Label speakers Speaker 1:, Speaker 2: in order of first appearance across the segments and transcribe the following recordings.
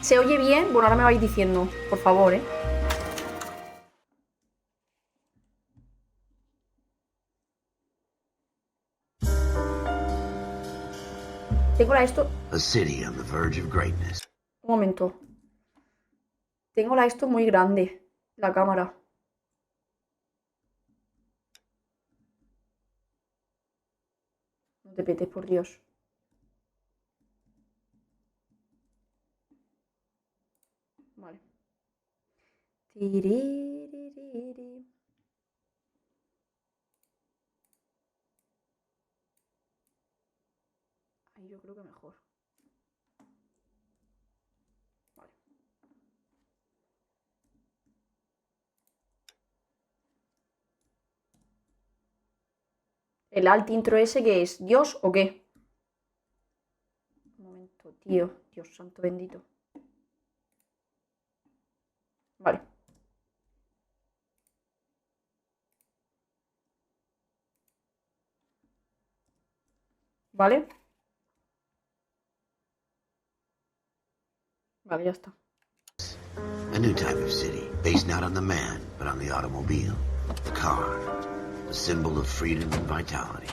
Speaker 1: ¿Se oye bien? Bueno, ahora me vais diciendo, por favor, ¿eh? Tengo la esto...
Speaker 2: A city on the verge of greatness.
Speaker 1: Un momento. Tengo la esto muy grande, la cámara. No te petes, por Dios. Vale. Tiriririri. Ahí yo creo que mejor. Vale. ¿El alt intro ese qué es? ¿Dios o qué? Un momento, tío. Dios santo bendito. Vale. ¿Vale? Vale, ya está.
Speaker 2: A new type of city, based not on the man, but on the automobile. The car. A symbol of freedom and vitality.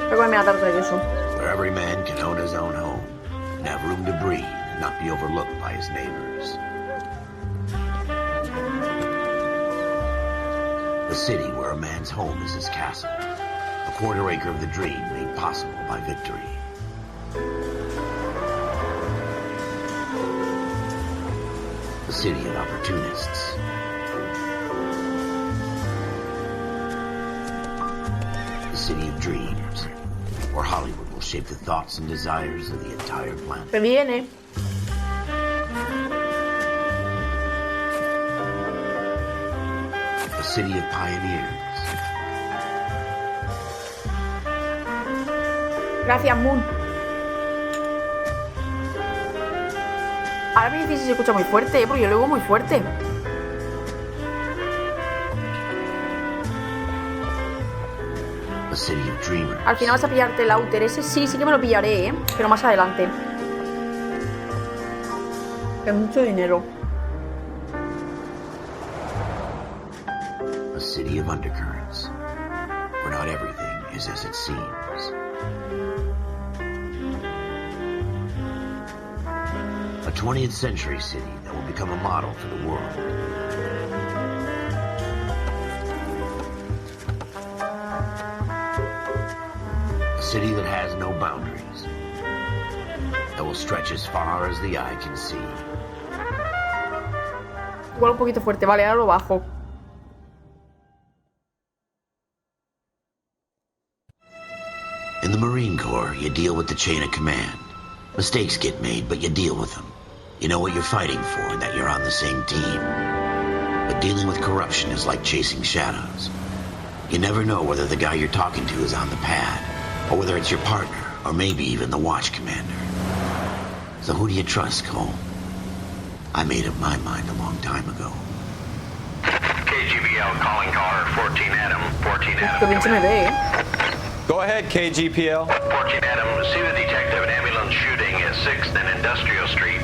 Speaker 1: Creo que me va a tardar eso.
Speaker 2: Where every man can own his own home, and have room to breathe, and not be overlooked by his neighbors. A city where a man's home is his castle. A quarter acre of the dream made possible by victory. A city of opportunists. A city of dreams, where Hollywood will shape the thoughts and desires of the entire planet.
Speaker 1: Se viene.
Speaker 2: A city of pioneers.
Speaker 1: Gracias, Moon. Ahora me dices si se escucha muy fuerte, porque yo lo oigo muy fuerte.
Speaker 2: A city of dreamers.
Speaker 1: Al final vas a pillarte el outer ese. Sí, sí que me lo pillaré, ¿eh? Pero más adelante. Es mucho dinero.
Speaker 2: A city of undercurrents, where not everything is as it seems. A 20th century city that will become a model for the world. A city that has no boundaries, that will stretch as far as the eye can see.
Speaker 1: Igual un poquito fuerte, vale, ahora lo bajo.
Speaker 2: In the Marine Corps, you deal with the chain of command. Mistakes get made, but you deal with them. You know what you're fighting for, and that you're on the same team. But dealing with corruption is like chasing shadows. You never know whether the guy you're talking to is on the pad, or whether it's your partner, or maybe even the watch commander. So who do you trust, Cole? I made up my mind a long time ago.
Speaker 3: KGBL calling caller 14 Adam, 14 Adam.
Speaker 1: Que bien se me ve, ¿eh?
Speaker 4: Go ahead, KGPL.
Speaker 3: 14 Adam, see the detective an ambulance shooting at 6th and Industrial Street.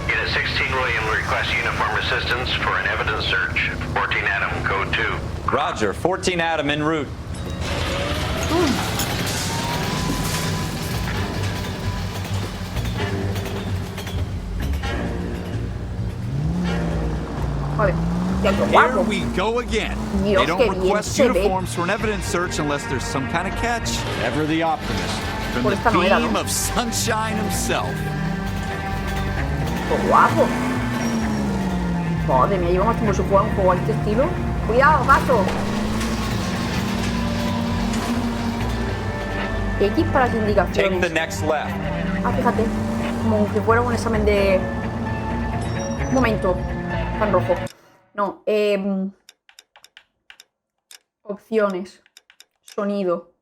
Speaker 3: Unit 16 William requests uniform assistance for an evidence search. 14 Adam, code 2.
Speaker 4: Roger, 14 Adam en route.
Speaker 1: Vale. Ya, qué
Speaker 5: Here
Speaker 1: guapo.
Speaker 5: we go again.
Speaker 1: Dios,
Speaker 5: They
Speaker 1: qué
Speaker 5: don't
Speaker 1: bien
Speaker 5: request
Speaker 1: se ve.
Speaker 5: uniforms for an evidence search unless there's some kind of catch. Ever the optimist. From
Speaker 1: Por
Speaker 5: the
Speaker 1: esta no era,
Speaker 5: beam
Speaker 1: ¿no?
Speaker 5: of sunshine himself.
Speaker 1: Qué guapo. Madre mía, llevo más tiempo sin jugar un juego a este estilo. Cuidado, gato. X para las
Speaker 4: Take the
Speaker 1: indicaciones.
Speaker 4: next left.
Speaker 1: Ah, fíjate. Como si fuera un examen de... Un momento. Tan rojo. No, opciones. Sonido.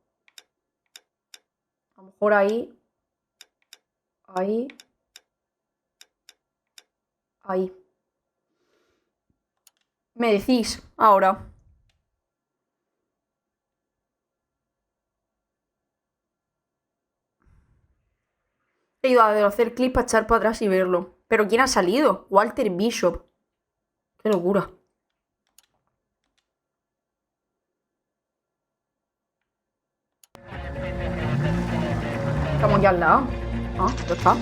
Speaker 1: A lo mejor ahí. Ahí. Ahí. Me decís ahora. He ido a hacer clip para echar para atrás y verlo. ¿Pero quién ha salido? Walter Bishop. Qué locura. Estamos ya al lado. Ah, ya está.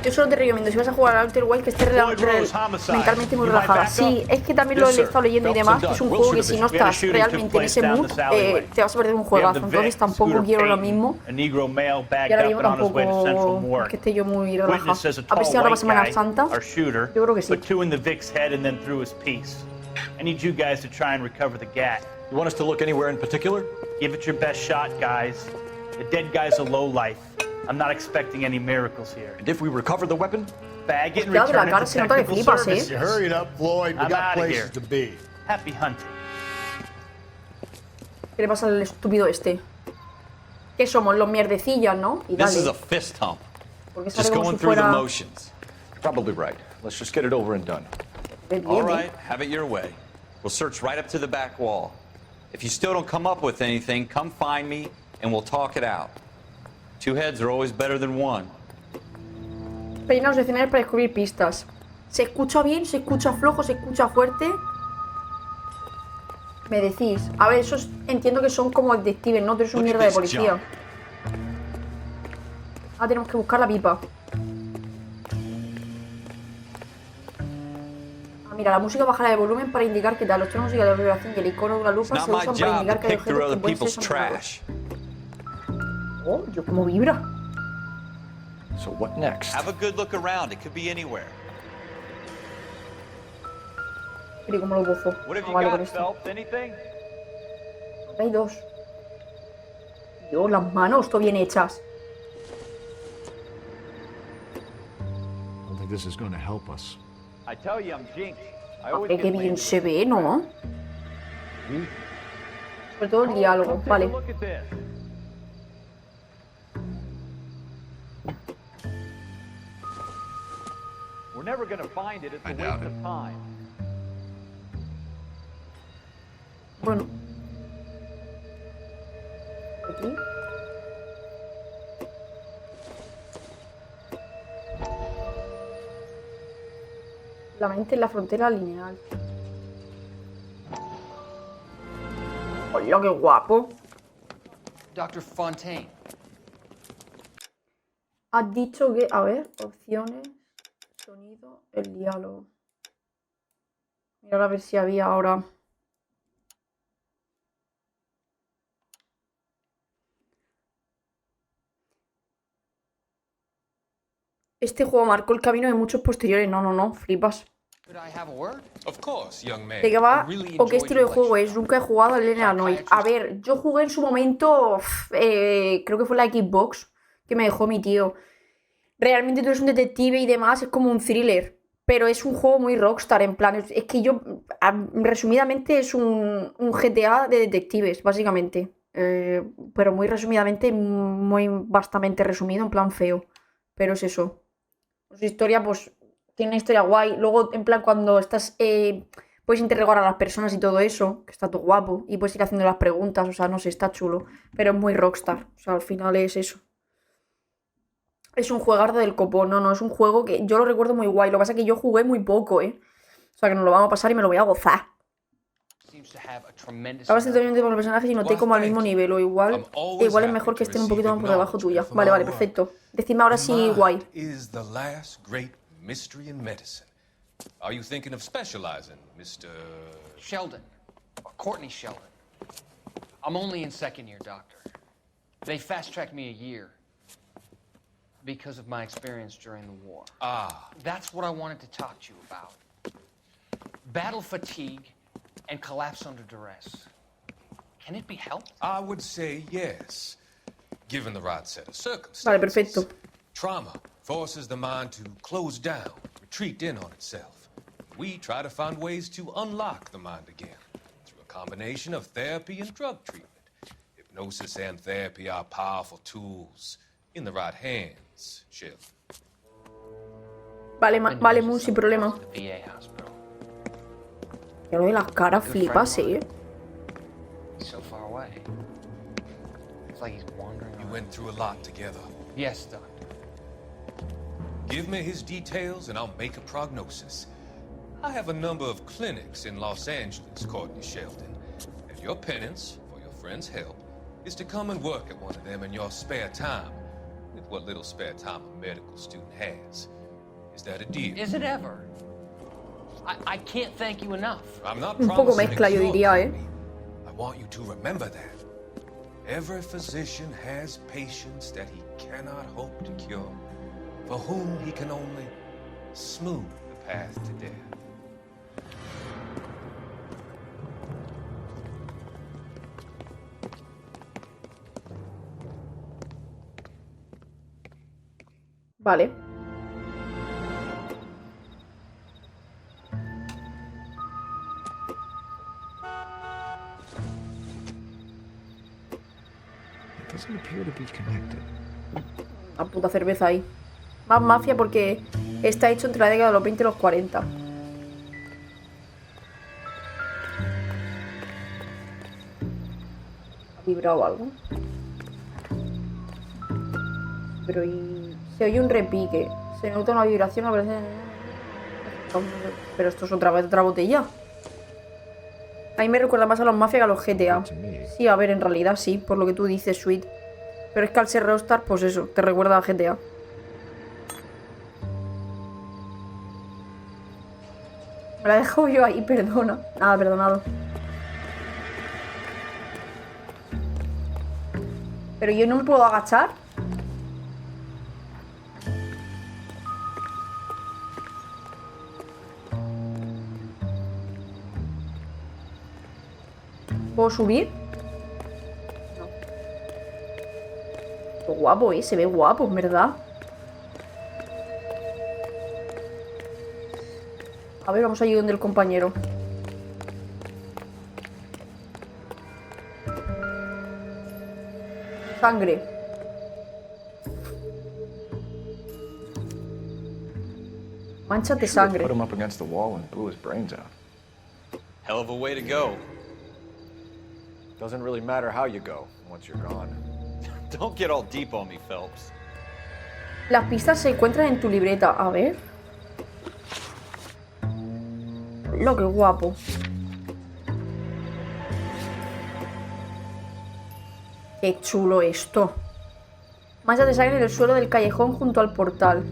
Speaker 1: Yo solo te recomiendo, si vas a jugar al Outer Wilds, que estés mentalmente muy relajada. Sí, es que también lo he estado leyendo y demás, que es un juego que si no estás realmente en ese mood, te vas a perder un juegazo. Entonces tampoco quiero lo mismo. Y ahora mismo tampoco es que esté yo muy relajada. A ver si ahora va Semana Santa. Yo creo que sí.
Speaker 6: You want us to look anywhere in particular?
Speaker 7: Give it your best shot, guys. The dead guy's a lowlife. I'm not expecting any miracles here.
Speaker 6: And if we recover the weapon?
Speaker 7: Bag it and
Speaker 1: Hostia, de la
Speaker 7: return
Speaker 1: cara
Speaker 7: it to
Speaker 1: se nota que
Speaker 7: technical
Speaker 1: flipas,
Speaker 7: service.
Speaker 8: Hurry it up, Floyd. We
Speaker 7: I'm
Speaker 8: got
Speaker 7: outta
Speaker 8: places
Speaker 7: here.
Speaker 8: to be.
Speaker 7: Happy hunting.
Speaker 1: ¿Qué le pasa al estúpido este? ¿Qué somos? Los mierdecillas, ¿no? Y
Speaker 4: This is
Speaker 1: dale.
Speaker 4: a fist hump.
Speaker 1: Porque sale
Speaker 4: Just
Speaker 1: como
Speaker 4: going
Speaker 1: si
Speaker 4: through the
Speaker 1: fuera...
Speaker 4: motions.
Speaker 6: Probably right. Let's just get it over and done.
Speaker 4: All right, have it your way. We'll search right up to the back wall. If you still don't come up with anything, come find me and we'll talk it out. Two heads are always better than one.
Speaker 1: Rellenar los escenarios para descubrir pistas. ¿Se escucha bien? ¿Se escucha flojo? ¿Se escucha fuerte? Me decís. A ver, esos entiendo que son como detectives, ¿no? Tú eres un mierda de policía. Ah, tenemos que buscar la pipa. Ah, mira, la música bajará de volumen para indicar que tal. Los tonos de música de vibración y el icono de una lupa
Speaker 4: It's
Speaker 1: se
Speaker 4: not my
Speaker 1: usan para
Speaker 4: job to
Speaker 1: indicar que hay
Speaker 4: pick through
Speaker 1: objetos
Speaker 4: other
Speaker 1: que pueden ser
Speaker 4: people's
Speaker 1: examinados.
Speaker 4: trash.
Speaker 1: Oh, yo como vibra.
Speaker 6: So what next?
Speaker 4: Have a good look around. It could be anywhere.
Speaker 1: Pero ¿y cómo lo gozo?
Speaker 4: What have
Speaker 1: Ah,
Speaker 4: you
Speaker 1: vale, con
Speaker 4: got,
Speaker 1: esto.
Speaker 4: Phelps? Anything?
Speaker 1: Hay dos. Dios, las manos, todo bien hechas.
Speaker 8: I don't think this is going to help us.
Speaker 6: I tell you, I'm jinxed. I
Speaker 1: Hombre, qué bien se ve, ¿no? Sobre todo el diálogo, vale.
Speaker 6: Look at this. We're never gonna find it. It's a waste of time.
Speaker 1: Bueno. Aquí. La mente en la frontera lineal. Hola, qué guapo.
Speaker 9: Dr. Fontaine.
Speaker 1: Has dicho que... A ver, opciones, sonido, el diálogo. Mira a ver si había ahora... Este juego marcó el camino de muchos posteriores. No, no, no, flipas.
Speaker 9: Could I have a word?
Speaker 10: Of course, young man.
Speaker 1: ¿De qué va
Speaker 10: I really
Speaker 1: o qué
Speaker 10: enjoyed
Speaker 1: estilo de
Speaker 10: your
Speaker 1: juego
Speaker 10: lecture.
Speaker 1: es? Nunca he jugado al Noire. A ver, yo jugué en su momento, creo que fue la Xbox, que me dejó mi tío. Realmente tú eres un detective y demás, es como un thriller. Pero es un juego muy Rockstar, en plan, es que yo, resumidamente, es un GTA de detectives, básicamente. Pero muy resumidamente, muy bastante resumido, en plan feo. Pero es eso. Su historia, pues, tiene una historia guay. Luego, en plan, cuando estás... puedes interrogar a las personas y todo eso, que está todo guapo. Y puedes ir haciendo las preguntas, o sea, no sé, está chulo. Pero es muy Rockstar, o sea, al final es eso. Es un juegardo del copón, no, es un juego que yo lo recuerdo muy guay. Lo que pasa es que yo jugué muy poco, O sea, que nos lo vamos a pasar y me lo voy a gozar. Ahora estoy teniendo con los personajes y noté como al mismo nivel, o igual es mejor que estén un poquito más por debajo tuya. Vale, vale, perfecto. Decidme ahora sí, guay.
Speaker 10: Is the last great mystery in medicine. Are you thinking of specializing, Mr.
Speaker 9: Sheldon. Or Courtney Sheldon. I'm only in second year, doctor. They fast-tracked me a year because of my experience during the war.
Speaker 10: Ah.
Speaker 9: That's what I wanted to talk to you about. Battle fatigue and collapse under duress. Can it be helped?
Speaker 10: I would say yes, given the right set of circumstances.
Speaker 1: Vale, perfecto.
Speaker 10: Trauma forces the mind to close down, retreat in on itself. We try to find ways to unlock the mind again through a combination of therapy and drug treatment. Hypnosis and therapy are powerful tools in the right hands, Sheldon.
Speaker 1: Vale, vale, Moon, sin problema.
Speaker 9: The VA hospital.
Speaker 1: Ya lo de las caras flipas,
Speaker 9: So far away. It's like he's wandering
Speaker 10: You
Speaker 9: around.
Speaker 10: went through a lot together.
Speaker 9: Yes, Doctor.
Speaker 10: Give me his details and I'll make a prognosis. I have a number of clinics in Los Angeles, Courtney Sheldon. And your penance, for your friend's help, is to come and work at one of them in your spare time. With what little spare time a medical student has. Is that a deal?
Speaker 9: Is it ever? I can't thank you enough.
Speaker 10: I'm not
Speaker 1: Un poco
Speaker 10: promising
Speaker 1: mezcla, yo diría, ¿eh?
Speaker 10: I want you to remember that. Every physician has patients that he cannot hope to cure, for whom he can only smooth the path to death.
Speaker 1: Vale.
Speaker 8: It doesn't appear to be connected.
Speaker 1: La puta cerveza ahí. Más mafia porque está hecho entre la década de los 20 y los 40. ¿Ha vibrado algo? Pero y... se oye un repique. Se nota una vibración, a veces... Pero esto es otra vez otra botella. A mí me recuerda más a los Mafia que a los GTA. Sí, a ver, en realidad sí, por lo que tú dices, Sweet. Pero es que al ser Rockstar, pues eso, te recuerda a GTA. Me la dejo yo ahí, perdona. Nada, perdonado. Pero yo no me puedo agachar. ¿Puedo subir? No. Qué guapo, se ve guapo, en verdad. A ver, vamos allí donde el compañero. Sangre. Manchas de sangre.
Speaker 6: Put him up against the wall and blew his brains out.
Speaker 4: Hell of a way to go.
Speaker 6: Doesn't really matter how you go once you're gone.
Speaker 4: Don't get all deep on me, Phelps.
Speaker 1: Las pistas se encuentran en tu libreta. A ver. Lo que guapo. Qué chulo esto. Manchas de sangre en el suelo del callejón junto al portal.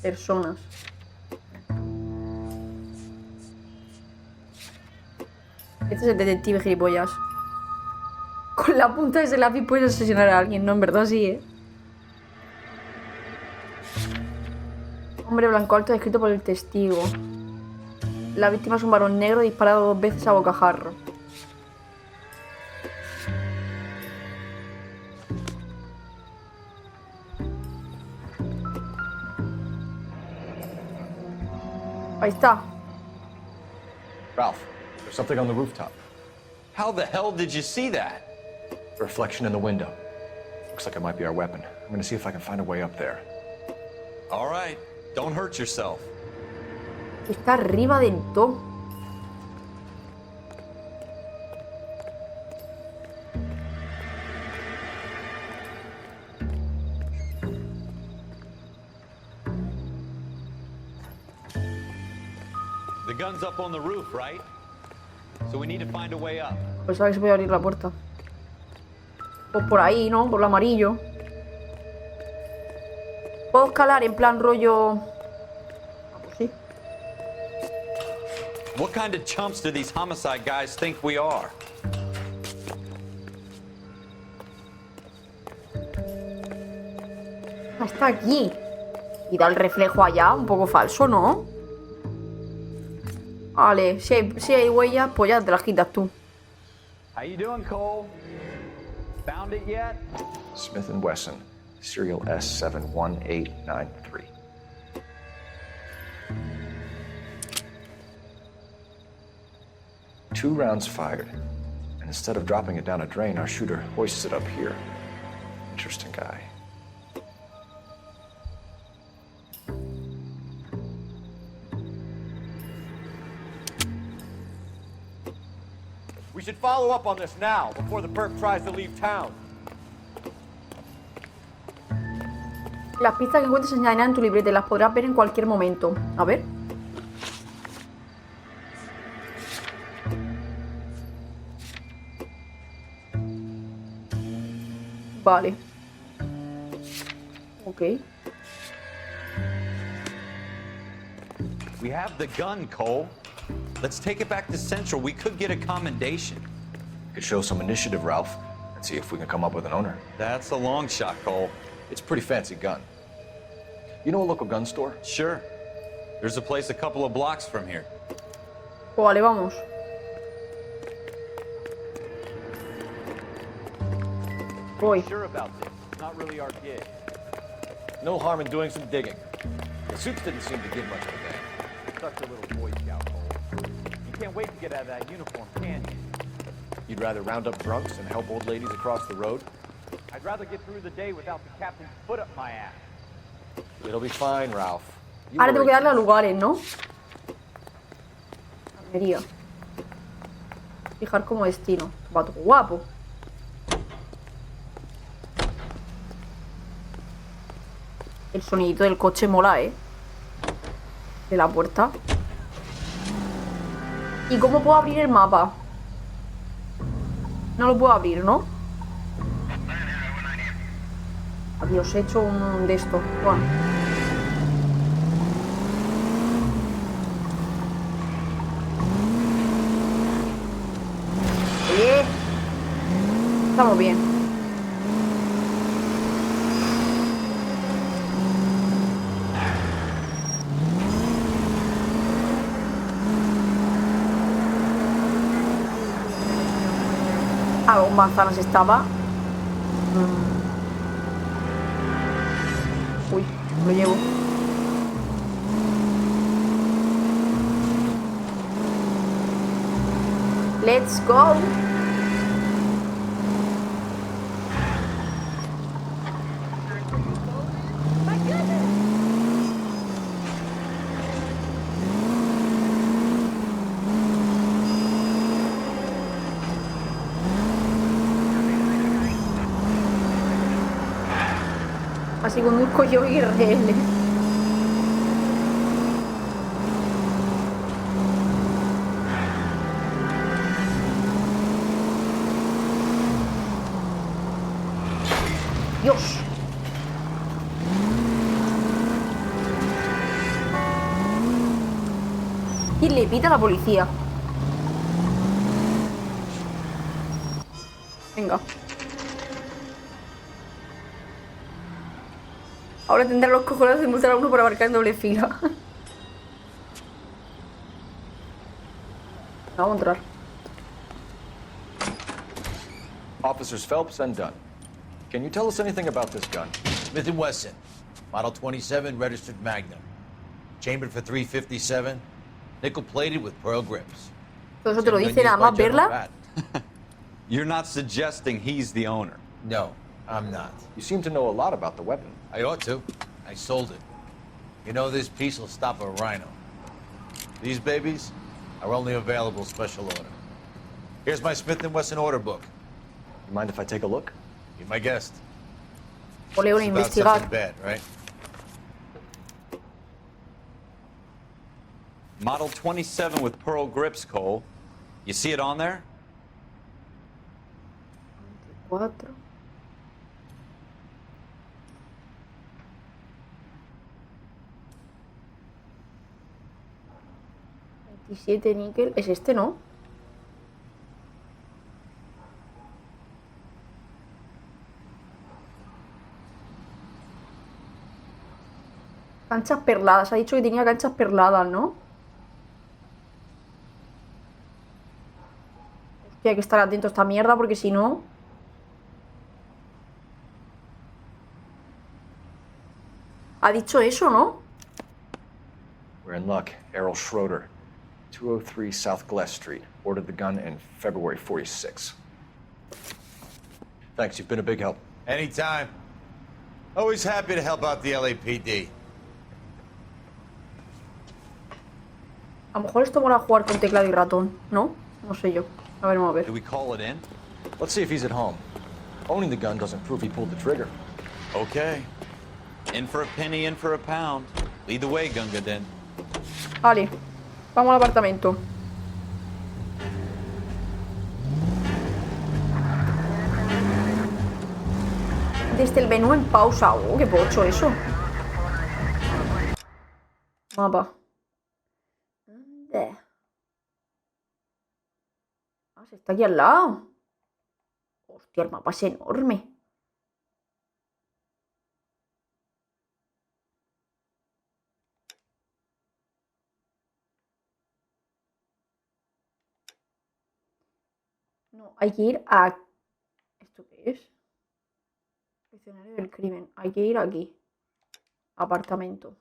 Speaker 1: Personas. Este es el detective gilipollas. Con la punta de ese lápiz puedes asesinar a alguien, ¿no? En verdad sí, ¿eh? Hombre blanco alto descrito por el testigo. La víctima es un varón negro disparado 2 veces a bocajarro. Ahí está.
Speaker 6: Ralph, there's something on the rooftop.
Speaker 4: How the hell did you see that?
Speaker 6: Reflection in the window. Looks like it might be our weapon. I'm gonna see if I can find a way up there.
Speaker 4: All right, don't hurt yourself.
Speaker 1: Está arriba del todo.
Speaker 4: The gun's up on the roof, right? So we need to find a way up.
Speaker 1: Pues sabes que se puede abrir la puerta. Pues por ahí, ¿no? Por lo amarillo. Puedo escalar en plan rollo... Ah, pues sí.
Speaker 4: What kind of chumps do these homicide guys think we are?
Speaker 1: Está aquí. Y da el reflejo allá, un poco falso, ¿no? Vale, si hay huellas, pues ya te las quitas tú.
Speaker 6: How you doing, Cole? Found it yet? Smith & Wesson, serial S71893. Two rounds fired, and instead of dropping it down a drain, our shooter hoists it up here. Interesting guy. We should follow up on this now, before the perp tries to leave town.
Speaker 1: Las pistas que encuentres añadirán en tu libreta y las podrás ver en cualquier momento. A ver. Vale. Ok.
Speaker 4: We have the gun, Cole. Let's take it back to Central. We could get a commendation.
Speaker 6: Could show some initiative, Ralph, and see if we can come up with an owner.
Speaker 4: That's a long shot, Cole.
Speaker 6: It's a pretty fancy gun. You know a local gun store?
Speaker 4: Sure. There's a place a couple of blocks from here.
Speaker 1: Vale, vamos. Voy.
Speaker 6: Sure about this. It's not really our gig. No harm in doing some digging. The suits didn't seem to give much of a damn.
Speaker 11: Such a little Boy Scout hole. You can't wait to get out of that uniform, can you?
Speaker 6: You'd rather round up drunks and help old ladies across the road?
Speaker 11: I'd rather get through the day without the captain's foot up my ass.
Speaker 6: It'll be fine, Ralph. You
Speaker 1: Ahora tengo que
Speaker 6: worry.
Speaker 1: darle a lugares, ¿no? Armería. Fijar como destino. Vato guapo. El sonidito del coche mola, ¿eh? De la puerta. ¿Y cómo puedo abrir el mapa? No lo puedo abrir, ¿no? Adiós, he hecho un de esto. Bueno. Oye. Estamos bien. A dos manzanas estaba. Uy, lo llevo. Let's go. Así conduzco yo y RL. Dios. Y le pita a la policía. Venga. Ahora tendrá los cojones de multar a uno por abarcar en doble fila. Vamos a entrar.
Speaker 6: Officers Phelps and Dunn. Can you tell us anything about this gun?
Speaker 12: Smith & Wesson, Model 27, registered Magnum. Chambered for .357, nickel-plated with pearl grips.
Speaker 1: Todo eso te lo dice nada más verla.
Speaker 4: You're not suggesting he's the owner?
Speaker 12: No, I'm not.
Speaker 6: You seem to know a lot about the weapon.
Speaker 12: I ought to. I sold it. You know, this piece will stop a rhino. These babies are only available special order. Here's my Smith & Wesson order book.
Speaker 6: You mind if I take a look?
Speaker 12: Be my guest.
Speaker 1: Ole, una
Speaker 12: It's about
Speaker 1: investigar.
Speaker 12: something bad, right?
Speaker 4: Model 27 with pearl grips, Cole. You see it on there?
Speaker 1: 4. 27 níquel. Es este, ¿no? Canchas perladas. Ha dicho que tenía canchas perladas, ¿no? Hostia, hay que estar atento a esta mierda porque si no... Ha dicho eso, ¿no?
Speaker 6: We're in luck. Errol Schroeder, 203 South Glass Street. Ordered the gun in February 46. Thanks, you've been a big help.
Speaker 12: Anytime. Always happy to help out the LAPD.
Speaker 1: A lo mejor esto mola jugar con teclado y ratón, ¿no? No sé yo. A ver, vamos a ver.
Speaker 4: Do we call it in?
Speaker 6: Let's see if he's at home. Owning the gun doesn't prove he pulled the trigger.
Speaker 4: Okay. In for a penny, in for a pound. Lead the way, Gunga Den.
Speaker 1: Vale, vamos al apartamento. Desde el menú en pausa. Oh, qué pocho eso. Mapa. ¿Dónde? Ah, se está aquí al lado. Hostia, el mapa es enorme. No, hay que ir a... ¿Esto qué es? Escenario del crimen. Hay que ir aquí. Apartamento.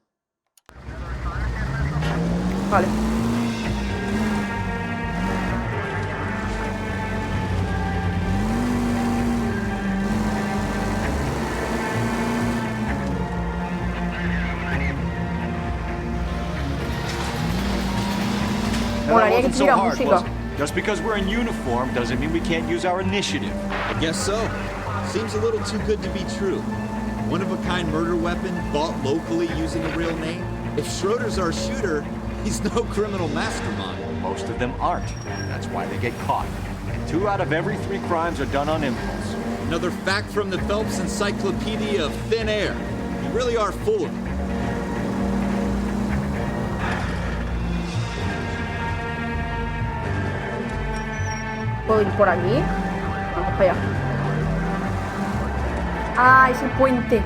Speaker 1: Vale. Molaría que tuviera música.
Speaker 5: Just because we're in uniform doesn't mean we can't use our initiative.
Speaker 13: I guess so. Seems a little too good to be true. One-of-a-kind murder weapon bought locally using a real name? If Schroeder's our shooter, he's no criminal mastermind.
Speaker 5: Most of them aren't. That's why they get caught. And 2 out of every 3 crimes are done on impulse.
Speaker 13: Another fact from the Phelps Encyclopedia of Thin Air. You really are full of it.
Speaker 1: ¿Puedo ir por aquí? Vamos para allá. Ah, es el puente.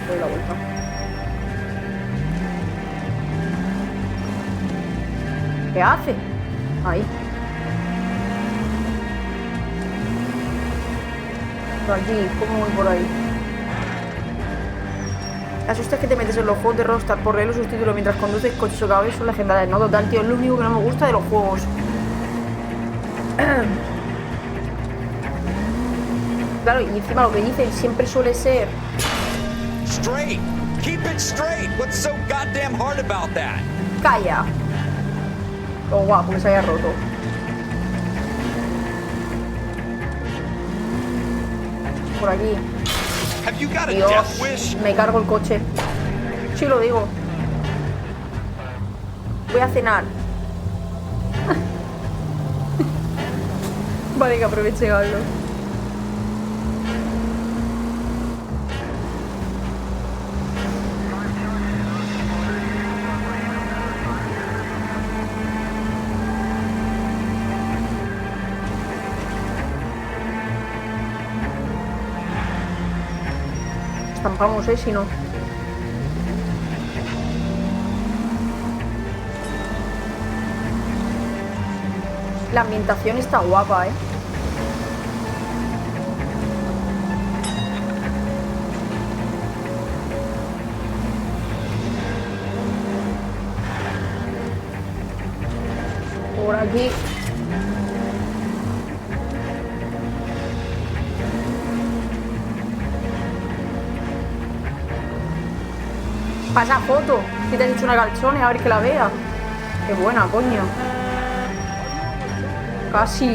Speaker 1: Doy la vuelta. ¿Qué hace? Ahí. Por aquí, ¿cómo voy por ahí? La suerte es que te metes en los juegos de Rockstar por leer los subtítulos mientras conduces coches o caballos son legendarios. No, total, tío, es lo único que no me gusta de los juegos. Claro, y encima lo que dicen siempre suele ser...
Speaker 5: Straight! Keep it straight! What's so goddamn hard about that?
Speaker 1: Calla. Lo guapo que se haya roto. Por aquí. Dios, me cargo el coche. Sí, lo digo. Voy a cenar. Vale, que aproveche algo. Estampamos, si no. La ambientación está guapa, Por aquí. Pasa foto. Si te has hecho una calzone, a ver que la vea. Qué buena, coño. Casi,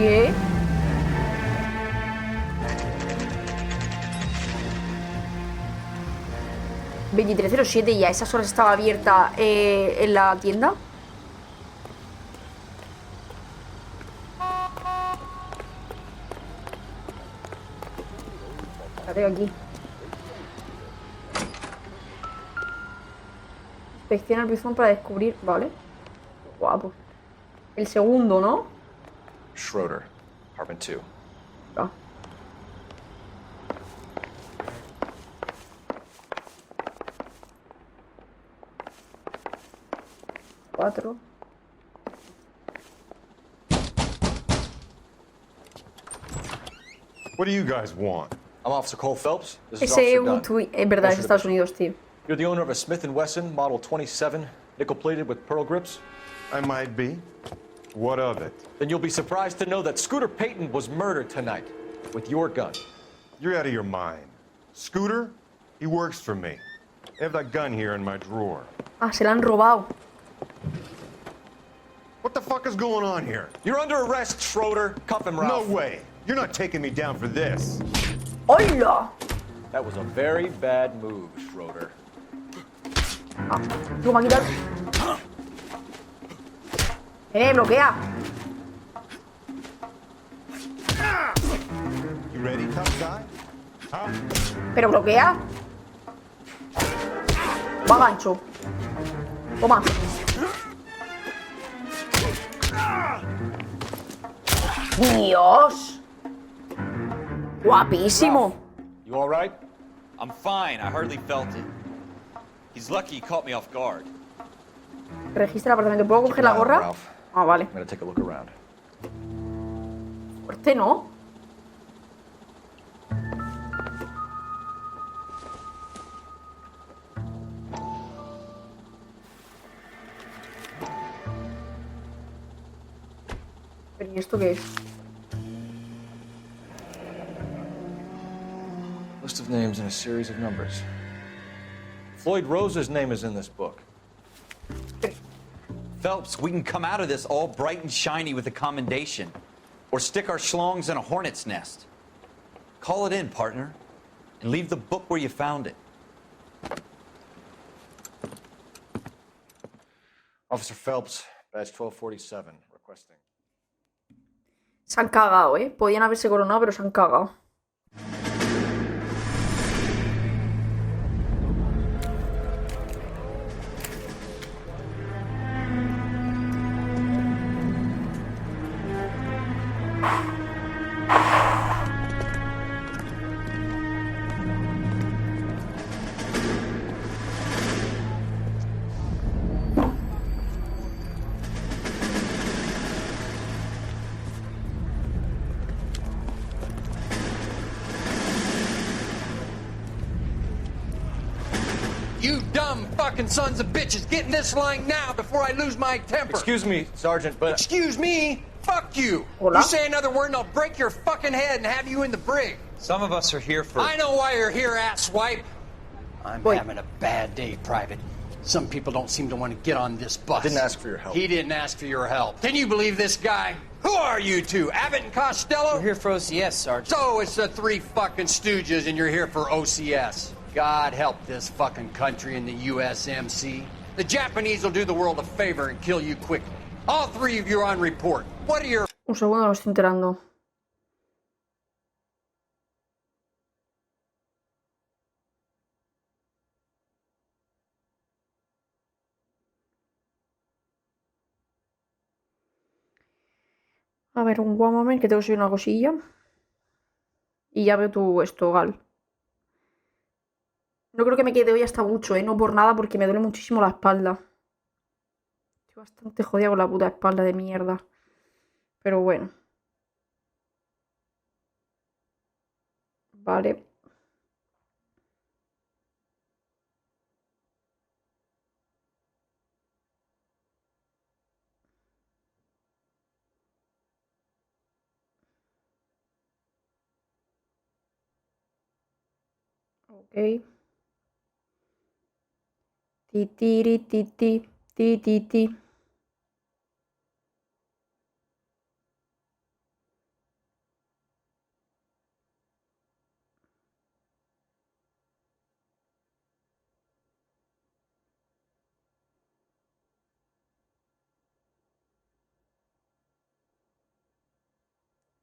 Speaker 1: 23:07 y a esas horas estaba abierta en la tienda. La tengo aquí. Inspecciona el pizón para descubrir... Vale. Guapo. El segundo, ¿no?
Speaker 6: Schroeder, apartment 2.
Speaker 1: Ah. Cuatro.
Speaker 14: What do you guys want?
Speaker 6: I'm Officer Cole Phelps. This is
Speaker 1: Ese
Speaker 6: Officer Gunn.
Speaker 1: es verdad, es Estados Unidos, tío.
Speaker 6: You're the owner of a Smith & Wesson Model 27, nickel-plated with pearl grips?
Speaker 14: I might be. What of it?
Speaker 6: Then you'll be surprised to know that Scooter Payton was murdered tonight with your gun.
Speaker 14: You're out of your mind. Scooter? He works for me. I have that gun here in my drawer.
Speaker 1: Ah, se la han robado.
Speaker 14: What the fuck is going on here?
Speaker 6: You're under arrest, Schroeder. Cuff him,
Speaker 14: No
Speaker 6: Ralph.
Speaker 14: way. You're not taking me down for this.
Speaker 1: ¡Hola!
Speaker 6: That was a very bad move, Schroeder.
Speaker 1: Ah, lo va a quitar. Bloquea.
Speaker 14: You ready, tough guy? Huh?
Speaker 1: Pero bloquea. Va gancho. Toma. Dios. Guapísimo.
Speaker 6: You all right?
Speaker 4: I'm fine. I hardly felt it. He's lucky he caught me off guard.
Speaker 1: Registra el apartamento. ¿Puedo coger la gorra?
Speaker 6: Ralph.
Speaker 1: Ah, vale.
Speaker 6: I'm gonna take a look around.
Speaker 1: Fuerte, ¿no? ¿Pero y esto qué es?
Speaker 6: List of names and a series of numbers. Floyd Rose's name is in this book.
Speaker 4: Phelps, we can come out of this all bright and shiny with a commendation. Or stick our schlongs in a hornet's nest. Call it in, partner. And leave the book where you found it.
Speaker 6: Officer Phelps, badge 1247, requesting.
Speaker 1: Se han cagado, ¿eh? Podían haberse coronado, pero se han cagado.
Speaker 9: You dumb fucking sons of bitches, get in this line now before I lose my temper.
Speaker 6: Excuse me, Sergeant, but...
Speaker 9: Excuse me? Fuck you.
Speaker 1: Hola?
Speaker 9: You say another word and I'll break your fucking head and have you in the brig.
Speaker 4: Some of us are here for...
Speaker 9: I know why you're here, asswipe. I'm
Speaker 1: Wait.
Speaker 9: having a bad day, Private. Some people don't seem to want to get on this bus.
Speaker 6: I didn't ask for your help.
Speaker 9: He didn't ask for your help. Can you believe this guy? Who are you two? Abbott and Costello?
Speaker 15: We're here for OCS, Sergeant.
Speaker 9: So it's the three fucking stooges and you're here for OCS. God help this fucking country and the USMC. The Japanese will do the world a favor and kill you quickly. All three of you are on report. What are your...
Speaker 1: Un segundo, me estoy enterando. A ver, un one moment, que tengo que subir una cosilla. Y ya veo tu esto, Gal. No creo que me quede hoy hasta mucho, ¿eh? No por nada, porque me duele muchísimo la espalda. Estoy bastante jodida con la puta espalda de mierda. Pero bueno. Vale. Ok. Ti, tiri, ti, ti, ti, ti, ti.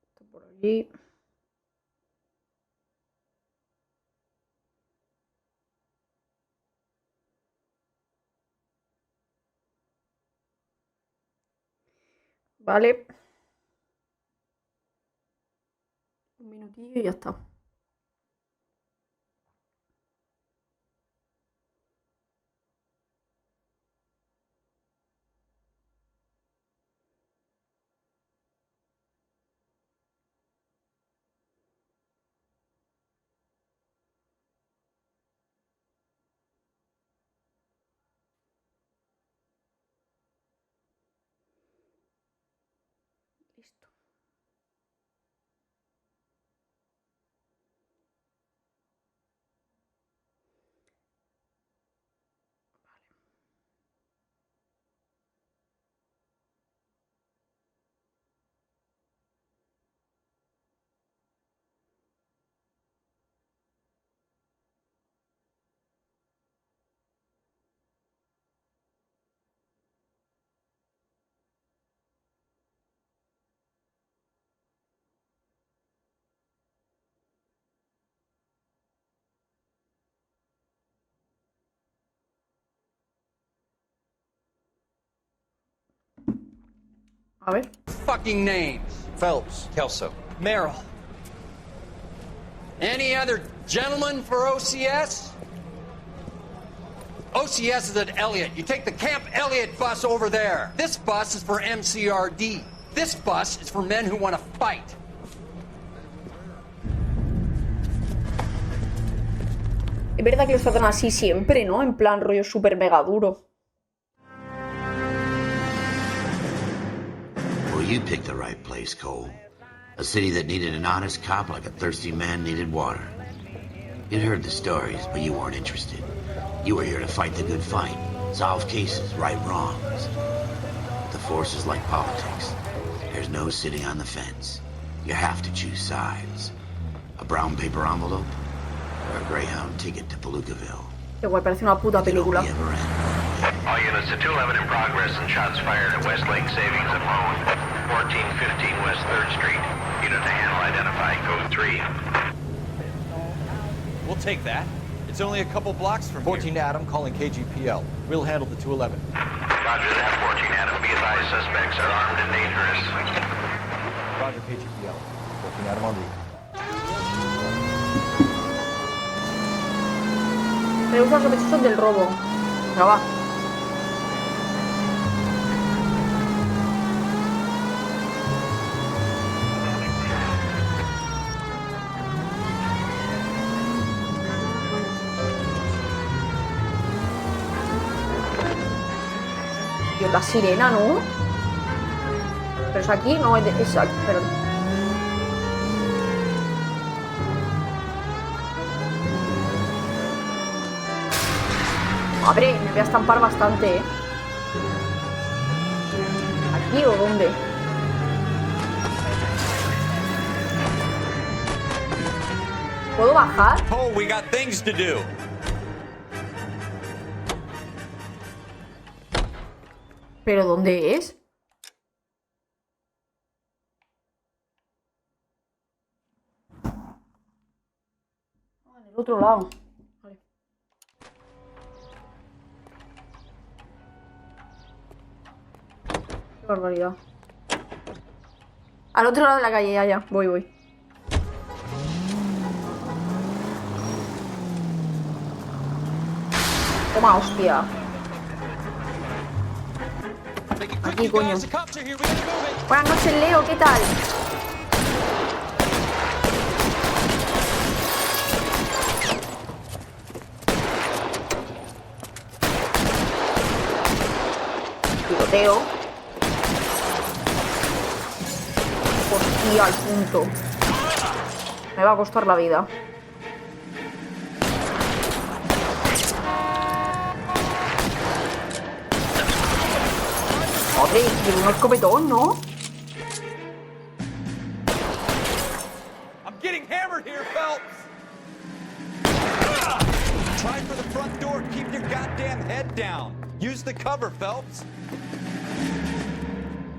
Speaker 1: Esto por allí. Vale. Un minutillo y ya está. Listo. A ver.
Speaker 9: Fucking names.
Speaker 6: Phelps. Kelso.
Speaker 9: Merrill. Any other gentlemen for OCS? OCS is at Elliott. You take the Camp Elliott bus over there. This bus is for MCRD. This bus is for men who want to fight.
Speaker 1: Es verdad que los tratan así siempre, ¿no? En plan rollo súper mega duro.
Speaker 2: Well, you picked the right place, Cole. A city that needed an honest cop like a thirsty man needed water. You'd heard the stories, but you weren't interested. You were here to fight the good fight, solve cases, right wrongs. But the force is like politics. There's no sitting on the fence. You have to choose sides. A brown paper envelope or a Greyhound ticket to Palookaville.
Speaker 1: Que guay, parece una puta película.
Speaker 3: All units to 211 in progress and shots fired at Westlake Savings and Loan, 1415 West 3rd Street. Unit to handle identified, code 3.
Speaker 5: We'll take that. It's only a couple blocks from
Speaker 6: 14
Speaker 5: here.
Speaker 6: Adam calling KGPL. We'll handle the 211.
Speaker 3: Roger that, 14 Adam. Be advised, suspects are armed and dangerous.
Speaker 6: Roger KGPL. 14 Adam on route.
Speaker 1: Reduce los sospechosos del robo. Venga, va. Dios, la sirena, ¿no? Pero es aquí, no, es aquí, perdón. Abre, me voy a estampar bastante, ¿eh? ¿Aquí o dónde? ¿Puedo bajar?
Speaker 4: Oh, we got things to do.
Speaker 1: ¿Pero dónde es? En el otro lado. Vale. Qué barbaridad. Al otro lado de la calle, ya. Voy. Toma, hostia. Aquí, coño. Buenas noches, Leo, ¿qué tal? Tiroteo. Hostia, al punto. Me va a costar la vida. Madre, tiene un escopetón, ¿no?
Speaker 5: I'm getting hammered here, Phelps.
Speaker 4: Try for the front door. Keep your goddamn head down. Use the cover, Phelps.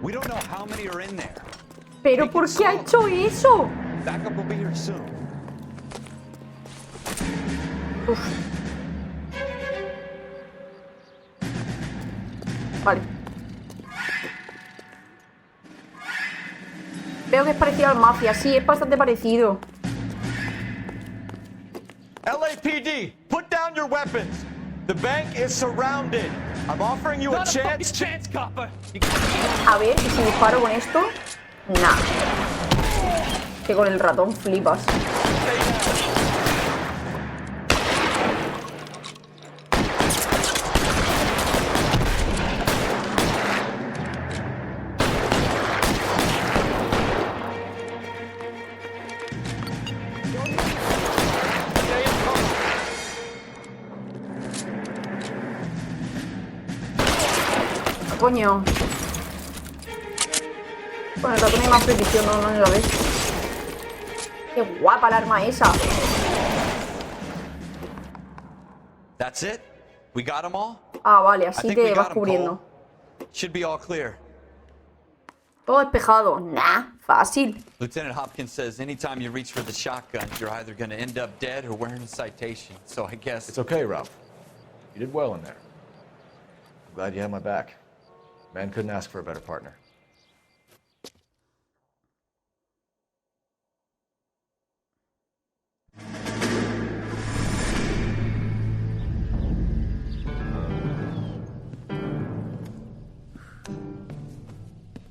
Speaker 4: We don't know how many are in there.
Speaker 1: ¿Pero por qué ha hecho eso?
Speaker 4: Backup will be here soon.
Speaker 1: Uf. Vale. Veo que es parecido al Mafia. Sí, es bastante parecido.
Speaker 5: LAPD, put down your weapons. The bank is surrounded. I'm offering you a chance.
Speaker 1: A ver, ¿y si disparo con esto? Nah. Que con el ratón flipas. Coño. Con el ratón hay más precisión, no la ves. Qué guapa la arma esa.
Speaker 4: That's it? We got them all?
Speaker 1: Ah, vale, así te vas cubriendo.
Speaker 4: Should be all clear.
Speaker 1: Todo despejado. Nah, fácil.
Speaker 4: Lieutenant Hopkins says anytime you reach for the shotgun, you're either going to end up dead or wearing a citation. So I guess...
Speaker 6: It's okay, Ralph. You did well in there. I'm glad you had my back. Man couldn't ask for a better partner.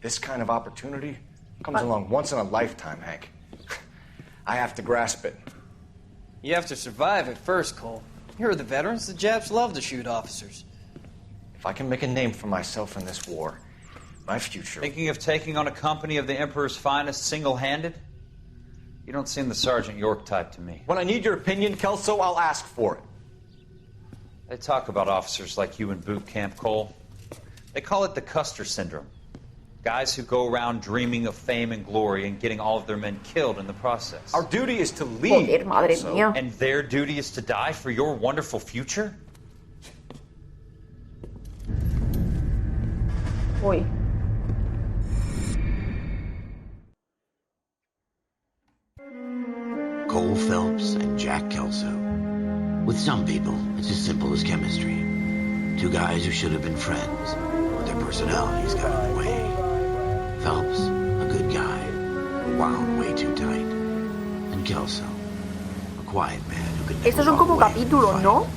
Speaker 6: This kind of opportunity comes along once in a lifetime, Hank. I have to grasp it.
Speaker 15: You have to survive at first, Cole. Here are the veterans. The Japs love to shoot officers.
Speaker 6: If I can make a name for myself in this war, my future...
Speaker 4: Thinking of taking on a company of the Emperor's finest single-handed? You don't seem the Sergeant York type to me.
Speaker 6: When I need your opinion, Kelso, I'll ask for it.
Speaker 4: They talk about officers like you in boot camp, Cole. They call it the Custer syndrome. Guys who go around dreaming of fame and glory and getting all of their men killed in the process.
Speaker 6: Our duty is to lead.
Speaker 1: Joder, madre mía.
Speaker 4: And their duty is to die for your wonderful future?
Speaker 1: Uy.
Speaker 2: Cole Phelps and Jack Kelso. With some people, it's as simple as chemistry. Two guys who should have been friends, but their personalities got in the way. Phelps, a good guy, wound way too tight. And Kelso, a quiet man who could never
Speaker 1: Estos son como
Speaker 2: walk away
Speaker 1: capítulos,
Speaker 2: from
Speaker 1: ¿no?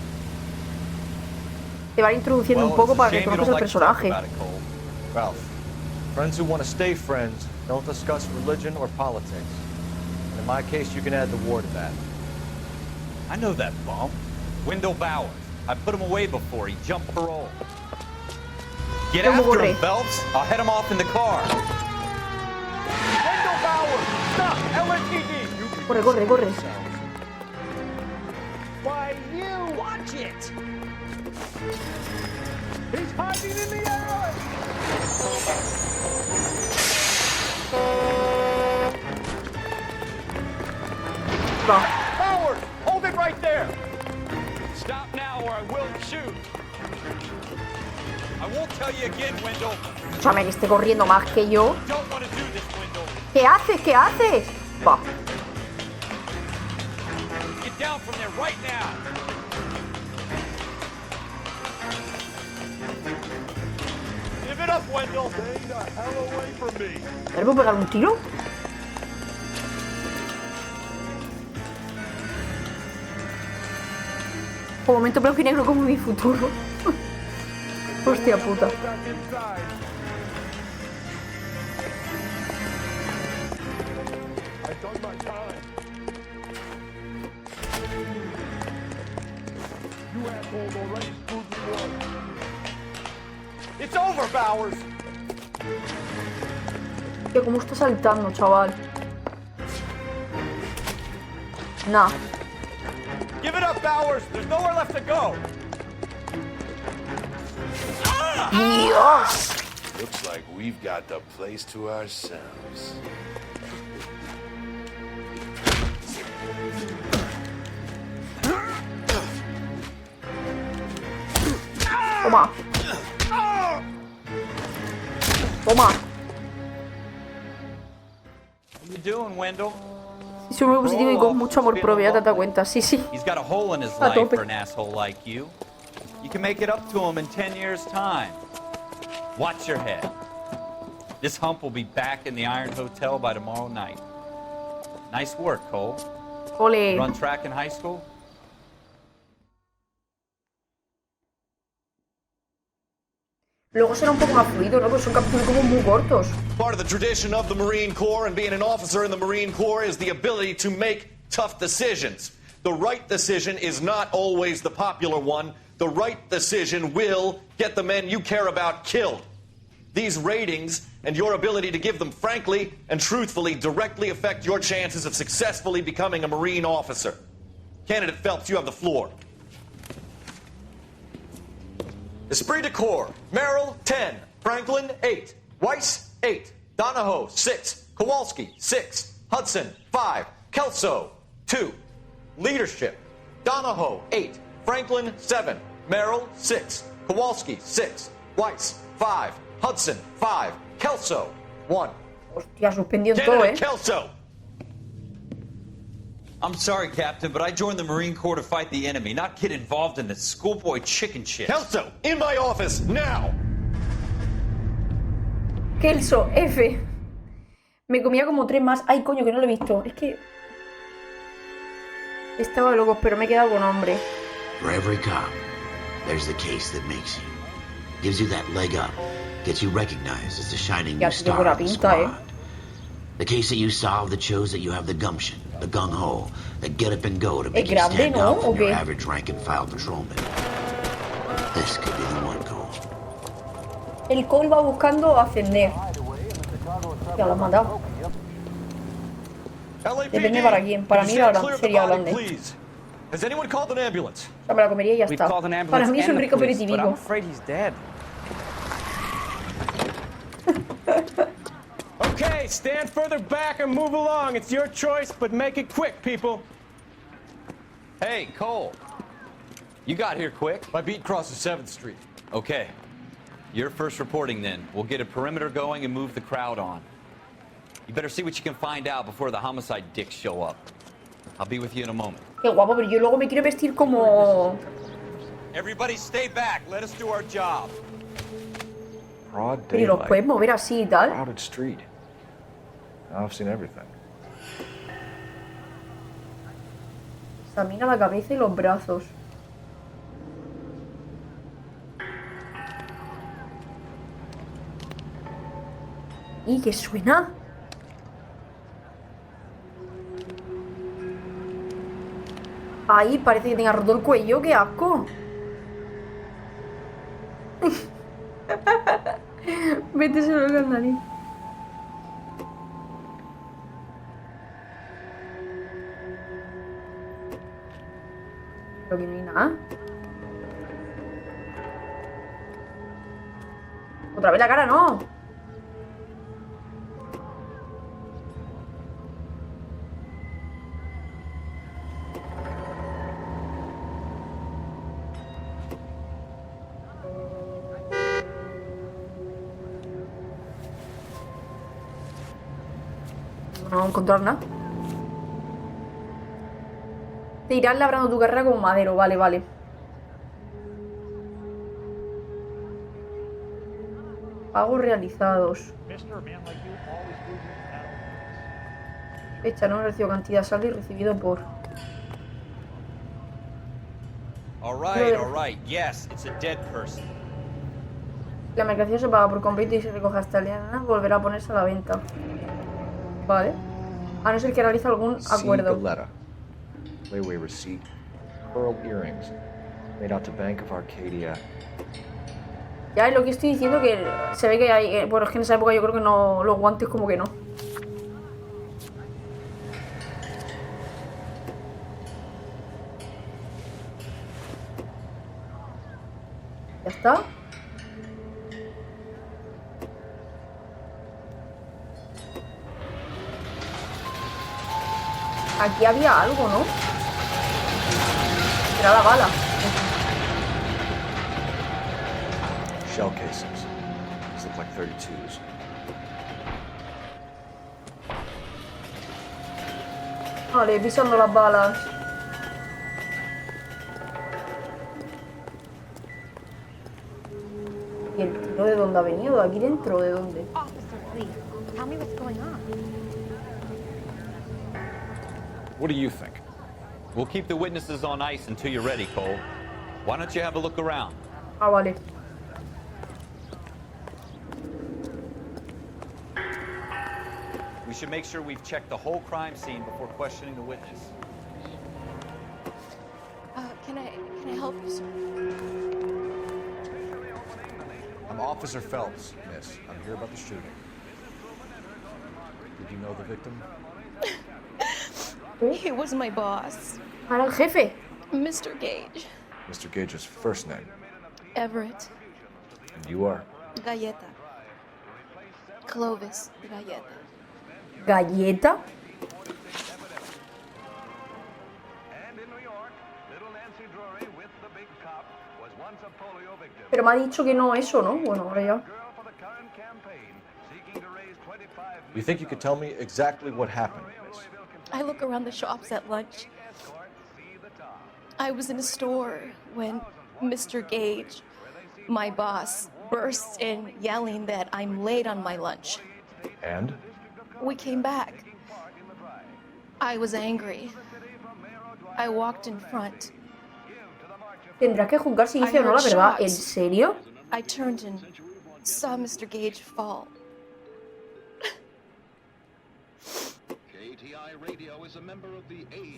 Speaker 1: Te van introduciendo un poco para que conozcas el personaje.
Speaker 6: Ralph, friends who want to stay friends don't discuss religion or politics. And in my case, you can add the war to that.
Speaker 4: I know that bum. Wendell Bowers. I put him away before. He jumped parole. Get after him, Phelps. I'll head him off in the car.
Speaker 5: Wendell Bowers! Stop! LAPD!
Speaker 1: Corre, corre, corre.
Speaker 5: Why, you! Watch it! He's hiding in the alley! Bowers! Hold it right there! Stop now or I will shoot!
Speaker 4: I won't tell you again, Wendell.
Speaker 1: Escúchame, que esté corriendo más que yo. ¿Qué haces? ¿Qué haces? Va.
Speaker 4: Get down from there right now.
Speaker 5: Give it up, Wendell! Stay the hell away from me!
Speaker 1: ¿Le puedo pegar un tiro? Por momento blanco y negro como mi futuro. Hostia puta.
Speaker 5: It's over, Bowers.
Speaker 1: Tío, cómo está saltando, chaval. Nah.
Speaker 5: Give it up, Bowers. There's nowhere left to go.
Speaker 1: Dios.
Speaker 16: Looks like we've got the place to ourselves.
Speaker 1: Toma. Toma.
Speaker 4: How you doing, Wendell?
Speaker 1: Soy muy positivo y con mucho amor propio, ya te das cuenta. Sí, sí.
Speaker 4: He's got a hole in his
Speaker 1: A
Speaker 4: life
Speaker 1: tope.
Speaker 4: for an asshole like you. You can make it up to him in 10 years' time. Watch your head. This hump will be back in the Iron Hotel by tomorrow night. Nice work, Cole.
Speaker 1: Ole.
Speaker 4: Run track in high school?
Speaker 1: Luego será un poco más fluido, ¿no? Pues son capítulos como muy cortos.
Speaker 17: Part of the tradition of the Marine Corps and being an officer in the Marine Corps is the ability to make tough decisions. The right decision is not always the popular one. The right decision will get the men you care about killed. These ratings and your ability to give them frankly and truthfully directly affect your chances of successfully becoming a Marine officer. Candidate Phelps, you have the floor. Esprit de Corps, Merrill, 10. Franklin, 8. Weiss, 8. Donahoe, 6. Kowalski, 6. Hudson, 5. Kelso, 2. Leadership, Donahoe, 8. Franklin, 7. Merrill, 6. Kowalski, 6. Weiss, 5. Hudson, 5. Kelso, 1.
Speaker 1: Hostia, suspendió todo,
Speaker 17: Candidate
Speaker 1: ¿eh?
Speaker 17: Kelso.
Speaker 4: I'm sorry, Captain, but I joined the Marine Corps to fight the enemy, not get involved in this schoolboy chicken shit.
Speaker 17: Kelso, in my office, now!
Speaker 1: Kelso, F. Me comía como 3 más. Ay, coño, que no lo he visto. Es que... Estaba loco, pero me he quedado con hambre.
Speaker 2: For every cop, there's the case that makes you. gives you that leg up, gets you recognized as the shining
Speaker 1: Ya
Speaker 2: new
Speaker 1: tiene
Speaker 2: star
Speaker 1: buena
Speaker 2: of the
Speaker 1: pinta,
Speaker 2: squad. The case that you solved that shows that you have the gumption, the gung-ho, the get up and go to make you
Speaker 1: grande,
Speaker 2: stand
Speaker 1: ¿no?
Speaker 2: out
Speaker 1: ¿O
Speaker 2: from your
Speaker 1: qué?
Speaker 2: average rank and file patrolman. This could be the one, Cole.
Speaker 1: El Cole va buscando ascender. Ya lo has matado. Depende para quién. Para mí sería grande.
Speaker 5: Has anyone called an ambulance?
Speaker 1: O sea, me la comería y ya está. Para mí es un rico aperitivo.
Speaker 11: Okay, stand further back and move along. It's your choice, but make it quick, people.
Speaker 4: Hey, Cole. You got here quick.
Speaker 5: My beat crosses 7th Street.
Speaker 4: Okay. You're first reporting then. We'll get a perimeter going and move the crowd on. You better see what you can find out before the homicide dicks show up. I'll be with you in a moment.
Speaker 1: Qué guapo, pero yo luego me quiero vestir como...
Speaker 4: Everybody stay back. Let us do our job.
Speaker 6: Broad
Speaker 1: Pero los
Speaker 6: daylight.
Speaker 1: puedes mover así y tal.
Speaker 6: Crowded street. Now I've seen everything.
Speaker 1: Examina la cabeza y los brazos. ¿Y qué suena? Ay, parece que tenga roto el cuello, qué asco. Vete solo en la nariz. Pero que no hay nada. Otra vez la cara, no. No vamos a encontrar nada. Te irás labrando tu carrera como madero, vale, vale. Pagos realizados. Fecha, no recibo cantidad, saldo y recibido por.
Speaker 4: All right. Yes, it's a dead person.
Speaker 1: La mercancía se paga por completo y se recoge hasta el día de mañana, volverá a ponerse a la venta. Vale. A no ser que realice algún acuerdo.
Speaker 6: Galetta. Layaway receipt. Pearl earrings. Made out to Bank of Arcadia.
Speaker 1: Ya es lo que estoy diciendo, que se ve que hay... Bueno, es que en esa época yo creo que no... Los guantes como que no. Ya está. Aquí había algo, ¿no? Era la bala.
Speaker 6: Shell casings. These look like 32s.
Speaker 1: Vale, pisando las balas. ¿Y el tiro de dónde ha venido? ¿De aquí dentro o de dónde?
Speaker 6: What do you think?
Speaker 4: We'll keep the witnesses on ice until you're ready, Cole. Why don't you have a look around?
Speaker 1: Ah, vale.
Speaker 4: We should make sure we've checked the whole crime scene before questioning the witness.
Speaker 18: Can I help you, sir?
Speaker 6: I'm Officer Phelps, miss. I'm here about the shooting. Did you know the victim?
Speaker 18: He was my boss.
Speaker 1: Era el jefe.
Speaker 18: Mr. Gage.
Speaker 6: Mr. Gage's first name.
Speaker 18: Everett.
Speaker 6: And you are?
Speaker 18: Galleta. Clovis Galleta.
Speaker 1: ¿Galleta? Pero me ha dicho que no eso, ¿no? Bueno, ahora ya.
Speaker 6: You think you could tell me exactly what happened, miss?
Speaker 18: I look around the shops at lunch. I was in a store when Mr. Gage, my boss, bursts in yelling that I'm late on my lunch.
Speaker 6: And?
Speaker 18: We came back. I was angry. I walked in front.
Speaker 1: Tendrás que juzgar si dice o no la verdad. ¿En serio?
Speaker 18: I turned and saw Mr. Gage fall.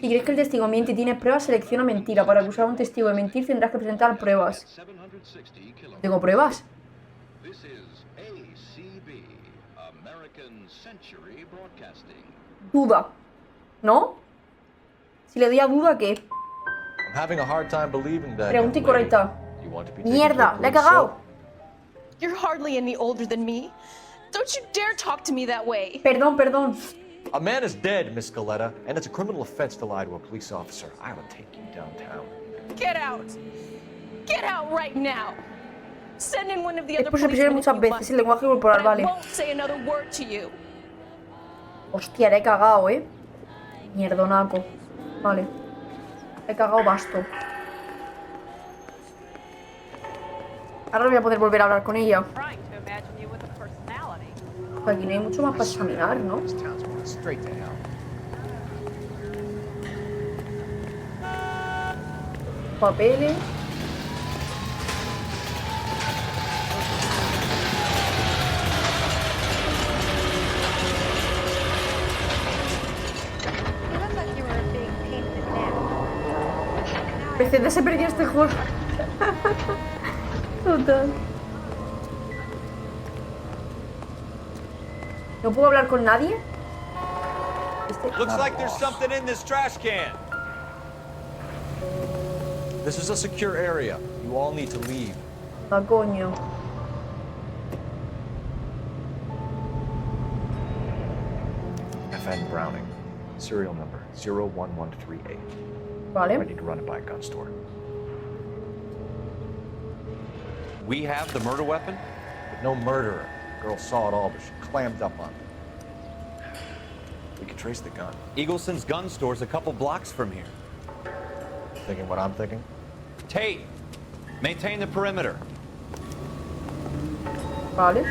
Speaker 1: Si crees que el testigo miente y tiene pruebas, selecciona mentira. Para acusar a un testigo de mentir tendrás que presentar pruebas. ¿Tengo pruebas? Duda. ¿No? Si le doy a duda, ¿qué? Pregunta incorrecta. ¡Mierda! ¡La he cagado!
Speaker 18: You're hardly any older than me. Don't you dare talk to me that way.
Speaker 1: Perdón, perdón.
Speaker 6: A man is dead, Miss Scaletta, and it's a criminal offense to lie to a police officer. I will take you downtown.
Speaker 18: Get out. Get out right now. Send in one of the other
Speaker 1: Después se repite muchas veces el lenguaje corporal, vale.
Speaker 18: I won't say another word to you.
Speaker 1: Hostia, la he cagado, Mierdonaco. Vale. La he cagado basto. Ahora voy a poder volver a hablar con ella. Aquí no hay mucho más para examinar, ¿no? Papeles. PCD se perdió este juego. Total. ¿No puedo hablar con nadie?
Speaker 4: Looks like there's something in this trash can.
Speaker 6: This is a secure area. You all need to leave.
Speaker 1: Ah, coño.
Speaker 6: FN Browning. Serial number 01138.
Speaker 1: Vale.
Speaker 6: I need to run it by a gun store.
Speaker 4: We have the murder weapon?
Speaker 6: But no murderer. The girl saw it all, but she clammed up on it. We can trace the gun.
Speaker 4: Eagleson's gun store's a couple blocks from here.
Speaker 6: Thinking what I'm thinking?
Speaker 4: Tate, maintain the perimeter.
Speaker 1: Vale.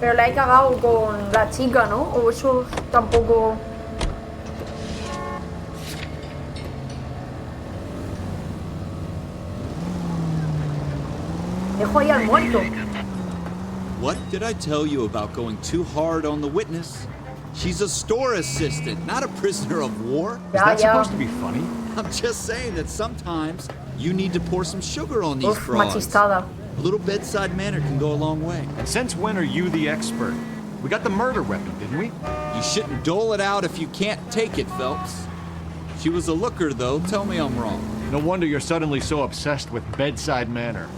Speaker 1: Pero la he cagado con la chica, ¿no? O eso tampoco... Dejo ahí al muerto.
Speaker 13: What did I tell you about going too hard on the witness? She's a store assistant, not a prisoner of war.
Speaker 8: Is that supposed to be funny?
Speaker 13: I'm just saying that sometimes you need to pour some sugar on these frauds.
Speaker 1: Machistada.
Speaker 13: A little bedside manner can go a long way.
Speaker 8: And since when are you the expert? We got the murder weapon, didn't we?
Speaker 13: You shouldn't dole it out if you can't take it, Phelps. She was a looker, though. Tell me I'm wrong.
Speaker 8: No wonder you're suddenly so obsessed with bedside manner.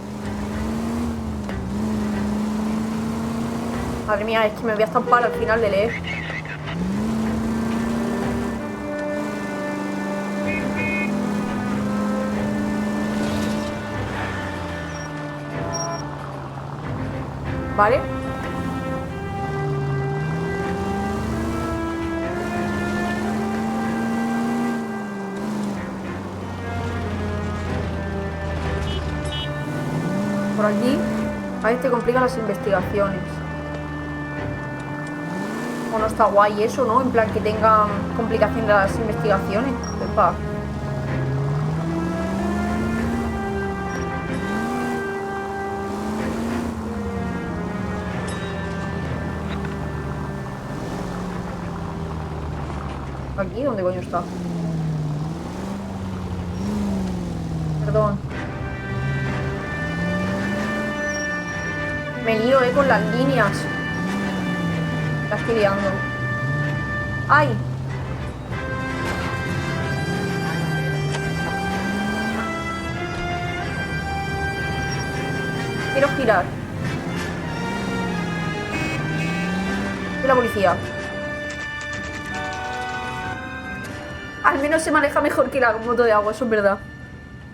Speaker 1: Madre mía, es que me voy a estampar al final de leer. Vale. Por aquí a veces te complican las investigaciones. O no está guay eso, ¿no? En plan que tengan complicación las investigaciones. Epa. ¿Aquí? ¿Dónde coño está? Perdón. Me lío, con las líneas. La estoy liando. ¡Ay! Quiero girar. Soy la policía. Al menos se maneja mejor que la moto de agua, eso es verdad.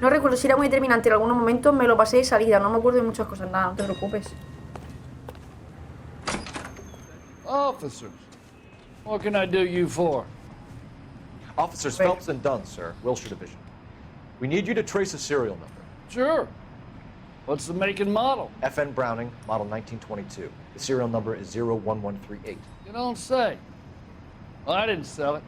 Speaker 1: No recuerdo si era muy determinante en algunos momentos, me lo pasé de salida. No me acuerdo de muchas cosas, nada, no te preocupes.
Speaker 19: Officers, what can I do you for?
Speaker 6: Officers Phelps and Dunn, sir, Wilshire Division. We need you to trace a serial number.
Speaker 19: Sure. What's the make and model?
Speaker 6: FN Browning, model 1922. The serial number is 01138.
Speaker 19: You don't say. Well, I didn't sell it.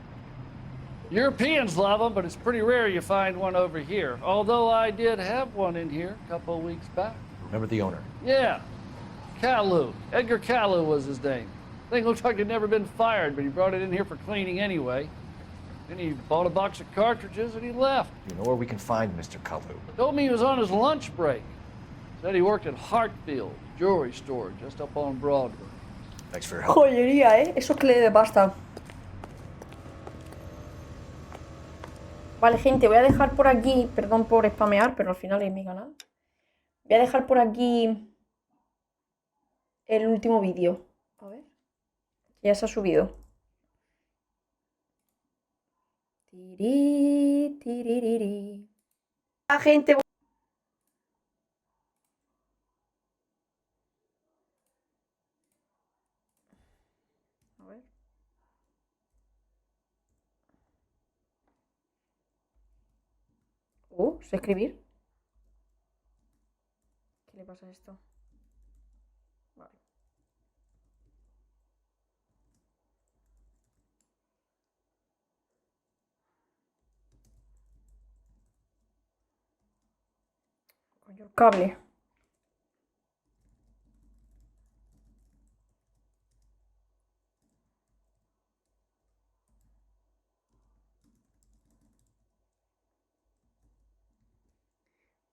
Speaker 19: Europeans love them, but it's pretty rare you find one over here. Although I did have one in here a couple of weeks back.
Speaker 6: Remember the owner?
Speaker 19: Yeah, Kalu. Edgar Kalu was his name. Thing looked like it'd never been fired, but he brought it in here for cleaning anyway. Then he bought a box of cartridges and he left.
Speaker 6: You know where we can find Mr. Kalu?
Speaker 19: Told me he was on his lunch break. Said he worked at Hartfield Jewelry Store just up on Broadway.
Speaker 6: Thanks for your help.
Speaker 1: Joyería, eso es que le dé pasta. Vale, gente, voy a dejar por aquí, perdón por spamear, pero al final es mi canal. Voy a dejar por aquí el último vídeo. A ver. Ya se ha subido. Tiriri. La gente. A ver. ¿Sé escribir? ¿Qué le pasa a esto? Vale. Coño, el cable.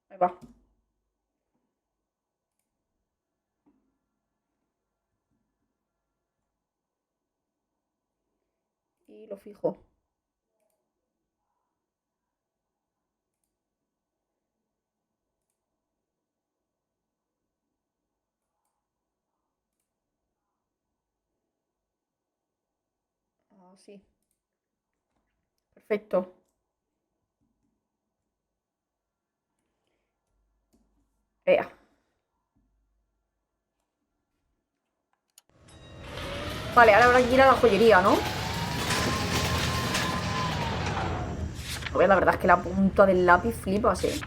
Speaker 1: Ahí va. Y lo fijo. Así. Perfecto. Vea. Vale, ahora habrá que ir a la joyería, ¿no? A ver, la verdad es que la punta del lápiz flipa, sí.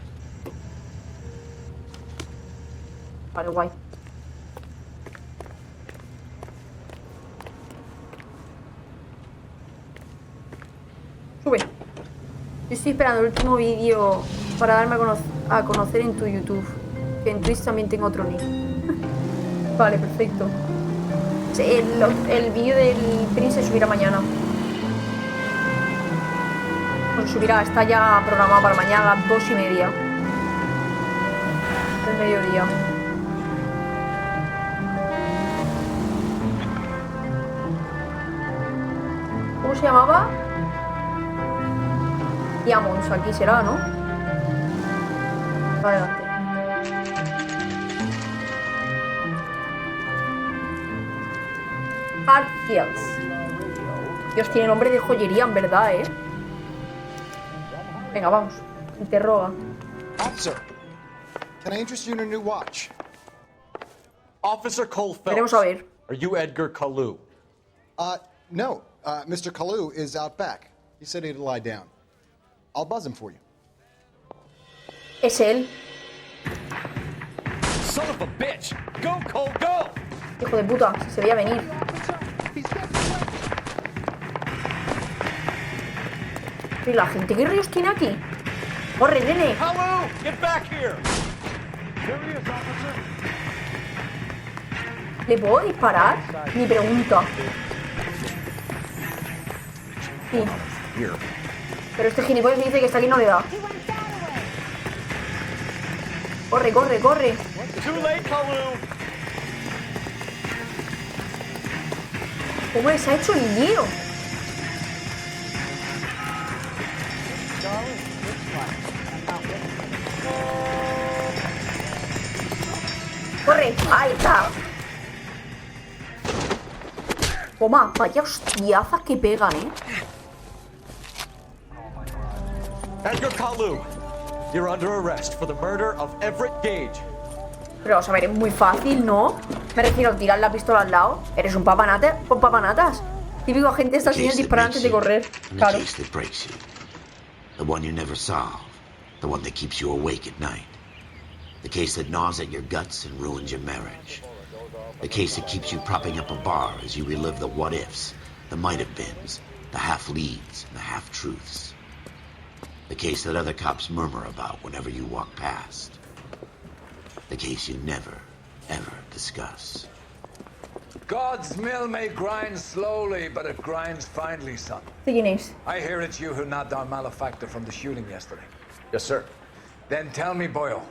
Speaker 1: Vale, guay. Sube. Yo estoy esperando el último vídeo para darme a conocer en tu YouTube. Que en Twitch también tengo otro nick. Vale, perfecto. El vídeo del Prince se subirá mañana. Pues subirá, está ya programado para mañana a las 2:30 del mediodía. ¿Cómo se llamaba? Diamonds, aquí será, ¿no? Adelante. Hartfields. Dios, tiene nombre de joyería, en verdad, ¿eh? Venga, vamos. Interroga.
Speaker 5: Officer, can I interest you in a new watch? Officer Cole Phelps.
Speaker 1: Queremos saber.
Speaker 5: Are you Edgar Kalu? No. Mr. Kalu is out back. He said he'd lie down. I'll buzz him for you.
Speaker 1: Es él.
Speaker 5: Son of a bitch! Go, Cole, go!
Speaker 1: Hijo de puta, se veía venir. ¿Y la gente qué ríos tiene aquí? ¡Corre, nene!
Speaker 5: Kalu, get back here! Here he is, officer.
Speaker 1: ¿Le puedo disparar? Ni pregunta. Sí. Pero este gilipollas me dice que está aquí y no le da. Corre, corre, corre.
Speaker 5: Too late, Kalu.
Speaker 1: ¿Cómo les ha hecho el lío? Corre, ahí está. Toma, vaya hostiazas que pegan,
Speaker 5: Edgar Kalu, you're under arrest for the murder of Everett Gage.
Speaker 1: Pero vamos a ver, es muy fácil, ¿no? Me refiero a tirar la pistola al lado. Eres un papanata, con papanatas. Típico agente estadounidense disparar antes de correr. Claro.
Speaker 2: The one you never solve. The one that keeps you awake at night. The case that gnaws at your guts and ruins your marriage. The case that keeps you propping up a bar as you relive the what-ifs, the might-have-beens, the half-leads and the half-truths. The case that other cops murmur about whenever you walk past. The case you never, ever discuss.
Speaker 20: God's mill may grind slowly, but it grinds finely, son.
Speaker 1: ¿Quién es?
Speaker 20: I hear it's you who nabbed our malefactor from the shooting yesterday.
Speaker 6: Yes, sir.
Speaker 20: Then tell me, Boyle,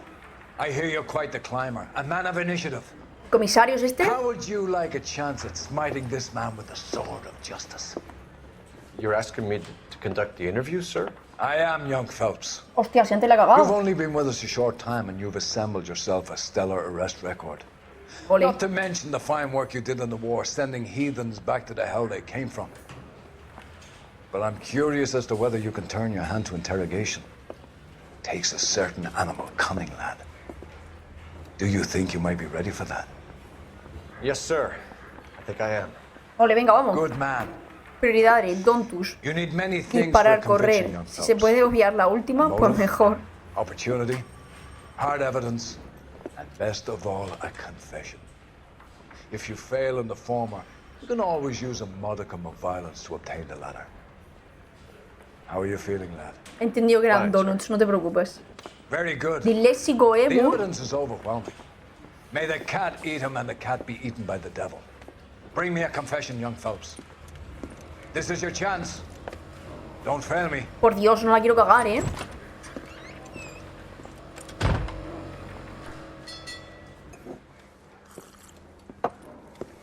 Speaker 20: I hear you're quite the climber, a man of initiative.
Speaker 1: ¿Comisario es este?
Speaker 20: How would you like a chance at smiting this man with the sword of justice?
Speaker 6: You're asking me to conduct the interview, sir?
Speaker 20: I am, young Phelps.
Speaker 1: Hostia, si antes la ha
Speaker 20: You've
Speaker 1: cagado.
Speaker 20: only been with us a short time and you've assembled yourself a stellar arrest record.
Speaker 1: Ole.
Speaker 20: Not to mention the fine work you did in the war, sending heathens back to the hell they came from. But I'm curious as to whether you can turn your hand to interrogation. Takes a certain animal cunning, lad. Do you think you might be ready for that?
Speaker 6: Yes, sir. I think I am.
Speaker 1: Ole, venga, vamos.
Speaker 20: Good man.
Speaker 1: Prioridades, don'tus.
Speaker 20: You need many things
Speaker 1: Disparar,
Speaker 20: for a conviction,
Speaker 1: correr.
Speaker 20: young
Speaker 1: Si se
Speaker 20: Phelps.
Speaker 1: puede obviar la última, pues
Speaker 20: Motive,
Speaker 1: mejor.
Speaker 20: Opportunity, hard evidence, and best of all, a confession. If you fail in the former, you can always use a modicum of violence to obtain the latter. How are you feeling, lad?
Speaker 1: He entendido que eran donuts, no te preocupes.
Speaker 20: Very good.
Speaker 1: Disléxico,
Speaker 20: The
Speaker 1: muy.
Speaker 20: evidence is overwhelming. May the cat eat him and the cat be eaten by the devil. Bring me a confession, young Phelps. This is your chance. Don't fail me.
Speaker 1: Por Dios, no la quiero cagar, ¿eh?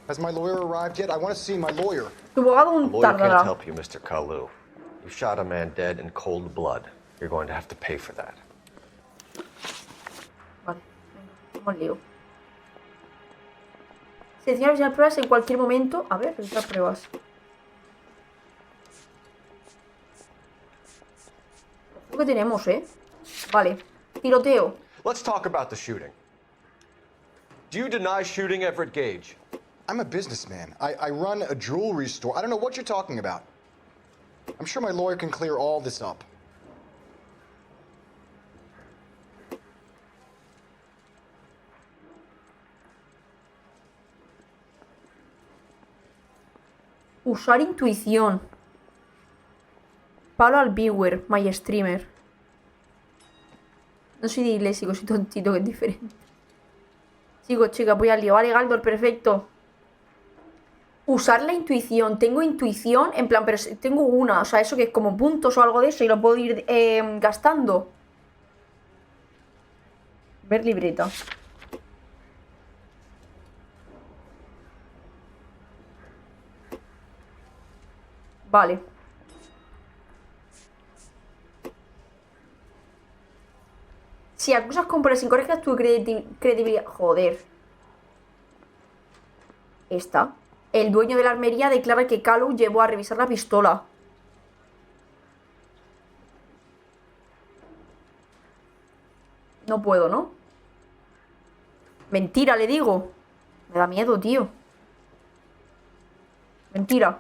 Speaker 5: Has my lawyer arrived yet? I want to see my lawyer.
Speaker 1: Tu abogado
Speaker 6: A
Speaker 1: un
Speaker 6: lawyer can't
Speaker 1: tardará.
Speaker 6: help you, Mr. Kalu. You shot a man dead in cold blood. You're going to have to pay for that.
Speaker 1: Vale, venga, vamos al lío. Selecciona las pruebas en cualquier momento. A ver, revisar pruebas. Lo que tenemos, ¿eh? Vale. Tiroteo.
Speaker 6: Let's talk about the shooting. Do you deny shooting Everett Gage?
Speaker 5: I'm a businessman. I run a jewelry store. I don't know what you're talking about. I'm sure my lawyer can clear all this up.
Speaker 1: Usar intuición. Palo al viewer, my streamer. No soy disléxico, soy tontito, que es diferente. Chicos, chicas, voy al lío. Vale, Galdor, perfecto. Usar la intuición. Tengo intuición, en plan, pero tengo una. O sea, eso que es como puntos o algo de eso y lo puedo ir gastando. Ver libreta. Vale. Si acusas con pruebas incorrectas, tu credibilidad... Joder. Esta. El dueño de la armería declara que Kalu llevó a revisar la pistola. No puedo, ¿no? Mentira, le digo. Me da miedo, tío. Mentira.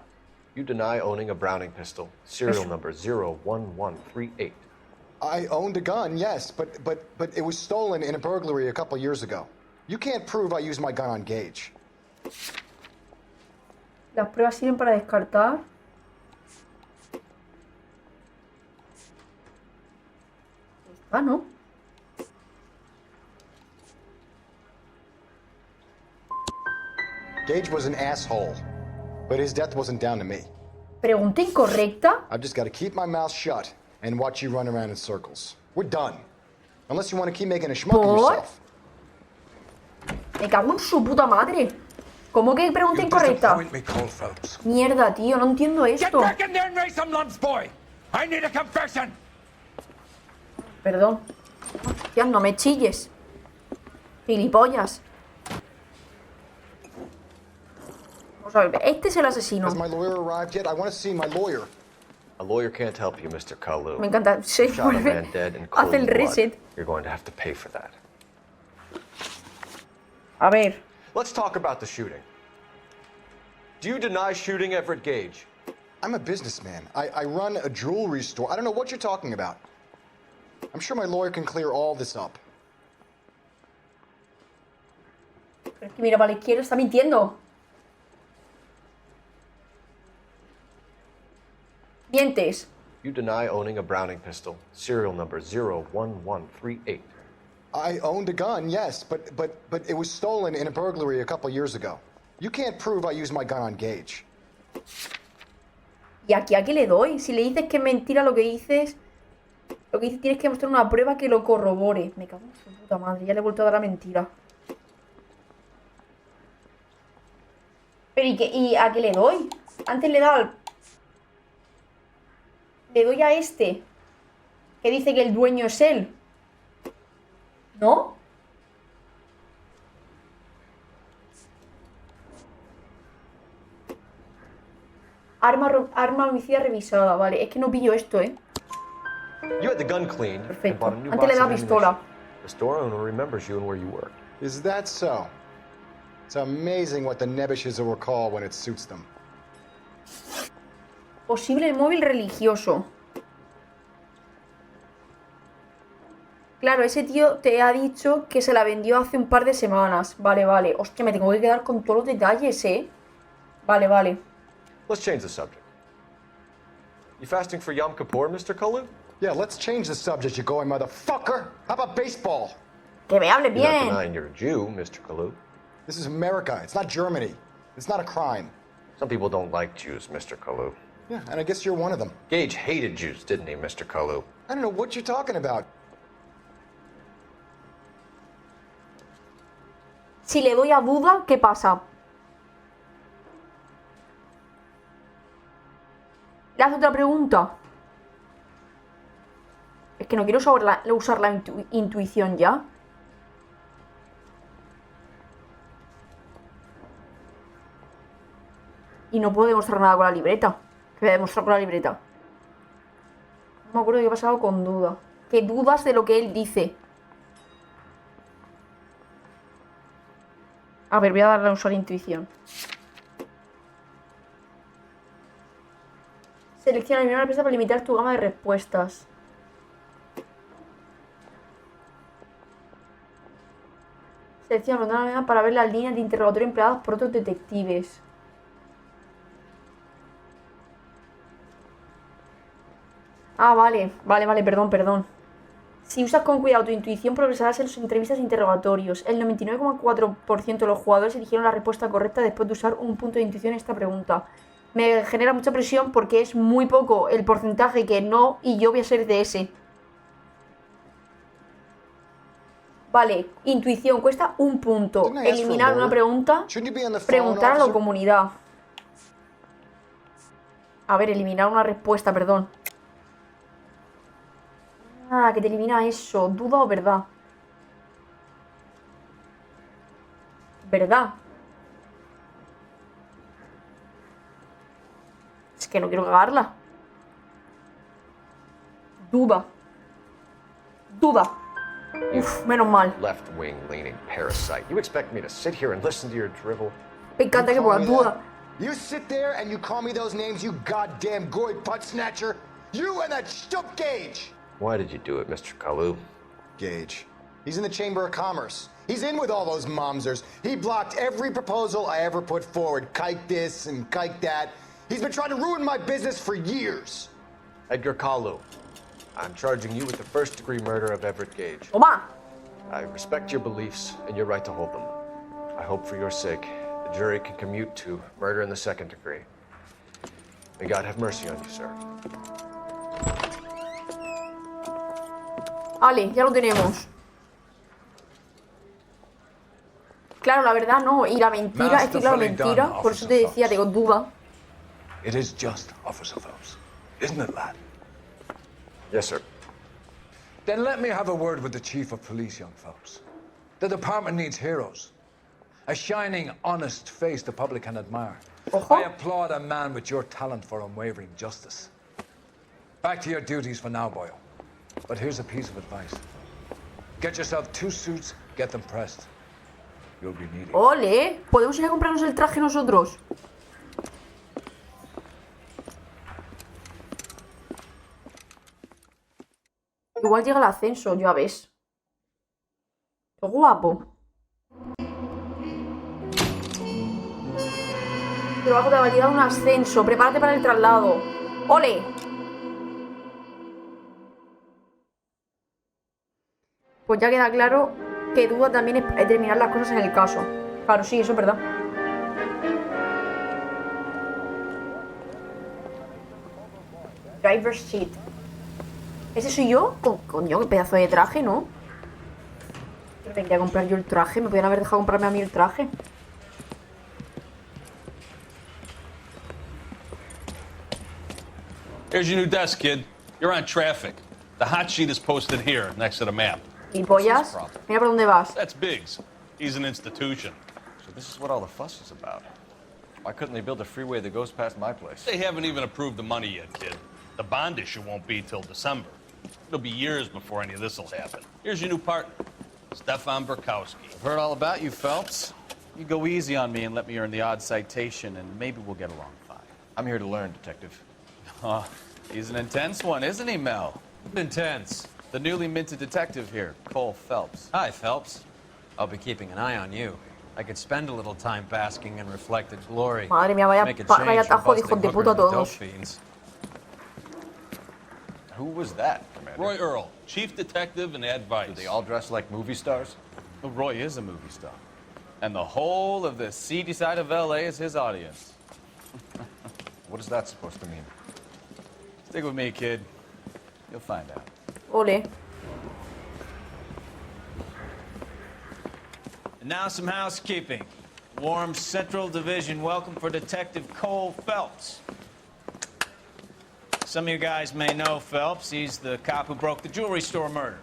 Speaker 6: You deny owning a Browning pistol, serial number 01138.
Speaker 5: I owned a gun, yes, but it was stolen in a burglary a couple years ago. You can't prove I used my gun on Gage.
Speaker 1: Las pruebas sirven para descartar. Ah, ¿no?
Speaker 5: Gage was an asshole, but his death wasn't down to me.
Speaker 1: Pregunta incorrecta.
Speaker 5: I've just got to keep my mouth shut and watch you run around in circles. We're done. Unless you want to keep making a schmuck of yourself.
Speaker 1: Me cago en su puta madre. ¿Cómo que pregunta incorrecta? Mierda, tío, no entiendo esto. Perdón. Hostia, no me chilles. Gilipollas. Vamos a ver, este es el asesino.
Speaker 5: Has my lawyer arrived yet? I want to see my lawyer.
Speaker 6: A lawyer can't help you, Mr. Kalu.
Speaker 1: Me encanta. Se
Speaker 6: You shot a
Speaker 1: vuelve.
Speaker 6: man dead in cold
Speaker 1: Hace el
Speaker 6: blood.
Speaker 1: reset.
Speaker 6: You're going to have to pay for that.
Speaker 1: A ver.
Speaker 6: Let's talk about the shooting. Do you deny shooting Everett Gage?
Speaker 5: I'm a businessman. I run a jewelry store. I don't know what you're talking about. I'm sure my lawyer can clear all this up.
Speaker 1: Pero es que mira para la izquierda, está mintiendo. Mientes.
Speaker 6: You deny owning a Browning pistol, serial number 01138.
Speaker 5: I owned a gun, yes, but it was stolen in a burglary a couple years ago. You can't prove I used my gun on Gage.
Speaker 1: ¿Y aquí a qué le doy? Si le dices que es mentira lo que dices, tienes que mostrar una prueba que lo corrobore. Me cago en su puta madre, ya le he vuelto a dar la mentira. Pero ¿y a qué le doy? Antes le he dado al... Le doy a este, que dice que el dueño es él. ¿No? Arma homicida revisada, vale. Es que no pillo esto, ¿eh?
Speaker 6: You had the gun cleaned and bought a new
Speaker 1: Antes le
Speaker 6: box
Speaker 1: da
Speaker 6: of
Speaker 1: pistola.
Speaker 6: ammunition. The store owner remembers you and where you worked.
Speaker 5: Is that so? It's amazing what the Nebishes will recall when it suits them.
Speaker 1: Posible móvil religioso. Claro, ese tío te ha dicho que se la vendió hace un par de semanas. Vale, vale. Hostia, me tengo que quedar con todos los detalles, ¿eh? Vale, vale.
Speaker 6: Let's change the subject. You fasting for Yom Kippur, Mr. Kalu?
Speaker 5: Yeah, let's change the subject, you going motherfucker. How about baseball?
Speaker 1: Que me hable
Speaker 6: You're not
Speaker 1: bien.
Speaker 6: denying you're a Jew, Mr. Kalu.
Speaker 5: This is America. It's not Germany. It's not a crime.
Speaker 6: Some people don't like Jews, Mr. Kalu.
Speaker 5: Yeah, and I guess you're one of them.
Speaker 6: Gage hated Jews, didn't he, Mr. Kalu?
Speaker 5: I don't know what you're talking about.
Speaker 1: Si le doy a duda, ¿qué pasa? ¿Le hace otra pregunta? Es que no quiero usar la intuición ya. Y no puedo demostrar nada con la libreta. ¿Qué voy a demostrar con la libreta? No me acuerdo de qué ha pasado con duda. ¿Qué dudas de lo que él dice? A ver, voy a darle a usar intuición. Selecciona eliminar una pista para limitar tu gama de respuestas. Selecciona una manera para ver las líneas de interrogatorio empleadas por otros detectives. Ah, vale, perdón. Si usas con cuidado tu intuición, progresarás en sus entrevistas e interrogatorios. El 99,4% de los jugadores eligieron la respuesta correcta después de usar un punto de intuición en esta pregunta. Me genera mucha presión porque es muy poco el porcentaje que no, y yo voy a ser de ese. Vale, intuición cuesta un punto. Eliminar una pregunta, preguntar a la comunidad. A ver, eliminar una respuesta, perdón. Ah, que te elimina eso. ¿Duda o verdad? ¿Verdad? Es que no quiero cagarla. Duda. Duda. Uf, menos mal.
Speaker 6: Left-wing leaning parasite. You expect me to sit here and listen to your drivel?
Speaker 1: Me encanta que pongan duda.
Speaker 5: You sit there and you call me those names, you goddamn goy putt snatcher. You and that stup Gage.
Speaker 6: Why did you do it, Mr. Kalu?
Speaker 5: Gage. He's in the Chamber of Commerce. He's in with all those momsers. He blocked every proposal I ever put forward. Kike this and kike that. He's been trying to ruin my business for years.
Speaker 6: Edgar Kalu, I'm charging you with the first-degree murder of Everett Gage.
Speaker 1: Toma.
Speaker 6: I respect your beliefs and your right to hold them. I hope for your sake the jury can commute to murder in the second degree. May God have mercy on you, sir.
Speaker 1: Vale, ya lo tenemos. Claro, la verdad no. Y la mentira, es que claro, mentira. Por eso te decía, tengo duda.
Speaker 20: It is just, Officer Phelps. Isn't it, lad?
Speaker 6: Yes, sir.
Speaker 20: Then let me have a word with the Chief of Police, young Phelps. The department needs heroes. A shining, honest face the public can admire. I applaud a man with your talent for unwavering justice. Back to your duties for now, boyo. But here's a piece of advice. Get yourself 2 suits, get them pressed. You'll be needing.
Speaker 1: ¡Ole! ¿Podemos ir a comprarnos el traje nosotros? Igual llega el ascenso, ya ves. ¡Qué guapo! Trabajo de validar un ascenso. Prepárate para el traslado. ¡Ole! Pues ya queda claro que duda también es determinar las cosas en el caso. Claro, sí, eso es verdad. Driver's seat. ¿Ese soy yo? Coño, qué pedazo de traje, ¿no? Yo tendría que comprar yo el traje. Me podrían haber dejado comprarme a mí el traje.
Speaker 17: Here's your new desk, kid. You're on traffic. The hot sheet is posted here, next to the map.
Speaker 1: ¿Y pollas? Mira por dónde vas.
Speaker 17: That's Biggs. He's an institution.
Speaker 6: So this is what all the fuss is about. Why couldn't they build a freeway that goes past my place?
Speaker 17: They haven't even approved the money yet, kid. The bond issue won't be till December. It'll be years before any of this will happen. Here's your new partner, Stefan Burkowski.
Speaker 12: I've heard all about you, Phelps. You go easy on me and let me earn the odd citation, and maybe we'll get along fine.
Speaker 6: I'm here to learn, Detective.
Speaker 12: Oh, he's an intense one, isn't he, Mel?
Speaker 21: Intense.
Speaker 12: The newly minted detective here, Cole Phelps.
Speaker 21: Hi, Phelps. I'll be keeping an eye on you. I could spend a little time basking in reflected glory.
Speaker 1: Madre mía, vaya tajo de hijos de puta todos.
Speaker 6: Who was that, Commander?
Speaker 17: Roy Earl, chief detective and advice.
Speaker 6: Do they all dress like movie stars?
Speaker 12: Well, Roy is a movie star. And the whole of the seedy side of L.A. is his audience.
Speaker 6: What is that supposed to mean?
Speaker 12: Stick with me, kid. You'll find out.
Speaker 1: Ole.
Speaker 7: And now some housekeeping. Warm Central Division welcome for Detective Cole Phelps. Some of you guys may know Phelps. He's the cop who broke the jewelry store murder.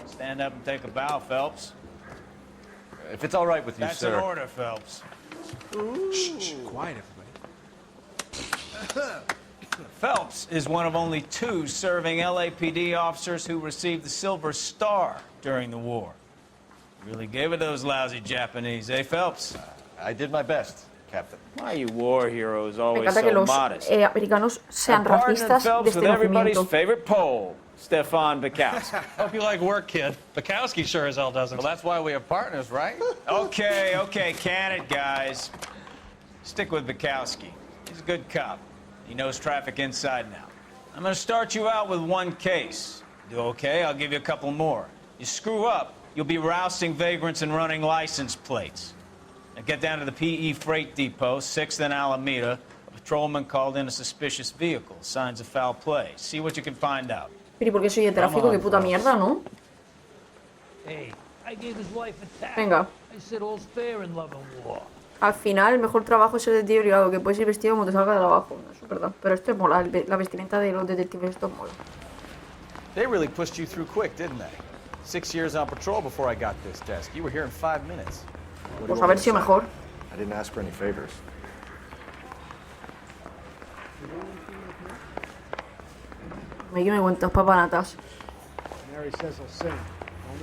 Speaker 7: Stand up and take a bow, Phelps.
Speaker 6: If it's all right with you,
Speaker 7: That's
Speaker 6: sir.
Speaker 7: an order, Phelps.
Speaker 21: Shh, quiet, everybody.
Speaker 7: Phelps is one of only 2 serving LAPD officers who received the Silver Star during the war. Really gave it those lousy Japanese, eh, Phelps?
Speaker 6: I did my best, Captain.
Speaker 7: Why you war heroes
Speaker 1: Me
Speaker 7: always
Speaker 1: encanta que
Speaker 7: so
Speaker 1: los
Speaker 7: modest?
Speaker 1: americanos sean
Speaker 7: I'm partnering
Speaker 1: racistas
Speaker 7: Phelps
Speaker 1: desde
Speaker 7: with everybody's
Speaker 1: nacimiento.
Speaker 7: favorite Pole, Stefan Bukowski.
Speaker 21: Hope you like work, kid. Bukowski sure as hell doesn't.
Speaker 12: Well, that's why we have partners, right?
Speaker 7: Okay, can it, guys. Stick with Bukowski. He's a good cop. He knows traffic inside and out. I'm gonna start you out with 1 case. Do okay, I'll give you a couple more. You screw up, you'll be rousting vagrants and running license plates. Now get down to the PE Freight Depot, 6th and Alameda. A patrolman called in a suspicious vehicle. Signs of foul play. See what you can find out.
Speaker 1: Pero ¿y por qué soy de tráfico? Qué puta mierda, ¿no?
Speaker 19: Hey, I gave his wife a tap.
Speaker 1: Venga.
Speaker 19: I said all's fair in love and war.
Speaker 1: Al final, el mejor trabajo es ser detective privado, que puedes ir vestido como te salga de trabajo. Eso es verdad. Pero esto es mola, la vestimenta de los detectives, esto es mola.
Speaker 12: They really pushed you through quick, didn't they? 6 years on patrol before I got this desk. You were here in 5 minutes.
Speaker 1: Pues haber sido mejor.
Speaker 6: I didn't ask for any favors.
Speaker 1: Me cuentas papanatas.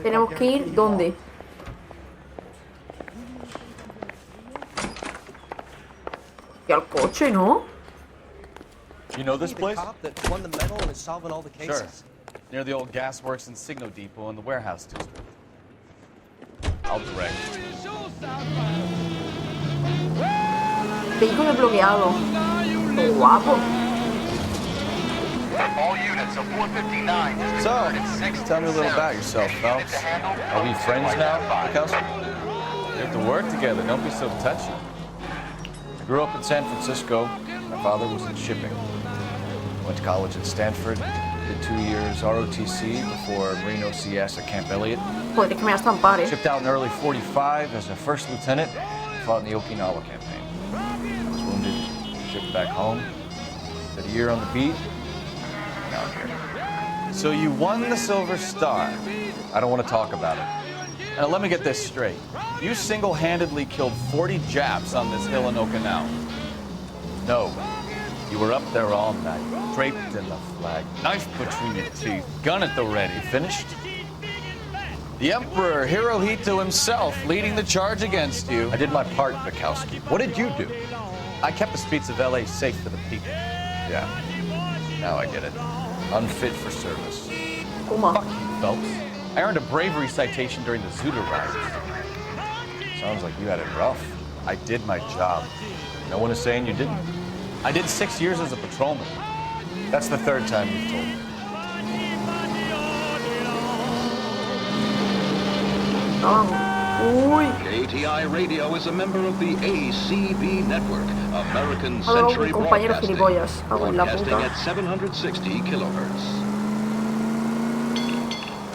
Speaker 1: Tenemos que ir, ¿dónde? Y al coche, ¿no?
Speaker 12: You know this place?
Speaker 15: That won the medal and is solving all the cases.
Speaker 12: Sure. Near the old gasworks and Signo Depot in the warehouse district. I'll direct.
Speaker 1: Vehículo desbloqueado. Qué guapo.
Speaker 3: All units of 459.
Speaker 12: So, tell me a little about yourself, Phelps. Are we friends now, Bukowski? We have to work together. Don't be so touchy. I grew up in San Francisco. My father was in shipping. Went to college at Stanford. Did 2 years ROTC before Marine OCS at Camp Elliott.
Speaker 1: Joder, es que me das tan par,
Speaker 12: Shipped out in early 45 as a first lieutenant. Fought in the Okinawa campaign. I was wounded. Shipped back home. Did a year on the beat. Now I'm here. So you won the Silver Star. I don't want to talk about it. Now let me get this straight. You single-handedly killed 40 Japs on this hill in Okinawa. No. You were up there all night, draped in the flag, knife between your teeth, gun at the ready. Finished? The Emperor Hirohito himself leading the charge against you. I did my part, Bukowski. What did you do? I kept the streets of L.A. safe for the people. Yeah. Now I get it. Unfit for service. Fuck you, Phelps. I earned a bravery citation during the Zuda riots. Sounds like you had it rough. I did my job. No one is saying you didn't. I did 6 years as a patrolman. That's the 3rd time you've told me.
Speaker 1: vamos. Uy.
Speaker 10: KTI Radio is a member of the ACB network, American
Speaker 1: Algo
Speaker 10: Century
Speaker 1: mi compañero
Speaker 10: Broadcasting,
Speaker 1: gilipollas. Hago en la
Speaker 10: broadcasting
Speaker 1: puta.
Speaker 10: at 760 kilohertz.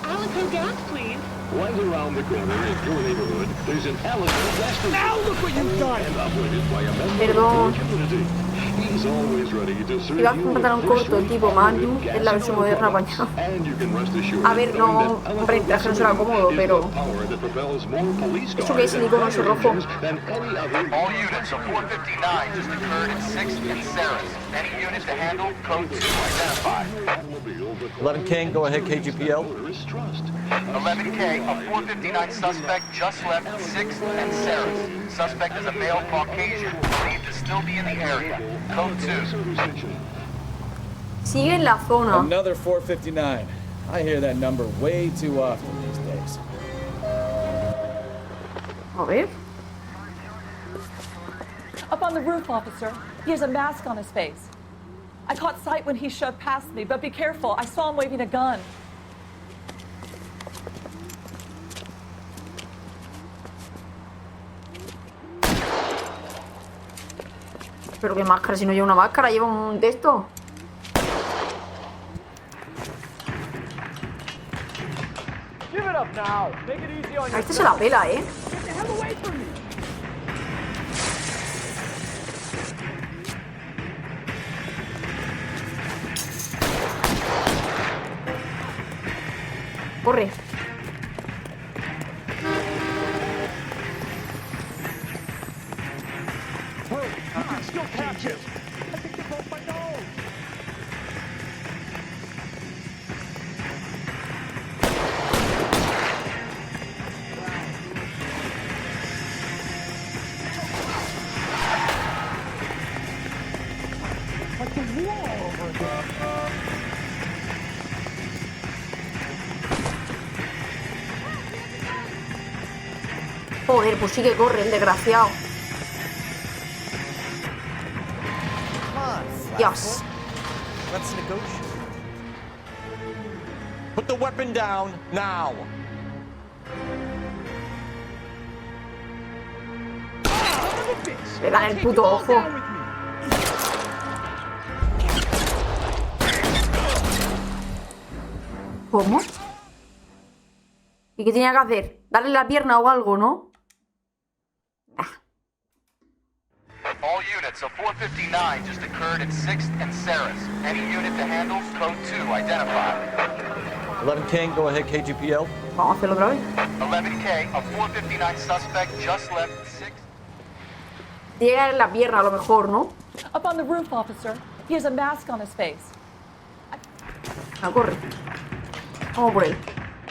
Speaker 22: Alico gas, please.
Speaker 10: Right around the corner in your neighborhood, there's an Alico gas station. Now look what you've done! And operated by a member
Speaker 1: Perdón.
Speaker 10: of the community. He's always ready to serve
Speaker 1: Iba
Speaker 10: you
Speaker 1: con
Speaker 10: with
Speaker 1: pantalón corto,
Speaker 10: freshly
Speaker 1: tipo Manu,
Speaker 10: operated
Speaker 1: es la versión moderna
Speaker 10: gas
Speaker 1: apañado.
Speaker 10: and you can rest assured
Speaker 1: A ver, no, hombre, el traje no será cómodo, pero... ¿Eso qué es el icono ese rojo?
Speaker 3: All units of 459 just occurred in 6th and Sarah's. Any unit to handle, code 2 identified.
Speaker 6: 11 King, go ahead, KGPL.
Speaker 3: 11K, a 459 suspect just left 6th and Sarah's. Suspect is a male Caucasian, believed to still be in the area. Code 2.
Speaker 1: Sigue en la zona.
Speaker 11: Another 459. I hear that number way too often these days.
Speaker 1: A ver.
Speaker 23: Up on the roof, officer. He has a mask on his face. I caught sight when he shoved past me, but be careful. I saw him waving a gun.
Speaker 1: Pero qué máscara, si no lleva una máscara, lleva un de esto.
Speaker 11: Give it up now. Make it easy on
Speaker 1: A este se la pela, ¿eh?
Speaker 11: Get the hell away from me.
Speaker 1: Corre.
Speaker 11: Hurry, you can still catch it. I think they broke my nose. Like the wall over again.
Speaker 1: Joder, pues sí que corre el desgraciado. Dios.
Speaker 17: Let's negotiate. Put the weapon down now.
Speaker 1: Le dan el puto ojo. ¿Cómo? ¿Y qué tenía que hacer? ¿Darle la pierna o algo, no?
Speaker 3: All units of 459 just occurred in 6th and Sarah's. Any unit to handle, code 2 identified.
Speaker 6: 11 King, go ahead, KGPL.
Speaker 1: Vamos a hacerlo otra vez.
Speaker 3: 11K, a 459 suspect just left 6th.
Speaker 1: Llega en la pierna a lo mejor, ¿no?
Speaker 23: Up on the roof, officer. He has a mask on his face.
Speaker 1: Ah, corre. Vamos por él.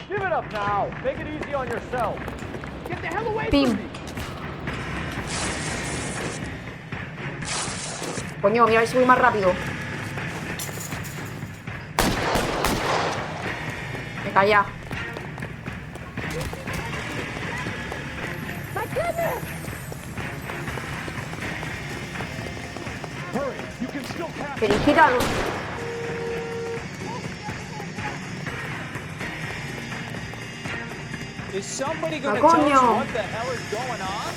Speaker 11: Give it up now. Make it easy on yourself. Get the hell away
Speaker 1: Pim.
Speaker 11: from me.
Speaker 1: Coño, mira a ver si voy más rápido. Me calla.
Speaker 11: Hurry, you can still catch
Speaker 1: Pero quítalo.
Speaker 7: Is somebody
Speaker 1: Ah,
Speaker 7: gonna tell us
Speaker 1: coño.
Speaker 7: what the hell is going on?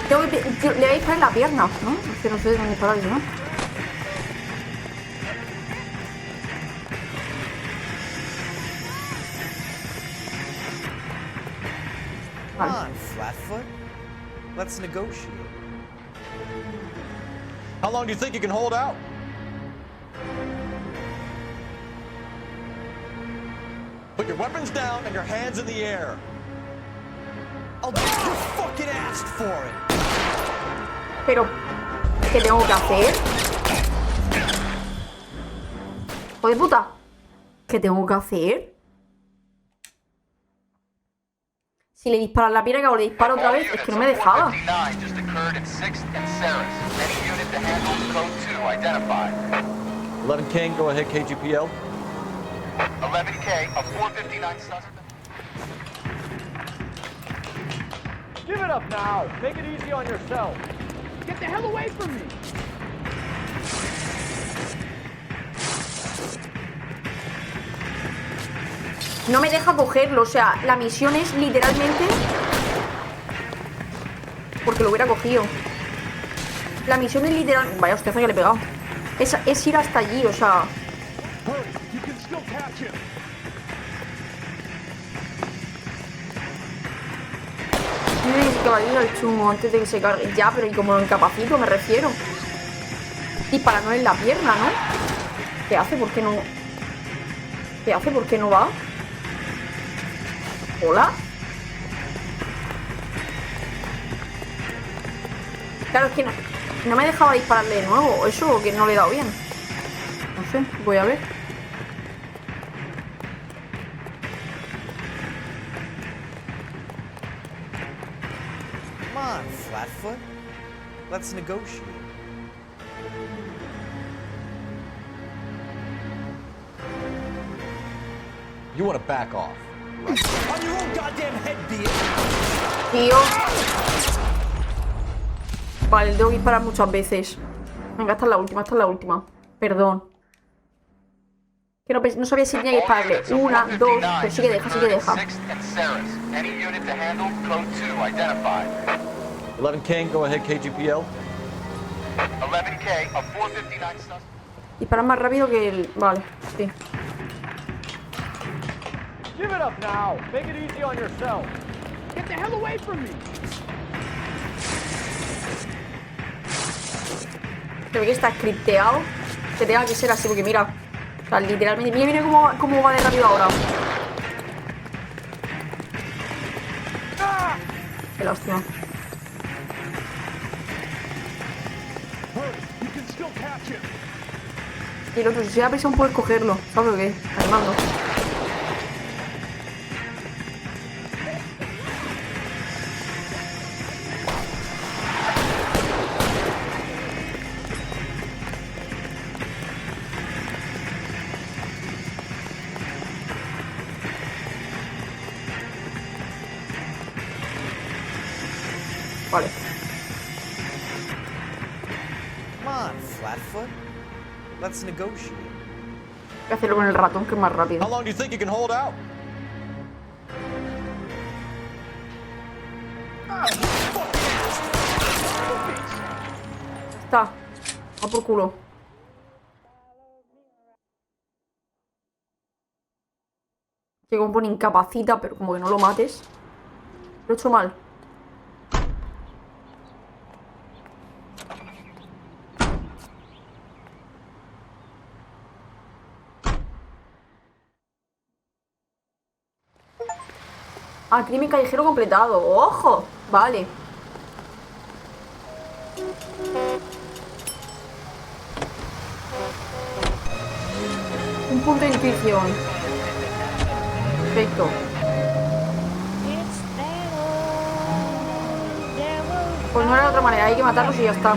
Speaker 1: Tengo que, le voy a disparar en la pierna, ¿no? Es que no sé dónde disparar, ¿no?
Speaker 21: Come on, Flatfoot. Let's negotiate.
Speaker 17: How long do you think you can hold out? Put your weapons down and your hands in the air.
Speaker 21: I'll bet you fucking asked for it.
Speaker 1: Pero, ¿qué tengo que hacer? Joder puta. ¿Qué tengo que hacer? Si le disparo en la pierna o le disparo otra vez, es que no me dejaba.
Speaker 3: 459 just occurred in 6th and Sarah's. Any unit to handle, code 2 identified.
Speaker 6: 11 King, go ahead, KGPL.
Speaker 3: 11K, a 459 suspect.
Speaker 11: Give it up now. Make it easy on yourself. Get the hell away from me.
Speaker 1: No me deja cogerlo, o sea, la misión es literalmente... Porque lo hubiera cogido. La misión es literal... Vaya hostiazo que le he pegado. Es ir hasta allí, o sea... Tienes que valer al chungo antes de que se cargue. Ya, pero ¿y como lo incapacito? Me refiero. Disparando en la pierna, ¿no? ¿Qué hace? ¿Por qué no...? ¿Qué hace? ¿Por qué no va? ¿Hola? Claro, es que no me dejaba dispararle de nuevo. Eso que no le he dado bien. No sé, voy a ver.
Speaker 9: Come on, Flatfoot. Let's negotiate.
Speaker 6: You want to back off.
Speaker 9: On your own goddamn head, bitch.
Speaker 1: Tío. Vale, tengo que disparar muchas veces. Venga, esta es la última, Perdón. Que no sabía si tenía que dispararle. 1, 2, pero sí que deja,
Speaker 4: 11 King, go ahead, KGPL.
Speaker 3: 11K, a 459 suspect.
Speaker 1: Dispara más rápido que el... Vale, sí.
Speaker 11: Give it up now. Make it easy on yourself. Get the hell away from me.
Speaker 1: Se ve que está scripteado. Que tenga que ser así, porque mira. O sea, literalmente. Mira cómo va de rápido ahora. Qué hostia. Y el otro, si se da prisa, puedes cogerlo. ¿Sabes lo que es? Animando. Vale.
Speaker 9: Come on, Flatfoot. Let's negotiate.
Speaker 1: Hay que hacerlo con el ratón, que es más rápido.
Speaker 17: How long do you think you can hold out?
Speaker 1: Está. Va por culo. Que como pone incapacita, pero como que no lo mates. Lo he hecho mal. Ah, crimen callejero completado. ¡Ojo! Vale. Un punto de intuición. Perfecto. Pues no era de otra manera, hay que matarlos y ya está.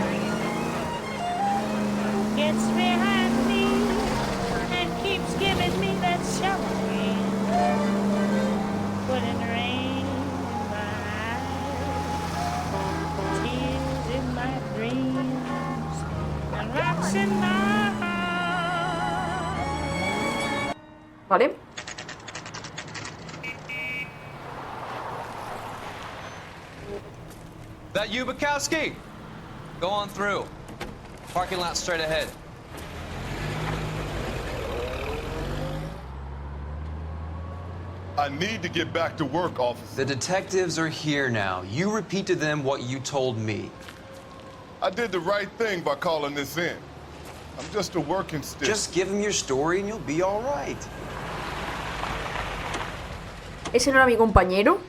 Speaker 1: Vale.
Speaker 21: That you, Bukowski? Go on through. Parking lot straight ahead.
Speaker 10: I need to get back to work, officer.
Speaker 21: The detectives are here now. You repeat to them what you told me.
Speaker 10: I did the right thing by calling this in. I'm just a working stick.
Speaker 21: Just give them your story and you'll be all right.
Speaker 1: ¿Ese no era mi compañero?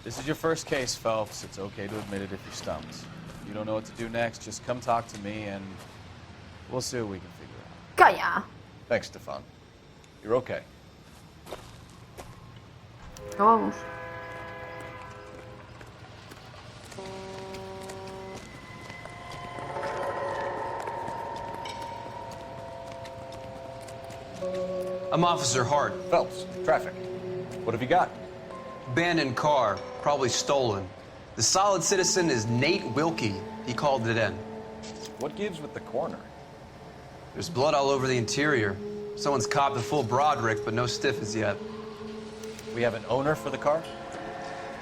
Speaker 4: This is your first case, Phelps. It's okay to admit it if you're stumped. If you don't know what to do next, just come talk to me and we'll see what we can figure out.
Speaker 1: Calla.
Speaker 6: Thanks, Stefan. You're okay.
Speaker 1: Ya vamos.
Speaker 21: I'm Officer Hart.
Speaker 6: Phelps, traffic. What have you got?
Speaker 21: Abandoned car, probably stolen. The solid citizen is Nate Wilkie. He called it in.
Speaker 6: What gives with the corner?
Speaker 14: There's blood all over the interior. Someone's copped a full Broderick, but no stiff as yet.
Speaker 12: We have an owner for the car?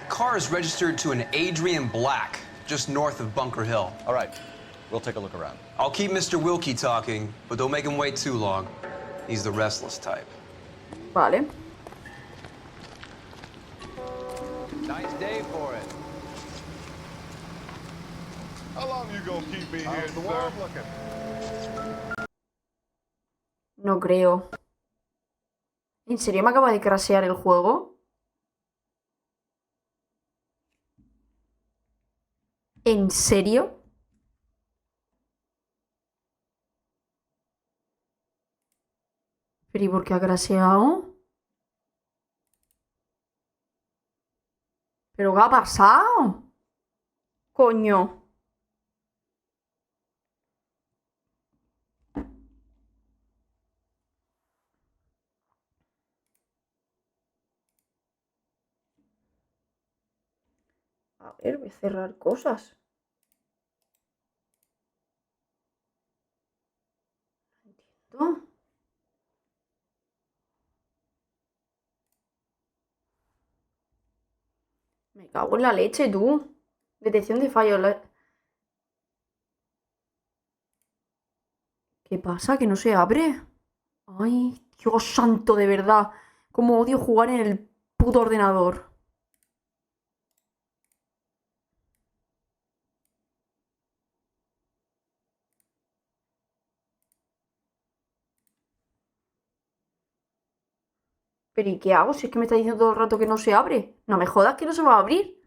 Speaker 14: The car is registered to an Adrian Black, just north of Bunker Hill.
Speaker 12: All right, we'll take a look around.
Speaker 14: I'll keep Mr. Wilkie talking, but don't make him wait too long. He's the restless type.
Speaker 1: Vale.
Speaker 21: Nice day for it.
Speaker 10: How long you gonna keep me here, sir?
Speaker 1: No creo. ¿En serio me acaba de crashear el juego? ¿En serio? ¿Pero y por qué ha crasheado? ¿Pero qué ha pasado? Coño. A ver, voy a cerrar cosas. ¿No? Me cago en la leche, tú. Detección de fallos. ¿Qué pasa? ¿Que no se abre? Ay, Dios santo, de verdad. Cómo odio jugar en el puto ordenador. ¿Pero y qué hago si es que me está diciendo todo el rato que no se abre? No me jodas que no se va a abrir.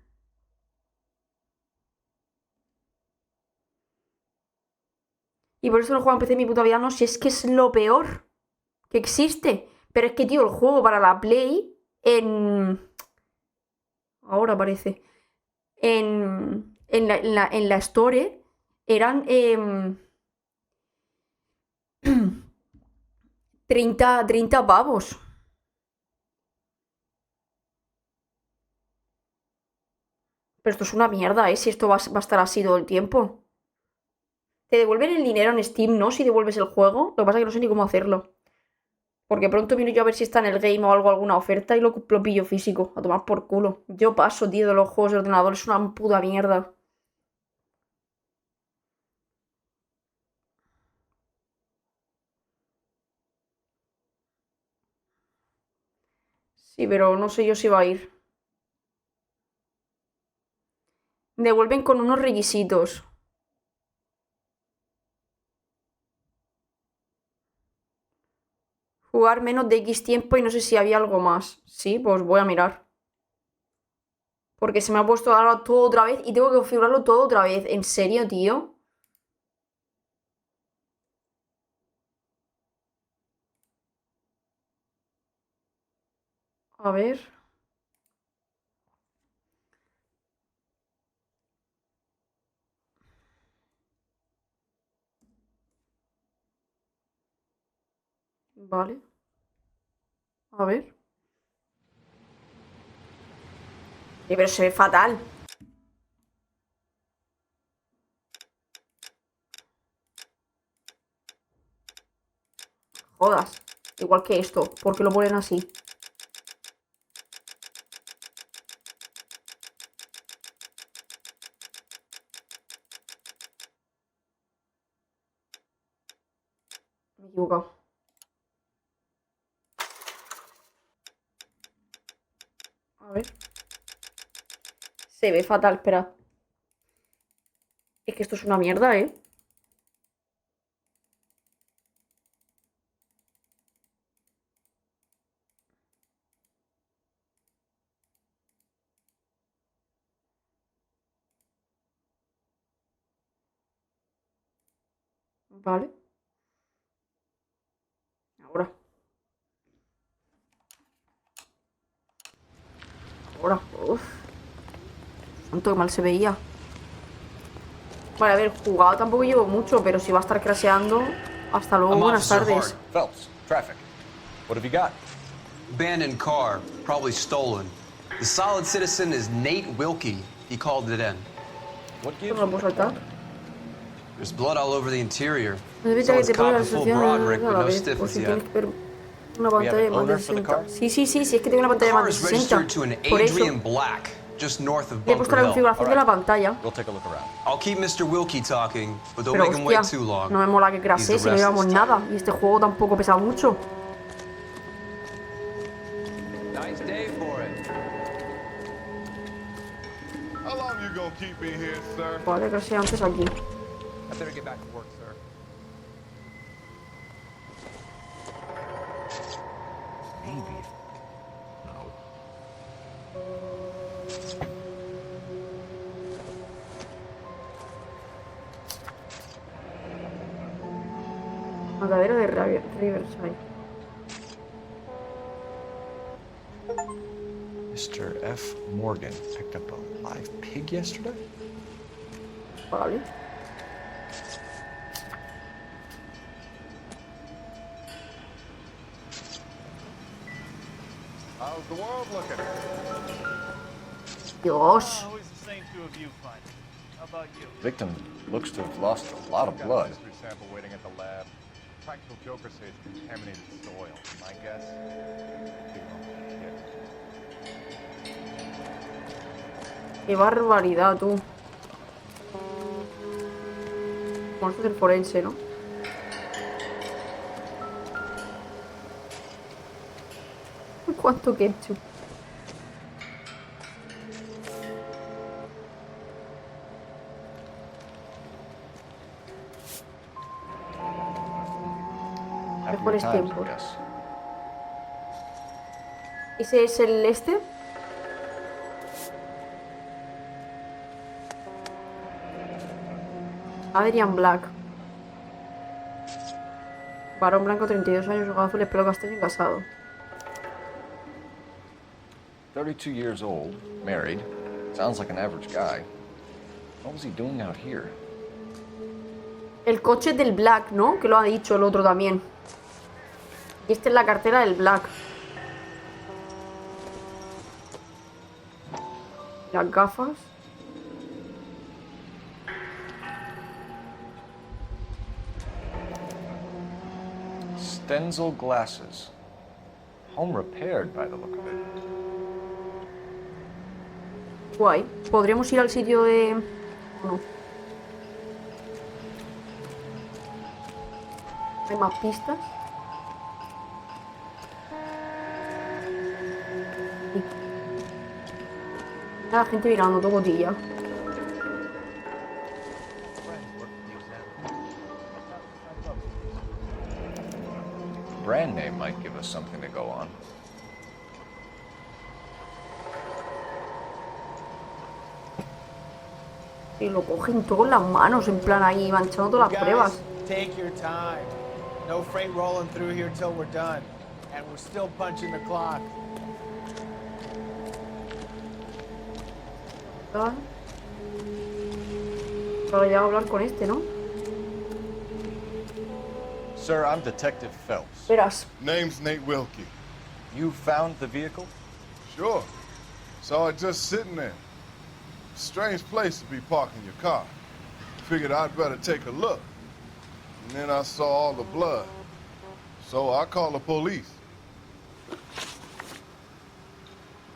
Speaker 1: Y por eso no juego en PC en mi puta vida, no, si es que es lo peor que existe. Pero es que, tío, el juego para la Play en... Ahora aparece. En la Store eran 30 pavos. Pero esto es una mierda, ¿eh? Si esto va a estar así todo el tiempo. Te devuelven el dinero en Steam, ¿no? Si devuelves el juego. Lo que pasa es que no sé ni cómo hacerlo. Porque pronto miro yo a ver si está en el game o algo, alguna oferta y lo pillo físico. A tomar por culo. Yo paso, tío, de los juegos de ordenador. Es una puta mierda. Sí, pero no sé yo si va a ir. Devuelven con unos requisitos. Jugar menos de X tiempo y no sé si había algo más. Sí, pues voy a mirar. Porque se me ha puesto ahora todo otra vez y tengo que configurarlo todo otra vez. ¿En serio, tío? A ver. Vale. A ver. Sí, pero se ve fatal. Jodas. Igual que esto. ¿Por qué lo ponen así? Me he equivocado. A ver. Se ve fatal, espera. Es que esto es una mierda, ¿eh? Vale. Ahora. Ahora. Uf. Tanto que mal se veía. Vale, a ver, jugado tampoco llevo mucho, pero si va a estar crasheando. Hasta luego, buenas tardes.
Speaker 14: Phelps, traffic. What have you got? Abandoned car, probably stolen. The solid citizen is Nate Wilkie. He called it in.
Speaker 12: What gives
Speaker 1: ¿No puedo saltar?
Speaker 14: There's blood all over the interior.
Speaker 1: Necesita que
Speaker 14: Someone's
Speaker 1: te ponga la
Speaker 14: copped a full
Speaker 1: solución
Speaker 14: Broderick,
Speaker 1: a
Speaker 14: but
Speaker 1: la
Speaker 14: no
Speaker 1: vez, o
Speaker 14: stiffness
Speaker 1: si
Speaker 14: yet.
Speaker 1: tienes que ver una
Speaker 14: We have
Speaker 1: pantalla de
Speaker 14: an
Speaker 1: más de
Speaker 14: owner for the
Speaker 1: 60.
Speaker 14: car?
Speaker 1: Sí, es que tengo una
Speaker 14: The
Speaker 1: pantalla de
Speaker 14: car
Speaker 1: más de
Speaker 14: is
Speaker 1: 60.
Speaker 14: registered to an
Speaker 1: Por eso
Speaker 14: Adrian Black, just north of
Speaker 1: le he puesto
Speaker 14: Bunker
Speaker 1: la
Speaker 14: Hill.
Speaker 1: configuración de la pantalla.
Speaker 21: We'll take a look around.
Speaker 14: I'll keep Mr. Wilkie talking, but don't
Speaker 1: Pero
Speaker 14: make him wait
Speaker 1: hostia,
Speaker 14: too long.
Speaker 1: no me mola que
Speaker 14: He's
Speaker 1: crashe
Speaker 14: the
Speaker 1: si no
Speaker 14: restless
Speaker 1: llevamos
Speaker 14: type.
Speaker 1: nada. Y este juego tampoco pesa mucho.
Speaker 21: Nice day for it.
Speaker 10: How long you gonna keep me here, sir?
Speaker 1: Vale, crashe antes aquí.
Speaker 21: I better get back to work, sir.
Speaker 8: Maybe. No.
Speaker 1: Matadero de Riverside.
Speaker 12: Mr. F. Morgan picked up a live pig yesterday?
Speaker 1: Vale.
Speaker 10: How's the world looking?
Speaker 1: Dios.
Speaker 19: Always the same two of you fighting. How about you?
Speaker 12: Victim looks to have lost a lot of blood.
Speaker 10: Mystery sample waiting at the lab. Practical Joker says contaminated soil. My guess?
Speaker 1: Qué barbaridad, tú. Como esto es el forense, ¿no? ¿Cuánto ketchup? Mejores tiempos. ¿Ese es el este? Adrian Black. Varón blanco, 32 años, ojos azules, pelo castaño y casado.
Speaker 12: 32 years old, married. Sounds like an average guy. What was he doing out here?
Speaker 1: El coche del Black, ¿no? Que lo ha dicho el otro también. Y esta es la cartera del Black. Las gafas.
Speaker 12: Stenzel glasses. Home repaired by the look of it.
Speaker 1: Guay. ¿Podríamos ir al sitio de...? No. ¿Hay más pistas? Sí. La gente mirando, todo cotilla.
Speaker 12: Brand name might give us something to go on.
Speaker 1: Y lo cogen todas las manos, en plan ahí, manchando todas las pruebas.
Speaker 11: Take your time. No freight rolling through here till we're done. And we're still punching the clock.
Speaker 1: Ahora ya voy a hablar con este, ¿no?
Speaker 21: Sir, I'm Detective Phelps.
Speaker 1: Verás.
Speaker 10: Name's Nate Wilkie.
Speaker 21: You found the vehicle?
Speaker 10: Sure. Saw it just sitting there. Strange place to be parking your car. Figured I'd better take a look. And then I saw all the blood. So I called the police.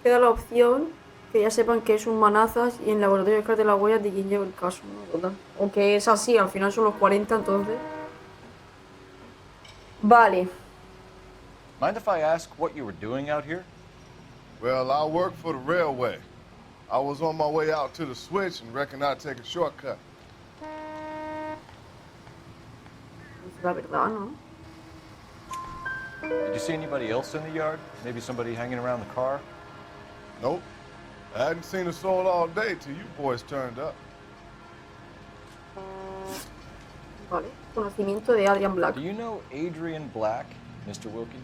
Speaker 1: Queda la opción que ya sepan que es un manazas y en el laboratorio descarte las huellas de quien lleva el caso, ¿no? Total. O que es así, al final son los 40 entonces. Vale.
Speaker 21: Mind if I ask what you were doing out here?
Speaker 10: Well, I work for the railway. I was on my way out to the switch and reckoned I'd take a shortcut.
Speaker 1: Es la verdad, ¿no?
Speaker 21: Did you see anybody else in the yard? Maybe somebody hanging around the car?
Speaker 10: Nope. I hadn't seen a soul all day till you boys turned up.
Speaker 1: Vale. Conocimiento de Adrian Black.
Speaker 21: Do you know Adrian Black, Mr. Wilkie?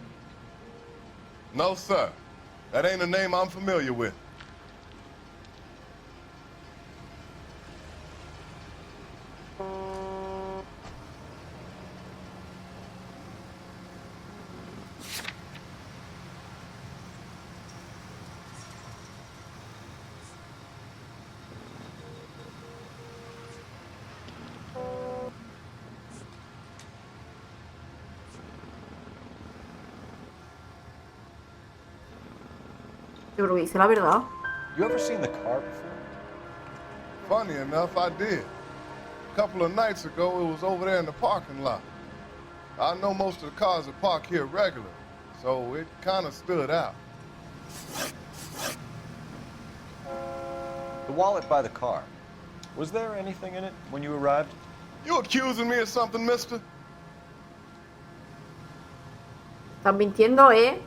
Speaker 10: No, sir. That ain't a name I'm familiar with.
Speaker 1: Yo creo que dice la verdad.
Speaker 6: You ever seen the car before?
Speaker 10: Funny enough, I did. A couple of nights ago, it was over there in the parking lot. I know most of the cars are parked here regularly, so it kind of stood out.
Speaker 6: The wallet by the car. Was there anything in it when you arrived?
Speaker 10: You accusing me of something, mister?
Speaker 1: Estás mintiendo, ¿eh?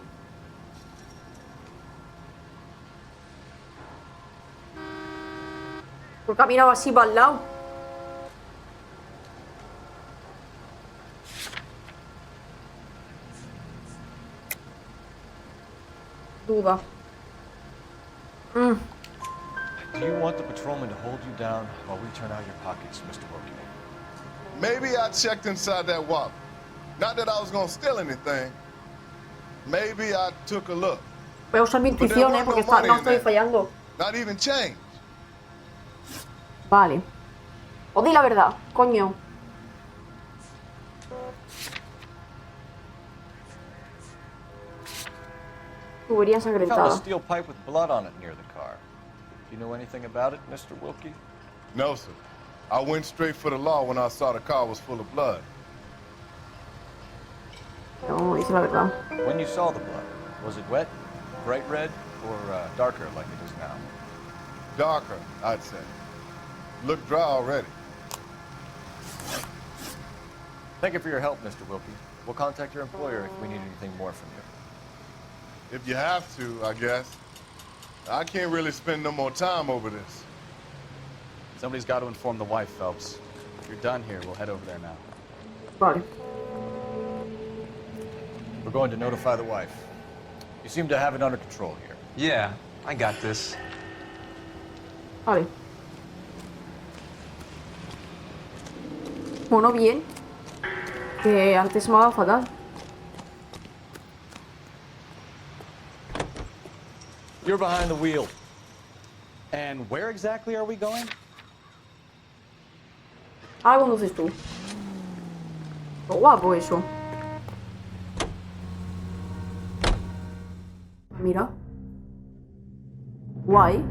Speaker 1: Porque ha mirado así para el lado. Duda.
Speaker 6: Do you want the patrolman to hold you down while we turn out your pockets, Mr. Wilkie?
Speaker 10: Maybe I checked inside that wallet. Not that I was gonna steal anything. Maybe I took a look.
Speaker 1: Voy a usar mi intuición, porque no estoy fallando.
Speaker 10: Not even change.
Speaker 1: Vale. O di la verdad, coño. Tubería
Speaker 6: Found a
Speaker 1: ensangrentada.
Speaker 6: steel pipe with blood on it near the car. Do you know anything about it, Mr. Wilkie?
Speaker 10: No, sir. I went straight for the law when I saw the car was full of blood.
Speaker 1: No, dice la verdad.
Speaker 6: When you saw the blood, was it wet, bright red, or darker like it is now?
Speaker 10: Darker, I'd say. Looked dry already.
Speaker 6: Thank you for your help, Mr. Wilkie. We'll contact your employer if we need anything more from you.
Speaker 10: If you have to, I guess. I can't really spend no more time over this.
Speaker 12: Somebody's got to inform the wife, Phelps. If you're done here, we'll head over there now.
Speaker 1: Vale.
Speaker 6: We're going to notify the wife. You seem to have it under control here.
Speaker 14: Yeah, I got this.
Speaker 1: Vale. Bueno, bien. Que antes me ha dado fatal.
Speaker 12: You're behind the wheel. And where exactly are we going?
Speaker 1: Ahora conduces tú. Qué guapo eso. Mira. Guay.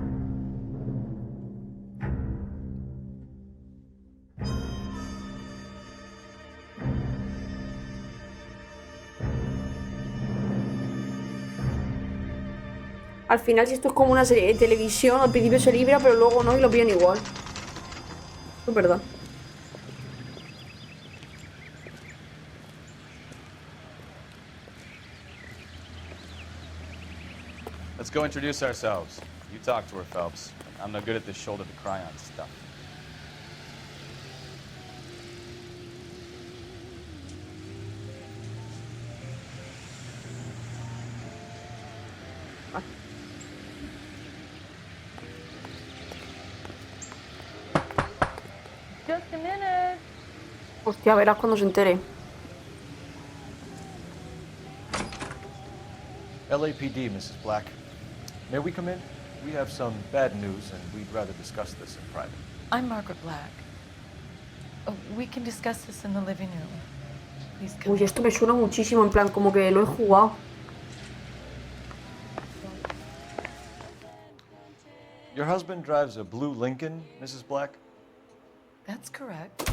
Speaker 1: Al final, si esto es como una serie de televisión, al principio se libra, pero luego no y lo pillan igual. Es verdad.
Speaker 12: Let's go introduce ourselves. You talk to her, Phelps. I'm no good at this shoulder to cry on stuff.
Speaker 23: Just a minute.
Speaker 1: Hostia, verás cuando se entere.
Speaker 6: LAPD, Mrs. Black. May we come in? We have some bad news, and we'd rather discuss this in private.
Speaker 13: I'm Margaret Black. We can discuss this in the living room. Please come.
Speaker 1: Uy, esto me suena muchísimo, en plan, como que lo he jugado.
Speaker 6: Your husband drives a blue Lincoln, Mrs. Black?
Speaker 13: That's correct.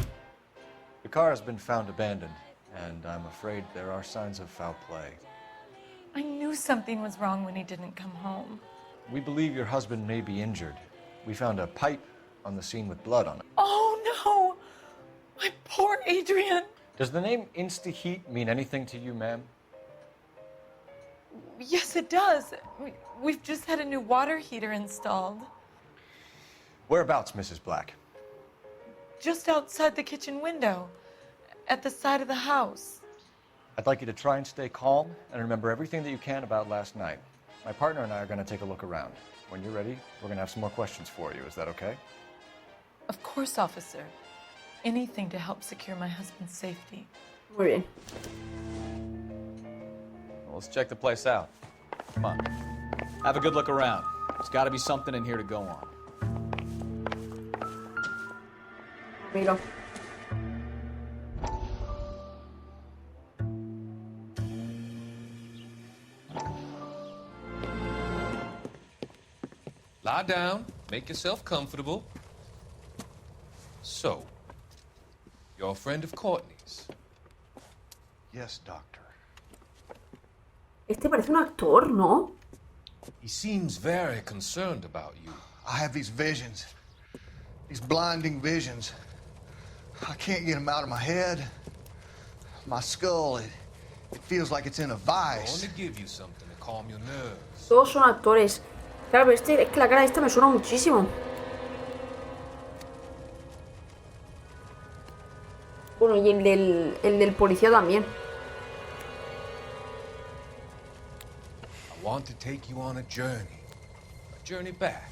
Speaker 6: The car has been found abandoned, and I'm afraid there are signs of foul play.
Speaker 13: I knew something was wrong when he didn't come home.
Speaker 6: We believe your husband may be injured. We found a pipe on the scene with blood on it.
Speaker 13: Oh no! My poor Adrian!
Speaker 6: Does the name Insta-Heat mean anything to you, ma'am?
Speaker 13: Yes, it does. We've just had a new water heater installed.
Speaker 6: Whereabouts, Mrs. Black?
Speaker 13: Just outside the kitchen window, at the side of the house.
Speaker 6: I'd like you to try and stay calm and remember everything that you can about last night. My partner and I are going to take a look around. When you're ready, we're going to have some more questions for you. Is that okay?
Speaker 13: Of course, officer. Anything to help secure my husband's safety.
Speaker 1: Muy bien.
Speaker 12: Well, let's check the place out. Come on. Have a good look around. There's got to be something in here to go on.
Speaker 1: Mira.
Speaker 2: Lie down, make yourself comfortable. So, you're a friend of Courtney's?
Speaker 10: Yes, Doctor.
Speaker 1: Este parece un actor, ¿no?
Speaker 2: He seems very concerned about you.
Speaker 16: I have these visions. These blinding visions. I can't get them out of my head. My skull, it feels like it's in a
Speaker 2: I
Speaker 16: vice.
Speaker 2: want to give you something to calm your nerves.
Speaker 1: Todos son actores. Claro, pero es que la cara de esta me suena muchísimo. Bueno, y el del policía también.
Speaker 2: I want to take you on a journey back.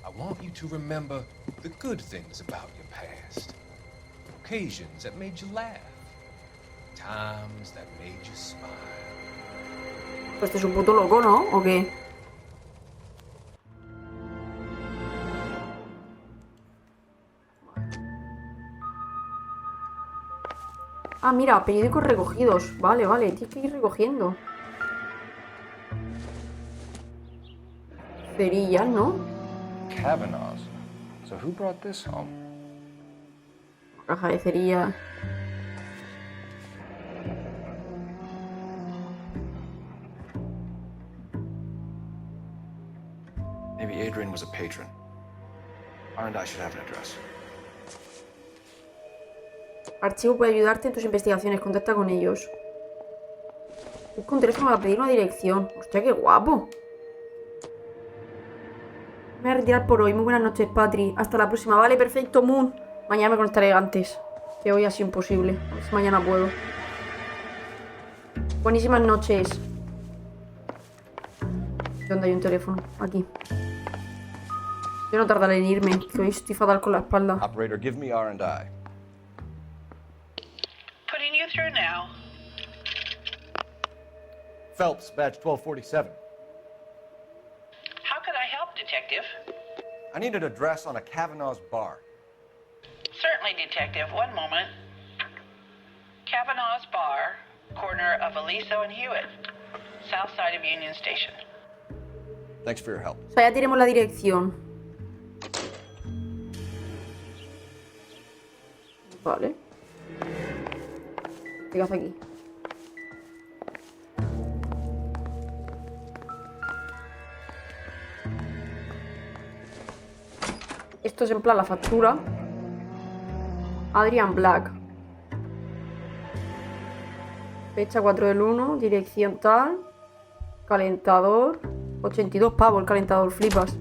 Speaker 2: I want you to remember the good things about your past. Occasions that made you laugh. Times that made you smile.
Speaker 1: Pues este es un puto loco, ¿no? ¿O qué? Ah, mira, periódicos recogidos. Vale, vale, tienes que ir recogiendo. Cerillas, ¿no?
Speaker 12: Kavanaugh's. So who brought this home?
Speaker 1: Caja de cerillas.
Speaker 12: Maybe Adrian was a patron. R&I should have an address.
Speaker 1: Archivo puede ayudarte en tus investigaciones. Contacta con ellos. Busca un teléfono para pedir una dirección. Hostia, qué guapo. Me voy a retirar por hoy. Muy buenas noches, Patri. Hasta la próxima. Vale, perfecto, Moon. Mañana me conectaré antes. Que hoy ha sido imposible. A ver si mañana puedo. Buenísimas noches. ¿Dónde hay un teléfono? Aquí. Yo no tardaré en irme, que hoy estoy fatal con la espalda.
Speaker 12: Operator, give me R&I.
Speaker 18: Putting you through now.
Speaker 12: Phelps, badge 1247.
Speaker 18: How could I help, Detective?
Speaker 12: I need an address on a Kavanaugh's bar.
Speaker 18: Certainly, Detective. One moment. Kavanaugh's Bar, corner of Aliso and Hewitt, south side of Union Station.
Speaker 12: Thanks for your help.
Speaker 1: O sea, ya tenemos la dirección. Vale. ¿Qué hace aquí? Esto es en plan la factura. Adrian Black. Fecha 4 del 1. Dirección tal. Calentador. 82 pavos el calentador, flipas.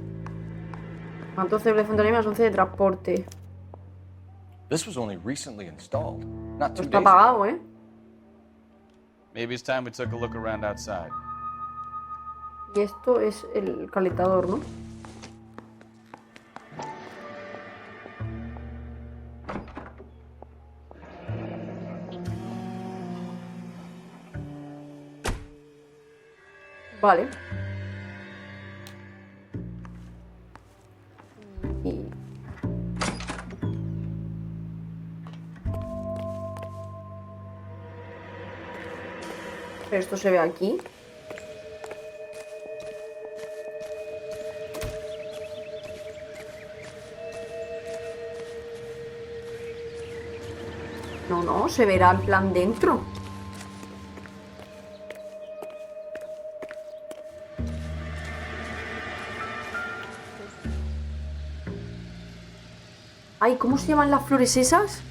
Speaker 1: 14 de fontanería más 11 de transporte.
Speaker 12: This was only recently installed. Not 2
Speaker 1: Está
Speaker 12: days
Speaker 1: pagado,
Speaker 12: ago.
Speaker 7: Maybe it's time we took a look around outside.
Speaker 1: Y esto es el calentador, ¿no? Vale. Y... Pero esto se ve aquí. No, no, se verá el plan dentro. Ay, ¿cómo se llaman las flores esas?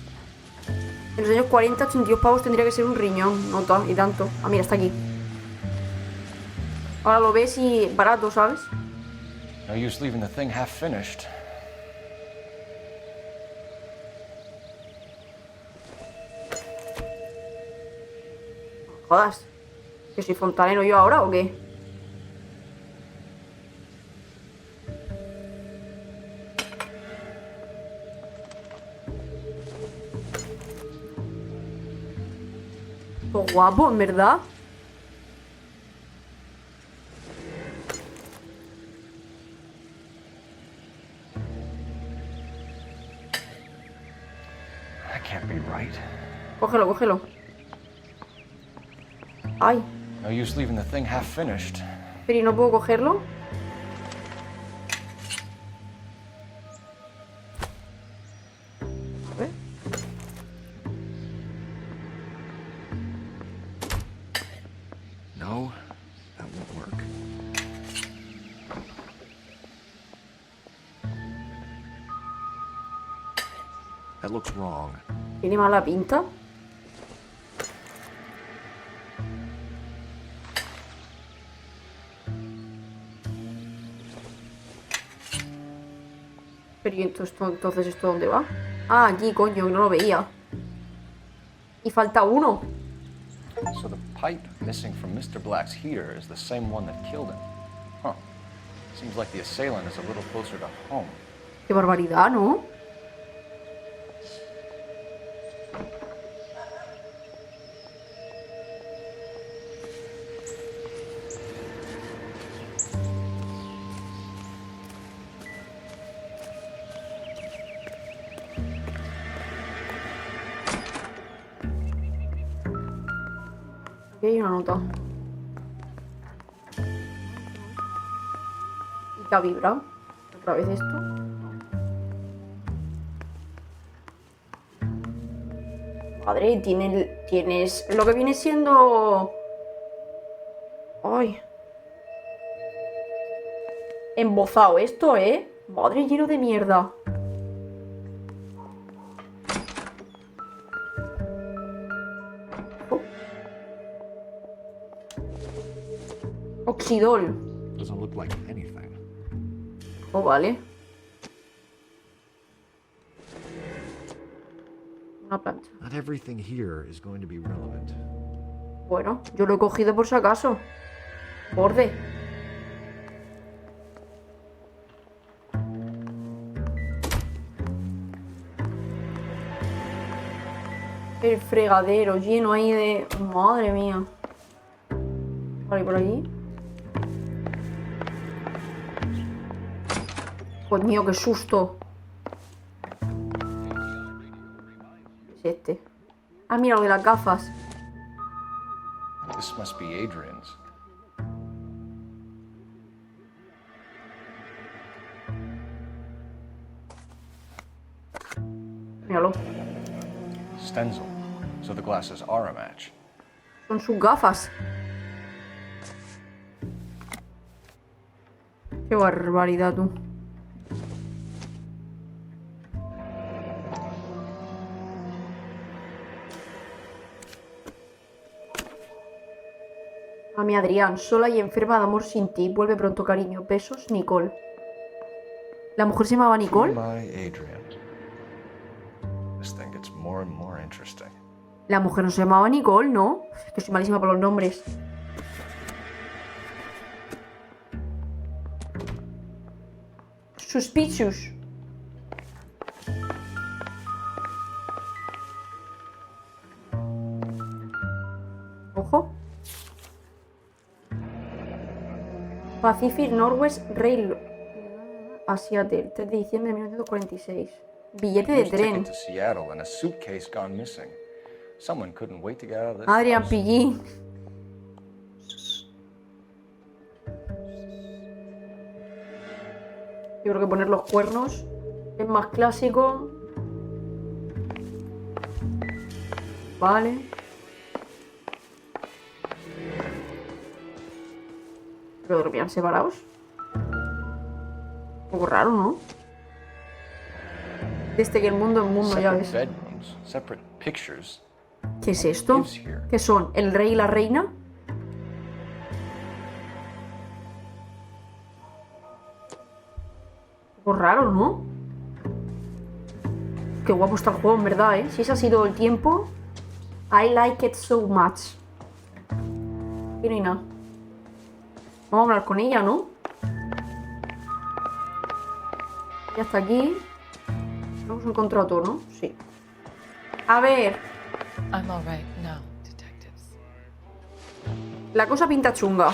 Speaker 1: En los años 40, 82 pavos tendría que ser un riñón. No y tanto. Ah, mira, está aquí. Ahora lo ves y barato, ¿sabes?
Speaker 12: No use leaving the thing half finished.
Speaker 1: Jodas. ¿Que soy fontanero yo ahora o qué? Todo guapo, en verdad.
Speaker 12: That can't be right.
Speaker 1: Cógelo, cógelo. Ay,
Speaker 12: No use leaving the thing half finished.
Speaker 1: pero ¿y no puedo cogerlo?
Speaker 8: That looks wrong.
Speaker 1: Tiene mala pinta. Pero ¿y entonces esto dónde va? Ah, aquí, coño, no lo veía. Y falta uno.
Speaker 12: So the pipe missing from Mr. Black's heater is the same one that killed him. Huh. Seems like the assailant is a little closer to home.
Speaker 1: Qué barbaridad, ¿no? Aquí hay una nota. ¿Y qué ha vibrado? ¿Otra vez esto? Madre, tienes lo que viene siendo... Ay. Embozado esto, ¿eh? Madre, lleno de mierda. Oh. Oxidol.
Speaker 8: Doesn't look like anything.
Speaker 1: Oh, vale. Una plancha.
Speaker 8: Not everything here is going to be relevant.
Speaker 1: Bueno, yo lo he cogido por si acaso. Borde. El fregadero lleno ahí de... Madre mía. Vale, por allí. Dios mío, qué susto. Es este. Ah, mira, lo de las gafas.
Speaker 12: This must be Adrian's.
Speaker 1: Míralo.
Speaker 12: Stenzel. So the glasses are a match.
Speaker 1: Son sus gafas. Qué barbaridad, tú. A mi Adrián, sola y enferma de amor sin ti. Vuelve pronto, cariño. Besos, Nicole. ¿La mujer se llamaba Nicole?
Speaker 12: My Adrian. This thing gets more and more interesting.
Speaker 1: La mujer no se llamaba Nicole, ¿no? Es que soy malísima por los nombres. Suspicious. Ojo. Pacific Northwest Rail a Seattle, 3 de diciembre de 1946. Billete de tren.
Speaker 12: To Seattle and a suitcase gone missing. Someone couldn't wait to get out of this.
Speaker 1: Adrián
Speaker 12: house.
Speaker 1: Pillín. Yo creo que poner los cuernos es más clásico. Vale. Pero dormían separados. Un poco raro, ¿no? Desde que el mundo es mundo, ya ves.
Speaker 12: Bedrooms, separate pictures.
Speaker 1: ¿Qué es esto? ¿Qué son? ¿El rey y la reina? Un poco raro, ¿no? Qué guapo está el juego, en verdad, ¿eh? Si ese ha sido el tiempo. I like it so much. Aquí no hay nada. Vamos a hablar con ella, ¿no? Ya está aquí. Lo hemos encontrado todo, ¿no? Sí. A ver.
Speaker 13: I'm all right now, detectives.
Speaker 1: La cosa pinta chunga.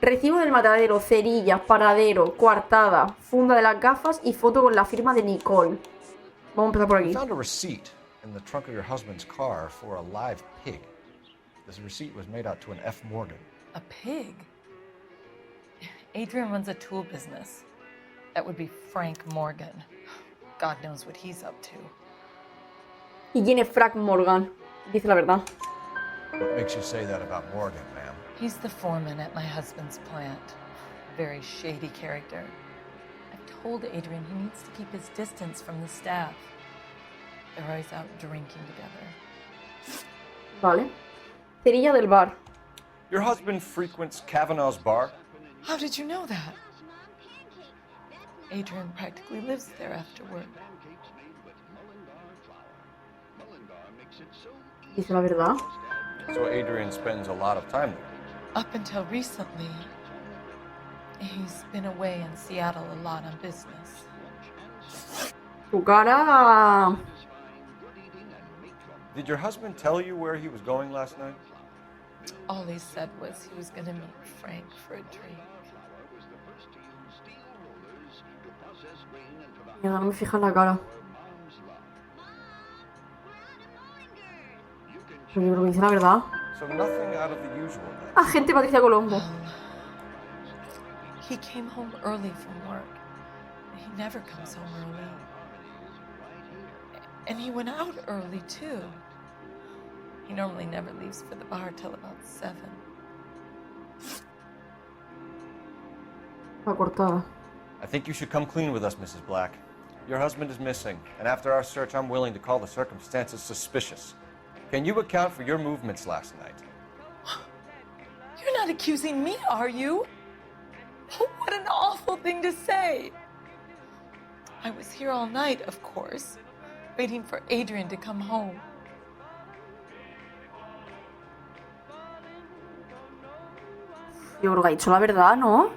Speaker 1: Recibo del matadero, cerillas, paradero, coartada, funda de las gafas y foto con la firma de Nicole. Vamos a empezar por aquí.
Speaker 6: We found a receipt in the trunk of your husband's car for a live pig. This receipt was made out to an F. Morgan.
Speaker 13: A pig? Adrian runs a tool business. That would be Frank Morgan. God knows what he's up to.
Speaker 1: ¿Y quién es Frank Morgan? Dice la verdad.
Speaker 6: What makes you say that about Morgan, ma'am?
Speaker 13: He's the foreman at my husband's plant. Very shady character. I I've told Adrian he needs to keep his distance from the staff. They're always out drinking together.
Speaker 1: Vale. Cerilla del bar.
Speaker 12: Your husband frequents Kavanaugh's bar?
Speaker 13: How did you know that? Adrian practically lives there after work.
Speaker 1: Dice la verdad.
Speaker 12: So Adrian spends a lot of time there.
Speaker 13: Up until recently, he's been away in Seattle a lot on business.
Speaker 1: Tu cara.
Speaker 12: Did your husband tell you where he was going last night?
Speaker 13: All he said was he was going to meet Frank for a drink.
Speaker 1: Mira, no me fija en la cara. Pero yo creo que dice la verdad.
Speaker 12: So nothing out of the usual.
Speaker 1: Agente Patricia Colombo.
Speaker 13: He came home early from work. He never comes home early. And he went out early, too. He normally never leaves for the bar till about 7.
Speaker 1: La cortada.
Speaker 12: I think you should come clean with us, Mrs. Black. Your husband is missing, and after our search, I'm willing to call the circumstances suspicious. Can you account for your movements last night?
Speaker 13: You're not accusing me, are you? Oh, what an awful thing to say. I was here all night, of course, waiting for Adrian to come home.
Speaker 1: Yo creo que ha dicho la verdad, ¿no?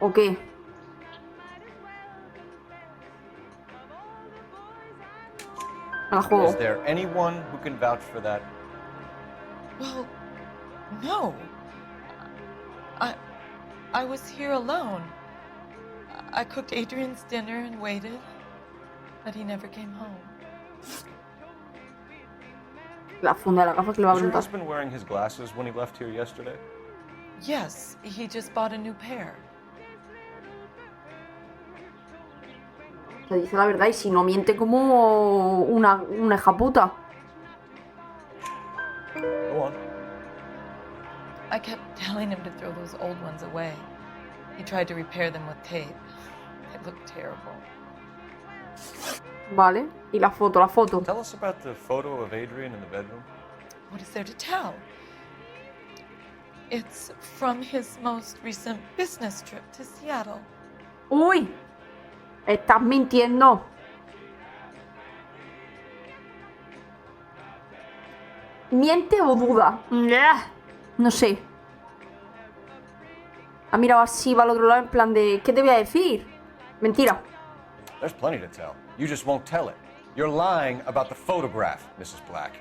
Speaker 1: ¿O qué? Me la juego.
Speaker 12: Is there anyone who can vouch for that?
Speaker 13: Well, no. I was here alone. I cooked Adrian's dinner and waited, but he never came home.
Speaker 1: La funda de la gafa que le va a
Speaker 12: Was your
Speaker 1: preguntar.
Speaker 12: husband wearing his glasses when he left here yesterday?
Speaker 13: Yes, he just bought a new pair.
Speaker 1: Te dice la verdad y si no miente como una hija puta.
Speaker 12: Go on.
Speaker 13: I kept telling him to throw those old ones away. He tried to repair them with tape. They looked terrible.
Speaker 1: Vale. Y la foto, la foto.
Speaker 12: Tell us about the photo of Adrian in the bedroom.
Speaker 13: What is there to tell? It's from his most recent business trip to Seattle.
Speaker 1: Uy. Estás mintiendo. ¿Miente o duda? No sé. Ha mirado así, va al otro lado en plan de... ¿Qué te voy a decir? Mentira.
Speaker 12: There's plenty to tell. You just won't tell it. You're lying about the photograph, Mrs. Black.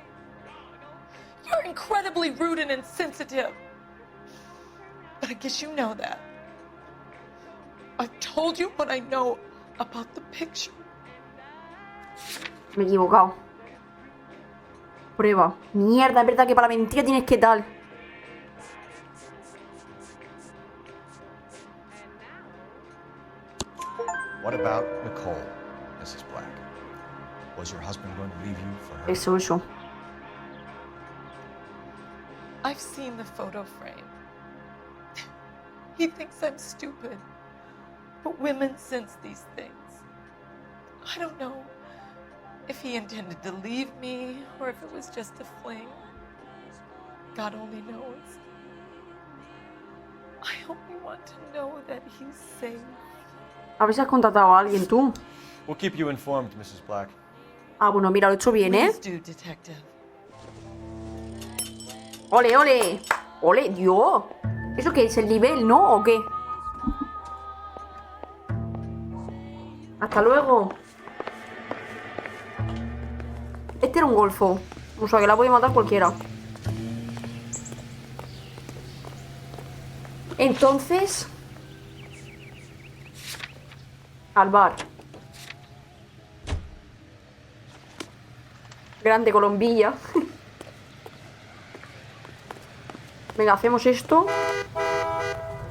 Speaker 13: You're incredibly rude and insensitive. But I guess you know that. I've told you what I know about the picture.
Speaker 1: Me he equivocado. Prueba. Mierda, es verdad que para la mentira tienes que tal.
Speaker 6: What about Nicole, Mrs. Black? Was your husband going to leave you for her?
Speaker 1: Eso.
Speaker 13: I've seen the photo frame. He thinks I'm stupid. But women sense these things. I don't know if he intended to leave me or if it was just a fling. God only knows. I only want to know that he's safe.
Speaker 1: A ver si has contratado a alguien tú.
Speaker 12: We'll keep you informed, Mrs. Black.
Speaker 1: Ah, bueno, mira, lo he hecho bien, ¿eh?
Speaker 13: Please do, detective.
Speaker 1: ¡Ole, ole! ¡Ole, Dios! ¿Eso qué es? ¿El nivel, no? ¿O qué? Hasta luego. Este era un golfo. O sea, que la puede matar cualquiera. Entonces... al bar. Grande Colombilla. Venga, hacemos esto.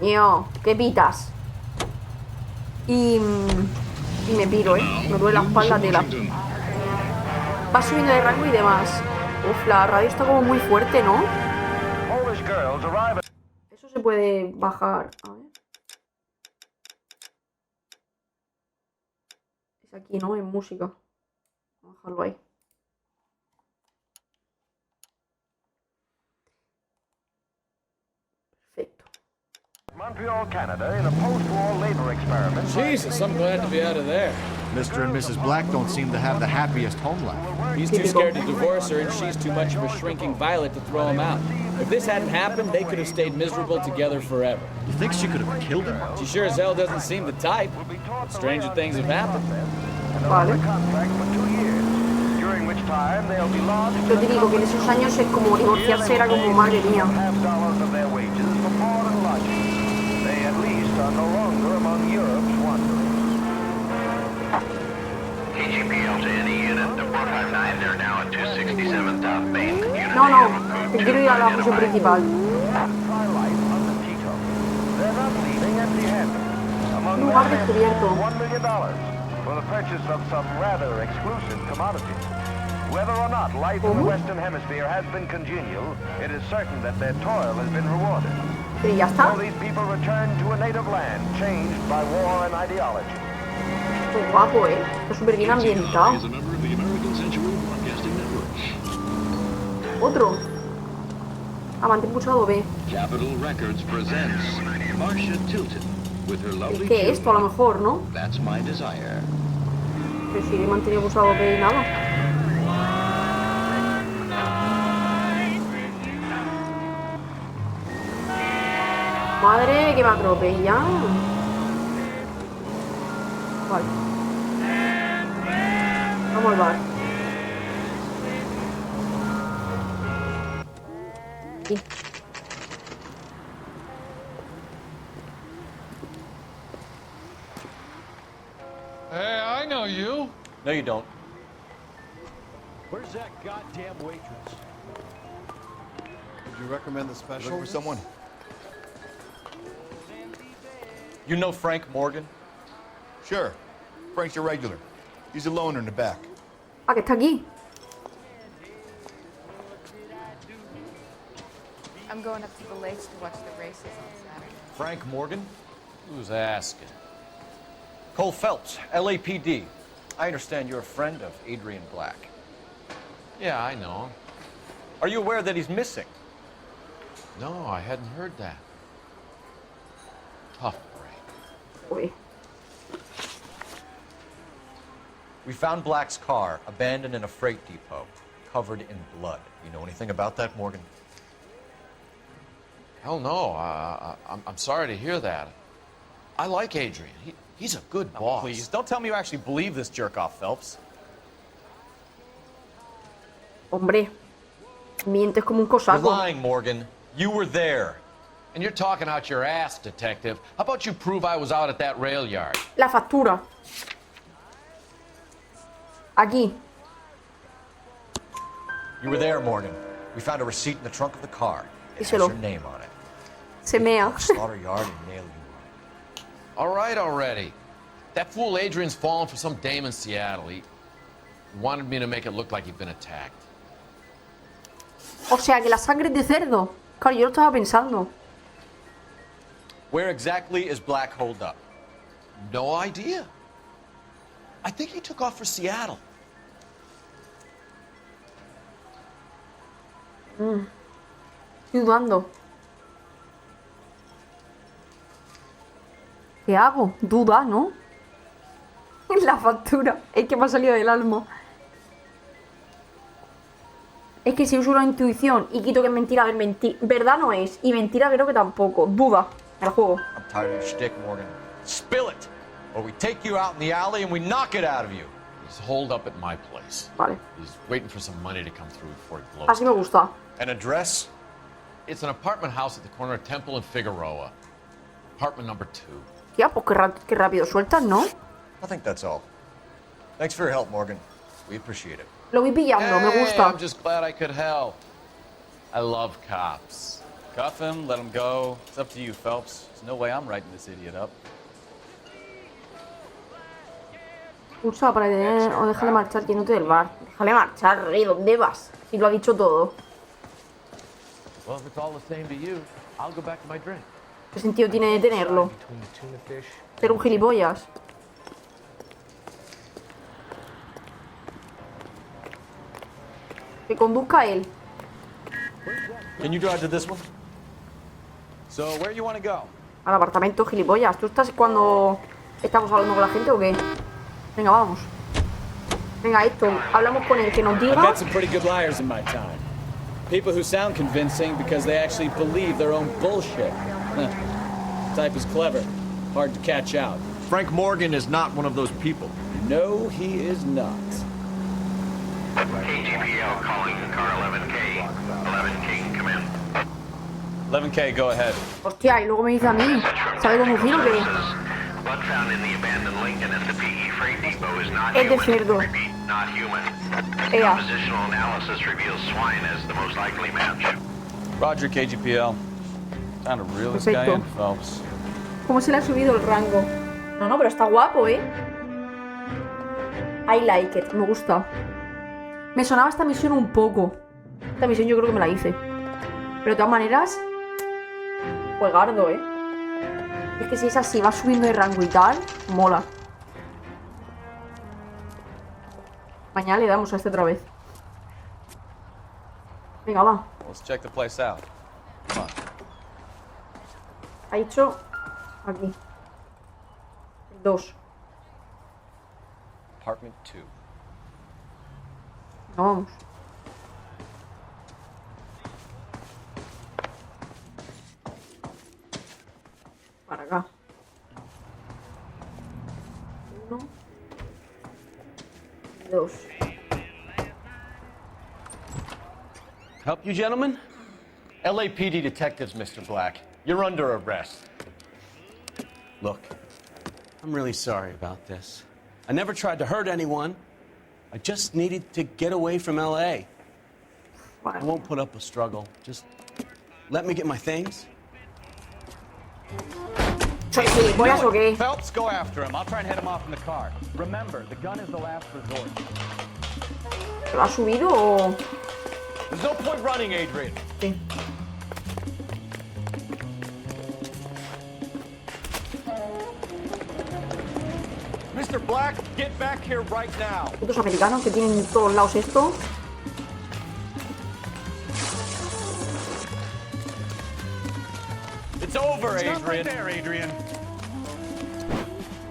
Speaker 1: ¿Qué pitas? Y me piro, me duele la espalda tela. Va subiendo de rango y demás. Uf, la radio está como muy fuerte, ¿no? Eso se puede bajar. A ver. Es aquí, ¿no? En música. Vamos a dejarlo ahí. Perfecto.
Speaker 3: Montreal, Canada, in a post-war labor experiment.
Speaker 11: Jesus, I'm glad to be out of there.
Speaker 8: Mr. and Mrs. Black don't seem to have the happiest home life.
Speaker 11: He's too scared to divorce her, and she's too much of a shrinking violet to throw him out. If this hadn't happened, they could have stayed miserable together forever.
Speaker 8: You think she could have killed him?
Speaker 11: She sure as hell doesn't seem the type. But stranger things have happened.
Speaker 1: Vale.
Speaker 3: Contract for 2 years, during which time they'll be lodged.
Speaker 1: Yo te digo que en esos años es como divorciarse era como madre mía.
Speaker 3: $50 of their wages for board and lodging. They at least are no longer among Europe's wanderers.
Speaker 5: TGPL to any unit. The 459, they're now at 267 South Main.
Speaker 1: No, no, que quiero ir a la misión principal. Un lugar descubierto.
Speaker 3: $1 million for the purchase of some rather exclusive commodities. Whether or not life in the Western Hemisphere has been congenial, it is certain that their toil has been rewarded.
Speaker 1: Pero ya está.
Speaker 3: So these people return to a native land changed by war and ideology.
Speaker 1: Esto es guapo, Está súper bien ambientado. Otro. Amante pulsado B.
Speaker 5: Capitol Records presents Marcia Tilton with her lovely
Speaker 1: Es que esto a lo mejor, ¿no?
Speaker 5: That's My Desire.
Speaker 1: Pero si he mantenido pulsado B y nada. Madre, que me atropella. Vale. Vamos al bar. Aquí.
Speaker 19: Hey, I know you.
Speaker 4: No, you don't.
Speaker 9: Where's that goddamn waitress?
Speaker 12: Would you recommend the special?
Speaker 9: Looking for someone?
Speaker 4: You know Frank Morgan?
Speaker 16: Sure. Frank's your regular. He's a loner in the back.
Speaker 1: Ah, que está aquí.
Speaker 15: I'm going up to the lakes to watch the races on Saturday.
Speaker 4: Frank Morgan?
Speaker 21: Who's asking?
Speaker 4: Cole Phelps, LAPD. I understand you're a friend of Adrian Black.
Speaker 21: Yeah, I know him.
Speaker 4: Are you aware that he's missing?
Speaker 21: No, I hadn't heard that. Tough break.
Speaker 1: Uy.
Speaker 4: We found Black's car abandoned in a freight depot, covered in blood. You know anything about that, Morgan?
Speaker 21: Hell no. I'm sorry to hear that. I like Adrian. He's a good boss.
Speaker 4: Please, don't tell me you actually believe this jerk-off, Phelps.
Speaker 1: Hombre. Mientes como un
Speaker 4: You're
Speaker 1: cosaco.
Speaker 4: lying, Morgan. You were there.
Speaker 21: And you're talking out your ass, detective. How about you prove I was out at that rail yard?
Speaker 1: La factura. Aquí.
Speaker 4: You were there, Morgan. We found a receipt in the trunk of the car. It has
Speaker 1: Díselo.
Speaker 4: your name on it.
Speaker 1: Se mea.
Speaker 4: Slaughter yard and nail you.
Speaker 21: All right already. That fool Adrian's fallen for some dame in Seattle. He wanted me to make it look like he'd been attacked.
Speaker 1: O sea, que la sangre es de cerdo. Claro, yo lo estaba pensando.
Speaker 4: Where exactly is Black holed up?
Speaker 21: No idea. I think he took off for Seattle.
Speaker 1: Estoy dudando. ¿Qué hago? Duda, ¿no? La factura. Es que me ha salido del alma. Es que si uso una intuición y quito que es mentira, a ver, verdad no es. Y mentira creo que tampoco. Duda. El juego.
Speaker 4: I'm tired of your shtick, Morgan. Spill it, or we take you out in the alley and we knock it out of you.
Speaker 21: He's holed up at my place.
Speaker 1: Vale.
Speaker 21: He's waiting for some money to come through before he blows.
Speaker 1: Así me gusta.
Speaker 4: An address?
Speaker 21: It's an apartment house at the corner of Temple and Figueroa. Apartment number 2.
Speaker 1: Tía, pues qué rápido sueltas, ¿no?
Speaker 4: I think that's all. Thanks for your help, Morgan. We appreciate it.
Speaker 1: Lo voy pillando, me gusta.
Speaker 21: I'm just glad I could help. I love cops.
Speaker 4: Cuff him, let him go. It's up to you, Phelps. There's no way I'm writing this idiot up.
Speaker 1: Pulsa para detener o déjale marchar, yéndote del bar. Déjale marchar, Rey, ¿dónde vas? Si lo ha dicho todo.
Speaker 21: Well, if it's all the same to you, I'll go back to my drink.
Speaker 1: ¿Qué sentido tiene detenerlo? Ser un gilipollas. Que conduzca él.
Speaker 12: Can you drive to this one? So, where you want to go?
Speaker 1: Al apartamento, gilipollas. ¿Tú estás cuando estamos hablando con la gente o qué? Venga, vamos. Venga, esto. Hablamos con él, que nos diga.
Speaker 11: I've met some pretty good liars in my time. People who sound convincing because they actually believe their own bullshit. Type is clever. Hard to catch out.
Speaker 12: Frank Morgan is not one of those people.
Speaker 11: No, he is not.
Speaker 5: KGPL calling car 11K. 11K, come in.
Speaker 4: 11K, go ahead.
Speaker 1: Hostia, y luego me dice a mí. ¿Sabe conducir o qué?
Speaker 5: Blood found in the abandoned Lincoln at the PE freight depot is not
Speaker 1: Es de
Speaker 5: human.
Speaker 1: cerdo.
Speaker 5: Repeat, not human.
Speaker 1: Ea.
Speaker 5: Compositional analysis reveals swine as the most likely match.
Speaker 4: Roger, KGPL. Time to reel this guy in,
Speaker 1: Perfecto.
Speaker 4: Phelps.
Speaker 1: ¿Cómo se le ha subido el rango? No, pero está guapo, ¿eh? I like it, me gusta. Me sonaba esta misión un poco. Esta misión yo creo que me la hice. Pero de todas maneras, juegardo, ¿eh? Es que si es así, va subiendo de rango y tal, mola. Mañana le damos a este otra vez. Venga, va.
Speaker 4: Let's check the place out. Come on.
Speaker 1: Ha dicho aquí. 2.
Speaker 12: Apartment 2.
Speaker 1: No, vamos. Para acá. 1, 2.
Speaker 12: Help you, gentlemen? LAPD detectives, Mr. Black. You're under arrest.
Speaker 17: Look, I'm really sorry about this. I never tried to hurt anyone. I just needed to get away from LA. I won't put up a struggle. Just let me get my things.
Speaker 1: ¿Soy gilipollas o qué?
Speaker 4: Phelps, go after him. I'll try and head him off in the car. Remember, the gun is the last resort.
Speaker 1: ¿Lo ha subido o...?
Speaker 12: There's no point running, Adrian.
Speaker 1: Sí.
Speaker 12: Mr. Black, get back here right now.
Speaker 1: Putos americanos que tienen en todos lados esto.
Speaker 12: It's over,
Speaker 4: It's not right
Speaker 12: Adrian.
Speaker 4: there, Adrian.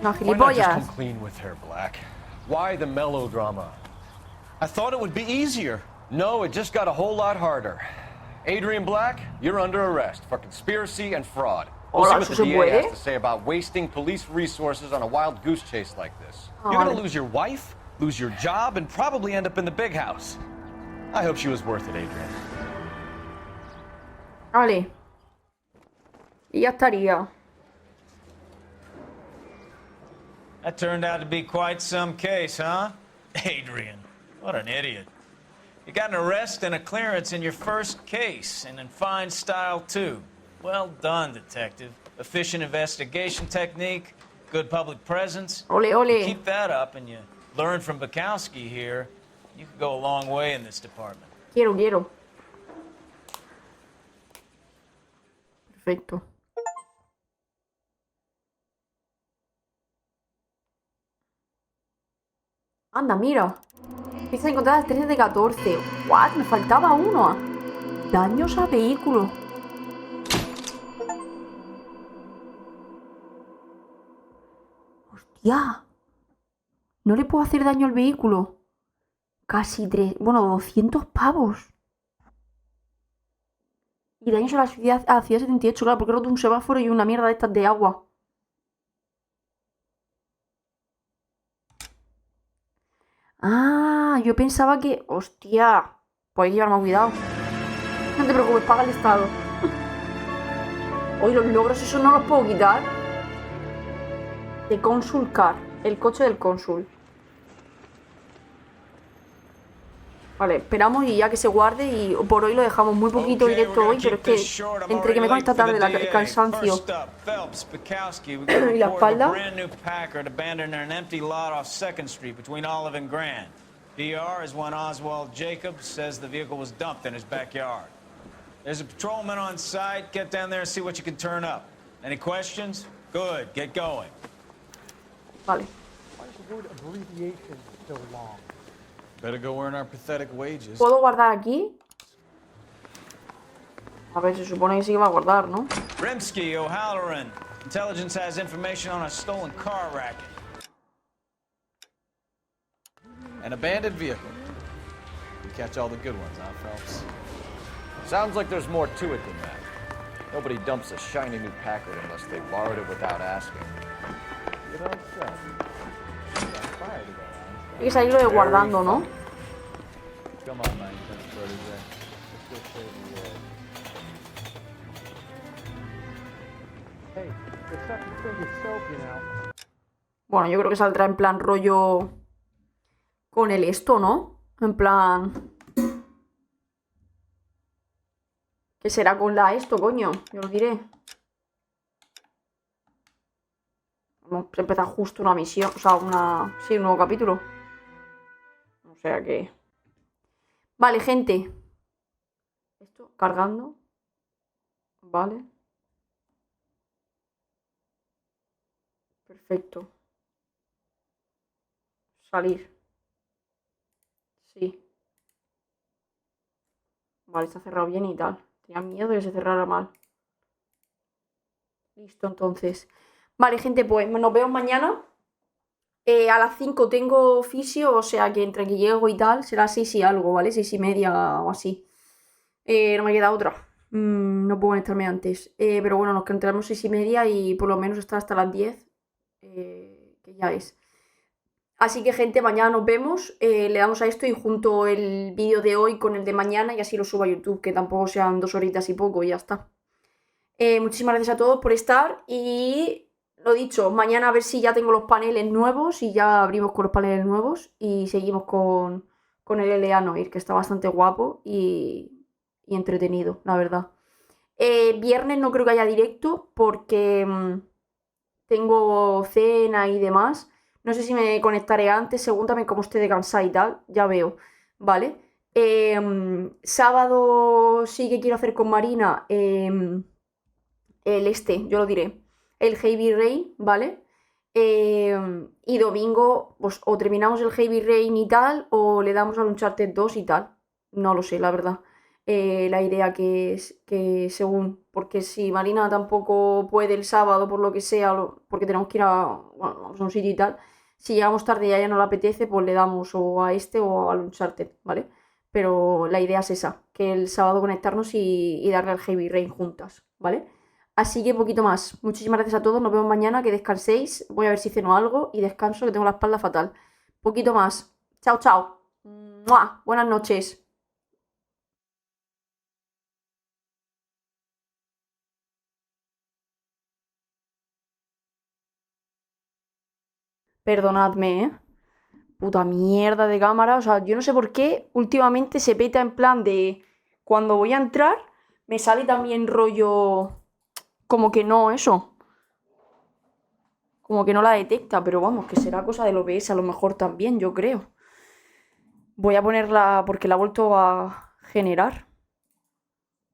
Speaker 1: No,
Speaker 12: Why not just
Speaker 1: gilipollas.
Speaker 12: come clean with her, Black? Why the melodrama?
Speaker 17: I thought it would be easier.
Speaker 12: No, it just got a whole lot harder. Adrian Black, you're under arrest for conspiracy and fraud. We'll see
Speaker 1: Hola,
Speaker 12: what
Speaker 1: ¿eso
Speaker 12: the
Speaker 1: se
Speaker 12: DA
Speaker 1: puede?
Speaker 12: has to say about wasting police resources on a wild goose chase like this.
Speaker 4: You're gonna lose your wife, lose your job, and probably end up in the big house. I hope she was worth it, Adrian.
Speaker 1: Vale. Y ya estaría.
Speaker 7: That turned out to be quite some case, huh? Adrian, what an idiot. You got an arrest and a clearance in your first case, and in fine style, too. Well done, detective. Efficient investigation technique, good public presence.
Speaker 1: Ole, ole.
Speaker 7: You keep that up and you learn from Bukowski here, you could go a long way in this department.
Speaker 1: Quiero. Perfecto. Anda, mira. Piezas encontradas 13 de 14. What? Me faltaba uno. Daños a vehículo. Hostia. No le puedo hacer daño al vehículo. Casi 200 pavos. Y daños a la ciudad, a la ciudad 78, claro, porque he roto un semáforo y una mierda de estas de agua. Ah, yo pensaba que... Hostia. Pues hay que llevar más cuidado. No te preocupes, paga el Estado. Hoy los logros esos no los puedo quitar. De Consul Car. El coche del cónsul. Vale, esperamos y ya que se guarde y por hoy lo dejamos muy poquito directo hoy, pero es que entre que me conecta tarde el cansancio y la espalda.
Speaker 7: PR is one Oswald Jacobs says the vehicle was dumped in his backyard. There's a patrolman on site. Get down there and see what you can turn up. Any questions? Good. Get going.
Speaker 1: Vale.
Speaker 9: Why is the word abbreviation so long?
Speaker 7: Better go earn our pathetic wages.
Speaker 1: ¿Puedo guardar aquí? A ver, se supone que sí que va a guardar, ¿no?
Speaker 7: Rimsky, O'Halloran. Intelligence has information on a stolen car racket. An abandoned vehicle. We catch all the good ones, huh, Phelps?
Speaker 12: Sounds like there's more to it than that. Nobody dumps a shiny new Packard unless they borrowed it without asking.
Speaker 1: Hay que salirlo de guardando, ¿no?
Speaker 12: Come on, man. Let's go save the world.
Speaker 9: Hey, the second thing is soap, you know.
Speaker 1: Bueno, yo creo que saldrá en plan rollo con el esto, ¿no? En plan... ¿Qué será con la esto, coño? Yo lo diré. Vamos a empezar justo una misión, o sea, sí, un nuevo capítulo. O sea que... Vale, gente. Esto, cargando. Vale. Perfecto. Salir. Sí. Vale, está cerrado bien y tal. Tenía miedo de que se cerrara mal. Listo, entonces. Vale, gente, pues nos vemos mañana. A las 5 tengo fisio, o sea que entre que llego y tal, será 6 y algo, ¿vale? 6 y media o así. No me queda otra. No puedo conectarme antes. Pero bueno, nos conectaremos 6 y media y por lo menos estar hasta las 10. Que ya es. Así que, gente, mañana nos vemos. Le damos a esto y junto el vídeo de hoy con el de mañana y así lo subo a YouTube, que tampoco sean 2 horitas y poco y ya está. Muchísimas gracias a todos por estar y... Lo dicho, mañana a ver si ya tengo los paneles nuevos y ya abrimos con los paneles nuevos y seguimos con el Noire, que está bastante guapo y entretenido, la verdad. Viernes no creo que haya directo porque tengo cena y demás. No sé si me conectaré antes, según también cómo esté de cansada y tal, ya veo, ¿vale? Sábado sí que quiero hacer con Marina yo lo diré. El Heavy Rain, ¿vale? Y domingo, pues o terminamos el Heavy Rain y tal, o le damos al Uncharted 2 y tal. No lo sé, la verdad. La idea que es que según, porque si Marina tampoco puede el sábado, por lo que sea, porque tenemos que ir bueno, vamos a un sitio y tal, si llegamos tarde y a ella no le apetece, pues le damos o a este o al Uncharted, ¿vale? Pero la idea es esa, que el sábado conectarnos y darle al Heavy Rain juntas, ¿vale? Así que poquito más. Muchísimas gracias a todos. Nos vemos mañana. Que descanséis. Voy a ver si ceno algo y descanso, que tengo la espalda fatal. Poquito más. Chao, chao. ¡Mua! Buenas noches. Perdonadme, ¿eh? Puta mierda de cámara. O sea, yo no sé por qué últimamente se peta en plan de... Cuando voy a entrar, me sale también rollo... Como que no, eso. Como que no la detecta, pero vamos, que será cosa del OBS a lo mejor también, yo creo. Voy a ponerla porque la he vuelto a generar.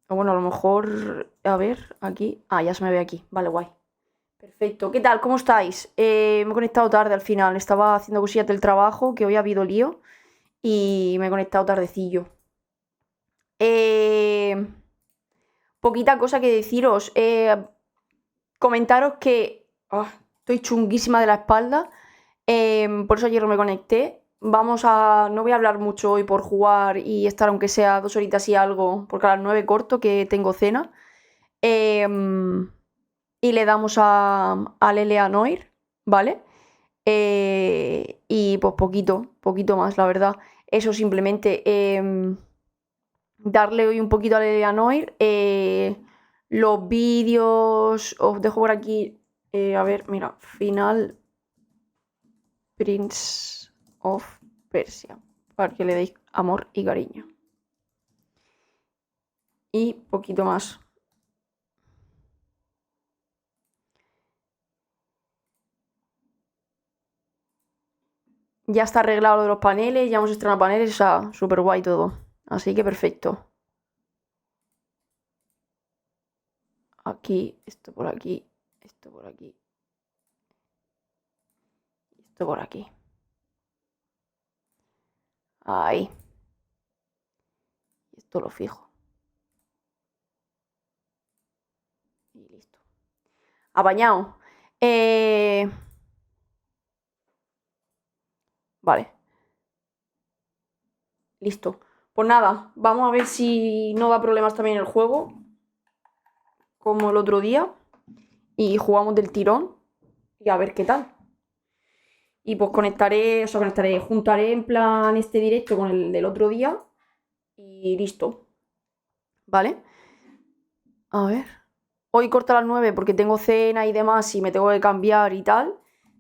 Speaker 1: O bueno, a lo mejor... A ver, aquí... Ah, ya se me ve aquí. Vale, guay. Perfecto. ¿Qué tal? ¿Cómo estáis? Me he conectado tarde al final. Estaba haciendo cosillas del trabajo, que hoy ha habido lío. Y me he conectado tardecillo. Poquita cosa que deciros. Comentaros que estoy chunguísima de la espalda. Por eso ayer no me conecté. No voy a hablar mucho hoy por jugar y estar aunque sea 2 horitas y algo, porque a las 9 corto que tengo cena. Y le damos al Noire, ¿vale? Y pues poquito más, la verdad. Eso simplemente... darle hoy un poquito al Noire. Los vídeos... Os dejo por aquí... a ver, mira. Final... Prince of Persia. Para que le deis amor y cariño. Y poquito más. Ya está arreglado lo de los paneles. Ya hemos estrenado paneles. O sea, súper guay todo. Así que perfecto. Aquí, esto por aquí, esto por aquí, esto por aquí. Ahí. Esto lo fijo. Y listo. Apañado. Vale. Listo. Pues nada, vamos a ver si no da problemas también el juego, como el otro día, y jugamos del tirón y a ver qué tal. Y pues juntaré en plan este directo con el del otro día y listo. ¿Vale? A ver. Hoy corta a las 9 porque tengo cena y demás y me tengo que cambiar y tal.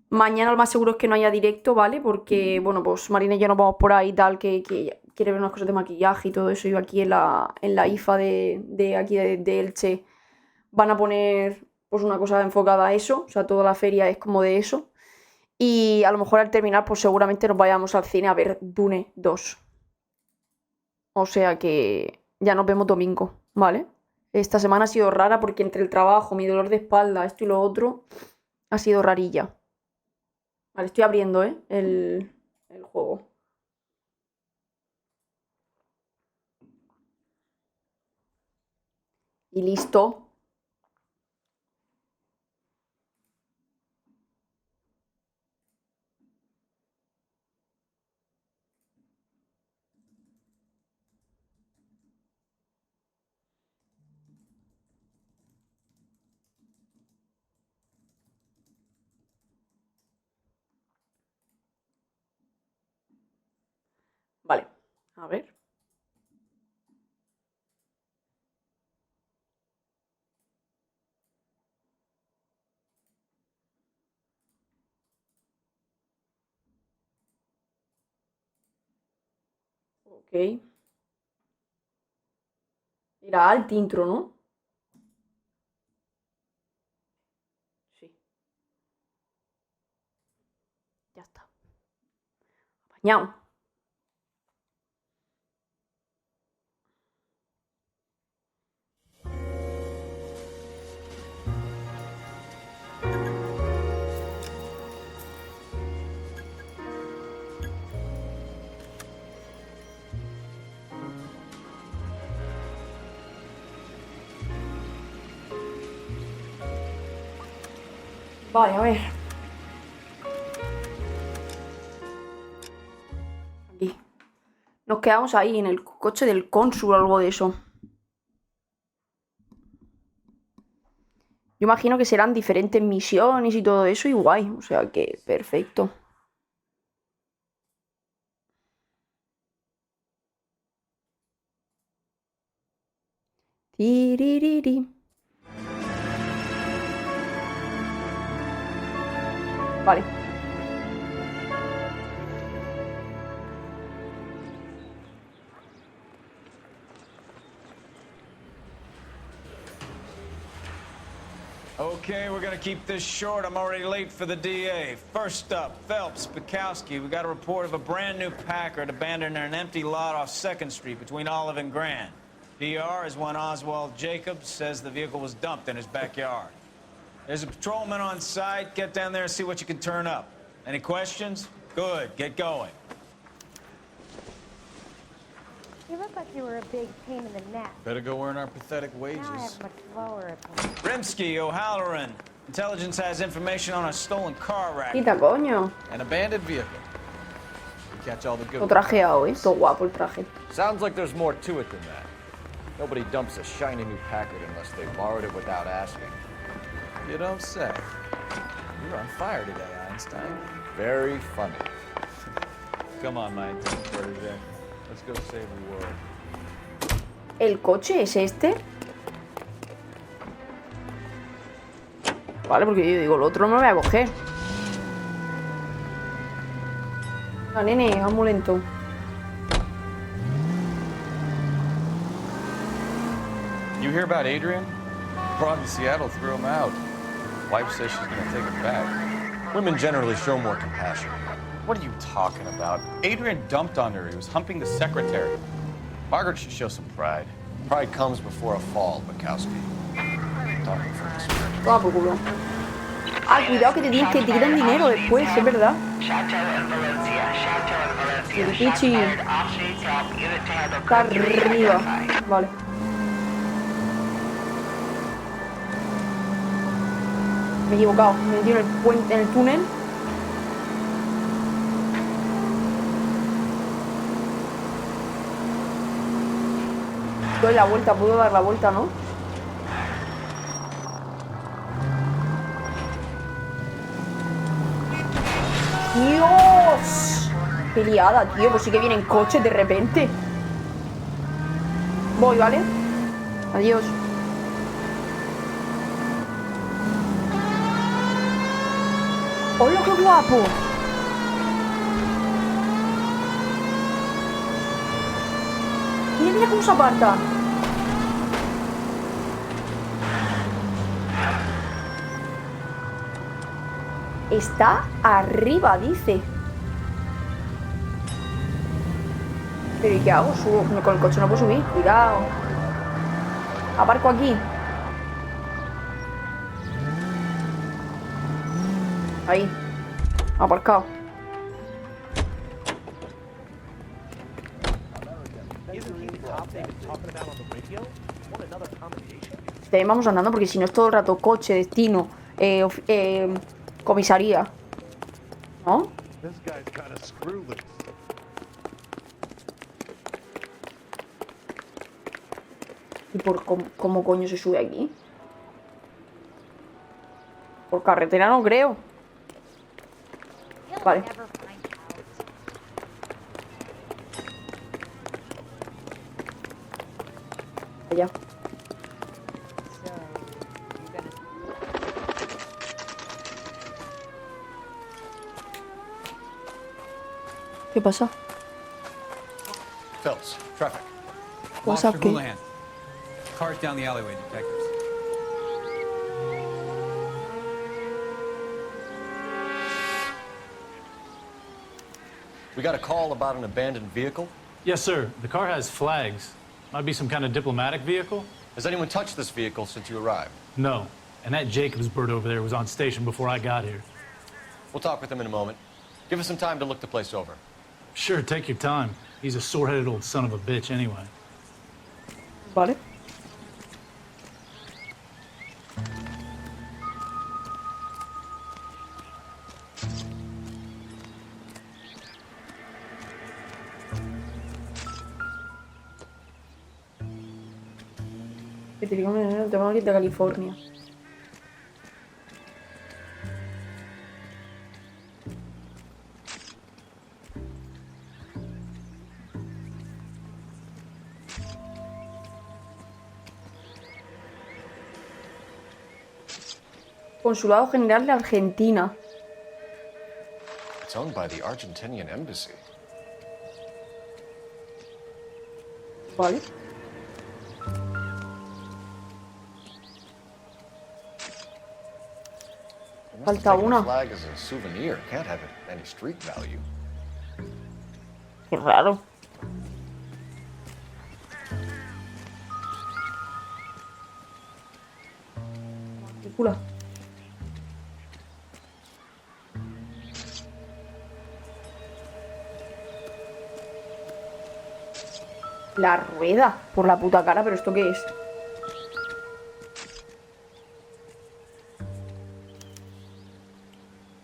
Speaker 1: Mañana lo más seguro es que no haya directo, ¿vale? Porque, bueno, pues Marina y yo nos vamos por ahí y tal, que quiere ver unas cosas de maquillaje y todo eso. Y aquí en la IFA de aquí de Elche van a poner pues una cosa enfocada a eso. O sea, toda la feria es como de eso. Y a lo mejor al terminar, pues seguramente nos vayamos al cine a ver Dune 2. O sea que ya nos vemos domingo, ¿vale? Esta semana ha sido rara porque entre el trabajo, mi dolor de espalda, esto y lo otro, ha sido rarilla. Vale, estoy abriendo, el juego. Y listo. Vale, a ver. Ok. Era alt intro, ¿no? Sí. Ya está. Apañado. Vale, a ver. Aquí. Nos quedamos ahí en el coche del cónsul o algo de eso. Yo imagino que serán diferentes misiones y todo eso y guay. O sea que perfecto. Tiririri. Vale.
Speaker 7: Okay, we're gonna keep this short. I'm already late for the DA. First up, Phelps, Bukowski. We got a report of a brand new Packard abandoned in an empty lot off 2nd Street between Olive and Grand. DR is one Oswald Jacobs, says the vehicle was dumped in his backyard. There's a patrolman on site. Get down there and see what you can turn up. Any questions? Good, get going.
Speaker 14: You look like you were a big pain in the neck.
Speaker 4: Better go earn our pathetic wages.
Speaker 14: Now I have much lower opinion.
Speaker 7: Rimsky, O'Halloran. Intelligence has information on a stolen car racket.
Speaker 1: Quita, coño.
Speaker 12: An abandoned vehicle. We catch all the good
Speaker 1: Lo trajeado, todo guapo el traje.
Speaker 12: Sounds like there's more to it than that. Nobody dumps a shiny new Packard unless they borrowed it without asking.
Speaker 4: You don't say. You're on fire today, Einstein.
Speaker 12: Very funny.
Speaker 4: Come on, my protege. Let's go save the world.
Speaker 1: ¿El coche es este? Vale, porque yo digo, el otro no lo voy a coger. No, nene, va muy lento.
Speaker 12: You hear about Adrian? Prague and Seattle threw him out. Wife says she's gonna take him back. Women generally show more compassion.
Speaker 4: What are you talking about? Adrian dumped on her. He was humping the secretary. Margaret should show some pride.
Speaker 12: Pride comes before a fall, Bukowski. Talking from experience.
Speaker 1: Toma por culo. Ah, cuidado que te quitan dinero después, es verdad.
Speaker 18: Chateau and Valencia
Speaker 1: Pichi. Está arriba. Vale. Me he equivocado. Me he metido en el puente, en el túnel. Doy la vuelta, puedo dar la vuelta, ¿no? ¡Dios! ¡Qué liada, tío! Pues sí que vienen coches de repente. Voy, ¿vale? Adiós. ¡Hola, qué guapo! Mira, mira cómo se aparta. Está arriba, dice. Pero ¿y qué hago? Subo. No, con el coche no puedo subir. Cuidado. Aparco aquí. Ahí. Aparcado. También vamos andando porque si no es todo el rato coche, destino, comisaría. ¿No? ¿Y por cómo coño se sube aquí? Por carretera no creo. Vale. Allá. ¿Qué pasa?
Speaker 6: Phelps, traffic.
Speaker 1: What's up, kid?
Speaker 4: Cars down the alleyway, detectives.
Speaker 6: We got a call about an abandoned vehicle.
Speaker 20: Yes, sir. The car has flags. Might be some kind of diplomatic vehicle.
Speaker 6: Has anyone touched this vehicle since you arrived?
Speaker 20: No. And that Jacobs bird over there was on station before I got here.
Speaker 6: We'll talk with him in a moment. Give us some time to look the place over.
Speaker 20: Sure, take your time. He's a sore-headed old son of a bitch anyway.
Speaker 1: Vale. Que te digo, el tema de California. Consulado General de Argentina.
Speaker 6: It's owned by the Argentinian embassy.
Speaker 1: Vale. Falta una.
Speaker 6: Flag is a souvenir. Can't have any street value.
Speaker 1: Qué raro. Matrícula. La rueda por la puta cara, pero ¿esto qué es?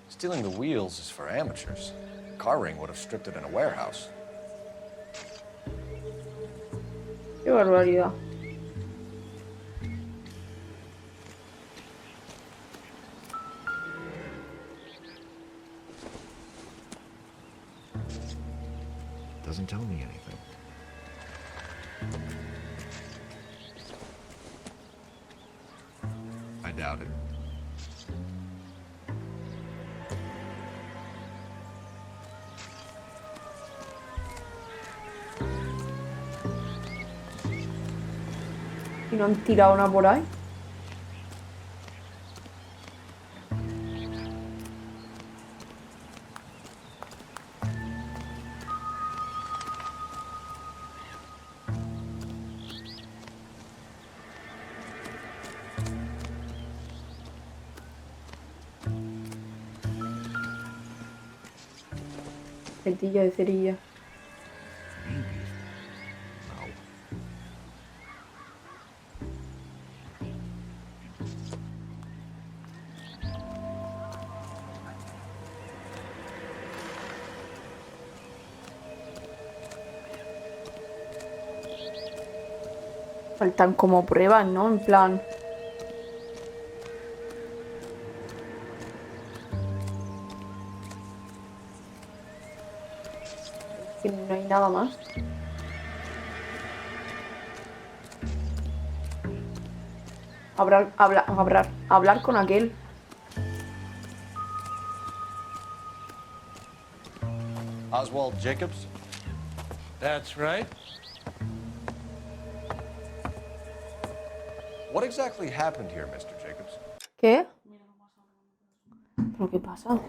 Speaker 6: Stealing the wheels is for amateurs. Car ring would have stripped it in a warehouse.
Speaker 1: Qué barbaridad.
Speaker 8: Doesn't tell me anything. I doubt it.
Speaker 1: ¿Y no han tirado una por ahí? tarjetilla de cerilla. Faltan como pruebas, ¿no? En plan... Que no hay nada más. Hablar con aquel.
Speaker 12: Oswald Jacobs?
Speaker 17: That's right.
Speaker 12: What exactly happened here, Mr. Jacobs?
Speaker 1: ¿Qué? ¿Pero qué pasa?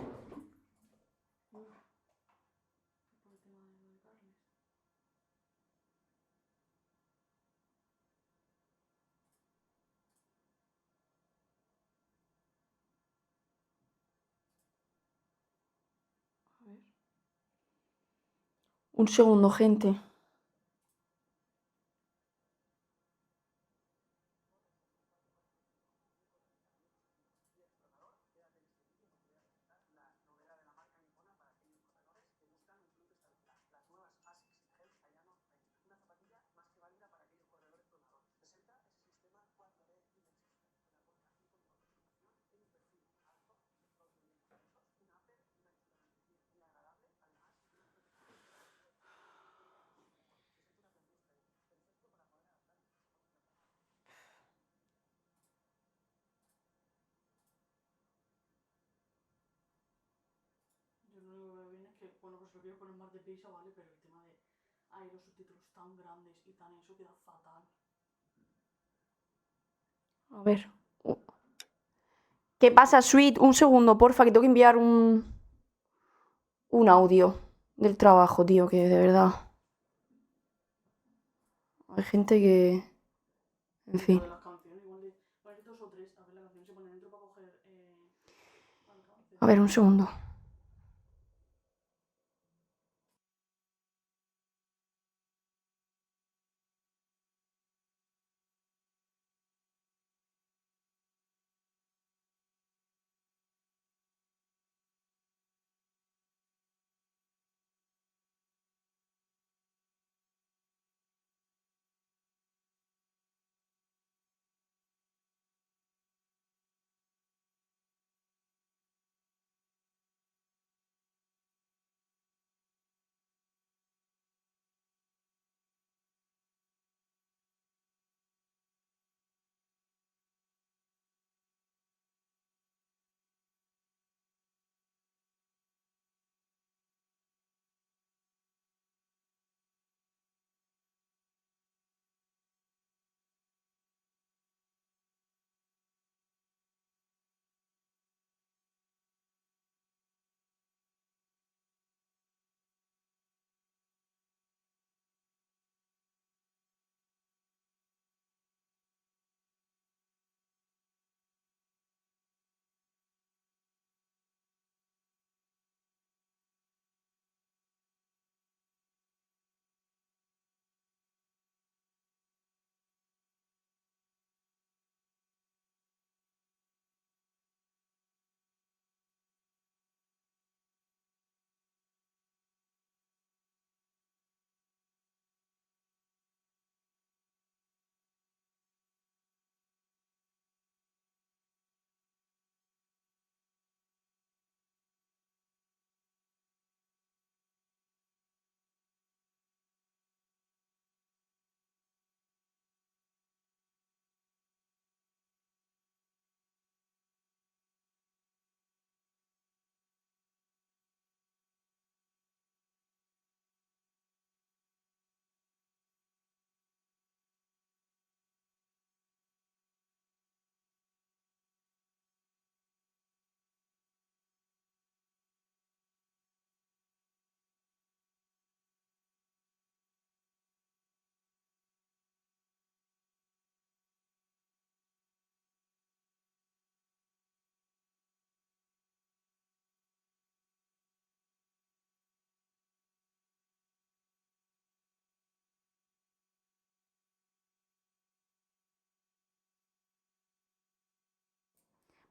Speaker 1: Un segundo, gente.
Speaker 10: Yo lo único que veo bien es que, bueno, pues lo quiero poner más deprisa, ¿vale? Pero el tema de, ay, los subtítulos tan grandes y tan eso queda fatal.
Speaker 1: A ver. ¿Qué pasa, Sweet? Un segundo, porfa, que tengo que enviar un audio del trabajo, tío, que de verdad. Hay gente que... En fin.
Speaker 10: Las canciones, igual de, vale, 2 o 3, a ver, la canción se pone dentro para coger...
Speaker 1: A ver, un segundo.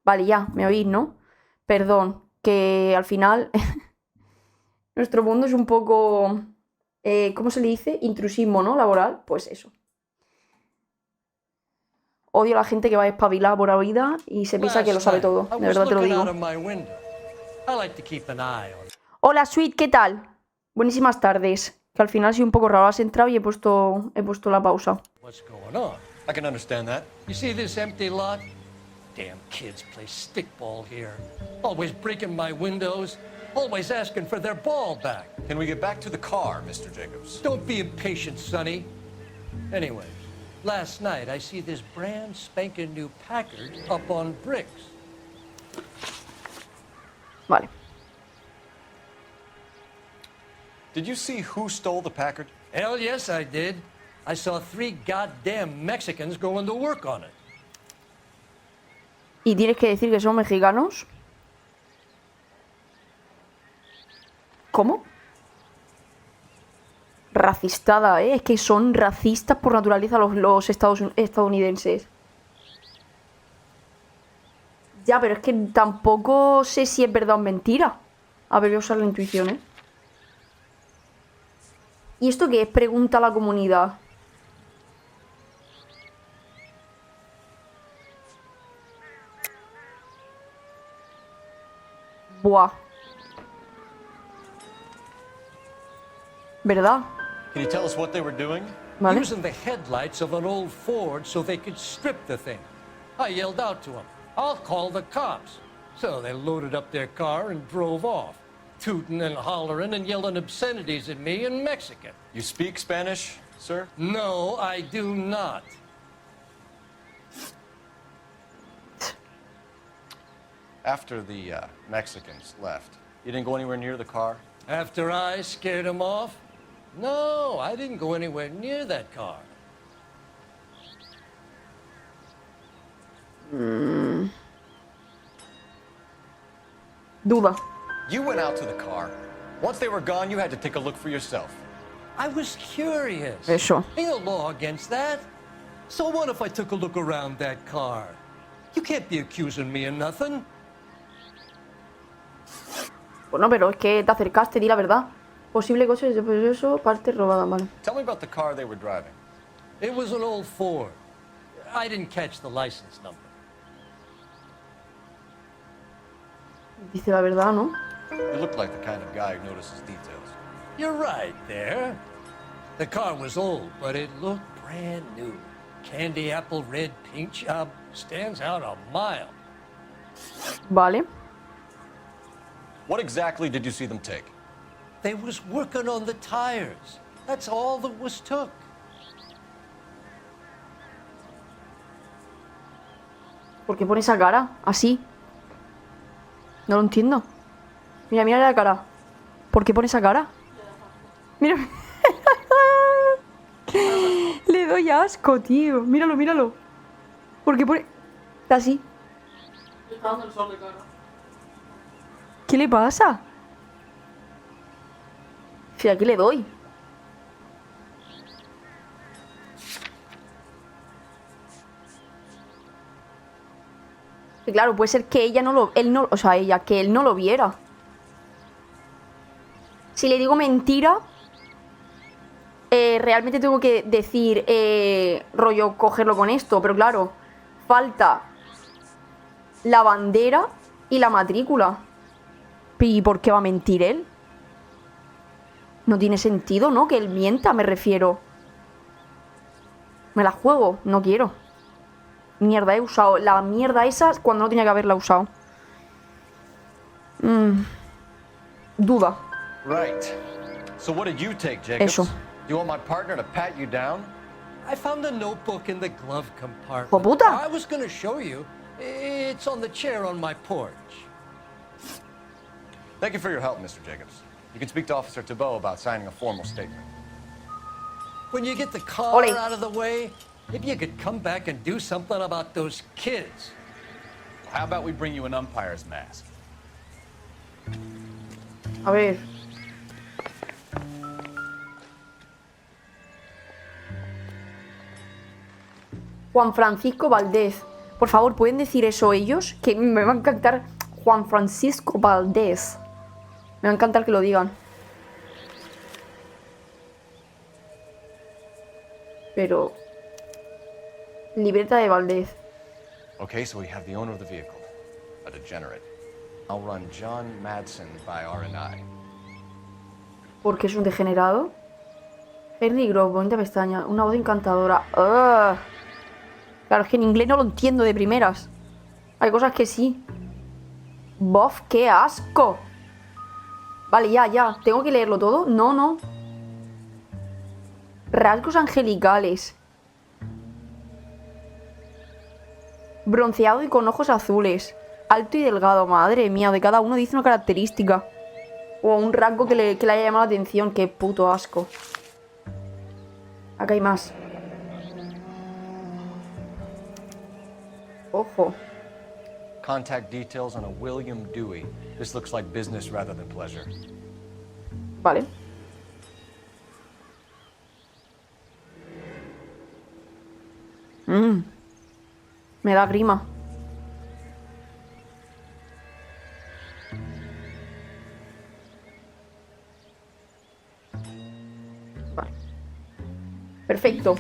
Speaker 1: Vale, ya, me oís, ¿no? Perdón, que al final nuestro mundo es un poco, ¿cómo se le dice? Intrusismo, ¿no? Laboral, pues eso. Odio a la gente que va espabilada por la vida y se piensa que lo sabe todo, de verdad te lo digo. Hola, Sweet, ¿qué tal? Buenísimas tardes. Que al final soy un poco raro, has entrado y he puesto la pausa.
Speaker 2: What's going on?
Speaker 6: I can understand that.
Speaker 2: You see this empty lot? Damn kids play stickball here. Always breaking my windows. Always asking for their ball back.
Speaker 6: Can we get back to the car, Mr. Jacobs?
Speaker 2: Don't be impatient, Sonny. Anyway, last night I see this brand spanking new Packard up on bricks.
Speaker 1: Vale.
Speaker 6: Did you see who stole the Packard?
Speaker 2: Hell yes, I did. I saw 3 goddamn Mexicans going to work on it.
Speaker 1: ¿Y tienes que decir que son mexicanos? ¿Cómo? Racistada, ¿eh? Es que son racistas por naturaleza los estadounidenses. Ya, pero es que tampoco sé si es verdad o mentira. A ver, voy a usar la intuición, ¿eh? ¿Y esto qué es? Pregunta a la comunidad. Buah. ¿Verdad?
Speaker 6: Can you tell us what they were doing?
Speaker 1: Vale.
Speaker 2: Using the headlights of an old Ford so they could strip the thing. I yelled out to them, I'll call the cops. So they loaded up their car and drove off, tooting and hollering and yelling obscenities at me in Mexican.
Speaker 6: You speak Spanish, sir?
Speaker 2: No, I do not.
Speaker 6: After the Mexicans left, you didn't go anywhere near the car?
Speaker 2: After I scared them off? No, I didn't go anywhere near that car.
Speaker 1: Duda.
Speaker 6: You went out to the car. Once they were gone, you had to take a look for yourself.
Speaker 2: I was curious.
Speaker 1: Eso.
Speaker 2: Ain't no law against that. So what if I took a look around that car? You can't be accusing me of nothing.
Speaker 1: Bueno, pero es que te acercaste, di la verdad. Posible coche de proceso, parte robada, vale.
Speaker 6: Tell me about the car they were driving.
Speaker 2: It was an old Ford. I didn't catch the license number.
Speaker 1: Dice la verdad, ¿no?
Speaker 6: You look like the kind of guy who notices details.
Speaker 2: You're right there. The car was old, but it looked brand new. Candy apple red paint job stands out a mile.
Speaker 1: Vale.
Speaker 6: What exactly did you see them take?
Speaker 2: They was working on the tires. That's all that was took.
Speaker 1: ¿Por qué pone esa cara? Así. No lo entiendo. Mira, mira la cara. ¿Por qué pone esa cara? Mira. Le doy asco, tío. Míralo, míralo. ¿Por qué pone...? Está así.
Speaker 10: Está dando el sol de cara.
Speaker 1: ¿Qué le pasa? Sí, aquí le doy. Y claro, puede ser que ella no lo... Él no, o sea, ella, que él no lo viera. Si le digo mentira, realmente tengo que decir, rollo, cogerlo con esto. Pero claro, falta la bandera y la matrícula. ¿Y por qué va a mentir él? No tiene sentido, ¿no? Que él mienta, me refiero. Me la juego, no quiero. Mierda, he usado la mierda esa cuando no tenía que haberla usado. Duda.
Speaker 6: Right. So what did you take, Jacobs?
Speaker 1: Eso.
Speaker 6: Do you want my partner to pat you down?
Speaker 2: I found a notebook in the glove compartment.
Speaker 1: ¡Hijo puta!
Speaker 2: I was going to show you. It's on the chair on my porch.
Speaker 6: Thank you for your help, Mr. Jacobs. You can speak to Officer Thibault about signing a formal statement.
Speaker 2: When you get the car
Speaker 1: Ole.
Speaker 2: out of the way, maybe you could come back and do something about those kids.
Speaker 4: How about we bring you an umpire's mask?
Speaker 1: A ver. Juan Francisco Valdés. Por favor, ¿pueden decir eso ellos? Que me va a encantar. Juan Francisco Valdés. Me va a encantar que lo digan. Pero... libreta de Valdés.
Speaker 6: Okay, so we have the owner of the vehicle, a degenerate. I'll run John Madsen by R&I.
Speaker 1: ¿Por qué es un degenerado? Henry Grove, bonita pestaña, una voz encantadora. ¡Ugh! Claro, es que en inglés no lo entiendo de primeras. Hay cosas que sí. ¡Bof, qué asco! Vale, ya. ¿Tengo que leerlo todo? No. Rasgos angelicales. Bronceado y con ojos azules. Alto y delgado, madre mía. De cada uno dice una característica. O un rasgo que le haya llamado la atención. Qué puto asco. Acá hay más. Ojo.
Speaker 6: Contact details on a William Dewey. This looks like business rather than pleasure.
Speaker 1: Vale. Me da grima. Vale. Perfecto.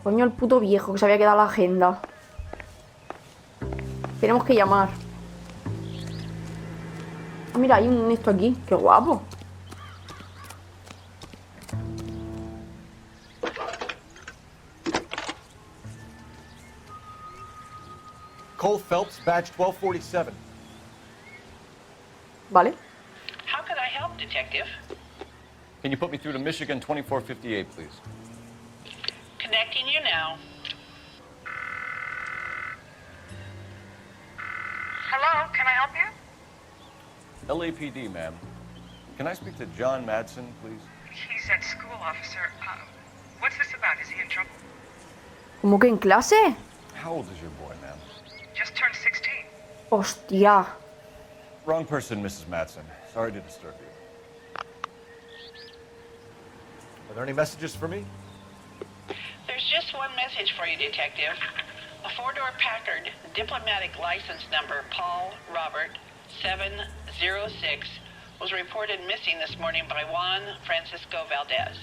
Speaker 1: Coño, el puto viejo que se había quedado la agenda. Tenemos que llamar. Ah, mira, hay un esto aquí. Qué guapo.
Speaker 12: Cole Phelps, badge 1247.
Speaker 1: Vale.
Speaker 18: How can I help, Detective?
Speaker 12: Can you put me through to Michigan 2458, please?
Speaker 18: Connecting you now.
Speaker 13: Hello, can I help you?
Speaker 12: LAPD, ma'am. Can I speak to John Madsen, please?
Speaker 13: He's at school, officer. What's this about? Is he in trouble?
Speaker 1: ¿Cómo que en clase?
Speaker 12: How old is your boy, ma'am?
Speaker 13: Just turned 16.
Speaker 1: Hostia.
Speaker 12: Wrong person, Mrs. Madsen. Sorry to disturb you. Are there any messages for me?
Speaker 18: There's just one message for you, Detective. A four-door Packard, diplomatic license number Paul Robert 706, was reported missing this morning by Juan Francisco Valdez.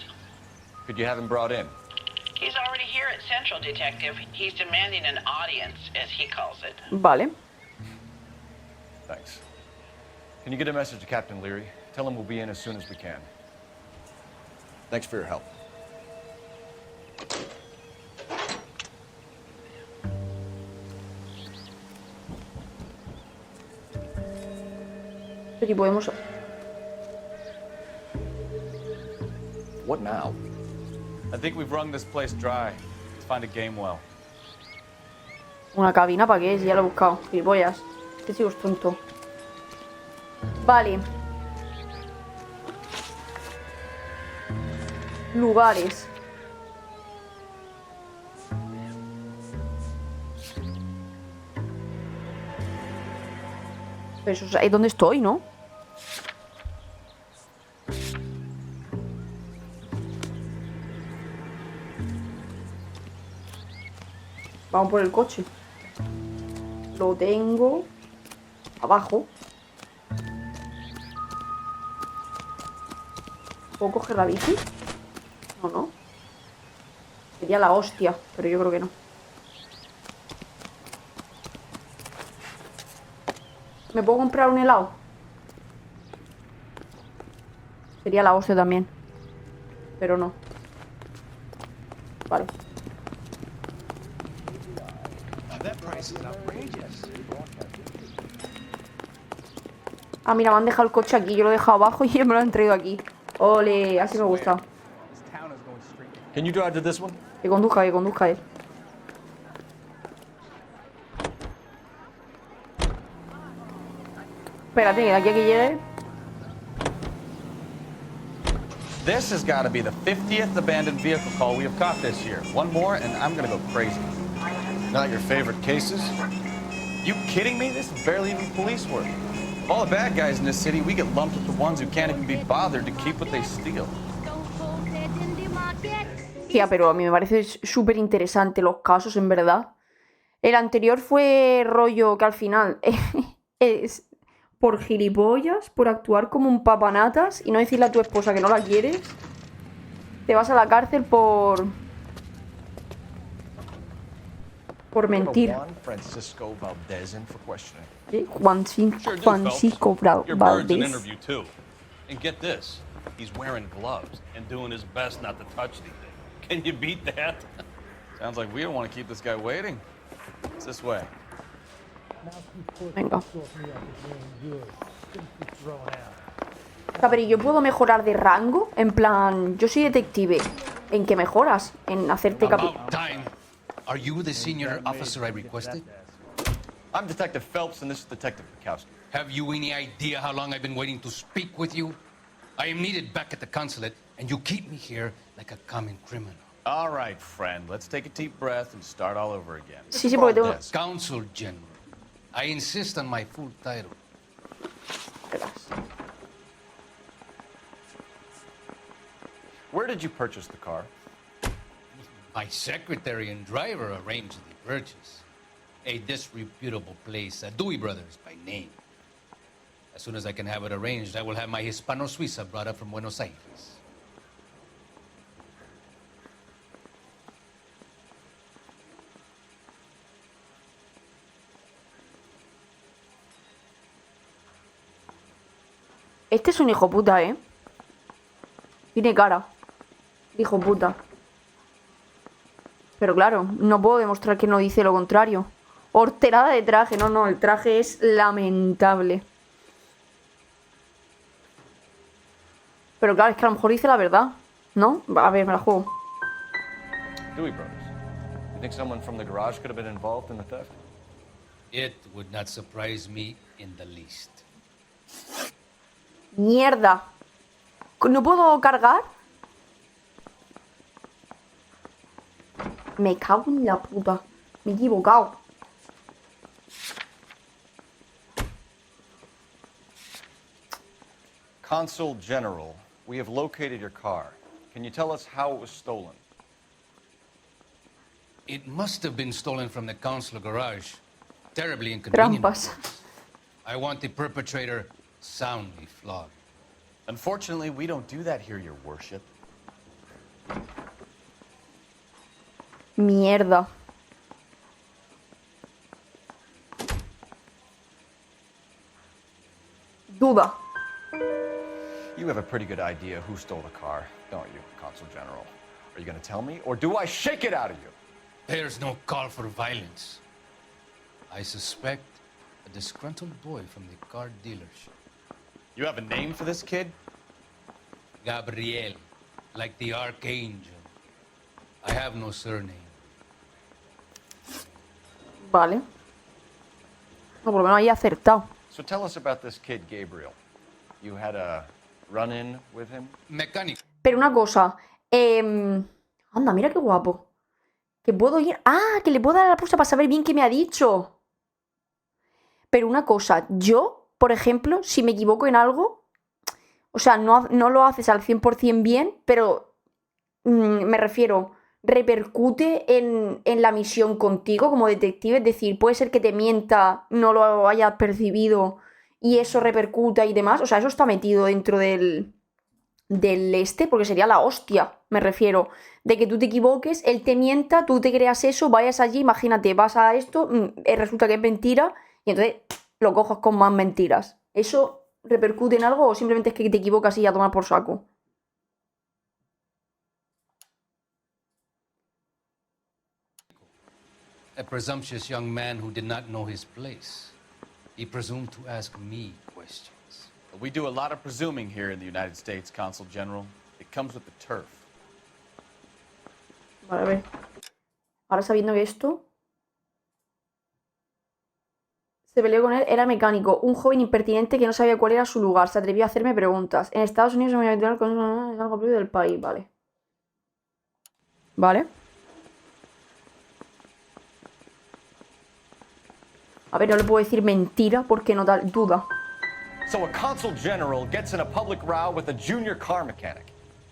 Speaker 12: Could you have him brought in?
Speaker 18: He's already here at Central, Detective. He's demanding an audience, as he calls it.
Speaker 1: Vale.
Speaker 12: Thanks. Can you get a message to Captain Leary? Tell him we'll be in as soon as we can. Thanks for your help.
Speaker 1: Pero podemos...
Speaker 12: What now? I think we've wrung this place dry. Let's find a game well.
Speaker 1: ¿Una cabina para qué? Si ya lo he buscado. Gilipollas. Este chico es tonto. Vale. Lugares. Pero eso es donde estoy, ¿no? Vamos por el coche. Lo tengo abajo. ¿Puedo coger la bici? No. Sería la hostia, pero yo creo que no. ¿Me puedo comprar un helado? Sería la hostia también. Pero no. Vale. Ah, mira, me han dejado el coche aquí. Yo lo he dejado abajo y me lo han traído aquí. Ole, así me gusta.
Speaker 12: Can you drive to this one?
Speaker 1: Que conduzca él. Espérate, que de aquí a que llegue.
Speaker 4: This has got to be the 50th abandoned vehicle call we have caught this year. One more and I'm going to go crazy.
Speaker 12: Not your favorite cases?
Speaker 4: You kidding me? This is barely even police work. Of all the bad guys in this city, we get lumped with the ones who can't even be bothered to keep what they steal.
Speaker 1: Tía, pero a mí me parece súper interesante los casos, en verdad. El anterior fue rollo que al final es por gilipollas, por actuar como un papanatas y no decirle a tu esposa que no la quieres. Te vas a la cárcel por mentir.
Speaker 12: Juan Francisco Valdez in for questioning.
Speaker 1: ¿Sí? Francisco
Speaker 3: Your bird's an
Speaker 1: Valdez.
Speaker 3: interview too. And get this, he's wearing gloves and doing his best not to touch anything. Can you beat that?
Speaker 4: Sounds like we don't want to keep this guy waiting. It's this way.
Speaker 1: Venga. A ver, ¿y yo puedo mejorar de rango? En plan, yo soy detective. ¿En qué mejoras? En hacerte
Speaker 3: About time. Are you the senior officer I requested?
Speaker 12: I'm Detective Phelps, and this is Detective Bukowski.
Speaker 3: Have you any idea how long I've been waiting to speak with you? I am needed back at the consulate, and you keep me here like a common criminal.
Speaker 4: All right, friend. Let's take a deep breath and start all over again.
Speaker 1: Sí, sí, porque tengo...
Speaker 3: Consul General. I insist on my full title.
Speaker 12: Where did you purchase the car?
Speaker 3: My secretary and driver arranged the purchase. A disreputable place, Dewey Brothers by name. As soon as I can have it arranged, I will have my Hispano Suiza brought up from Buenos Aires.
Speaker 1: Este es un hijo puta, ¿eh? Tiene cara. Hijo puta. Pero claro, no puedo demostrar que no dice lo contrario. Horterada de traje. No, no, el traje es lamentable. Pero claro, es que a lo mejor dice la verdad, ¿no? A ver, me la juego.
Speaker 12: Dewey Brothers. You think someone from the garage could have been involved in the theft?
Speaker 3: It would not surprise me in the least.
Speaker 1: Mierda. ¿No puedo cargar? Me cago en la puta. Me he equivocado.
Speaker 12: Consul General, we have located your car. Can you tell us how it was stolen?
Speaker 3: It must have been stolen from the consular garage. Terribly inconvenient.
Speaker 1: Trampas.
Speaker 3: I want the perpetrator soundly flogged.
Speaker 4: Unfortunately, we don't do that here, Your Worship.
Speaker 1: Mierda. Duda.
Speaker 12: You have a pretty good idea who stole the car, don't you, Consul General? Are you going to tell me, or do I shake it out of you?
Speaker 3: There's no call for violence. I suspect a disgruntled boy from the car dealership.
Speaker 4: You have a name for this kid?
Speaker 3: Gabriel, like the archangel. I have no surname.
Speaker 1: Vale. No, por lo menos ahí he acertado.
Speaker 12: So tell us about this kid, Gabriel. You had a run-in with him?
Speaker 3: Mecánico.
Speaker 1: Pero una cosa. Anda, mira qué guapo. Que puedo ir... Ah, que le puedo dar a la pausa para saber bien qué me ha dicho. Pero una cosa. Yo, por ejemplo, si me equivoco en algo... O sea, no lo haces al 100% bien, pero... me refiero... repercute en la misión contigo como detective. Es decir, puede ser que te mienta, no lo hayas percibido y eso repercuta y demás. O sea, eso está metido dentro del porque sería la hostia, me refiero. De que tú te equivoques, él te mienta, tú te creas eso, vayas allí, imagínate, vas a esto, resulta que es mentira y entonces lo cojas con más mentiras. ¿Eso repercute en algo o simplemente es que te equivocas y ya tomas por saco?
Speaker 3: A presumptuous young man who did not know his place. He presumed to ask me questions.
Speaker 4: We do a lot of presuming here in the United States, Consul General. It comes with the turf.
Speaker 1: Vale, a ver. Ahora sabiendo que esto... Se peleó con él, era mecánico. Un joven impertinente que no sabía cuál era su lugar. Se atrevió a hacerme preguntas. En Estados Unidos se me habitual con es algo propio del país. Vale. Vale. A ver, no le puedo decir mentira porque no da duda.
Speaker 12: So a consul general gets in a public row with a junior car mechanic.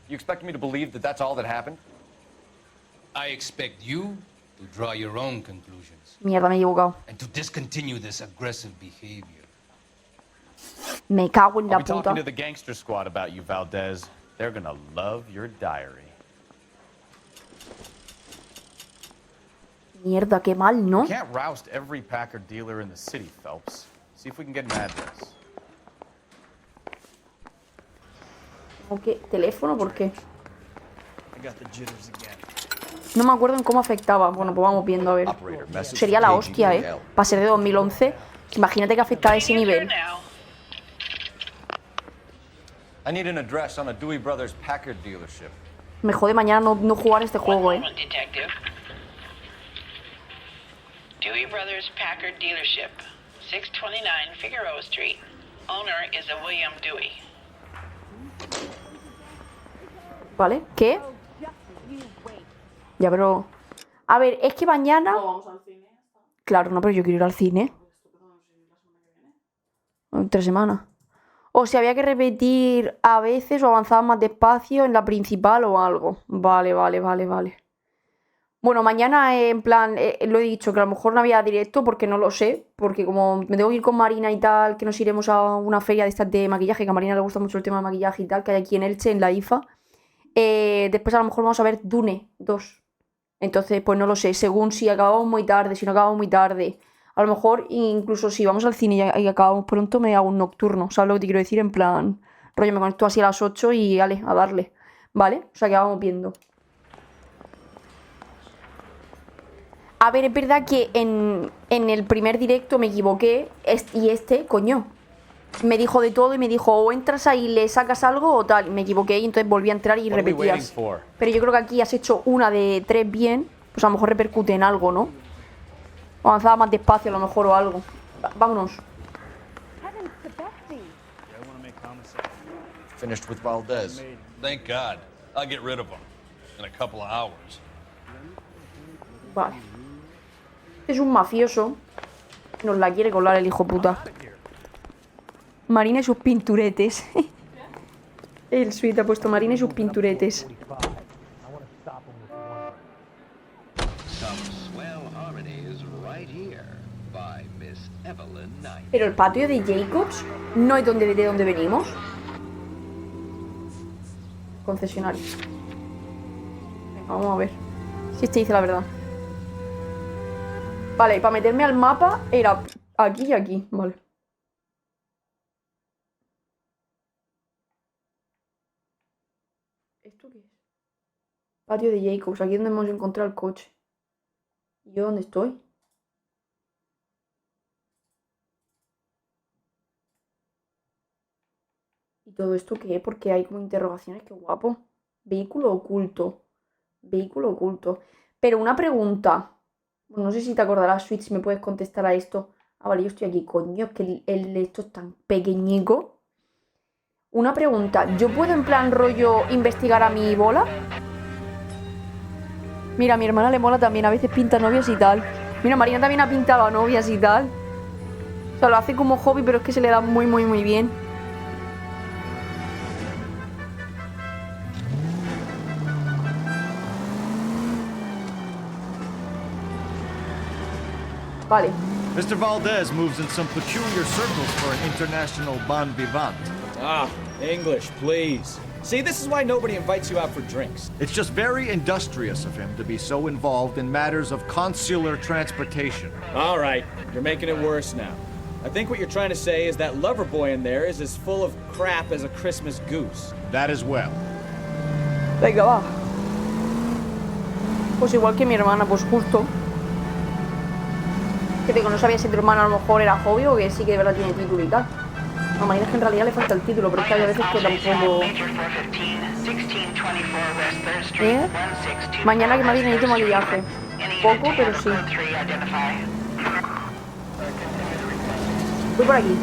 Speaker 12: You expect me to believe that that's all that happened?
Speaker 3: I expect you to draw your own conclusions.
Speaker 1: Mierda, me he equivocado.
Speaker 3: And to discontinue this aggressive behavior.
Speaker 1: Me cago en la
Speaker 4: I'll be
Speaker 1: puta.
Speaker 4: talking to the gangster squad about you, Valdez. They're gonna love your diary.
Speaker 1: Mierda, qué mal, ¿no?
Speaker 4: We can't roust every Packard dealer in the city, Phelps. See if we can get an address.
Speaker 1: ¿Qué? ¿Teléfono? ¿Por qué?
Speaker 11: I got the jitters again.
Speaker 1: No me acuerdo en cómo afectaba. Bueno, pues vamos viendo, a ver. Sería la hostia, ¿eh? Para ser de 2011. Imagínate que afectaba a ese nivel.
Speaker 12: I need an address on a Dewey Brothers Packard dealership.
Speaker 1: Me jode mañana no jugar este juego, ¿eh?
Speaker 18: Detective. Dewey Brothers Packard dealership, 629 Figueroa Street. Owner is a William Dewey.
Speaker 1: ¿Vale? ¿Qué? Ya, pero... A ver, es que mañana...
Speaker 10: Vamos al cine.
Speaker 1: Claro, no, pero yo quiero ir al cine. 3 semanas. O sea, había que repetir a veces o avanzar más despacio en la principal o algo. Vale. Bueno, mañana en plan, lo he dicho, que a lo mejor no había directo porque no lo sé. Porque como me tengo que ir con Marina y tal, que nos iremos a una feria de estas de maquillaje, que a Marina le gusta mucho el tema de maquillaje y tal, que hay aquí en Elche, en la IFA. Después a lo mejor vamos a ver Dune 2. Entonces, pues no lo sé, según si acabamos muy tarde, si no acabamos muy tarde. A lo mejor, incluso si vamos al cine y acabamos pronto, me hago un nocturno. ¿Sabes lo que te quiero decir? En plan, rollo, me conecto así a las 8 y ale, a darle. ¿Vale? O sea, que vamos viendo. A ver, es verdad que en el primer directo me equivoqué. Y coño, me dijo de todo y me dijo, o entras ahí y le sacas algo o tal. Me equivoqué y entonces volví a entrar y repetías. Pero yo creo que aquí has hecho una de 3 bien. Pues a lo mejor repercute en algo, ¿no? O avanzaba más despacio a lo mejor o algo. Vámonos.
Speaker 12: Finished with Valdez.
Speaker 21: Thank God. I'll get rid of him in a couple of hours.
Speaker 1: Vale. Es un mafioso. Nos la quiere colar el hijo puta. Marina y sus pinturetes. El suite ha puesto Marina y sus pinturetes. Pero el patio de Jacobs no es de donde venimos. Concesionario. Venga, vamos a ver si este dice la verdad. Vale, para meterme al mapa era aquí y aquí. Vale. ¿Esto qué es? Patio de Jacobs. Aquí es donde hemos encontrado el coche. ¿Y yo dónde estoy? ¿Y todo esto qué? Porque hay como interrogaciones, qué guapo. Vehículo oculto. Vehículo oculto. Pero una pregunta. No sé si te acordarás, Switch, si me puedes contestar a esto. Ah, vale, yo estoy aquí. Coño, es que esto es tan pequeñico. Una pregunta. ¿Yo puedo en plan rollo investigar a mi bola? Mira, a mi hermana le mola también. A veces pinta novias y tal. Mira, Marina también ha pintado a novias y tal. O sea, lo hace como hobby, pero es que se le da muy, muy, muy bien. Vale.
Speaker 8: Mr. Valdez moves in some peculiar circles for an international bon vivant.
Speaker 11: Ah, English, please. See, this is why nobody invites you out for drinks.
Speaker 8: It's just very industrious of him to be so involved in matters of consular transportation.
Speaker 11: All right, you're making it worse now. I think what you're trying to say is that lover boy in there is as full of crap as a Christmas goose.
Speaker 8: That as well.
Speaker 1: Venga, va. Pues igual que mi hermana, pues justo. Que digo, no sabía si tu hermana a lo mejor era hobby o que sí que de verdad tiene título y tal. No, Marina, es que en realidad le falta el título, pero es que hay a veces que tampoco... Mañana que Madrid necesito maquillaje. Poco, pero sí. Voy por aquí.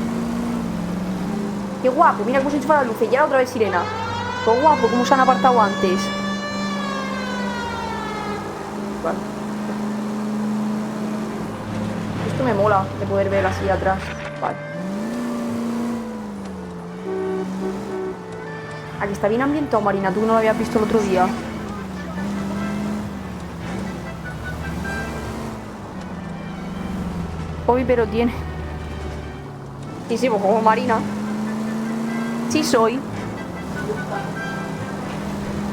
Speaker 1: Qué guapo, mira cómo se enchufa la luz. Y ya otra vez sirena. Qué guapo, cómo se han apartado antes. Vale. Esto me mola, de poder ver así atrás. Vale. Aquí está bien ambientado, Marina. Tú no lo habías visto el otro día. Hoy, pero tiene. Sí, sí, pues como Marina. Sí soy.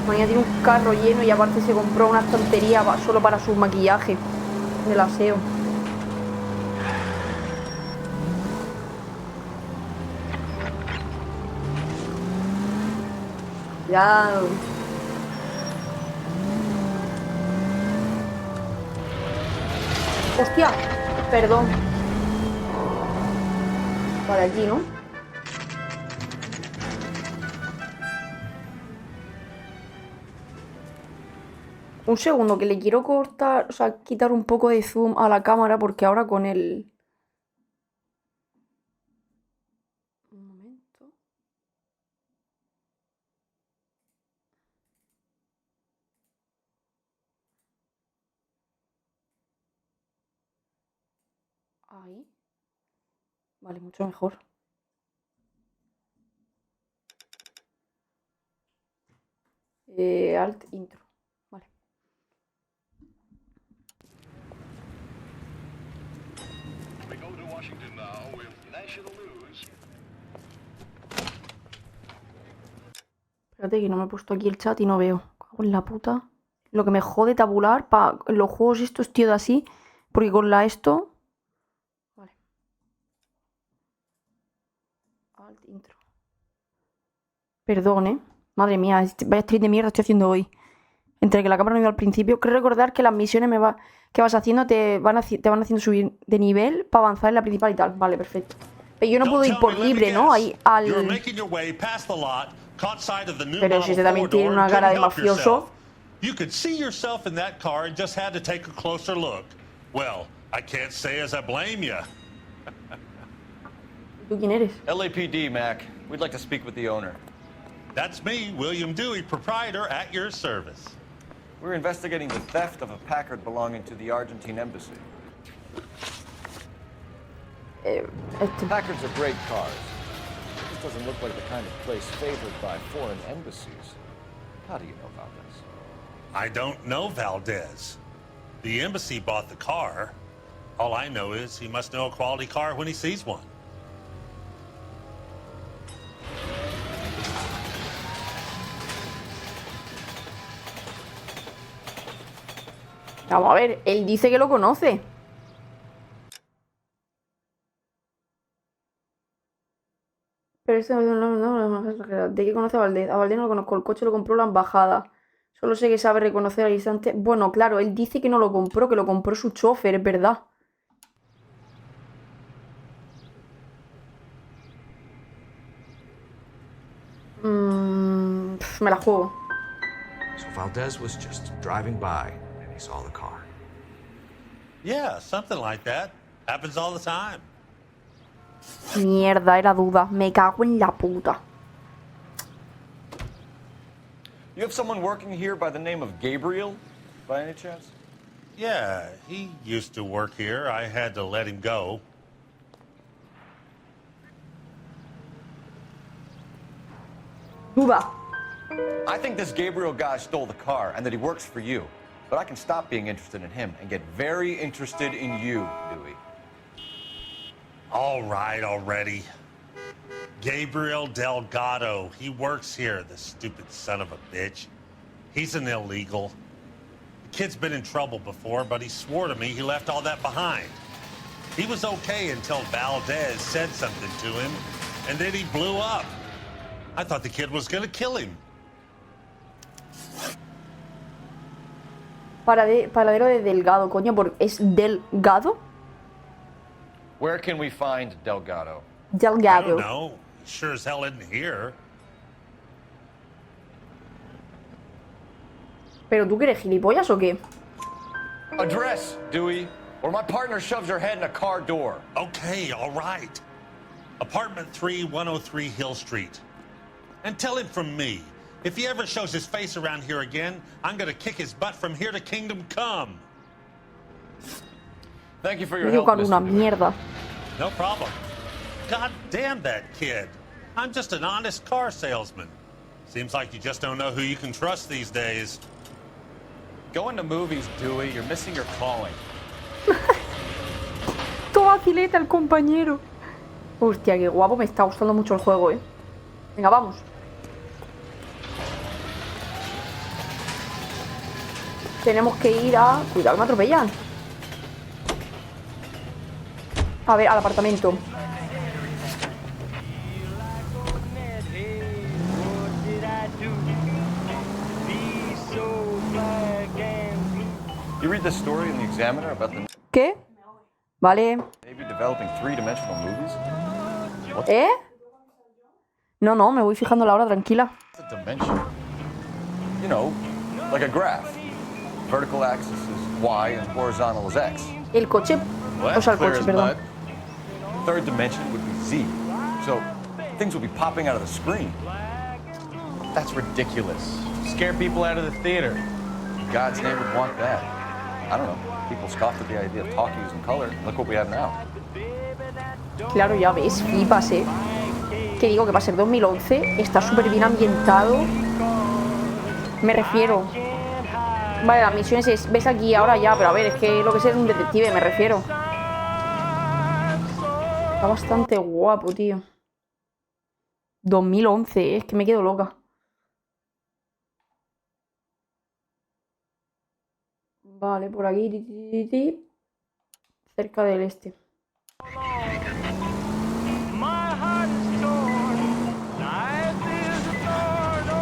Speaker 1: Marina tiene un carro lleno y aparte se compró una estantería solo para su maquillaje. Del aseo. Cuidado. Hostia, perdón. Para allí, ¿no? Un segundo, que le quiero cortar, o sea, quitar un poco de zoom a la cámara porque ahora con el... Un momento. Ahí. Vale, mucho mejor. Alt intro. Vale. Espérate que no me he puesto aquí el chat y no veo. Cago en la puta. Lo que me jode tabular para los juegos estos, tío, de así. Porque con la esto... Vale. Alt intro. Perdón, Madre mía, vaya stream de mierda estoy haciendo hoy. Entre que la cámara no iba al principio. Creo recordar que las misiones que vas haciendo te van haciendo subir de nivel para avanzar en la principal y tal. Vale, perfecto. Pero yo no puedo ir por libre, ¿no? Ahí al... Pero si este también tiene una cara de mafioso.
Speaker 19: You could see yourself in that car and just had to take a closer look. Well, I can't say as I blame you.
Speaker 1: ¿Tú quién eres?
Speaker 12: LAPD, Mac. We'd like to speak with the owner.
Speaker 19: That's me, William Dewey, proprietor, at your service.
Speaker 12: We're investigating the theft of a Packard belonging to the Argentine embassy. Packards are great cars. This doesn't look like the kind of place favored by foreign embassies. How do you know about this?
Speaker 19: I don't know Valdez. The embassy bought the car. All I know is he must know a quality car when he sees one.
Speaker 1: Vamos a ver, él dice que lo conoce. Pero este ¿de qué conoce a Valdez? A Valdez no lo conozco, el coche lo compró la embajada. Solo sé que sabe reconocer al instante. Bueno, claro, él dice que no lo compró, que lo compró su chofer, es verdad. Me la juego.
Speaker 6: So Valdez was just driving by and he saw the car.
Speaker 19: Yeah, something like that. Happens all the time.
Speaker 1: Mierda, era duda. Me cago en la puta.
Speaker 12: You have someone working here by the name of Gabriel, by any chance?
Speaker 19: Yeah, he used to work here. I had to let him go.
Speaker 1: Duda.
Speaker 12: I think this Gabriel guy stole the car and that he works for you. But I can stop being interested in him and get very interested in you, Dewey.
Speaker 19: All right, already. Gabriel Delgado. He works here, the stupid son of a bitch. He's an illegal. The kid's been in trouble before, but he swore to me he left all that behind. He was okay until Valdez said something to him, and then he blew up. I thought the kid was gonna kill him.
Speaker 1: Paradero de Delgado, coño, ¿es Delgado?
Speaker 12: Where can we find Delgado?
Speaker 19: I don't know. He sure as hell isn't here.
Speaker 1: ¿Pero tú que eres gilipollas o qué?
Speaker 12: Address, Dewey, or my partner shoves her head in a car door.
Speaker 19: Okay, all right. Apartment 3, 103 Hill Street. And tell him from me, if he ever shows his face around here again, I'm gonna kick his butt from here to Kingdom Come.
Speaker 12: Thank you for your help, Mr.
Speaker 1: Mierda.
Speaker 19: No problem. God damn that kid. I'm just an honest car salesman. Seems like you just don't know who you can trust these days.
Speaker 12: Going to movies, Dewey. You're missing your calling.
Speaker 1: Toma facileta el compañero. Hostia, qué guapo. Me está gustando mucho el juego, ¿eh? Venga, vamos. Tenemos que ir a... Cuidado, que me atropellan. A ver, al apartamento.
Speaker 12: You read the story in the Examiner about the
Speaker 1: ¿Qué? Vale.
Speaker 12: Navy developing three-dimensional movies?
Speaker 1: ¿Eh? No, no, me voy fijando la hora, tranquila.
Speaker 12: What's a dimension? You know, like a graph. Vertical axis is Y and horizontal is X.
Speaker 1: El coche. O sea, el coche, perdón.
Speaker 12: Third dimension would be Z. So things will be popping out of the screen.
Speaker 17: That's ridiculous. Scare people out of the theater.
Speaker 12: God's name would want that. I don't know. People scoffed at the idea of talkies in color. Look what we have now.
Speaker 1: Claro, ya ves, flipas, ¿eh? Que digo que para ser 2011 está súper bien ambientado. Me refiero. Vale, las misiones es... Ves aquí ahora ya, pero a ver, es que lo que es un detective, me refiero. Está bastante guapo, tío. 2011, es que me quedo loca. Vale, por aquí. Cerca del este.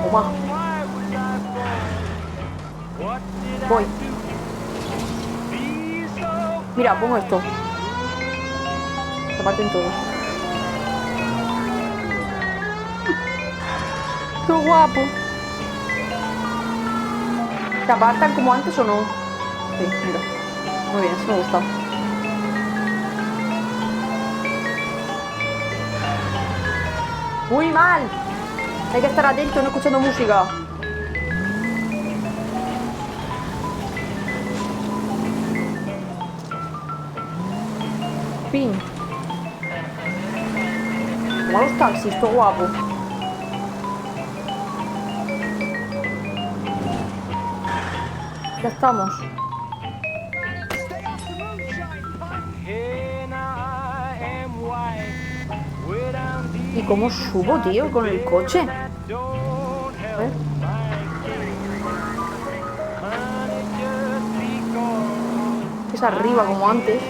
Speaker 1: Toma. Voy. Mira, pongo esto. Se parten todos. ¡Qué guapo! ¿Se apartan como antes o no? Sí, mira. Muy bien, eso me gusta. ¡Muy mal! Hay que estar atento, no escuchando música. Fin. Como los taxis, esto guapo. Ya estamos. ¿Y cómo subo, tío, con el coche? A ver. Es arriba como antes.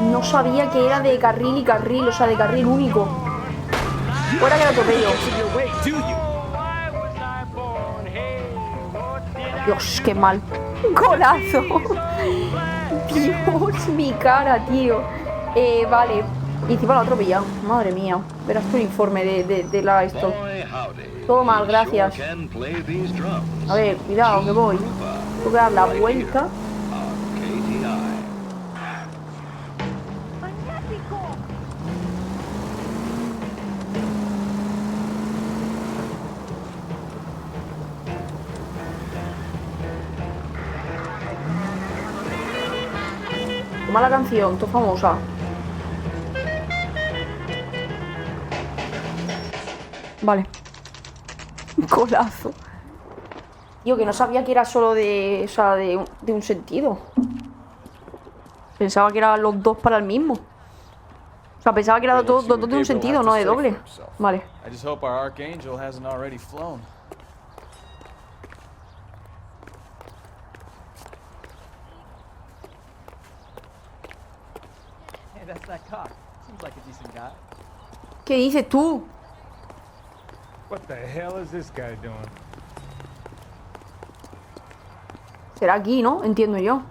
Speaker 1: No sabía que era de carril y carril, o sea, de carril único. Fuera que lo atropello. Dios, qué mal. ¡Golazo! Dios, mi cara, tío. Vale. Y encima lo he atropellado. Madre mía. Verás tu informe de la esto. Todo mal, gracias. A ver, cuidado, que voy. Tengo que dar la vuelta. Toma la canción, todo famosa. Vale. Golazo. Tío, que no sabía que era solo de... O sea, de un sentido. Pensaba que eran los dos para el mismo. O sea, pensaba que eran dos de un sentido, no de doble. Vale.
Speaker 11: I just hope our archangel hasn't already flown.
Speaker 16: Hey, that's that cop. Seems like a decent guy.
Speaker 1: ¿Qué dices tú?
Speaker 9: What the hell is this guy doing?
Speaker 1: Será aquí, ¿no? Entiendo yo.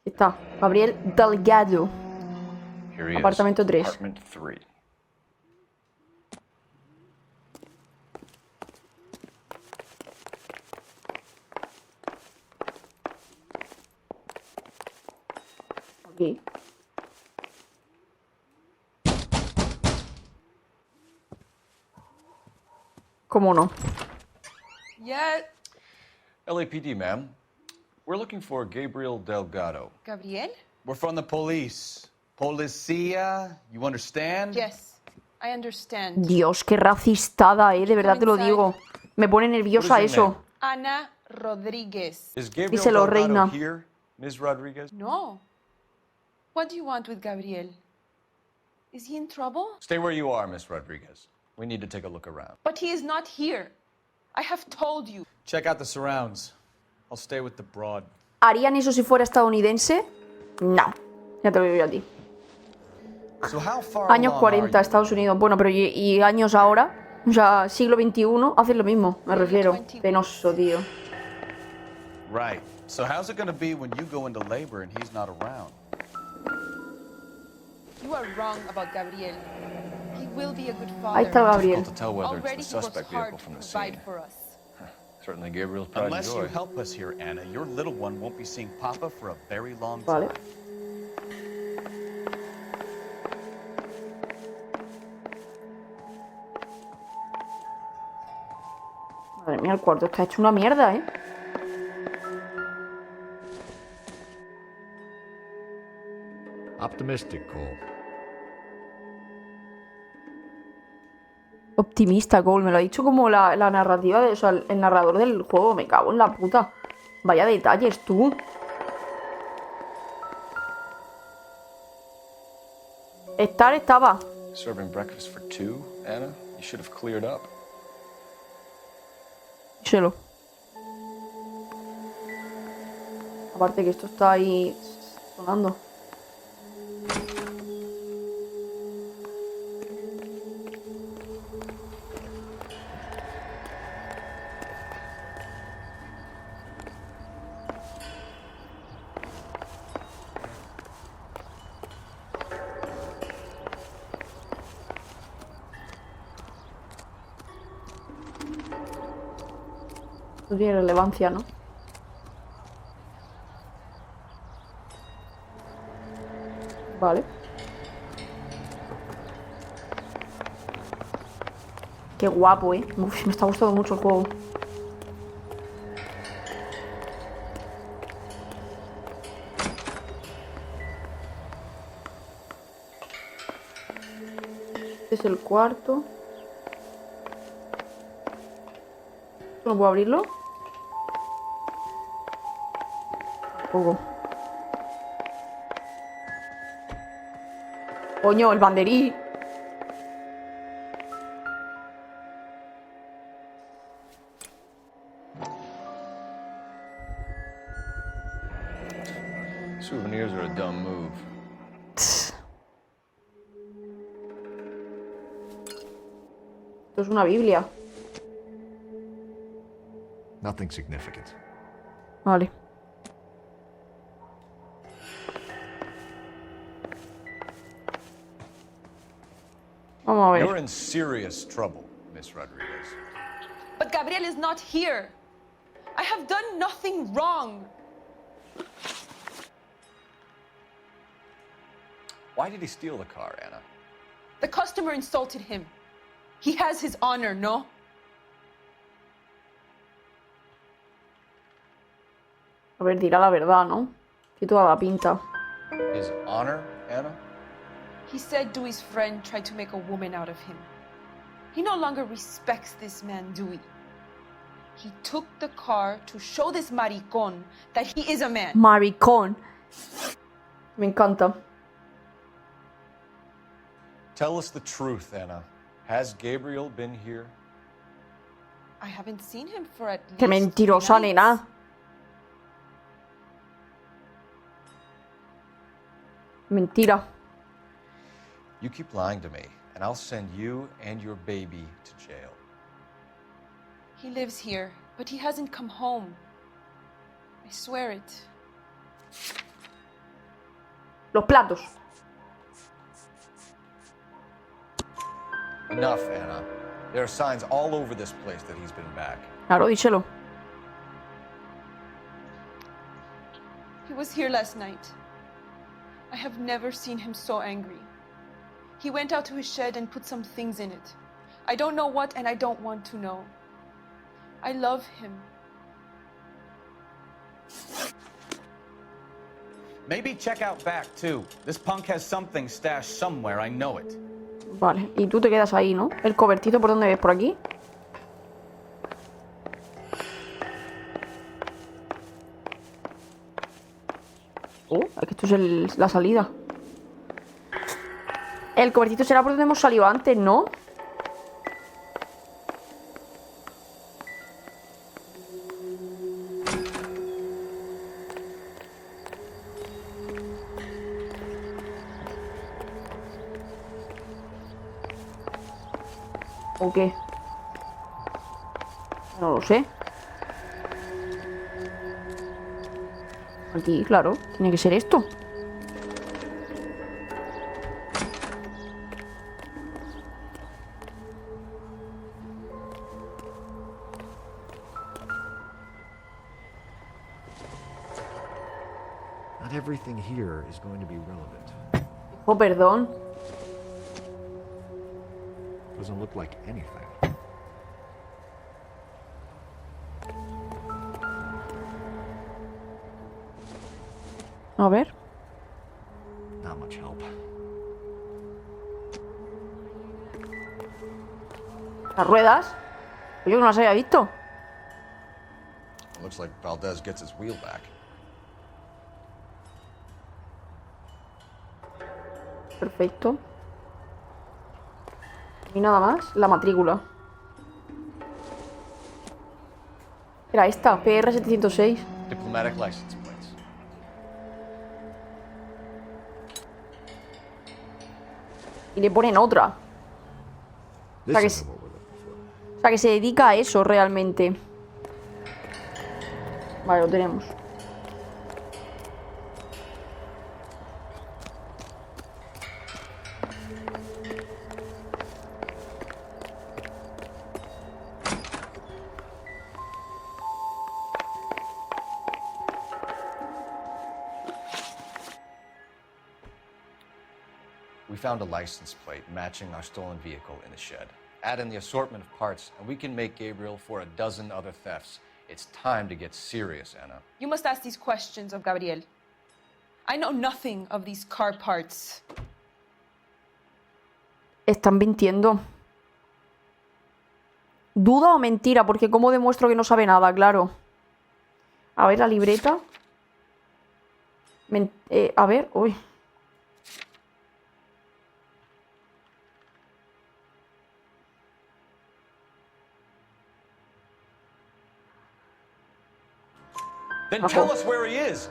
Speaker 1: Está, Gabriel Delgado. Apartamento 3.
Speaker 12: Apartment 3.
Speaker 1: Aquí. ¿Cómo no?
Speaker 15: Yeah.
Speaker 12: LAPD, ma'am. We're looking for Gabriel Delgado.
Speaker 15: Gabriel?
Speaker 4: We're from the police. Policía, you understand?
Speaker 15: Yes, I understand.
Speaker 1: Dios, qué racistada, de verdad te lo digo. Me pone nerviosa eso.
Speaker 15: Ana Rodríguez.
Speaker 4: Is Gabriel
Speaker 1: Díselo,
Speaker 4: Delgado
Speaker 1: reina.
Speaker 4: here, Ms. Rodriguez?
Speaker 15: No. What do you want with Gabriel? Is he in trouble?
Speaker 4: Stay where you are, Ms. Rodriguez. We need to take a look around.
Speaker 15: But he is not here. I have told you.
Speaker 11: Check out the surrounds. I'll stay with the broad.
Speaker 1: ¿Harían eso si fuera estadounidense? No. Ya te lo digo yo a ti.
Speaker 4: So how far
Speaker 1: Años
Speaker 4: along
Speaker 1: 40, Estados Unidos. Bueno, pero ¿y años ahora? O sea, siglo XXI, hacen lo mismo, me refiero. Penoso, tío.
Speaker 4: Right. So how's it going to be when you go into labor and he's not around?
Speaker 15: You are wrong about Gabriel. He will be a good
Speaker 1: Ahí
Speaker 15: father.
Speaker 1: está Gabriel.
Speaker 12: Difficult to tell whether
Speaker 15: Already
Speaker 12: it's the
Speaker 15: he works
Speaker 12: suspect
Speaker 15: hard
Speaker 12: vehicle from
Speaker 15: to
Speaker 12: the
Speaker 15: provide
Speaker 12: scene.
Speaker 15: for us.
Speaker 12: Certainly Gabriel's pride and
Speaker 4: Unless
Speaker 12: joy.
Speaker 4: you help us here, Anna, your little one won't be seeing Papa for a very long
Speaker 1: Vale.
Speaker 4: time.
Speaker 1: Madre mía, el cuarto está hecho una mierda,
Speaker 8: Optimistic, Cole.
Speaker 1: Optimista, Cole. Me lo ha dicho como la narrativa, o sea, el narrador del juego. Me cago en la puta. Vaya detalles, tú. Estaba.
Speaker 12: Serving breakfast for two, Anna? You should have cleared up.
Speaker 1: Díselo. Aparte que esto está ahí sonando. No tiene relevancia, ¿no? Vale. Qué guapo, Uf, me está gustando mucho el juego. Este es el cuarto. ¿No puedo abrirlo? Tampoco. Coño, el banderí.
Speaker 12: Souvenirs are a dumb move.
Speaker 1: Esto es una Biblia.
Speaker 8: Nothing significant.
Speaker 1: Vale. Vamos a ver.
Speaker 4: You're in serious trouble, Miss Rodriguez.
Speaker 15: But Gabriel is not here. I have done nothing wrong.
Speaker 4: Why did he steal the car, Anna?
Speaker 15: The customer insulted him. He has his honor, no?
Speaker 1: A ver, dirá la verdad, ¿no? Que toda la pinta.
Speaker 4: His honor, Anna?
Speaker 15: He said Dewey's friend tried to make a woman out of him. He no longer respects this man, Dewey. He took the car to show this maricón that he is a man.
Speaker 1: Maricón. Me encanta.
Speaker 4: Tell us the truth, Anna. Has Gabriel been here?
Speaker 15: I haven't seen him for at least
Speaker 1: Qué mentirosa,
Speaker 15: 3 nights.
Speaker 1: nena. Mentira.
Speaker 4: You keep lying to me, and I'll send you and your baby to jail.
Speaker 15: He lives here, but he hasn't come home. I swear it.
Speaker 1: Los platos.
Speaker 4: Enough, Anna. There are signs all over this place that he's been back.
Speaker 1: Claro, díselo.
Speaker 15: He was here last night. I have never seen him so angry. He went out to his shed and put some things in it. I don't know what, and I don't want to know. I love him.
Speaker 4: Maybe check out back, too. This punk has something stashed somewhere, I know it.
Speaker 1: Vale, y tú te quedas ahí, ¿no? ¿El cobertizo por dónde ves? ¿Por aquí? Es que esto es la salida. El cobertizo será por donde hemos salido antes, ¿no? ¿O qué? No lo sé. Aquí, claro, tiene que ser esto.
Speaker 8: Not everything here is going to be relevant.
Speaker 1: Oh, perdón.
Speaker 8: Doesn't look like anything.
Speaker 1: A ver.
Speaker 8: Not much help.
Speaker 1: Las ruedas. Yo que no las había visto.
Speaker 12: Looks like Valdez gets his wheel back.
Speaker 1: Perfecto. Y nada más. La matrícula. Era esta, PR706.
Speaker 12: Diplomatic license plates.
Speaker 1: Y le ponen otra. O sea, que se dedica a eso realmente. Vale, lo tenemos.
Speaker 12: We found a license plate matching our stolen vehicle in the shed. Add in the assortment of parts, and we can make Gabriel for a dozen other thefts. It's time to get serious, Anna.
Speaker 15: You must ask these questions of Gabriel. I know nothing of these car parts.
Speaker 1: Están mintiendo. ¿Duda o mentira? Porque ¿cómo demuestro que no sabe nada? Claro. A ver, la libreta. A ver, uy.
Speaker 4: Then tell us where he is.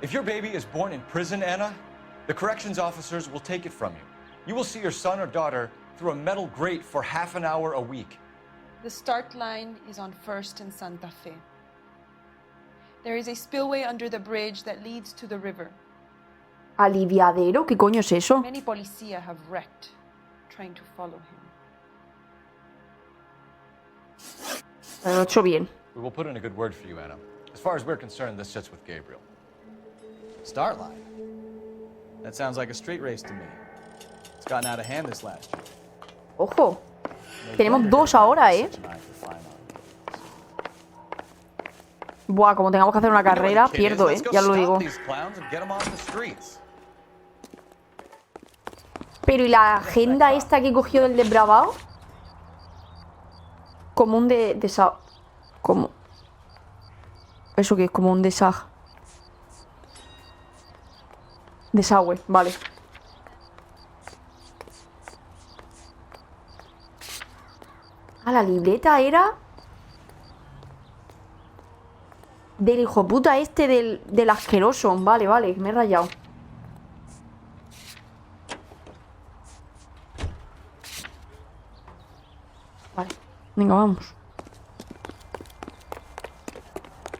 Speaker 4: If your baby is born in prison, Anna, the corrections officers will take it from you. You will see your son or daughter through a metal grate for half an hour a week.
Speaker 15: The start line is on 1st and Santa Fe. There is a spillway under the bridge that leads to the river.
Speaker 1: ¿Aliviadero? ¿Qué coño es eso?
Speaker 15: Many policia have wrecked trying to follow him.
Speaker 1: Lo he hecho bien.
Speaker 12: We will put in a good word for you, Anna. As far as we're concerned, this sits with Gabriel.
Speaker 11: Start line? That sounds like a street race to me. It's gotten out of hand this last year.
Speaker 1: Ojo. Tenemos dos ahora, ¿eh? Buah, como tengamos que hacer una carrera, pierdo, ¿eh? Ya lo digo. Pero ¿y la agenda esta que cogió del depravado? Como un como... ¿Eso qué es? Como un desagüe, vale. Ah, la libreta era... del hijo puta este, del asqueroso. Vale, vale, me he rayado. Vale, venga, vamos.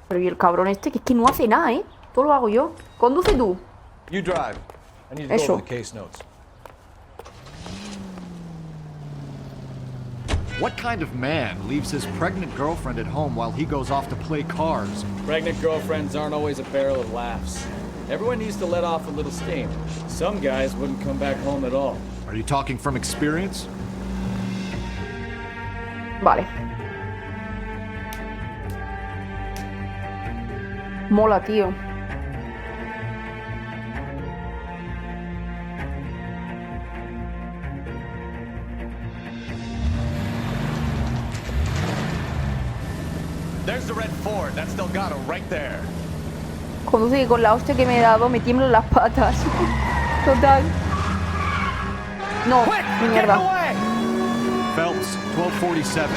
Speaker 1: Pero y el cabrón este, que es que no hace nada, ¿eh? Todo lo hago yo. Conduce tú.
Speaker 12: You drive. I need to
Speaker 1: Eso.
Speaker 12: go over the case notes.
Speaker 8: What kind of man leaves his pregnant girlfriend at home while he goes off to play cars?
Speaker 11: Pregnant girlfriends aren't always a barrel of laughs. Everyone needs to let off a little steam. Some guys wouldn't come back home at all.
Speaker 8: Are you talking from experience?
Speaker 1: Vale. Mola, tío.
Speaker 17: There's the red Ford. That's Delgado right there.
Speaker 1: Conduce que con la hostia que me he dado me tiemblan las patas. Total. No, mierda.
Speaker 8: Phelps, 1247.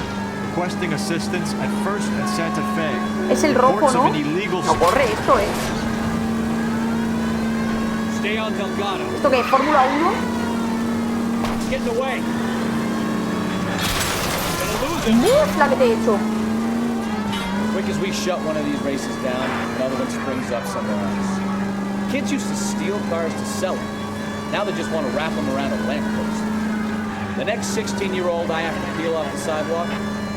Speaker 8: Requesting assistance at First and Santa Fe.
Speaker 1: Es el rojo,
Speaker 8: Reports
Speaker 1: ¿no?
Speaker 8: of an illegal...
Speaker 1: No corre esto,
Speaker 11: Stay on Delgado.
Speaker 1: ¿Esto qué es? ¿Fórmula 1?
Speaker 11: Getting away.
Speaker 1: ¡Uf! La que te he hecho.
Speaker 11: Quick as we shut one of these races down, another one springs up somewhere else. Kids used to steal cars to sell them. Now they just want to wrap them around a lamppost. The next 16-year-old I have to peel off the sidewalk,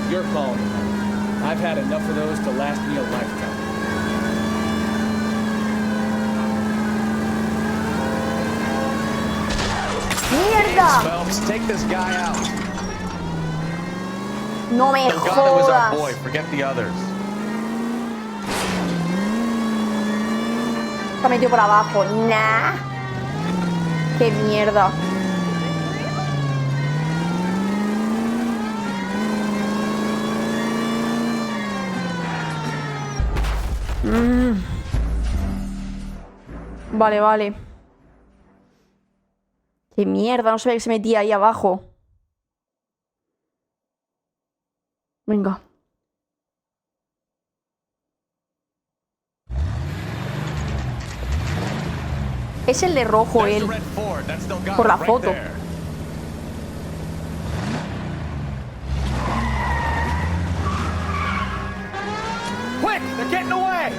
Speaker 11: you're calling me. I've had enough of those to last me a lifetime.
Speaker 1: ¡Mierda!
Speaker 17: Phelps, take this guy out.
Speaker 1: No me
Speaker 17: Delgado is our
Speaker 1: jodas.
Speaker 17: boy. Forget the others.
Speaker 1: Está metido por abajo. Nah. ¡Qué mierda! Vale, vale. ¡Qué mierda! No sabía que se metía ahí abajo. Venga. Es el de rojo, él. Por la foto.
Speaker 17: Quick! They're getting away!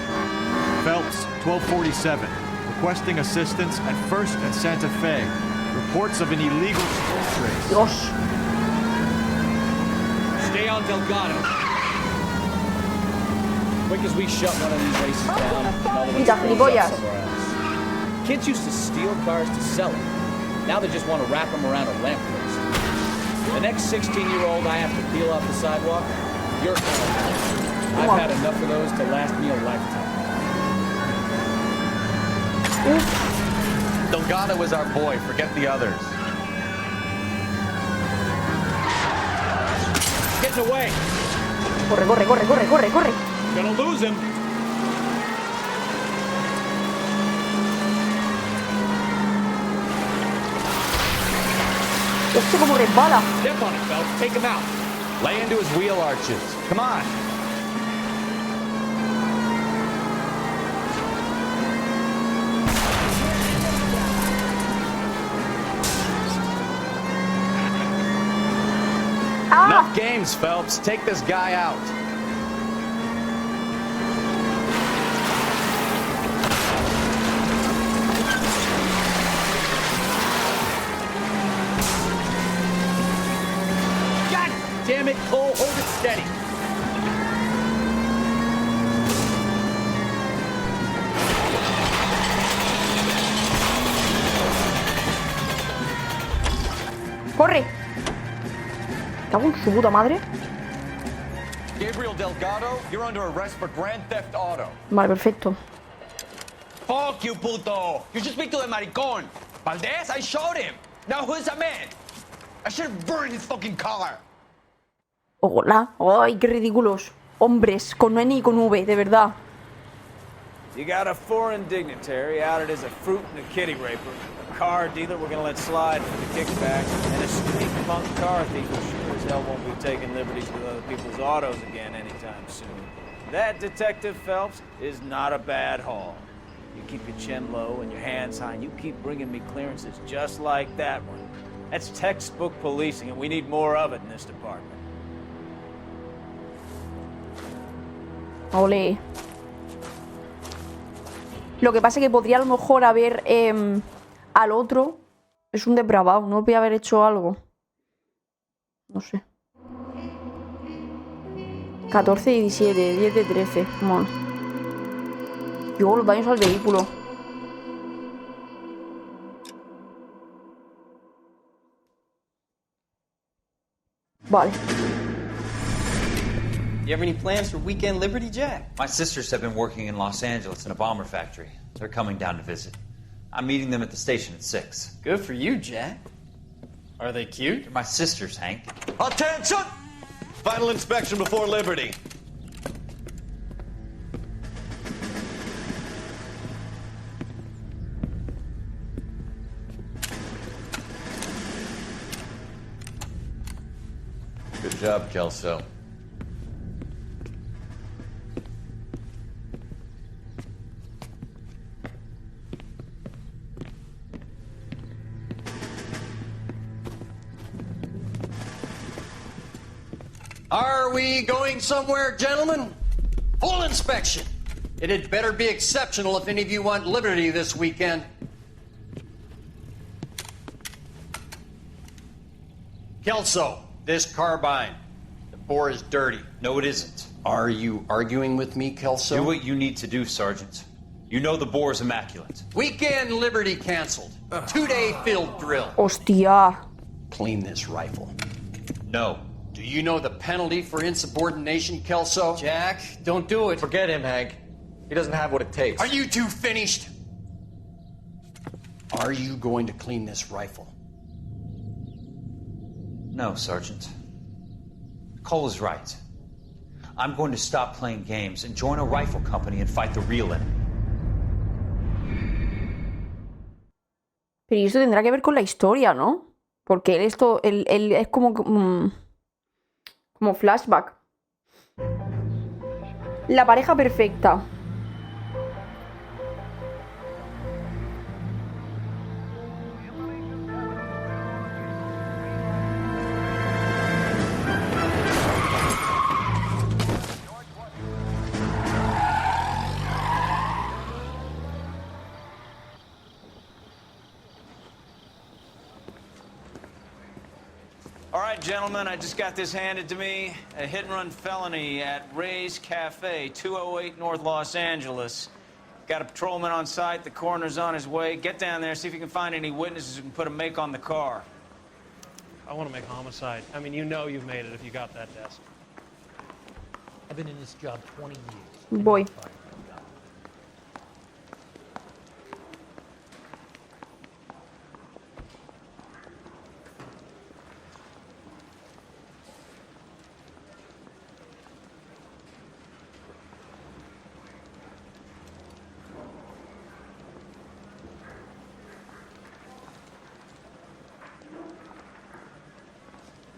Speaker 8: Phelps, 1247. Requesting assistance at First and Santa Fe. Reports of an illegal sports race.
Speaker 1: Dios.
Speaker 11: Stay on Delgado. Quick as we shut one of these races down, another one
Speaker 1: Mira,
Speaker 11: springs
Speaker 1: gilipollas.
Speaker 11: up somewhere else. Kids used to steal cars to sell them. Now they just want to wrap them around a lamppost. The next 16-year-old I have to peel off the sidewalk, you're calling me. I've had enough of those to last me a lifetime.
Speaker 17: Delgado is our boy. Forget the others.
Speaker 11: Getting away.
Speaker 1: Corre, corre, corre, corre, corre, corre.
Speaker 11: Gonna lose him.
Speaker 1: Este como resbala.
Speaker 11: Step on it, Phelps. Take him out.
Speaker 17: Lay into his wheel arches. Come on. Enough games, Phelps. Take this guy out.
Speaker 11: God damn it, Cole. Hold it steady.
Speaker 1: Corre. ¿Cago en su puta madre?
Speaker 17: Gabriel Delgado, you're under arrest for Grand Theft Auto.
Speaker 1: Vale, perfecto.
Speaker 5: Fuck you, puto! You should speak to the maricón. Valdez, I showed him. Now who's the man? I should have burned his fucking car.
Speaker 1: Hola. Ay, qué ridículos. Hombres, con N y con V, de verdad.
Speaker 7: You got a foreign dignitary outed as a fruit and a kitty raper, a car dealer we're gonna let slide for the kickbacks, and a street punk car thief who sure as hell won't be taking liberties with other people's autos again anytime soon. That, Detective Phelps, is not a bad haul. You keep your chin low and your hands high, and you keep bringing me clearances just like that one. That's textbook policing, and we need more of it in this department.
Speaker 1: Ole. Lo que pasa es que podría a lo mejor haber al otro. Es un depravado, no podría haber hecho algo. No sé. 14 y 17, 10 de 13. Bueno. Yo, los daños al vehículo. Vale.
Speaker 22: You have any plans for weekend Liberty, Jack?
Speaker 4: My sisters have been working in Los Angeles in a bomber factory. They're coming down to visit. I'm meeting them at the station at 6.
Speaker 22: Good for you, Jack. Are they cute?
Speaker 4: They're my sisters, Hank.
Speaker 17: Attention! Final inspection before Liberty.
Speaker 12: Good job, Kelso.
Speaker 14: Are we going somewhere, gentlemen? Full inspection. It had better be exceptional if any of you want liberty this weekend. Kelso, this carbine. The bore is dirty.
Speaker 4: No, it isn't.
Speaker 14: Are you arguing with me, Kelso?
Speaker 4: Do what you need to do, Sergeant. You know the bore is immaculate.
Speaker 14: Weekend liberty canceled. 2-day field drill.
Speaker 1: Hostia.
Speaker 14: Clean this rifle.
Speaker 4: No.
Speaker 14: Do you know the penalty for insubordination, Kelso? Jack, don't do it.
Speaker 12: Forget him, Hank. He doesn't have what it takes.
Speaker 14: Are you two finished? Are you going to clean this rifle?
Speaker 4: No, Sergeant. Cole is right. I'm going to stop playing games and join a rifle company and fight the real enemy.
Speaker 1: Pero eso tendrá que ver con la historia, ¿no? Porque él es como flashback. La pareja perfecta.
Speaker 7: All right, gentlemen, I just got this handed to me. A hit-and-run felony at Ray's Cafe, 208 North Los Angeles. Got a patrolman on site. The coroner's on his way. Get down there, see if you can find any witnesses who can put a make on the car.
Speaker 9: I want to make homicide. I mean, you know you've made it if you got that desk.
Speaker 20: I've been in this job 20 years.
Speaker 1: Voy.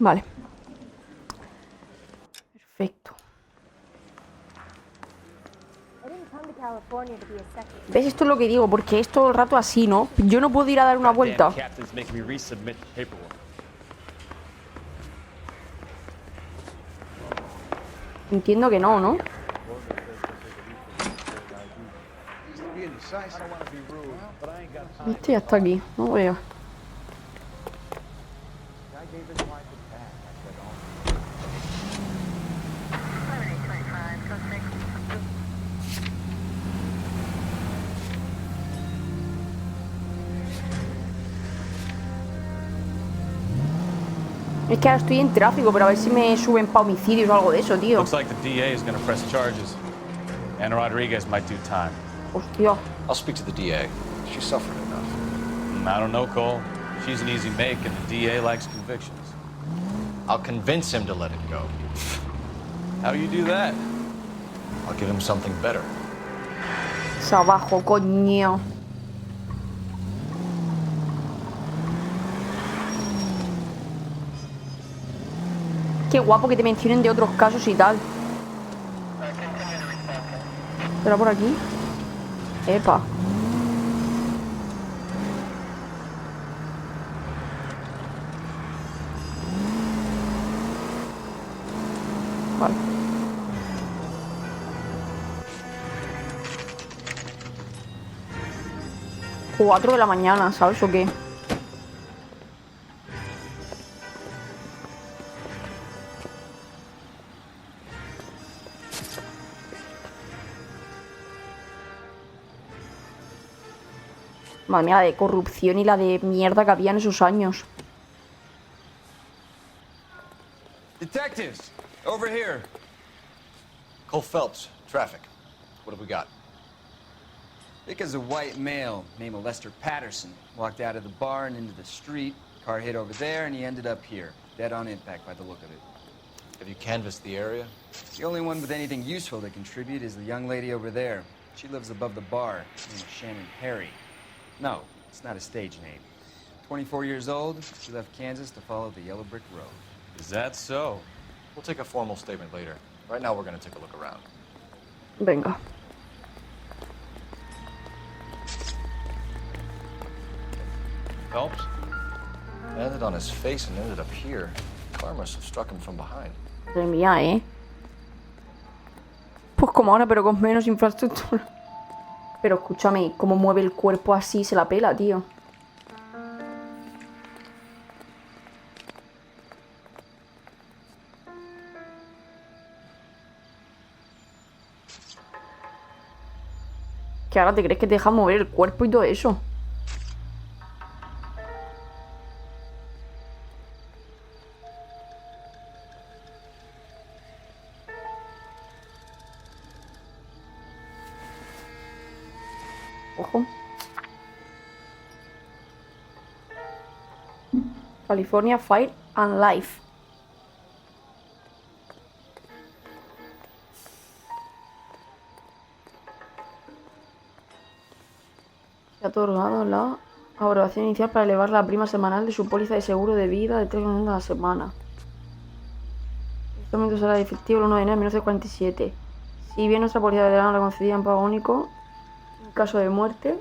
Speaker 1: Vale. Perfecto. ¿Ves? Esto es lo que digo, porque es todo el rato así, ¿no? Yo no puedo ir a dar una vuelta. Entiendo que no, ¿no? Este ya está aquí, no veo. Es que ahora estoy en tráfico, pero a ver si me suben para homicidios o algo de eso, tío.
Speaker 8: Looks like the DA is going to press charges. And Rodriguez might do time.
Speaker 1: Hostia.
Speaker 6: I'll speak to the DA. She suffered enough.
Speaker 8: I don't know, Cole. She's an easy make, and the DA likes convictions.
Speaker 12: I'll convince him to let it go.
Speaker 8: How do you do that?
Speaker 12: I'll give him something better.
Speaker 1: Es abajo, coño. Qué guapo que te mencionen de otros casos y tal. ¿Será por aquí? Epa. Vale. ¿4 de la mañana, ¿sabes o qué? Madre mía, la de corrupción y la de mierda que había en esos años.
Speaker 12: Detectives, over here. Cole Phelps, traffic. What have we got?
Speaker 23: Vic is a white male named Lester Patterson. Walked out of the bar and into the street. Car hit over there and he ended up here. Dead on impact by the look of it.
Speaker 12: Have you canvassed the area?
Speaker 23: The only one with anything useful to contribute is the young lady over there. She lives above the bar. Her name is Shannon Perry. No, it's not a stage name. 24 years old, she left Kansas to follow the yellow brick road.
Speaker 8: Is that so?
Speaker 6: We'll take a formal statement later. Right now, we're gonna take a look around.
Speaker 1: Venga.
Speaker 6: Phelps? Landed on his face and ended up here. Car must have struck him from behind.
Speaker 1: Madre mía, ¿eh? Pues como ahora, pero con menos infraestructura. Pero escúchame, cómo mueve el cuerpo así, se la pela, tío. Que ahora te crees que te deja mover el cuerpo y todo eso. Ojo. California Fire and Life. Se ha otorgado la aprobación inicial para elevar la prima semanal de su póliza de seguro de vida de 3 a la semana. Este momento será efectivo el 1 de enero de 1947. Si bien nuestra póliza de verano la concedía en pago único, en caso de muerte,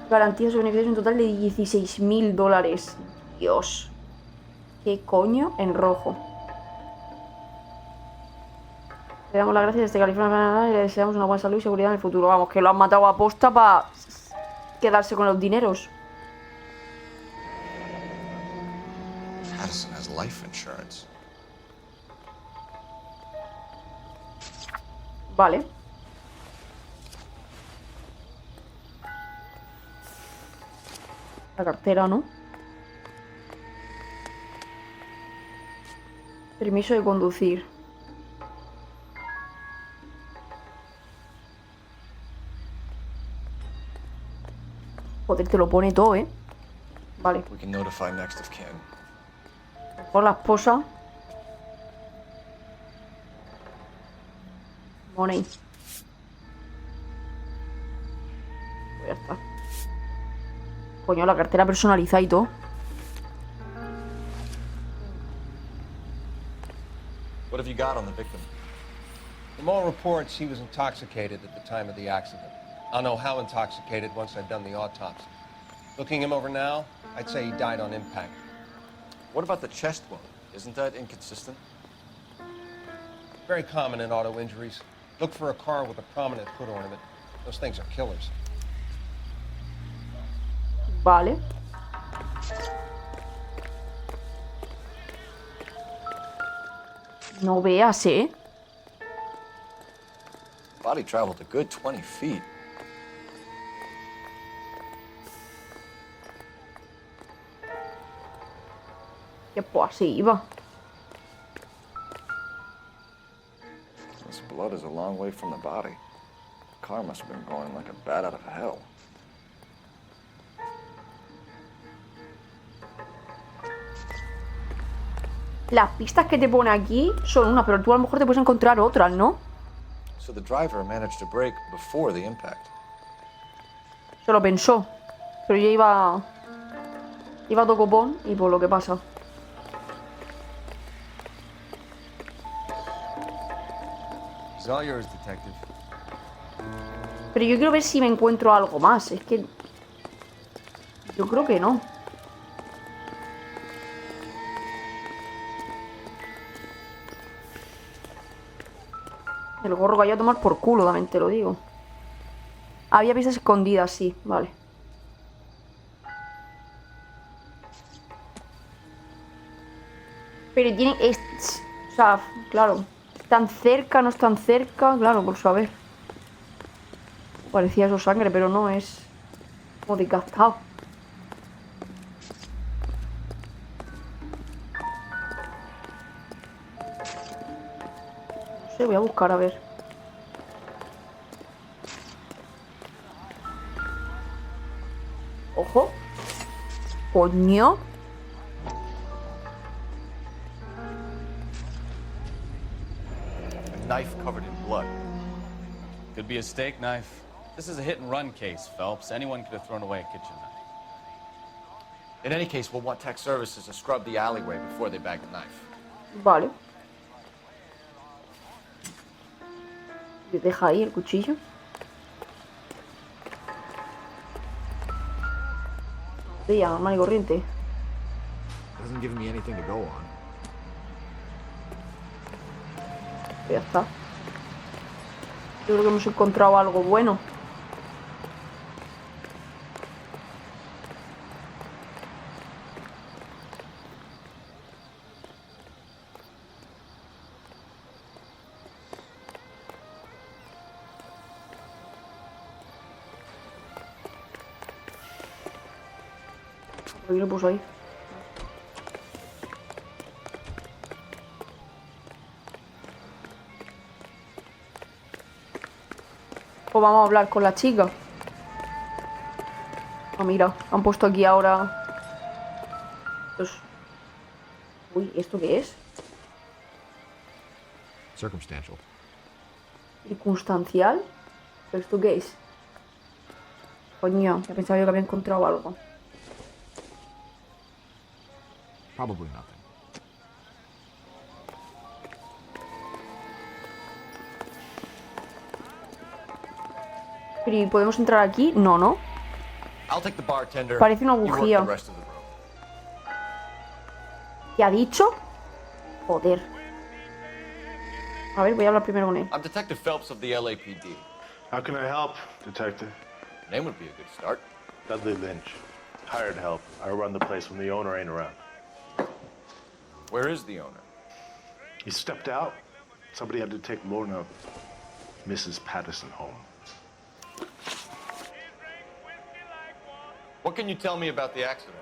Speaker 1: garantiza su beneficio un total de $16.000. Dios. ¿Qué coño? En rojo. Le damos las gracias desde California y le deseamos una buena salud y seguridad en el futuro. Vamos, que lo han matado a posta para quedarse con los dineros.
Speaker 6: Patterson has life insurance.
Speaker 1: Vale. La cartera, ¿no? Permiso de conducir. Joder, te lo pone todo, ¿eh? Vale.
Speaker 6: We can notify next of kin.
Speaker 1: Por la esposa. Money. Ya está. Coño, la cartera personalizada y todo.
Speaker 6: What have you got on the victim?
Speaker 14: From all reports, he was intoxicated at the time of the accident. I'll know how intoxicated once I've done the autopsy. Looking him over now, I'd say he died on impact.
Speaker 6: What about the chest wound? Isn't that inconsistent?
Speaker 14: Very common in auto injuries. Look for a car with a prominent hood ornament. Those things are killers.
Speaker 1: Vale. No veas, ¿eh?
Speaker 6: Body traveled a good 20 feet.
Speaker 1: Que pues así iba.
Speaker 6: This blood is a long way from the body. The car must have been going like a bat out of hell.
Speaker 1: Las pistas que te pone aquí son unas, pero tú a lo mejor te puedes encontrar otras, ¿no?
Speaker 6: So the driver managed to brake before the impact.
Speaker 1: Se lo pensó. Pero yo iba a tocopón y por lo que pasa.
Speaker 23: It's all yours, detective.
Speaker 1: Pero yo quiero ver si me encuentro algo más. Es que... yo creo que no. El gorro vaya a tomar por culo, también te lo digo. Había pistas escondidas, sí, vale. Pero tiene... o sea, claro. ¿Están cerca, no están cerca? Claro, por saber. Parecía eso sangre, pero no, es... como desgastado. No sé, voy a buscar a ver. Ojo. Coño.
Speaker 12: A knife covered in blood.
Speaker 11: Could be a steak knife. This is a hit-and-run case, Phelps. Anyone could have thrown away a kitchen knife.
Speaker 12: In any case, we'll want tech services to scrub the alleyway before they bag the knife.
Speaker 1: Vale. Deja ahí el cuchillo. Ya, normal y corriente.
Speaker 8: Doesn't give me anything to go on.
Speaker 1: Ya está. Yo creo que hemos encontrado algo bueno. ¿Por qué lo puso ahí? Pues vamos a hablar con la chica. Ah, mira, han puesto aquí ahora. Uy, ¿esto qué es?
Speaker 8: Circumstantial.
Speaker 1: Circunstancial. ¿Pero esto qué es? Coño, ya pensaba yo que había encontrado algo.
Speaker 8: Probably nothing.
Speaker 1: ¿Y podemos entrar aquí? No, ¿no?
Speaker 12: I'll take the bartender.
Speaker 1: Parece una
Speaker 12: You work
Speaker 1: bujía.
Speaker 12: the rest of the room.
Speaker 1: ¿Qué ha dicho? Joder. A ver, voy a hablar primero con él.
Speaker 12: I'm Detective Phelps of the LAPD.
Speaker 2: How can I help, Detective?
Speaker 12: Name would be a good start.
Speaker 2: Dudley Lynch. Hired help. I run the place when the owner ain't around.
Speaker 12: Where is the owner?
Speaker 2: He stepped out. Somebody had to take Lorna, Mrs. Patterson home.
Speaker 12: What can you tell me about the accident?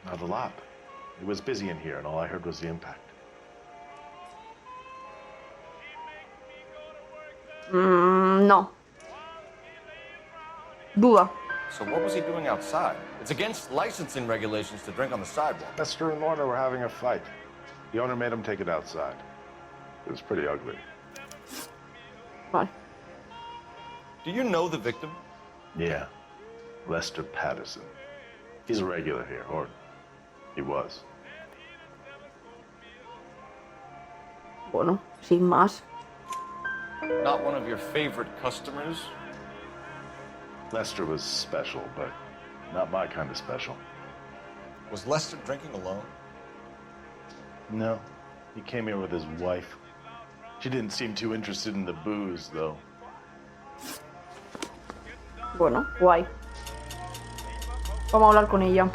Speaker 2: Not a lot. It was busy in here, and all I heard was the impact.
Speaker 1: No. Duda.
Speaker 12: So what was he doing outside? It's against licensing regulations to drink on the sidewalk.
Speaker 2: Lester and Lorna were having a fight. The owner made him take it outside. It was pretty ugly.
Speaker 1: Vale.
Speaker 12: Do you know the victim?
Speaker 2: Yeah. Lester Patterson. He's a regular here, or he was.
Speaker 1: Bueno, sin más.
Speaker 12: Not one of your favorite customers?
Speaker 2: Lester was special, but not my kind of special.
Speaker 12: Was Lester drinking alone?
Speaker 2: No. He came here with his wife. She didn't seem too interested in the booze, though.
Speaker 1: Bueno, guay. Vamos a hablar con ella.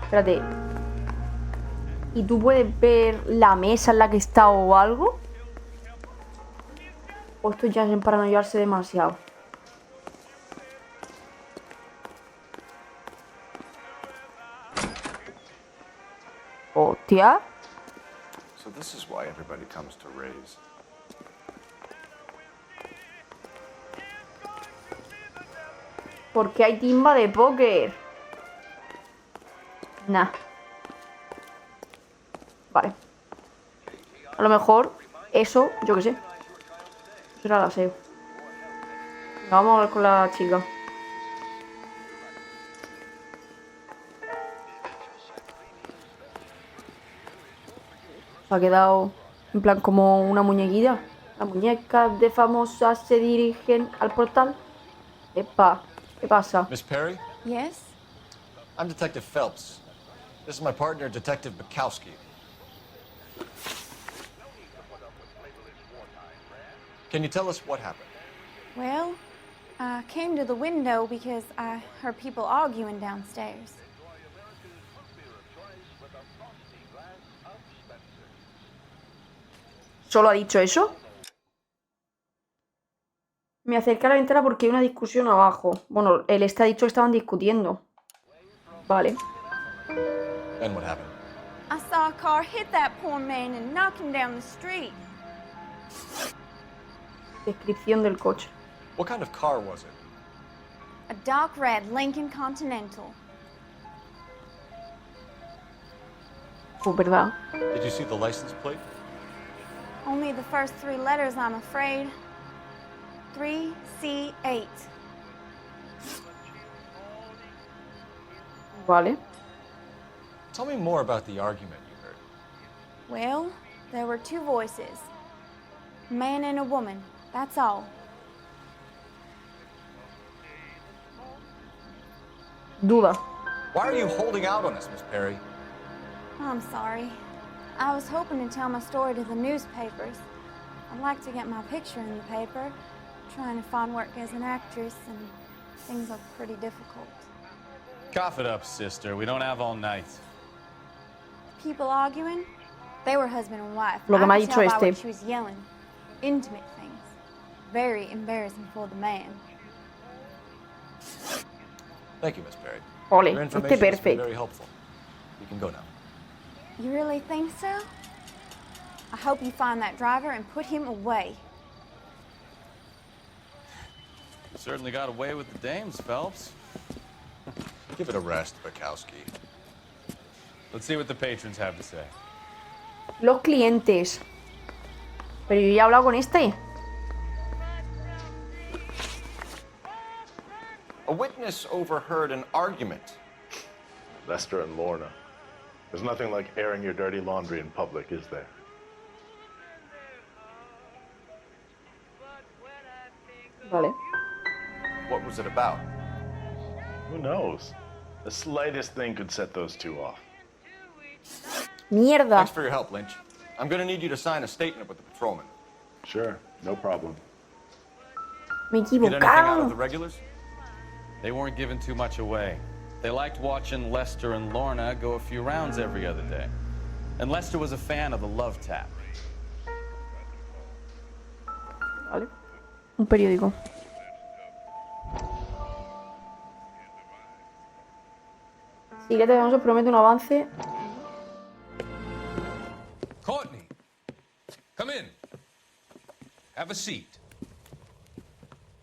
Speaker 1: Espérate. ¿Y tú puedes ver la mesa en la que está o algo? O esto ya es para no llevarse demasiado. Hostia.
Speaker 12: So this is why everybody comes to Ray's.
Speaker 1: Porque hay timba de póker. Nah. Vale. A lo mejor eso, yo qué sé. Eso era el aseo. Vamos a hablar con la chica. Se ha quedado en plan como una muñequita. Las muñecas de famosas se dirigen al portal. Epa, ¿qué pasa?
Speaker 12: Miss Perry?
Speaker 3: Yes?
Speaker 12: I'm Detective Phelps. This is my partner, Detective Bukowski. Can you tell us what happened?
Speaker 3: Well, I came to the window because I heard people arguing downstairs.
Speaker 1: ¿Solo ha dicho eso? Me acerqué a la ventana porque hay una discusión abajo. Bueno, él ha dicho que estaban discutiendo. Vale.
Speaker 12: And what happened?
Speaker 3: I saw a car hit that poor man and knock him down the street.
Speaker 1: Descripción del coche.
Speaker 12: What kind of car was it?
Speaker 3: A dark red Lincoln Continental.
Speaker 1: Pues verdad.
Speaker 12: Did you see the license plate?
Speaker 3: Only the first three letters, I'm afraid. 3C8.
Speaker 1: Vale.
Speaker 12: Tell me more about the argument you heard.
Speaker 3: Well, there were two voices. A man and a woman, that's all.
Speaker 1: Duda.
Speaker 12: Why are you holding out on us, Miss Perry?
Speaker 3: I'm sorry. I was hoping to tell my story to the newspapers. I'd like to get my picture in the paper. Trying to find work as an actress, and things look pretty difficult.
Speaker 4: Cough it up, sister. We don't have all night.
Speaker 3: People arguing? They were husband and wife.
Speaker 1: Lo que me ha
Speaker 3: I could
Speaker 1: dicho
Speaker 3: tell by
Speaker 1: este.
Speaker 3: what she was yelling. Intimate things. Very embarrassing for the man.
Speaker 12: Thank you, Miss Perry.
Speaker 1: Ole,
Speaker 12: Your
Speaker 1: este
Speaker 12: information has been
Speaker 1: perfect.
Speaker 12: very helpful. You can go now.
Speaker 3: You really think so? I hope you find that driver and put him away.
Speaker 4: You certainly got away with the dames, Phelps.
Speaker 12: Give it a rest, Bukowski.
Speaker 4: Let's see what the patrons have to say.
Speaker 1: Los clientes. Pero yo ya he hablado con este.
Speaker 12: A witness overheard an argument.
Speaker 2: Lester and Lorna. There's nothing like airing your dirty laundry in public, is there?
Speaker 1: Vale.
Speaker 12: What was it about?
Speaker 2: Who knows? The slightest thing could set those two off.
Speaker 1: Mierda.
Speaker 12: Thanks for your help, Lynch. I'm gonna need you to sign a statement with the patrolman.
Speaker 2: Sure, no problem.
Speaker 1: Me he
Speaker 12: Get anything out of
Speaker 1: equivocado.
Speaker 12: the regulars?
Speaker 4: They weren't giving too much away. They liked watching Lester and Lorna go a few rounds every other day. And Lester was a fan of the love tap.
Speaker 1: Vale. Un periódico. Siguiente, vamos, os prometo un avance.
Speaker 5: Courtney, come in. Have a seat.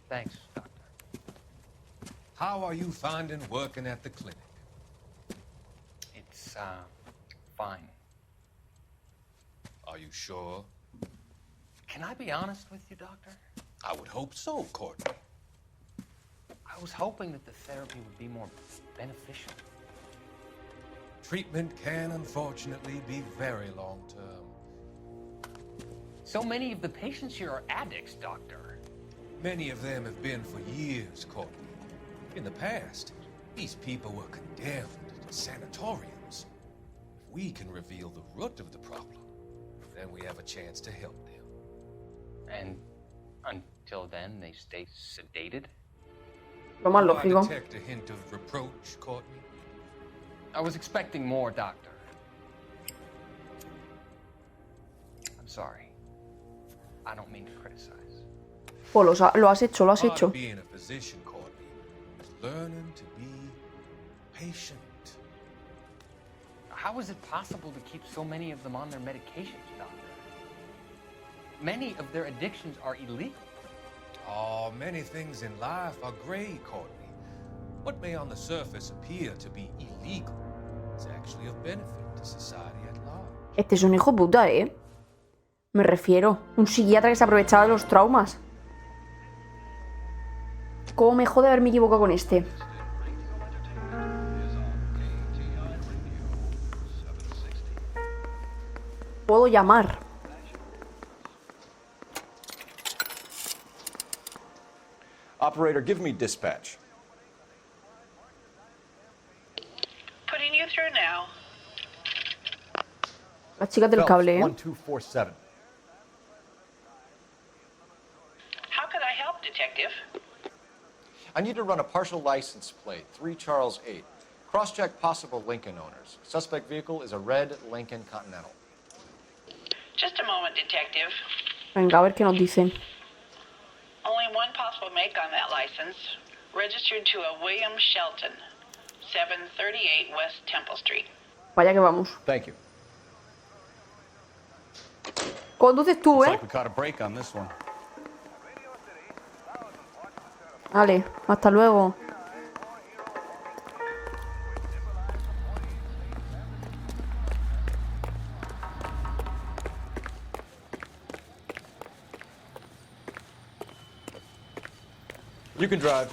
Speaker 22: Thanks, Doctor.
Speaker 5: How are you finding working at the clinic?
Speaker 22: It's, fine.
Speaker 5: Are you sure?
Speaker 22: Can I be honest with you, Doctor?
Speaker 5: I would hope so, Courtney.
Speaker 22: I was hoping that the therapy would be more beneficial.
Speaker 5: Treatment can unfortunately be very long-term.
Speaker 22: So many of the patients here are addicts, Doctor.
Speaker 5: Many of them have been for years, Courtney. In the past, these people were condemned to sanatoriums. If we can reveal the root of the problem, then we have a chance to help them.
Speaker 22: And until then, they stay sedated?
Speaker 1: Lo más
Speaker 5: Do I
Speaker 1: lógico.
Speaker 5: detect a hint of reproach, Courtney?
Speaker 22: I was expecting more, Doctor. I'm sorry. I don't mean to criticize.
Speaker 1: Pues lo has hecho, lo has
Speaker 5: Part
Speaker 1: hecho.
Speaker 5: of being a physician, Courtney, is learning to be patient.
Speaker 22: How is it possible to keep so many of them on their medications, Doctor? Many of their addictions are illegal.
Speaker 5: Oh, many things in life are gray, Courtney. What may on the surface appear to be illegal is actually of benefit to society at large.
Speaker 1: Este es un hijo puta, ¿eh? Me refiero. Un psiquiatra que se aprovechaba de los traumas. ¿Cómo me jode haberme equivocado con este? Puedo llamar.
Speaker 12: Operator, give me dispatch.
Speaker 10: Putting you through now.
Speaker 1: Las chicas del
Speaker 12: Phelps,
Speaker 1: cable, ¿eh?
Speaker 12: 1247.
Speaker 10: How could I help, Detective?
Speaker 12: I need to run a partial license plate, 3 Charles 8. Cross-check possible Lincoln owners. Suspect vehicle is a red Lincoln Continental.
Speaker 10: Just a moment, Detective.
Speaker 1: Venga, a ver qué nos dicen.
Speaker 10: Only one possible make on that license. Registered to a William Shelton, 738 West Temple Street.
Speaker 1: Vaya que vamos.
Speaker 12: Thank you.
Speaker 1: Conduces tú,
Speaker 4: Looks
Speaker 1: ¿eh?
Speaker 4: like we caught a break on this one.
Speaker 1: Vale, hasta luego.
Speaker 12: You can drive.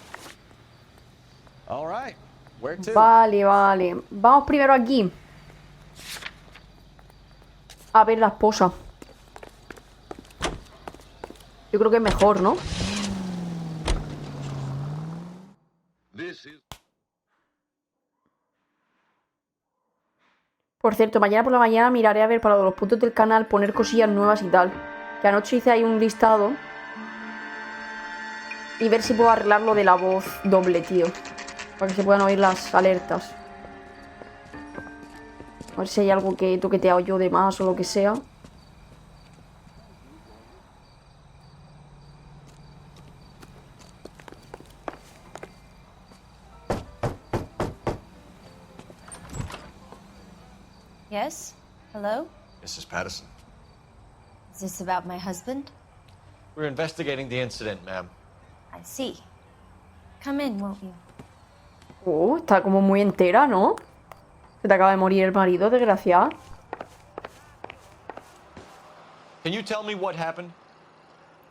Speaker 4: All right.
Speaker 22: Where to?
Speaker 1: Vale, vale. Vamos primero aquí. A ver la esposa. Yo creo que es mejor, ¿no? Por cierto, mañana por la mañana miraré a ver para los puntos del canal poner cosillas nuevas y tal. Que anoche hice ahí un listado. Y ver si puedo arreglar lo de la voz doble, tío. Para que se puedan oír las alertas. A ver si hay algo que he toqueteado yo de más o lo que sea.
Speaker 13: Yes? Hello?
Speaker 6: Mrs. Patterson.
Speaker 13: Is this about my husband?
Speaker 6: We're investigating the incident, ma'am.
Speaker 13: I see. Come in, won't you?
Speaker 1: Oh, está como muy entera, ¿no? Se te acaba de morir el marido, desgraciada.
Speaker 6: Can you tell me what happened?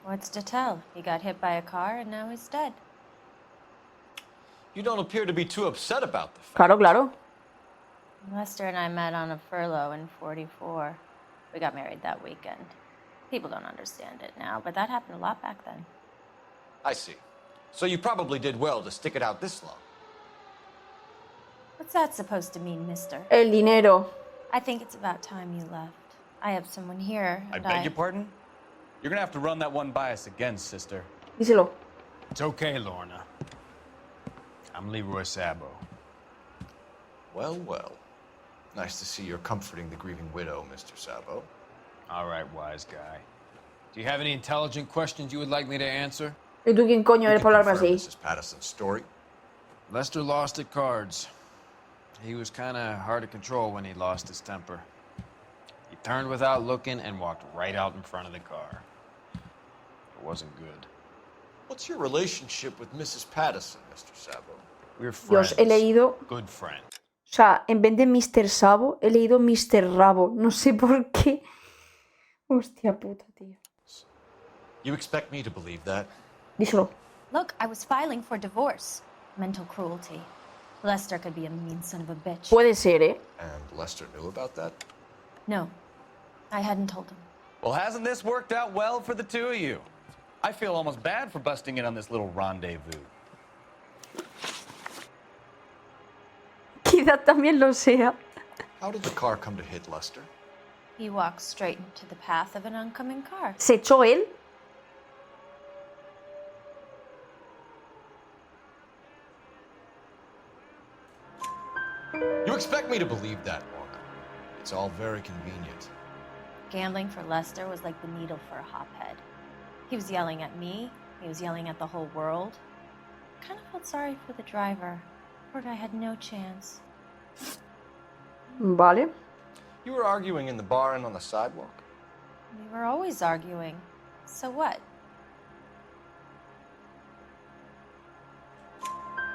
Speaker 13: What's to tell? He got hit by a car and now he's dead.
Speaker 6: You don't appear to be too upset about the fact.
Speaker 1: Claro, claro.
Speaker 13: Lester and I met on a furlough in 44. We got married that weekend. People don't understand it now, but that happened a lot back then.
Speaker 6: I see. So you probably did well to stick it out this long.
Speaker 13: What's that supposed to mean, mister?
Speaker 1: El dinero.
Speaker 13: I think it's about time you left. I have someone here.
Speaker 4: I
Speaker 13: and
Speaker 4: beg your pardon? You're gonna have to run that one by us again, sister.
Speaker 1: Díselo.
Speaker 7: It's okay, Lorna. I'm Leroy Sabo.
Speaker 6: Well, well. Nice to see you're comforting the grieving widow, Mr. Sabo.
Speaker 7: All right, wise guy. Do you have any intelligent questions you would like me to answer?
Speaker 1: ¿Y tú quién coño eres para hablarme así?
Speaker 6: Mrs. Patterson's story.
Speaker 7: Lester lost at cards. He was kind of hard to control when he lost his temper. He turned without looking and walked right out in front of the car. It wasn't good.
Speaker 6: What's your relationship with Mrs. Patterson, Mr. Sabo?
Speaker 7: We're friends.
Speaker 1: Dios, he leído...
Speaker 7: Good friend.
Speaker 1: O sea, en vez de Mr. Sabo, he leído Mr. Rabo. No sé por qué. Hostia puta, tío.
Speaker 6: You expect me to believe that?
Speaker 1: Díselo.
Speaker 13: Look, I was filing for divorce. Mental cruelty. Lester could be a mean son of a bitch.
Speaker 1: Puede ser, ¿eh?
Speaker 6: And Lester knew about that?
Speaker 13: No, I hadn't told him.
Speaker 4: Well, hasn't this worked out well for the two of you? I feel almost bad for busting in on this little rendezvous.
Speaker 1: Quizás también lo sea.
Speaker 6: How did the car come to hit Lester?
Speaker 13: He walked straight into the path of an oncoming car.
Speaker 1: ¿Se echó él?
Speaker 6: You expect me to believe that, Lorna? It's all very convenient.
Speaker 13: Gambling for Lester was like the needle for a hophead. He was yelling at me. He was yelling at the whole world. I kind of felt sorry for the driver. Poor guy had no chance.
Speaker 1: Vale.
Speaker 6: You were arguing in the bar and on the sidewalk?
Speaker 13: We were always arguing. So what?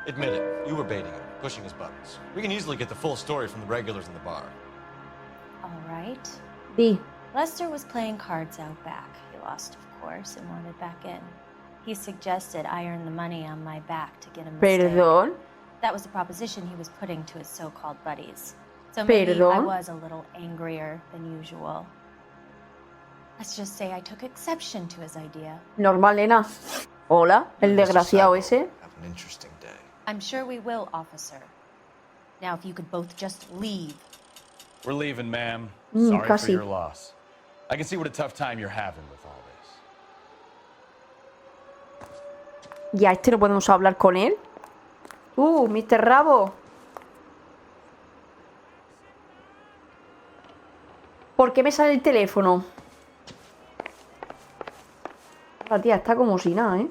Speaker 6: Admit it, you were baiting him, pushing his buttons. We can easily get the full story from the regulars in the bar.
Speaker 13: All right.
Speaker 1: Di.
Speaker 13: Lester was playing cards out back. He lost, of course, and wanted back in. He suggested I earn the money on my back to get him a stake.
Speaker 1: Perdón.
Speaker 13: That was the proposition he was putting to his so-called buddies. So maybe I
Speaker 1: Perdón.
Speaker 13: was a little angrier than usual. Let's just say I took exception to his idea.
Speaker 1: Normal, nena. Hola, el desgraciado ese.
Speaker 6: Have an interesting day.
Speaker 13: I'm sure we will, officer. Now, if you could both just leave.
Speaker 4: We're leaving, ma'am.
Speaker 1: Mm,
Speaker 4: Sorry
Speaker 1: casi.
Speaker 4: for your loss. I can see what a tough time you're having with all this.
Speaker 1: Ya, este no podemos hablar con él. Mr. Rabo. ¿Por qué me sale el teléfono? La tía está como si nada, ¿eh?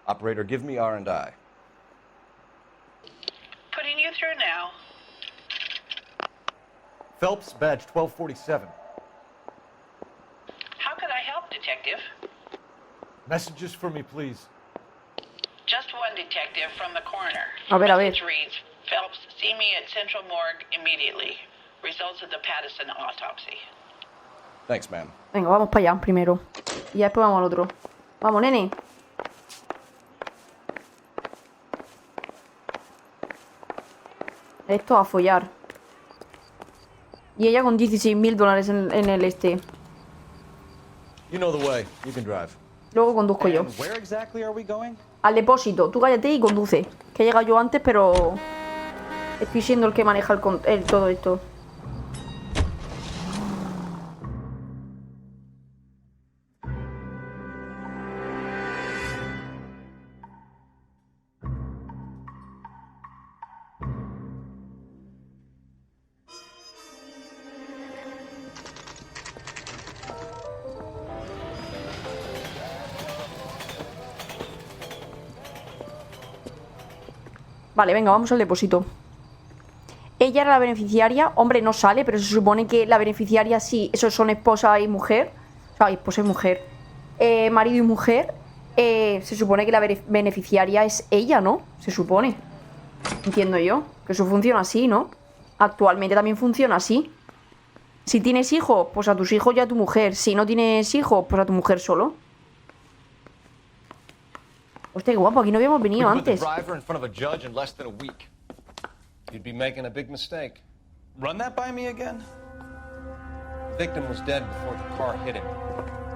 Speaker 6: Operator, give me R&I.
Speaker 10: Putting you through now.
Speaker 6: Phelps, badge 1247.
Speaker 10: How could I help, Detective?
Speaker 8: Messages for me, please.
Speaker 10: Just one detective from the coroner.
Speaker 1: A ver, a ver.
Speaker 10: Message reads, Phelps, see me at Central Morgue immediately. Results of the Patterson autopsy.
Speaker 12: Thanks, man.
Speaker 1: Venga, vamos para allá primero. Y ya después vamos al otro. Vamos, nene. Esto a follar. Y ella con $16.000 en el este.
Speaker 12: You know the way. You can drive.
Speaker 1: Luego conduzco yo.
Speaker 4: And where exactly are we going?
Speaker 1: Al depósito. Tú cállate y conduce. Que he llegado yo antes, pero estoy siendo el que maneja todo esto. Vale, venga, vamos al depósito. Ella era la beneficiaria. Hombre, no sale, pero se supone que la beneficiaria sí. Esos son esposa y mujer. O sea, esposa y mujer. Marido y mujer. Se supone que la beneficiaria es ella, ¿no? Se supone. Entiendo yo. Que eso funciona así, ¿no? Actualmente también funciona así. Si tienes hijos, pues a tus hijos y a tu mujer. Si no tienes hijos, pues a tu mujer solo. Hostia, qué guapo, aquí no habíamos venido antes.
Speaker 14: You'd be making a big mistake.
Speaker 4: Run that by me again?
Speaker 14: The victim was dead before the car hit him.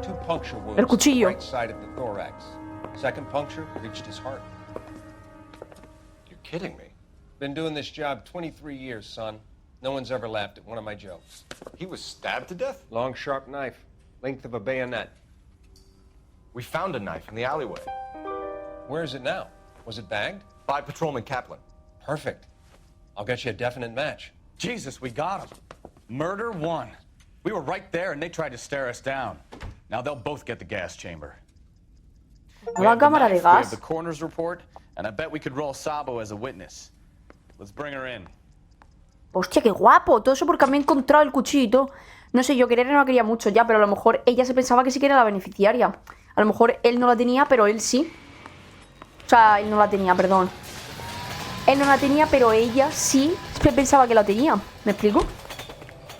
Speaker 14: 2 puncture wounds
Speaker 1: El cuchillo.
Speaker 14: on the right side of the thorax. Second puncture reached his heart.
Speaker 6: You're kidding me.
Speaker 14: Been doing this job 23 years, son. No one's ever laughed at one of my jokes.
Speaker 6: He was stabbed to death?
Speaker 14: Long, sharp knife. Length of a bayonet.
Speaker 6: We found a knife in the alleyway.
Speaker 14: Where is it now? Was it bagged?
Speaker 6: By Patrolman Kaplan.
Speaker 14: Perfect. I'll get you a definite match.
Speaker 4: Jesus, we got him. Murder 1. We were right there and they tried to stare us down. Now they'll both get the gas chamber.
Speaker 1: La cámara de
Speaker 4: We have
Speaker 1: gas.
Speaker 4: the coroner's report, and I bet we could roll Sabo as a witness. Let's bring her in.
Speaker 1: Hostia, qué guapo. Todo eso porque me he encontrado el cuchillito. No sé, yo querer no la quería mucho ya, pero a lo mejor ella se pensaba que sí que era la beneficiaria. A lo mejor él no la tenía, pero él sí. O sea, él no la tenía, perdón. Él no la tenía, pero ella sí pensaba que la tenía. ¿Me explico?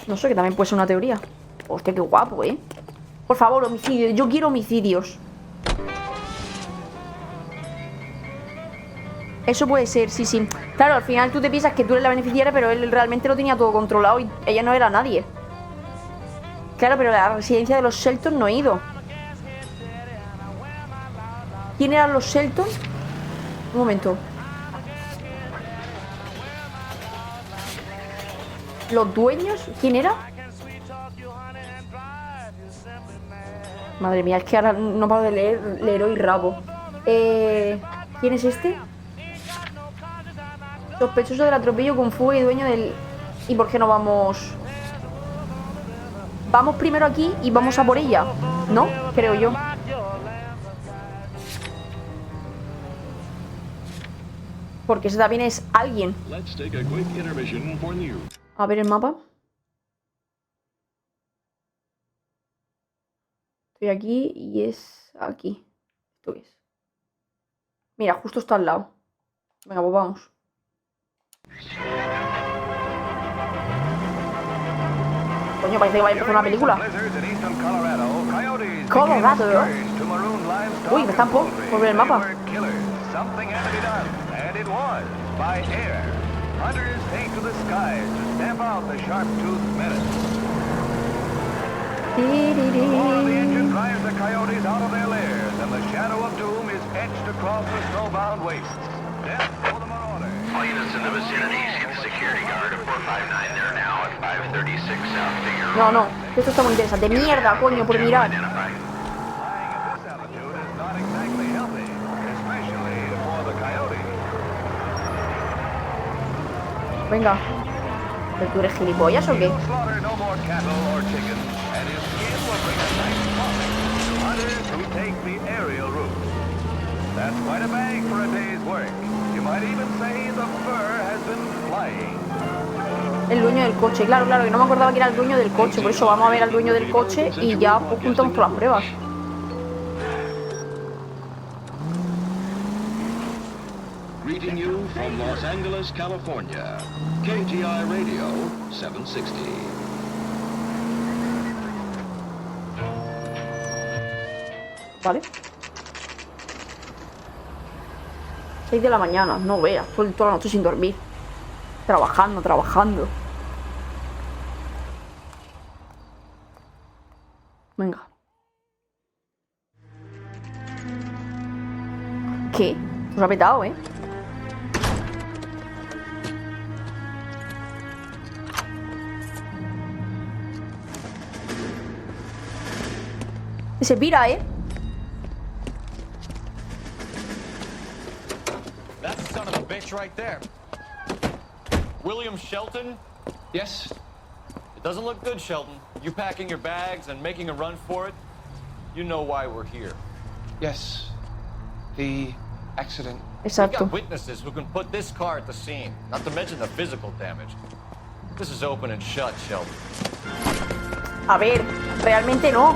Speaker 1: No sé, que también puede ser una teoría. Hostia, qué guapo, ¿eh? Por favor, homicidios. Yo quiero homicidios. Eso puede ser, sí, sí. Claro, al final tú te piensas que tú eres la beneficiaria, pero él realmente lo tenía todo controlado y ella no era nadie. Claro, pero a la residencia de los Shelton no he ido. ¿Quién eran los Shelton? Un momento. ¿Los dueños? ¿Quién era? Madre mía, es que ahora no paro de leer hoy rabo. ¿Quién es este? Sospechoso del atropello con fuga y dueño del... ¿Y por qué no vamos? Vamos primero aquí y vamos a por ella, ¿no? Creo yo. Porque ese también es alguien. A ver el mapa. Estoy aquí y es aquí. ¿Esto qué es? Mira, justo está al lado. Venga, pues vamos. Coño, parece que vaya a empezar una película. Colorado. Uy, me estampo por ver el mapa.
Speaker 18: All units in the vicinity, see the security guard at 459 there now at 536 South Figure.
Speaker 1: No, no, esto está muy interesante. Mierda, coño, por mirar. Venga. ¿Pero tú eres gilipollas o qué? El dueño del coche, claro, claro, que no me acordaba que era el dueño del coche. Por eso vamos a ver al dueño del coche y ya pues, juntamos todas las pruebas.
Speaker 16: greeting you from Los Angeles, California. KGI Radio 760.
Speaker 1: Vale. 6 de la mañana, no veas, toda la noche sin dormir. Trabajando. Venga. ¿Qué? Nos ha petado, ¿eh? Se pira, ¿eh?
Speaker 12: That's the son of a bitch right there. William Shelton?
Speaker 5: Yes?
Speaker 12: It doesn't look good, Shelton. You packing your bags and making a run for it? You know why we're here.
Speaker 5: Yes. The accident.
Speaker 12: We've got witnesses who can put this car at the scene, not to mention the physical damage. This is open and shut, Shelton.
Speaker 1: A ver, realmente no.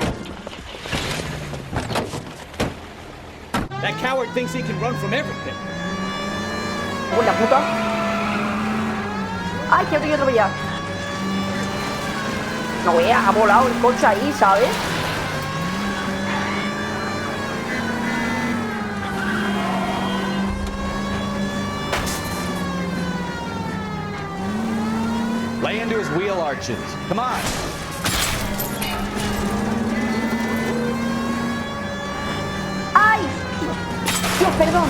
Speaker 11: That coward thinks he can run from everything.
Speaker 1: ¡Buena puta! ¡Ay, que otro atropellar! No vea, ha volado el coche ahí, ¿sabes?
Speaker 4: Lay into his wheel arches. Come on.
Speaker 1: ¡Ay! Dios, perdón.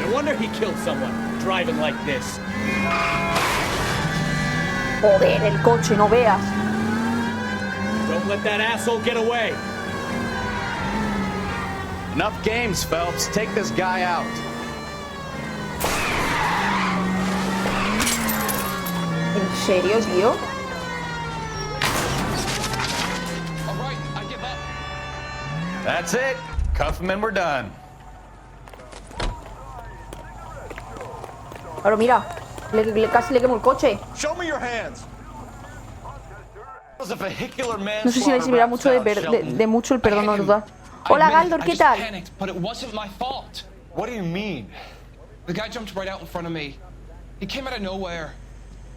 Speaker 11: No wonder he killed someone driving like this.
Speaker 1: Joder, el coche, no veas.
Speaker 11: Don't let that asshole get away.
Speaker 4: Enough games, Phelps. Take this guy out.
Speaker 1: ¿En serio, tío?
Speaker 5: All right, I give up.
Speaker 4: That's it. Cuff him and we're done.
Speaker 1: Pero mira, casi le quemo el coche.
Speaker 12: Show me your hands.
Speaker 1: No sé si le servirá mucho de mucho el perdón, ¿no? ¿Verdad? Hola, Galdor, ¿qué tal?
Speaker 5: But it wasn't my fault.
Speaker 12: What do you mean?
Speaker 5: The guy jumped right out in front of me. He came out of nowhere.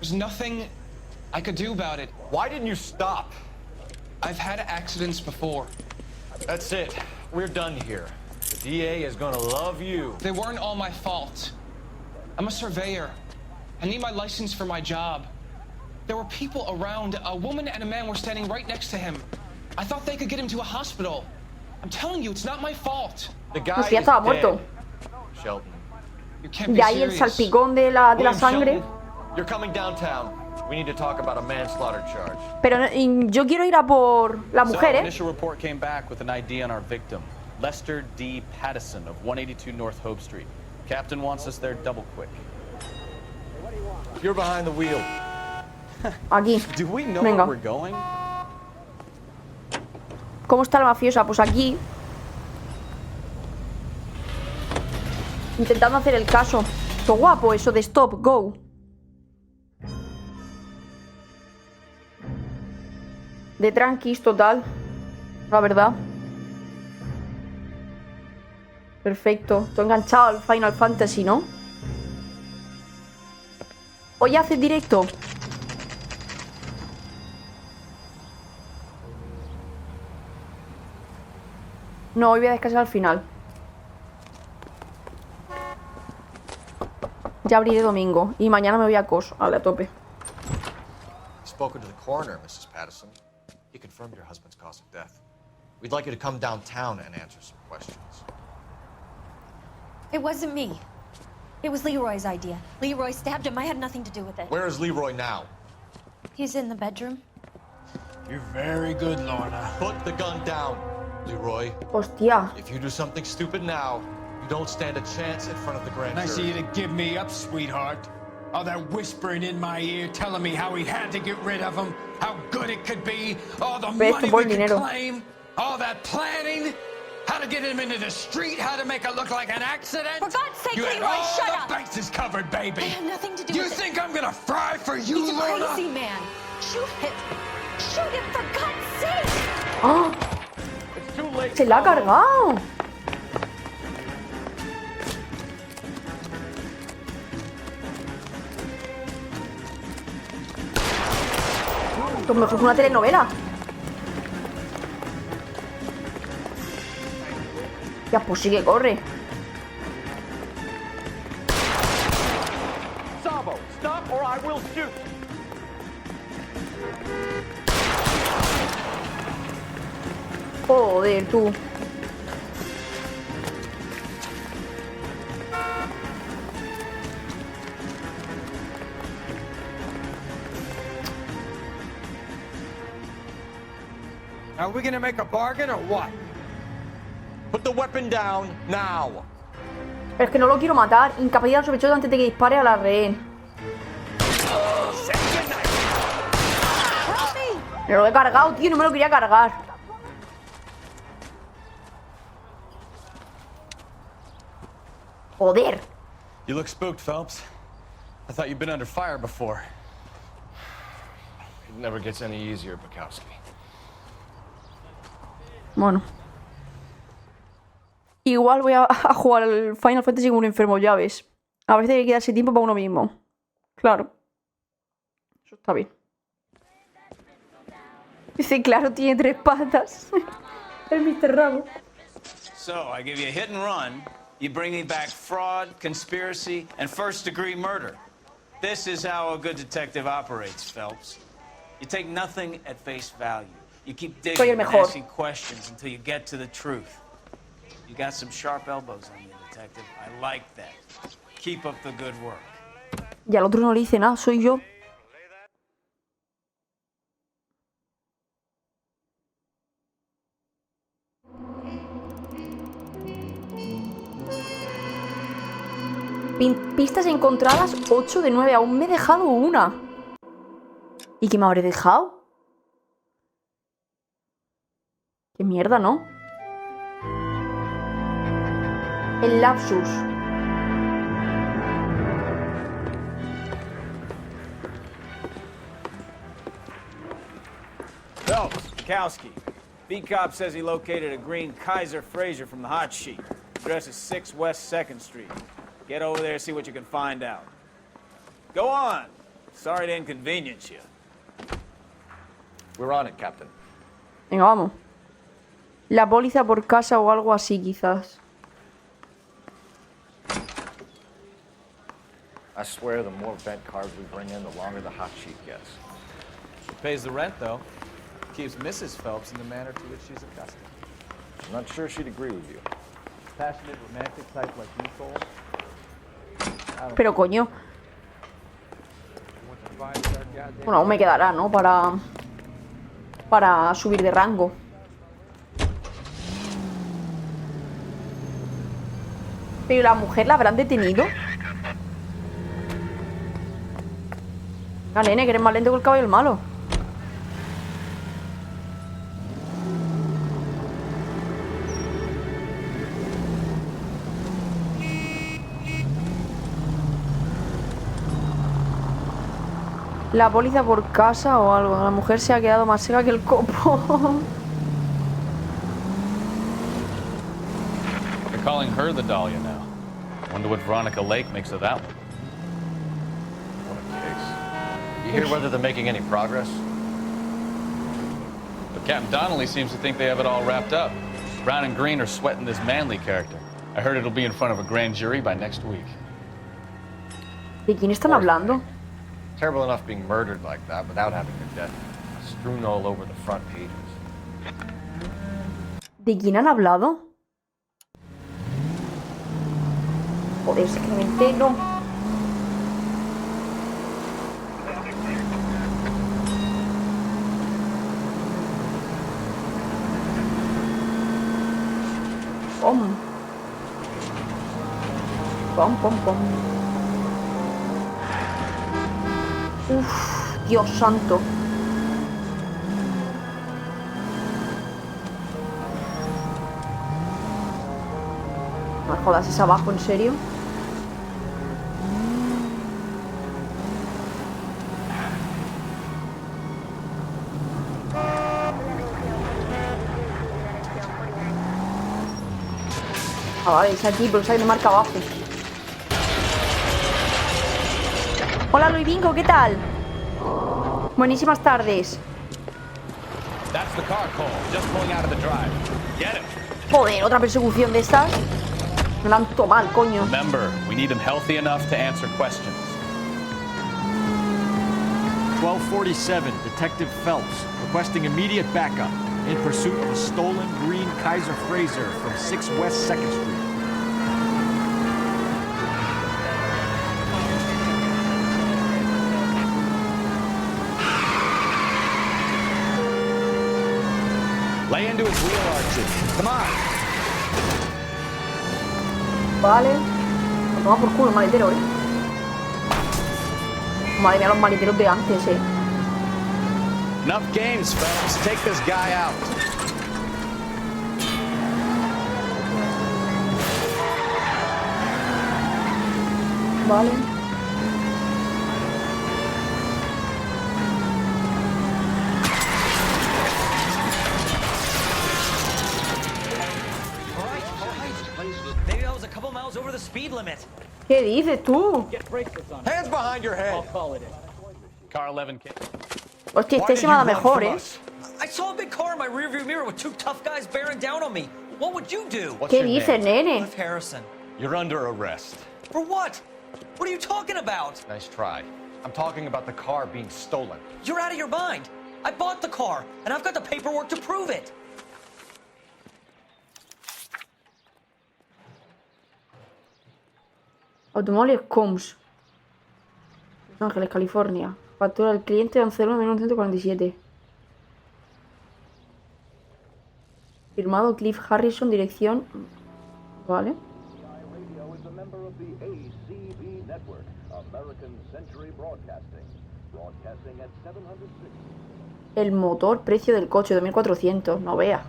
Speaker 5: There's nothing I could do about it.
Speaker 12: Why didn't you stop?
Speaker 5: I've had accidents before.
Speaker 12: That's it. We're done here. The DA is gonna love you.
Speaker 5: They weren't all my fault. I'm a surveyor. I need my license for my job. There were people around. A woman and a man were standing right next to him. I thought they could get him to a hospital. I'm telling you, it's not my fault.
Speaker 12: The guy
Speaker 1: Pues ya estaba muerto.
Speaker 12: Shelton.
Speaker 1: De ahí el salpicón de la sangre.
Speaker 12: You're coming downtown. We need to talk about a manslaughter charge.
Speaker 1: Pero yo quiero ir a por la mujer, ¿eh?
Speaker 4: Initial report came back with an ID on our victim, Lester D. Pattison of 182 North Hope Street. Captain wants us there double quick.
Speaker 12: You're behind the wheel.
Speaker 1: Aquí.
Speaker 4: Do we know
Speaker 1: Venga.
Speaker 4: where we're going?
Speaker 1: ¿Cómo está la mafiosa? Pues aquí. Intentando hacer el caso. Qué guapo eso de stop, go. De tranquis, total. La verdad. Perfecto. Estoy enganchado al Final Fantasy, ¿no? Hoy hace directo. No, hoy voy a descansar al final. Ya abriré domingo. Y mañana me voy a COS. A tope.
Speaker 6: Spoken to the coroner, Mrs. Pattison. He confirmed your husband's cause of death. We'd like you to come downtown and answer some questions.
Speaker 13: It wasn't me. It was Leroy's idea. Leroy stabbed him. I had nothing to do with it.
Speaker 6: Where is Leroy now?
Speaker 13: He's in the bedroom.
Speaker 17: You're very good, Lorna.
Speaker 6: Put the gun down, Leroy.
Speaker 1: Hostia.
Speaker 6: If you do something stupid now, you don't stand a chance in front of the grand jury.
Speaker 17: Nice of you to give me up, sweetheart. All that whispering in my ear, telling me how he had to get rid of him, how good it could be, all the money we could claim, all that planning, how to get him into the street, how to make it look like an accident.
Speaker 13: For God's sake,
Speaker 17: you had
Speaker 13: Leroy,
Speaker 17: all
Speaker 13: shut
Speaker 17: the
Speaker 13: up!
Speaker 17: bases covered, baby.
Speaker 13: I had nothing to do
Speaker 17: You
Speaker 13: with it.
Speaker 17: think I'm gonna fry for you,
Speaker 13: He's a
Speaker 17: Lorna?
Speaker 13: crazy man. Shoot him. Shoot him, for God's sake!
Speaker 1: ¡Ah! Se la ha cargado. Esto es mejor que una telenovela. Ya, pues sí que corre.
Speaker 18: Sabo, stop or I will shoot.
Speaker 1: Joder, tú.
Speaker 15: Are we gonna make a bargain or what? Put the weapon down now.
Speaker 1: Pero es que no lo quiero matar. Incapacidad sospechosa antes de que dispare a la rehén. Pero lo he cargado, tío. No me lo quería cargar. Joder.
Speaker 12: You look spooked, Phelps. I thought you'd been under fire before.
Speaker 6: It never gets any easier, Bukowski.
Speaker 1: Bueno. Igual voy a jugar al Final Fantasy como un enfermo, ya ves. A veces hay que darse tiempo para uno mismo. Claro. Eso está bien. Dice, claro, tiene 3 patas. El Mr. Rabo.
Speaker 7: So, I give you a hit and run. You bring me back fraud, conspiracy, and first-degree murder. This is how a good detective operates, Phelps. You take nothing at face value. You keep digging and asking questions until you get to the truth. You got some sharp elbows on you, detective. I like that. Keep up the good work.
Speaker 1: Y al otro no le dice nada, soy yo. Pistas encontradas 8 de 9. Aún me he dejado una. ¿Y qué me habré dejado? Qué mierda, ¿no? El lapsus.
Speaker 7: Phelps, Bukowski. B-Cop says he located a green Kaiser Fraser from the hot sheet. Address is 6 West 2nd Street. Get over there, see what you can find out. Go on. Sorry to inconvenience you.
Speaker 6: We're on it, Captain.
Speaker 1: Venga, vamos. La póliza por casa o algo así, quizás.
Speaker 6: I swear the more vent cards we bring in, the longer the hot sheet gets.
Speaker 12: She pays the rent, though. Keeps Mrs. Phelps in the manner to which she's accustomed.
Speaker 6: I'm not sure she'd agree with you.
Speaker 12: Passionate, romantic type like you, Cole.
Speaker 1: Pero coño. Bueno, aún me quedará, ¿no? Para subir de rango. Pero la mujer la habrán detenido. Ah, nene, que eres más lento que el caballo del malo. La póliza por casa o algo. La mujer se ha quedado más seca que el copo.
Speaker 12: They're calling her the Dahlia now. Wonder what Veronica Lake makes of that one.
Speaker 6: What a case. You hear whether they're making any progress?
Speaker 12: But Captain Donnelly seems to think they have it all wrapped up. Brown and Green are sweating this Manley character. I heard it'll be in front of a grand jury by next week.
Speaker 1: ¿De quién están hablando?
Speaker 6: Terrible enough being murdered like that without having your death strewn all over the front pages.
Speaker 1: ¿De quién han hablado? Joder, es que no me entero. Pom. Pom, pom, pom. Uf, Dios santo. No me jodas, es abajo, ¿en serio? Ah, vale, es aquí, pero sale de marca abajo. Hola, Luis Bingo, ¿qué tal? Buenísimas tardes.
Speaker 4: the car, Cole. Just pulling out of the drive. Get him.
Speaker 1: Joder, otra persecución de estas. Me la han tomado, coño.
Speaker 4: Remember, we need him healthy enough to answer questions.
Speaker 8: 1247, Detective Phelps, requesting immediate backup in pursuit of a stolen green Kaiser Frazer from 6 West 2nd Street.
Speaker 4: Lay into his wheel arches. Come on.
Speaker 1: Vale. Lo toma por culo el maletero, Madre mía, los maleteros de antes,
Speaker 4: Enough games, Phelps. Take this guy out.
Speaker 1: Vale.
Speaker 22: Maybe I was a couple miles over the speed limit.
Speaker 1: ¿Qué dices tú?
Speaker 15: Hands behind your head.
Speaker 4: Car 11K.
Speaker 1: Hostia, este se me da mejor,
Speaker 22: I saw a big car in my rearview mirror with 2 tough guys bearing down on me. What would you do?
Speaker 1: ¿Qué dices, nene?
Speaker 22: Cliff Harrison.
Speaker 4: You're under arrest.
Speaker 22: For what? What are you talking about?
Speaker 6: Nice try. I'm talking about the car being stolen.
Speaker 22: You're out of your mind. I bought the car, and I've got the paperwork to prove it.
Speaker 1: Automóviles Combs. Los Ángeles, California. Factura del cliente 11.1947. Firmado Cliff Harrison, dirección. Vale. El motor, precio del coche, 2.400. No vea.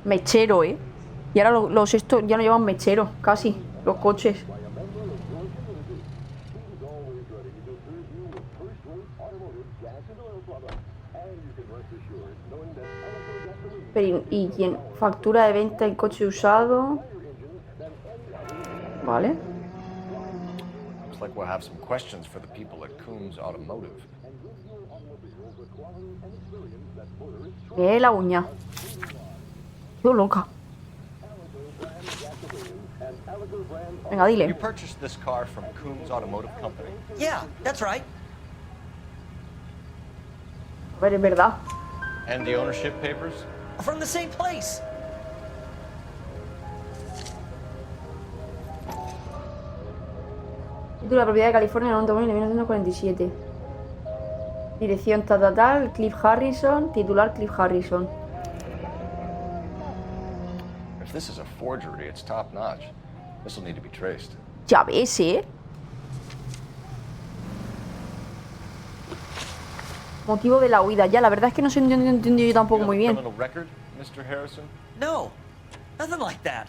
Speaker 1: Mechero, Y ahora los estos ya no llevan mechero, casi, los coches. Pero, ¿y quién? Factura de venta en coche usado. Vale.
Speaker 6: Looks like we'll have some questions for the people at Coombs Automotive.
Speaker 1: La uña. Qué loca. Venga, dile.
Speaker 6: You purchased this car from Coombs Automotive Company?
Speaker 22: Yeah, that's right.
Speaker 1: A ver, es verdad.
Speaker 6: And the ownership papers?
Speaker 22: From the same place.
Speaker 1: Título de propiedad de California, 90.000 de 1947. Dirección tal, Cliff Harrison. Titular Cliff Harrison.
Speaker 6: If this is a forgery, it's top notch. This will need to be traced.
Speaker 1: Ya ves, Motivo de la huida. Ya, la verdad es que no se entendió yo tampoco muy bien.
Speaker 6: Criminal record, Mr. Harrison?
Speaker 22: No, nothing like that.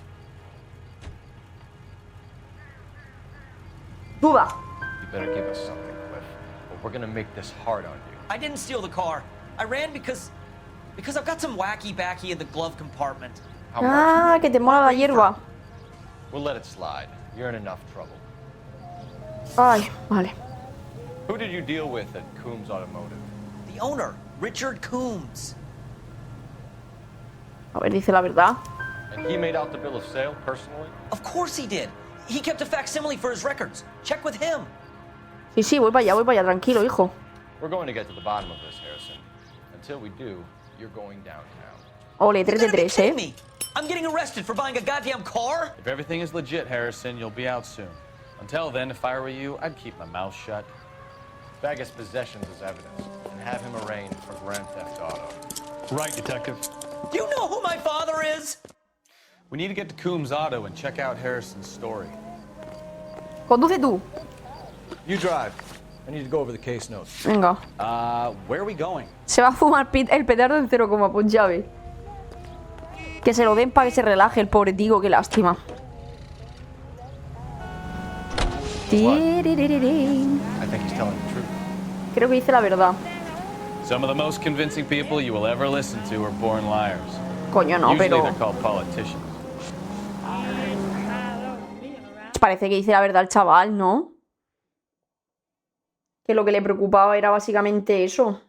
Speaker 1: Duda.
Speaker 6: You better give us something, Cliff. Or we're gonna make this hard on you.
Speaker 22: I didn't steal the car. I ran because I've got some wacky backy in the glove compartment.
Speaker 1: Ah, que te mola la hierba.
Speaker 6: We'll let it slide. You're in enough trouble.
Speaker 1: Ay, vale.
Speaker 6: Who did you deal with at Coombs Automotive?
Speaker 22: The owner, Richard Coombs.
Speaker 1: A ver, dice la verdad.
Speaker 6: And he made out the bill of sale personally?
Speaker 22: Of course he did. He kept a facsimile for his records. Check with him.
Speaker 1: Sí, sí, voy para allá, tranquilo, hijo.
Speaker 6: We're going to get to the bottom of this, Harrison. Until we do, you're going downtown.
Speaker 1: Ole, 3 de 3,
Speaker 22: I'm getting arrested for buying a goddamn car?
Speaker 4: If everything is legit, Harrison, you'll be out soon. Until then, if I were you, I'd keep my mouth shut.
Speaker 6: Bag his possessions as evidence and have him arraigned for Grand Theft Auto.
Speaker 4: Right, Detective.
Speaker 22: Do you know who my father is?
Speaker 4: We need to get to Coombs Auto and check out Harrison's story.
Speaker 1: Conduce tú.
Speaker 15: You drive. I need to go over the case notes.
Speaker 1: Venga.
Speaker 4: Where are we going?
Speaker 1: Se va a fumar el petardo en 0, pues ya ves. Que se lo den para que se relaje el pobre tío, qué lástima.
Speaker 6: I think he's telling the truth.
Speaker 1: Creo que dice la verdad.
Speaker 4: Some of the most convincing people you will ever listen to are born liars.
Speaker 1: Coño, no,
Speaker 4: Usually
Speaker 1: pero
Speaker 4: they're called politicians.
Speaker 1: parece que dice la verdad el chaval, ¿no? Que lo que le preocupaba era básicamente eso.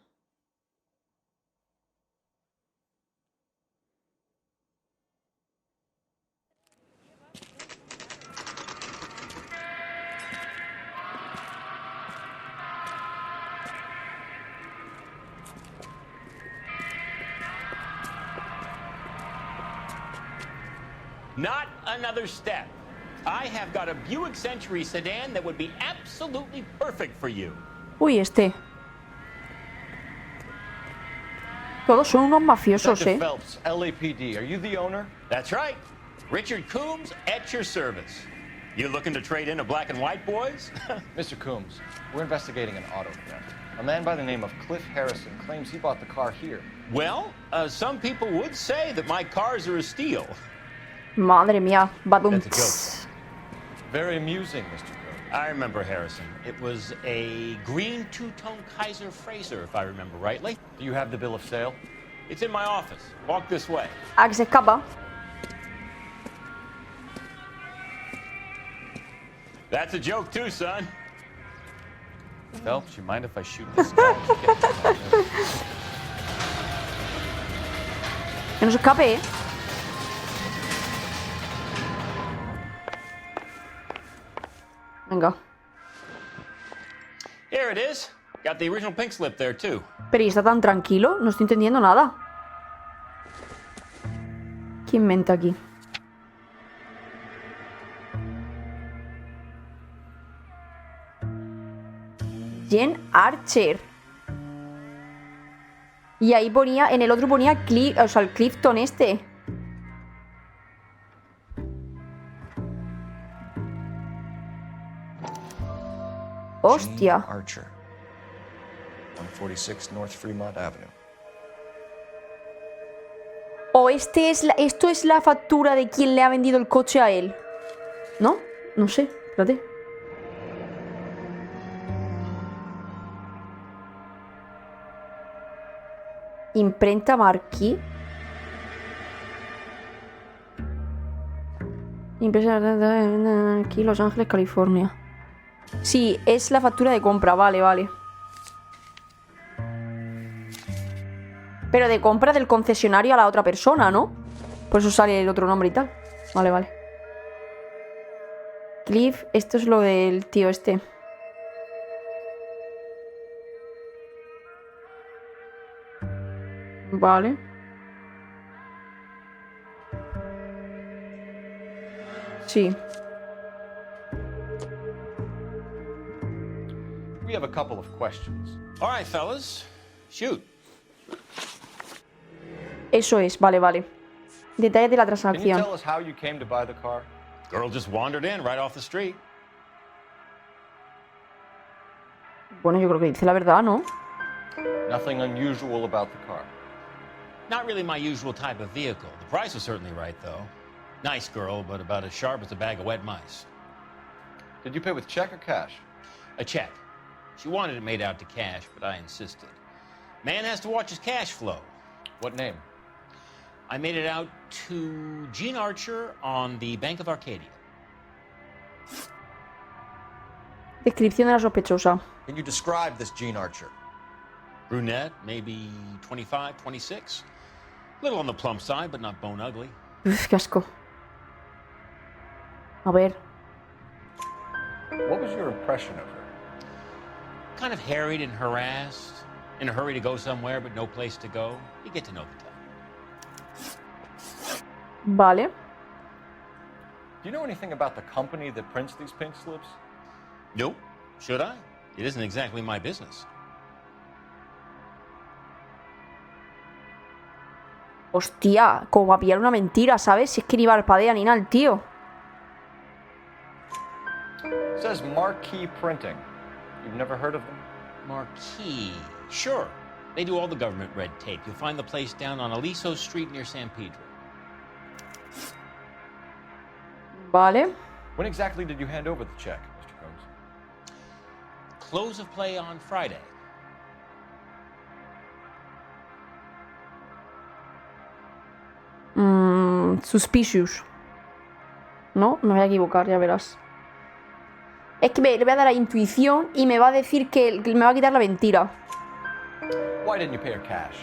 Speaker 9: Not another step. I have got a Buick Century sedan that would be absolutely perfect for you.
Speaker 1: Uy, este. Todos son unos mafiosos,
Speaker 12: Detective Phelps, LAPD. Are you the owner?
Speaker 9: That's right. Richard Coombs at your service. You looking to trade in a black and white, boys?
Speaker 12: Mr. Coombs, we're investigating an auto theft. A man by the name of Cliff Harrison claims he bought the car here.
Speaker 9: Well, some people would say that my cars are a steal.
Speaker 1: Madre mía, badum.
Speaker 12: That's a joke. Very amusing, Mr. Coombs.
Speaker 9: I remember Harrison. It was a green two-tone Kaiser Frazer, if I remember rightly.
Speaker 12: Do you have the bill of sale?
Speaker 9: It's in my office. Walk this way.
Speaker 1: Ah, que se escapa.
Speaker 9: That's a joke too, son.
Speaker 12: Phelps, you mind if I shoot this guy?
Speaker 1: Que no se escape, ¿eh? Venga.
Speaker 9: Here it is. Got the original pink slip there too.
Speaker 1: Pero ¿y está tan tranquilo? No estoy entendiendo nada. ¿Quién menta aquí? Jen Archer. Y ahí ponía, en el otro ponía o sea, el Clifton este. Hostia.
Speaker 12: Gene Archer, 146 North Fremont Avenue.
Speaker 1: O esto es la factura de quien le ha vendido el coche a él. ¿No? No sé, espérate. Imprenta Marquis. Impresa aquí, Los Ángeles, California. Sí, es la factura de compra, vale, vale. Pero de compra del concesionario a la otra persona, ¿no? Por eso sale el otro nombre y tal. Vale, vale. Cliff, esto es lo del tío este. Vale. Sí.
Speaker 12: We have a couple of questions.
Speaker 9: All right, fellas. Shoot.
Speaker 1: Eso es, vale, vale. Detalles de la
Speaker 12: Can you
Speaker 1: transacción.
Speaker 12: tell us how you came to buy the car?
Speaker 9: Girl just wandered in right off the street.
Speaker 1: Bueno, yo creo que dice la verdad, ¿no?
Speaker 12: Nothing unusual about the car.
Speaker 9: Not really my usual type of vehicle. The price was certainly right, though. Nice girl, but about as sharp as a bag of wet mice.
Speaker 12: Did you pay with check or cash?
Speaker 9: A check. She wanted it made out to cash, but I insisted. Man has to watch his cash flow.
Speaker 12: What name?
Speaker 9: I made it out to Gene Archer on the Bank of Arcadia.
Speaker 1: Descripción de la sospechosa.
Speaker 12: Can you describe this Gene Archer?
Speaker 9: Brunette, maybe 25, 26. Little on the plump side, but not bone ugly.
Speaker 1: Uf, qué asco. A ver.
Speaker 12: What was your impression of her?
Speaker 9: Kind of harried and harassed. In a hurry to go somewhere, but no place to go. You get to know the type.
Speaker 1: Vale.
Speaker 12: Do you know anything about the company that prints these pink slips?
Speaker 9: Nope. Should I? It isn't exactly my business.
Speaker 1: Hostia, como a pillar una mentira, ¿sabes? Si es que ni parpadea ni nada el tío.
Speaker 12: It says Marquis Printing. You've never heard of them?
Speaker 9: Marquis. Sure. They do all the government red tape. You'll find the place down on Aliso Street near San Pedro.
Speaker 1: Vale.
Speaker 12: When exactly did you hand over the check, Mr. Combs?
Speaker 9: Close of play on Friday.
Speaker 1: Suspicious. No, me voy a equivocar, ya verás. Es que le voy a dar a intuición y me va a decir que me va a quitar la mentira.
Speaker 12: Why didn't you pay her cash?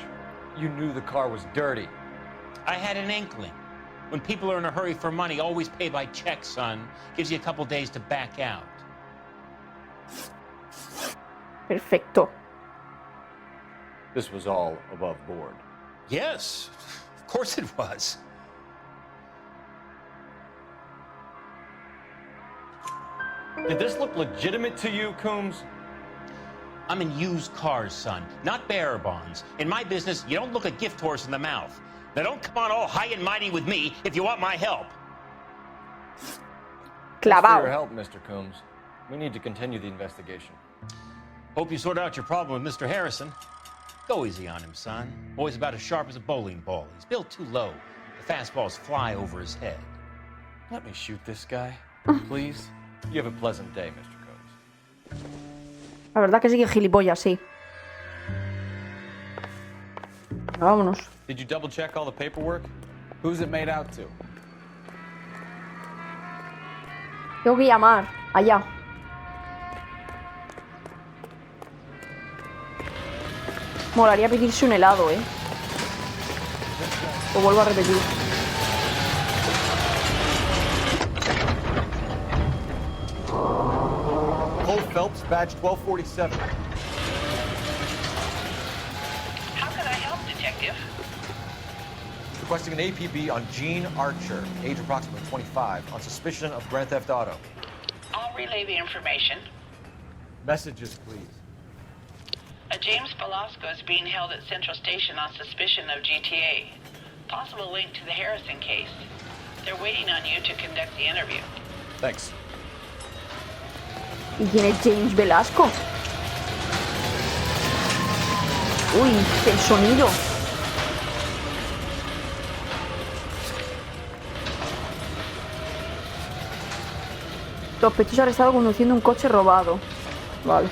Speaker 12: You knew the car was dirty.
Speaker 9: I had an inkling. When people are in a hurry for money, always pay by check, son. Gives you a couple days to back out.
Speaker 1: Perfecto.
Speaker 12: This was all above board.
Speaker 9: Yes, of course it was. Did this look legitimate to you, Coombs? I'm in used cars, son, not bearer bonds. In my business, you don't look a gift horse in the mouth. Now don't come on all high and mighty with me if you want my help.
Speaker 12: Thanks for your help, Mr. Coombs. We need to continue the investigation.
Speaker 9: Hope you sort out your problem with Mr. Harrison. Go easy on him, son. Boy's about as sharp as a bowling ball. He's built too low. The fastballs fly over his head.
Speaker 12: Let me shoot this guy, please. You have a pleasant day, Mr. Coombs.
Speaker 1: La verdad que sí que gilipollas, sí. Vámonos.
Speaker 12: Did you double check all the paperwork? Who's it made out to?
Speaker 1: Tengo que llamar allá. Molaría pedirse un helado, ¿eh? O vuelvo a repetir.
Speaker 8: Cole Phelps, badge 1247.
Speaker 10: How can I help, Detective?
Speaker 12: Requesting an APB on Gene Archer, age approximately 25, on suspicion of Grand Theft Auto.
Speaker 10: I'll relay the information.
Speaker 8: Messages, please.
Speaker 10: A James Velasco is being held at Central Station on suspicion of GTA. Possible link to the Harrison case. They're waiting on you to conduct the interview.
Speaker 12: Thanks.
Speaker 1: ¿Y quién es James Velasco? Uy, el sonido. Sospechoso arrestado conduciendo un coche robado. Vale.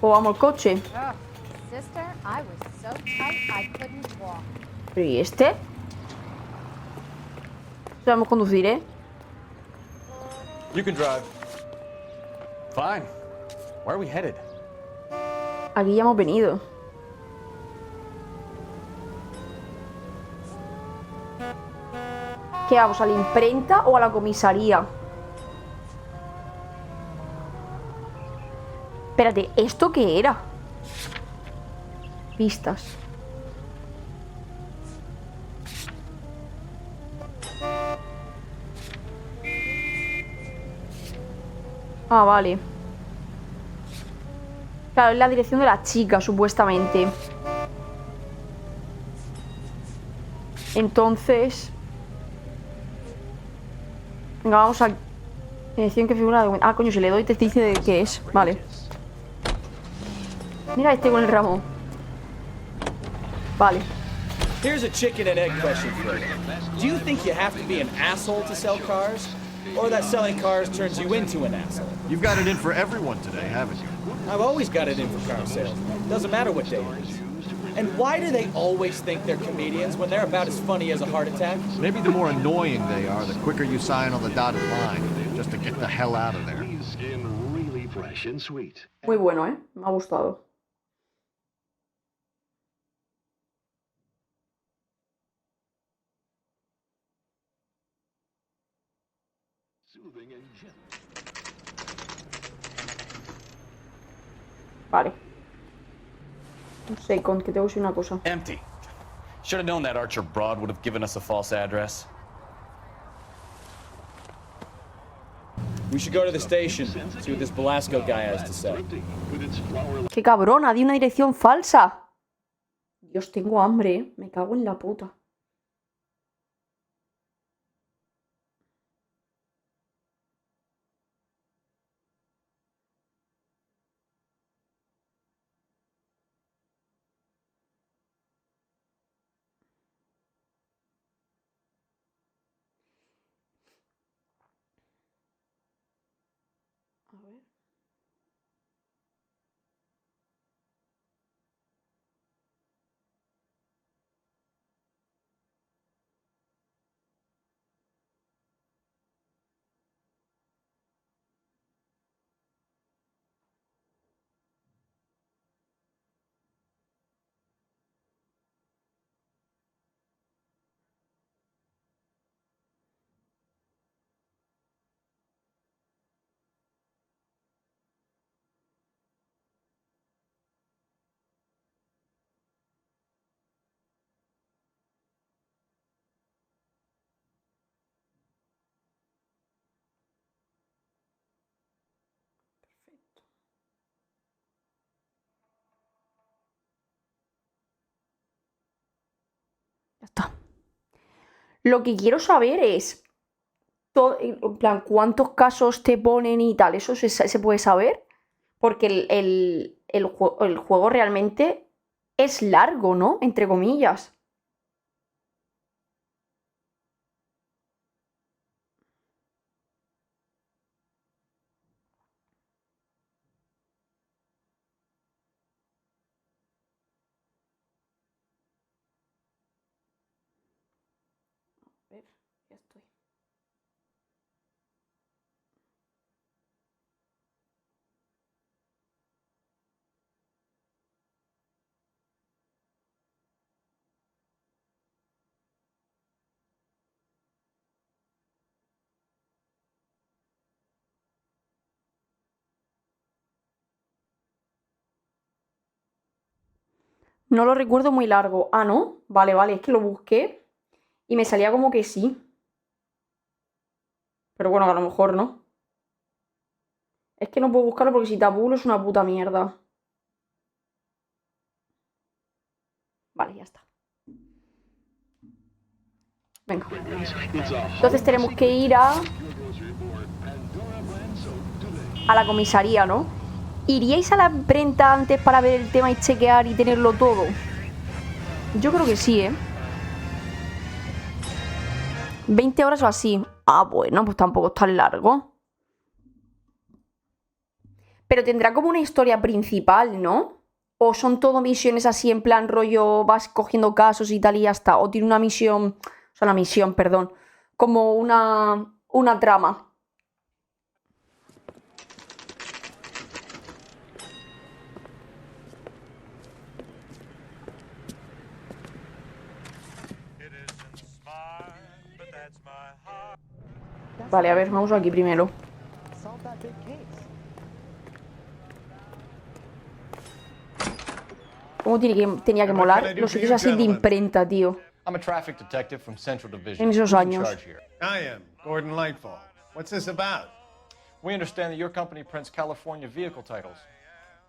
Speaker 1: O vamos al coche.
Speaker 19: Oh, sister, I was so tight I couldn't walk.
Speaker 1: ¿Pero y este? Sabemos conducir, ¿eh?
Speaker 12: You can drive. Fine. Where are we headed?
Speaker 1: Aquí ya hemos venido. ¿Qué vamos? ¿A la imprenta o a la comisaría? Espérate, ¿esto qué era? Pistas. Ah, vale. Claro, es la dirección de la chica, supuestamente. Entonces... Venga, vamos a... Dirección que figura de... Ah, coño, si le doy te dice de qué es. Vale. Mira este con el ramo. Vale.
Speaker 11: Here's a chicken and egg question for you. Do you think you have to be an asshole to sell cars? Or that selling cars turns you into an asshole?
Speaker 8: You've got it in for everyone today, haven't you?
Speaker 11: I've always got it in for car sales. Doesn't matter what day it is. And why do they always think they're comedians when they're about as funny as a heart attack?
Speaker 8: Maybe the more annoying they are, the quicker you sign on the dotted line, just to get the hell out of there.
Speaker 16: Really fresh and sweet.
Speaker 1: Muy bueno, ¿eh? Me ha gustado. Vale. Un second, que tengo que decir una cosa.
Speaker 12: Empty. Should have known that Archer broad would have given us a false address.
Speaker 11: We should go to the station, see what this Velasco guy has to say.
Speaker 1: ¡Qué cabrona! Di una dirección falsa. Dios, tengo hambre, ¿eh? Me cago en la puta. A ver. está. Lo que quiero saber es, en plan, cuántos casos te ponen y tal. ¿Eso se puede saber? Porque el juego realmente es largo, ¿no? Entre comillas. A ver, ya estoy. No lo recuerdo muy largo. Ah, ¿no? Vale, vale, es que lo busqué y me salía como que sí. Pero bueno, a lo mejor no. Es que no puedo buscarlo porque si tabulo es una puta mierda. Vale, ya está. Venga. Entonces tenemos que ir a la comisaría, ¿no? ¿Iríais a la imprenta antes para ver el tema y chequear y tenerlo todo? Yo creo que sí, ¿eh? 20 horas o así. Ah, bueno, pues tampoco es tan largo. Pero tendrá como una historia principal, ¿no? ¿O son todo misiones así en plan rollo, vas cogiendo casos y tal y ya está? ¿O tiene una misión, o sea, una misión, perdón, como una trama? Vale, a ver, vamos aquí primero. ¿Cómo tenía que molar los sitios así de imprenta, tío?
Speaker 12: I'm a traffic detective from Central Division.
Speaker 1: En esos
Speaker 12: Who's in
Speaker 1: años.
Speaker 12: charge here?
Speaker 14: I am Gordon Lightfall. What's this about?
Speaker 12: We understand that your company prints California vehicle titles.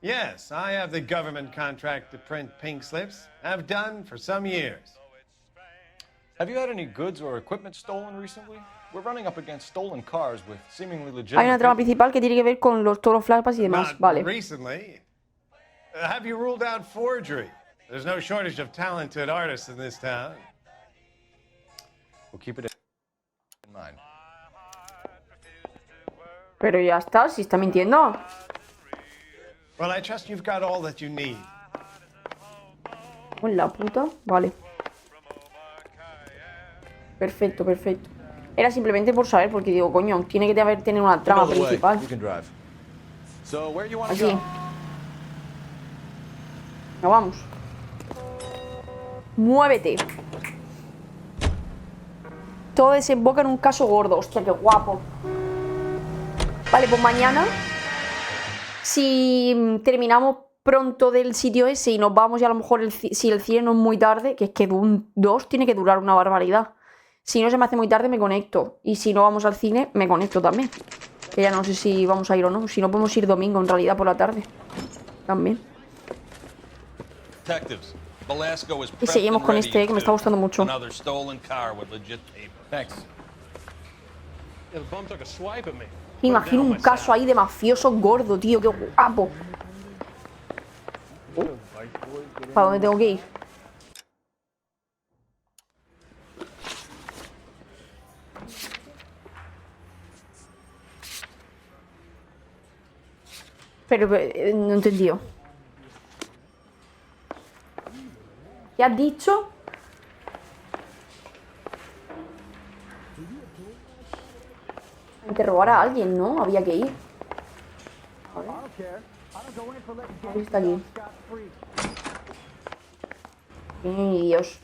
Speaker 14: Yes, I have the government contract to print pink slips. I've done for some years.
Speaker 12: Have you had any goods or equipment stolen recently? We're running up against stolen cars with seemingly
Speaker 1: Hay una
Speaker 12: legitimate.
Speaker 1: trama principal que tiene que ver con todos los flashbacks y demás.
Speaker 14: Not
Speaker 1: Vale.
Speaker 14: recently. Have you ruled out forgery? There's no shortage of talented artists in this town.
Speaker 12: We'll keep it in mind.
Speaker 1: Pero ya está, si está mintiendo.
Speaker 14: Well, I trust you've got all that you need.
Speaker 1: En la puta. Vale. Perfecto, perfecto. Era simplemente por saber, porque digo, coño, tiene que tener una trama principal. Aquí. No, vamos. Muévete. Todo desemboca en un caso gordo. Hostia, qué guapo. Vale, pues mañana, si terminamos pronto del sitio ese y nos vamos, y a lo mejor si el cine no es muy tarde, que es que un 2 tiene que durar una barbaridad. Si no se me hace muy tarde, me conecto. Y si no vamos al cine, me conecto también. Que ya no sé si vamos a ir o no. Si no, podemos ir domingo, en realidad, por la tarde. También. Y seguimos con este, que me está gustando mucho. Imagino un caso ahí de mafioso gordo, tío. Qué guapo. ¿Para dónde tengo que ir? Pero no he entendido. ¿Qué has dicho? Interrogar a alguien, ¿no? Había que ir. A ver. A ver si está aquí. Ay, Dios.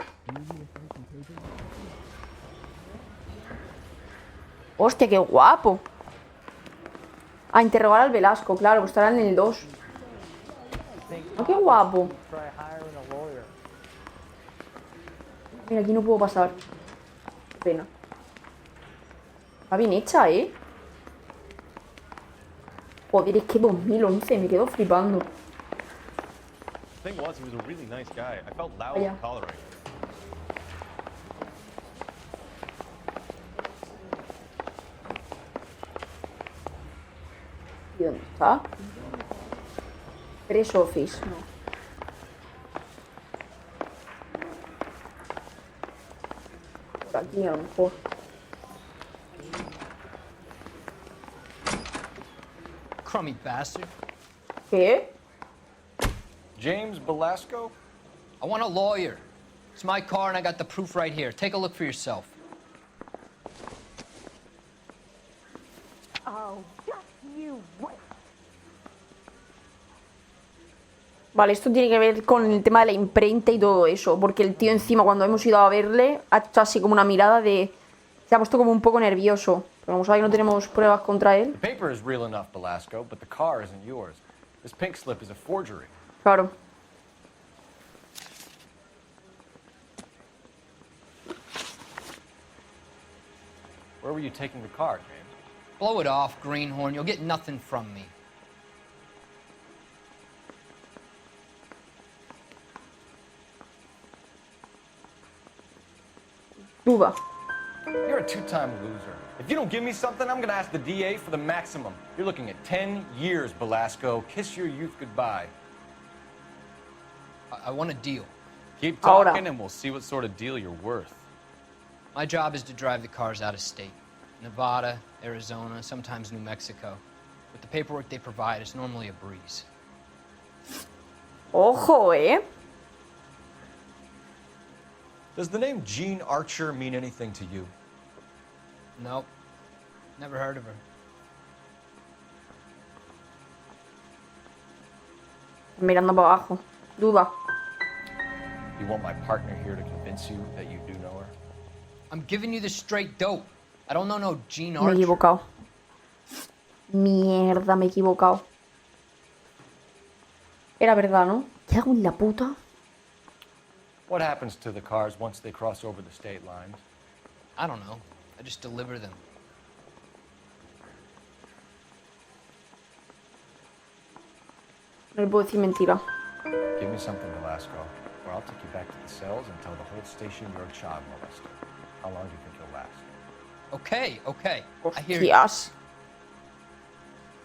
Speaker 1: Hostia, qué guapo. A interrogar al Velasco, claro, pues estará en el 2. Oh, qué guapo. Mira, aquí no puedo pasar. Qué pena. Está bien hecha, ¿eh? Joder, es que 2011, me quedo flipando. Vaya. ¿Dónde está? Press Office, no. Por aquí a lo mejor.
Speaker 22: Crummy bastard.
Speaker 1: ¿Qué?
Speaker 11: James Belasco?
Speaker 22: I want a lawyer. It's my car and I got the proof right here. Take a look for yourself.
Speaker 19: Oh, just you wait.
Speaker 1: Vale, esto tiene que ver con el tema de la imprenta y todo eso. Porque el tío encima, cuando hemos ido a verle, ha hecho así como una mirada de... Se ha puesto como un poco nervioso. Pero vamos a ver que no tenemos pruebas contra él.
Speaker 12: The paper is real enough, Belasco, but the car isn't yours. This pink slip is a forgery.
Speaker 1: Claro.
Speaker 12: Where were you taking the car, James?
Speaker 22: Blow it off, greenhorn. You'll get nothing from me.
Speaker 1: Duda.
Speaker 12: You're a two-time loser. If you don't give me something, I'm gonna ask the DA for the maximum. You're looking at 10 years, Belasco. Kiss your youth goodbye.
Speaker 22: I want a deal.
Speaker 4: Keep talking and we'll see what sort of deal you're worth.
Speaker 22: My job is to drive the cars out of state. Nevada, Arizona, sometimes New Mexico. With the paperwork they provide, it's normally a breeze.
Speaker 1: Ojo,
Speaker 12: Does the name Jean Archer mean anything to you?
Speaker 22: Nope. Never heard of her.
Speaker 1: Mirando para abajo. Duda.
Speaker 12: You want my partner here to convince you that you do know her?
Speaker 22: I'm giving you the straight dope. I don't know no Jean
Speaker 1: Me he
Speaker 22: Archer.
Speaker 1: equivocado. Mierda, me he equivocado. Era verdad, ¿no? ¿Qué hago en la puta?
Speaker 12: What happens to the cars once they cross over the state lines?
Speaker 22: I don't know. I just deliver them.
Speaker 1: No le puedo decir mentira.
Speaker 12: Give me something, Belasco, or I'll take you back to the cells and tell the whole station you're a child molester. How long do you think you'll last?
Speaker 22: Okay, okay. I hear you.
Speaker 1: Hostias.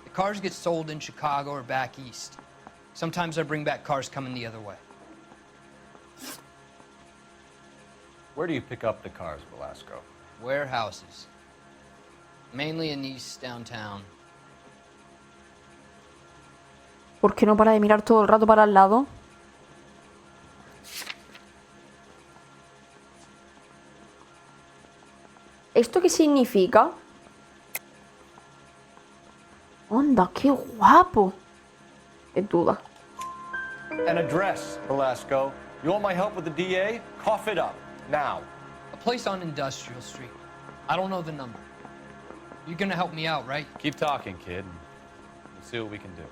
Speaker 22: The cars get sold in Chicago or back east. Sometimes I bring back cars coming the other way.
Speaker 12: Where do you pick up the cars, Belasco?
Speaker 22: Warehouses. Mainly in East downtown.
Speaker 1: ¿Por qué no para de mirar todo el rato para el lado? ¿Esto qué significa? ¡Onda, qué guapo! Es duda.
Speaker 12: An address, Belasco. You want my help with the DA? Cough it up, now.
Speaker 22: A place on Industrial Street. I don't know the number. You're gonna help me out, right?
Speaker 4: Keep talking, kid. We'll see what we can do.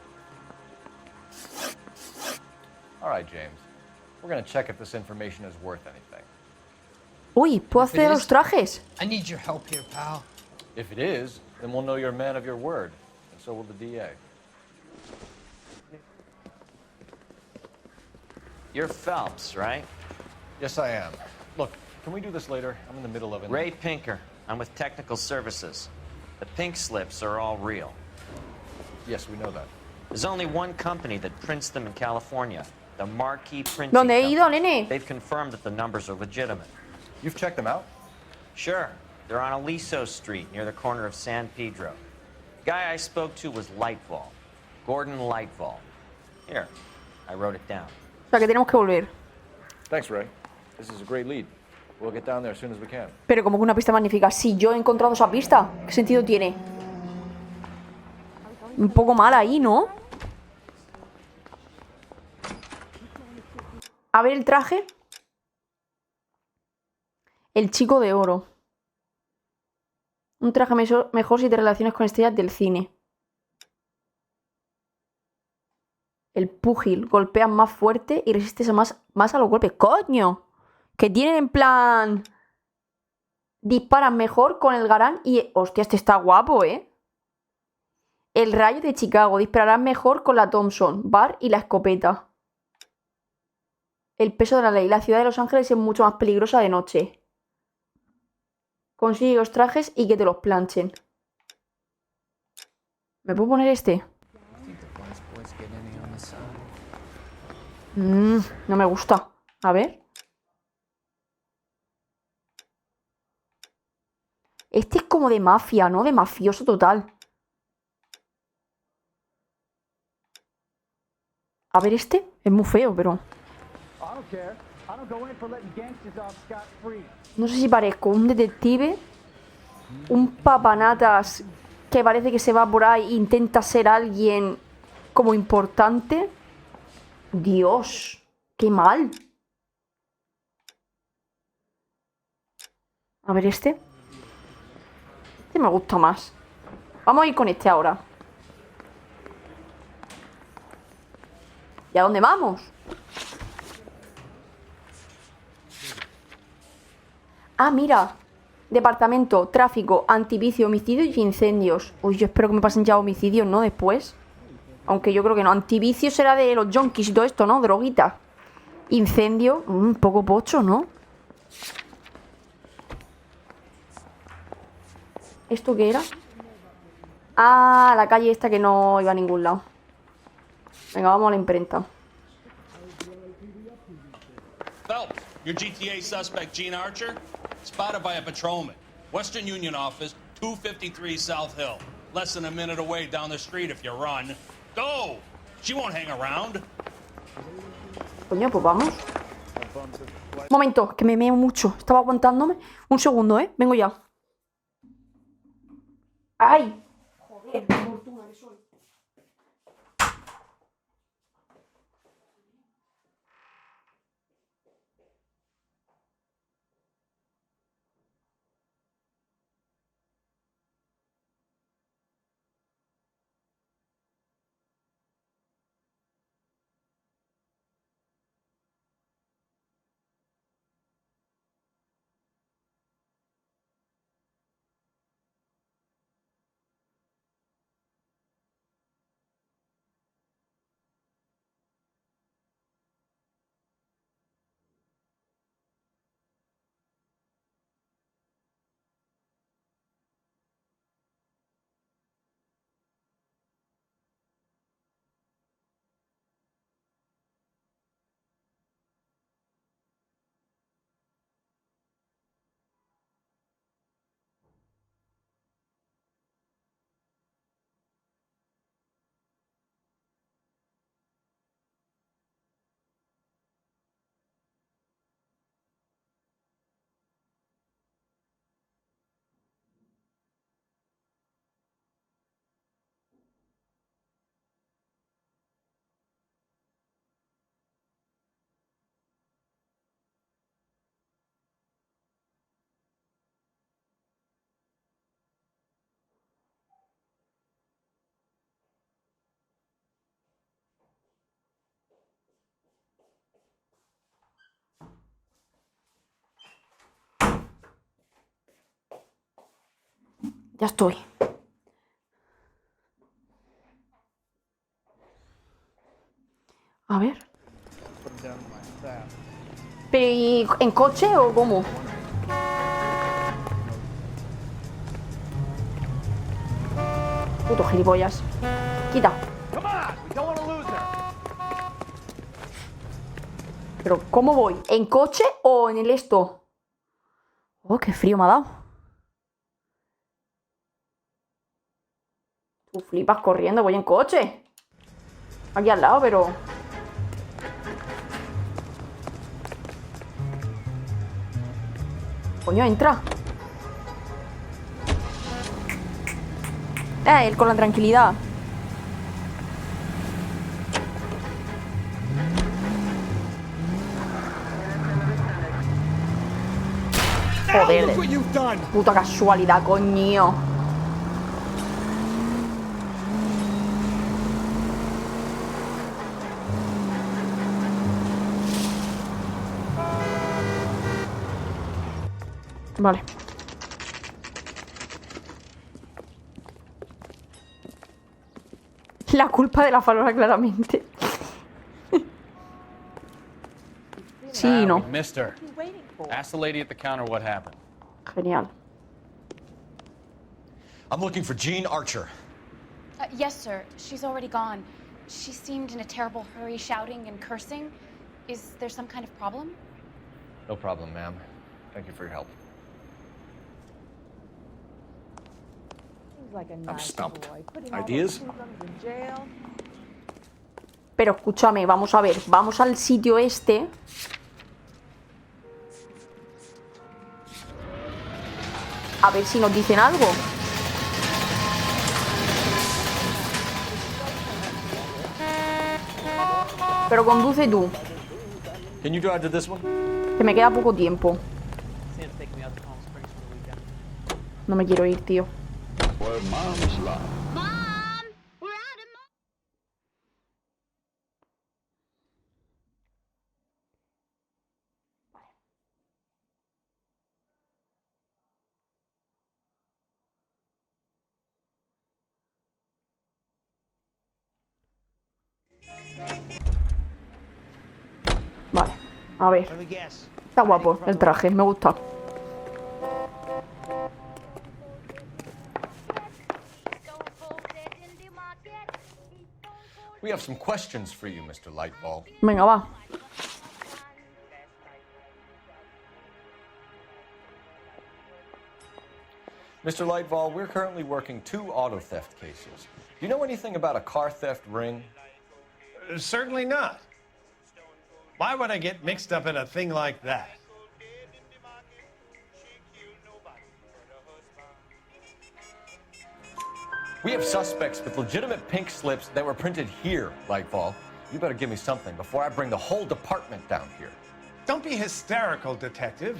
Speaker 12: All right, James. We're gonna check if this information is worth anything.
Speaker 1: Uy, ¿puedo
Speaker 22: If it
Speaker 1: hacer
Speaker 22: is,
Speaker 1: los trajes?
Speaker 22: I need your help here, pal.
Speaker 12: If it is, then we'll know you're a man of your word, and so will the DA.
Speaker 9: You're Phelps, right?
Speaker 12: Yes, I am. Look, can we do this later? I'm in the middle of it.
Speaker 9: Ray Pinker. I'm with Technical Services. The pink slips are all real.
Speaker 12: Yes, we know that.
Speaker 9: There's only one company that prints them in California, the Marquee Printing
Speaker 1: ¿Dónde he ido,
Speaker 9: Company.
Speaker 1: nene?
Speaker 9: They've confirmed that the numbers are legitimate.
Speaker 12: You've checked them out?
Speaker 9: Sure. They're on Aliso Street, near the corner of San Pedro. The guy I spoke to was Lightfall. Gordon Lightfall. Here, I wrote it down.
Speaker 1: O sea, que tenemos que volver.
Speaker 12: Thanks, Ray. This is a great lead. We'll get down there as soon as we can.
Speaker 1: Pero como que una pista magnífica. Si yo he encontrado esa pista, ¿qué sentido tiene? Un poco mal ahí, ¿no? A ver el traje. El chico de oro. Un traje mejor si te relacionas con estrellas del cine. El púgil. Golpeas más fuerte y resistes más a los golpes. ¡Coño! Que tienen en plan... Disparan mejor con el garán y... Hostia, este está guapo, ¿eh? El rayo de Chicago. Dispararán mejor con la Thompson, Bar y la escopeta. El peso de la ley. La ciudad de Los Ángeles es mucho más peligrosa de noche. Consigue los trajes y que te los planchen. ¿Me puedo poner este? No me gusta. A ver. Este es como de mafia, ¿no? De mafioso total. A ver, este es muy feo, pero... No sé si parezco un detective, un papanatas que parece que se va por ahí e intenta ser alguien como importante. Dios, qué mal. A ver, este. Este me gusta más. Vamos a ir con este ahora. ¿Y a dónde vamos? Ah, mira. Departamento, tráfico, antivicio, homicidio y incendios. Uy, yo espero que me pasen ya homicidios, ¿no? Después. Aunque yo creo que no. Antivicio será de los junkies y todo esto, ¿no? Droguita. Incendio. Un poco pocho, ¿no? ¿Esto qué era? Ah, la calle esta que no iba a ningún lado. Venga, vamos a la imprenta.
Speaker 20: Phelps, your GTA suspect Gene Archer, spotted by a patrolman. Western Union office, 253 South Hill. Less than a minute away down the street if you run. Go! She won't hang around.
Speaker 1: Coño, pues vamos. Momento, que me meo mucho. Estaba aguantándome. Un segundo, ¿eh? Vengo ya. ¡Ay! Joder, qué fortuna que soy. Ya estoy. A ver. ¿Pero y en coche o cómo? Puto gilipollas. Quita. ¿Pero cómo voy? ¿En coche o en el esto? Oh, qué frío me ha dado. Tú flipas corriendo, voy en coche. Aquí al lado, pero... Coño, entra. Él con la tranquilidad. Joder. Puta casualidad, coño. Vale. La culpa de la farola, claramente. Sí, no.
Speaker 21: Mister, ask the lady at the counter what happened.
Speaker 1: Genial.
Speaker 12: I'm looking for Gene Archer.
Speaker 23: Yes, sir. She's already gone.
Speaker 19: She seemed in a terrible hurry, shouting and cursing. Is there some kind of problem?
Speaker 6: No problem, ma'am. Thank you for your help.
Speaker 19: Seems like a
Speaker 6: I'm
Speaker 19: nice
Speaker 6: stumped.
Speaker 19: boy. Putting all
Speaker 6: Ideas?
Speaker 19: those hoodlums in jail.
Speaker 1: Pero escúchame, vamos a ver. Vamos al sitio este. A ver si nos dicen algo. Pero conduce tú.
Speaker 12: Can you drive to this one?
Speaker 1: Que me queda poco tiempo. No me quiero ir, tío.
Speaker 16: Where moms love.
Speaker 1: Vale, a ver. Está guapo el traje, me gusta.
Speaker 6: We have some questions for you, Mr. Lightball.
Speaker 1: Venga, va.
Speaker 6: Mr. Lightball, we're currently working 2 auto theft cases. Do you know anything about a car theft ring?
Speaker 14: Certainly not. Why would I get mixed up in a thing like that?
Speaker 6: We have suspects with legitimate pink slips that were printed here, Lightball. You better give me something before I bring the whole department down here.
Speaker 14: Don't be hysterical, Detective.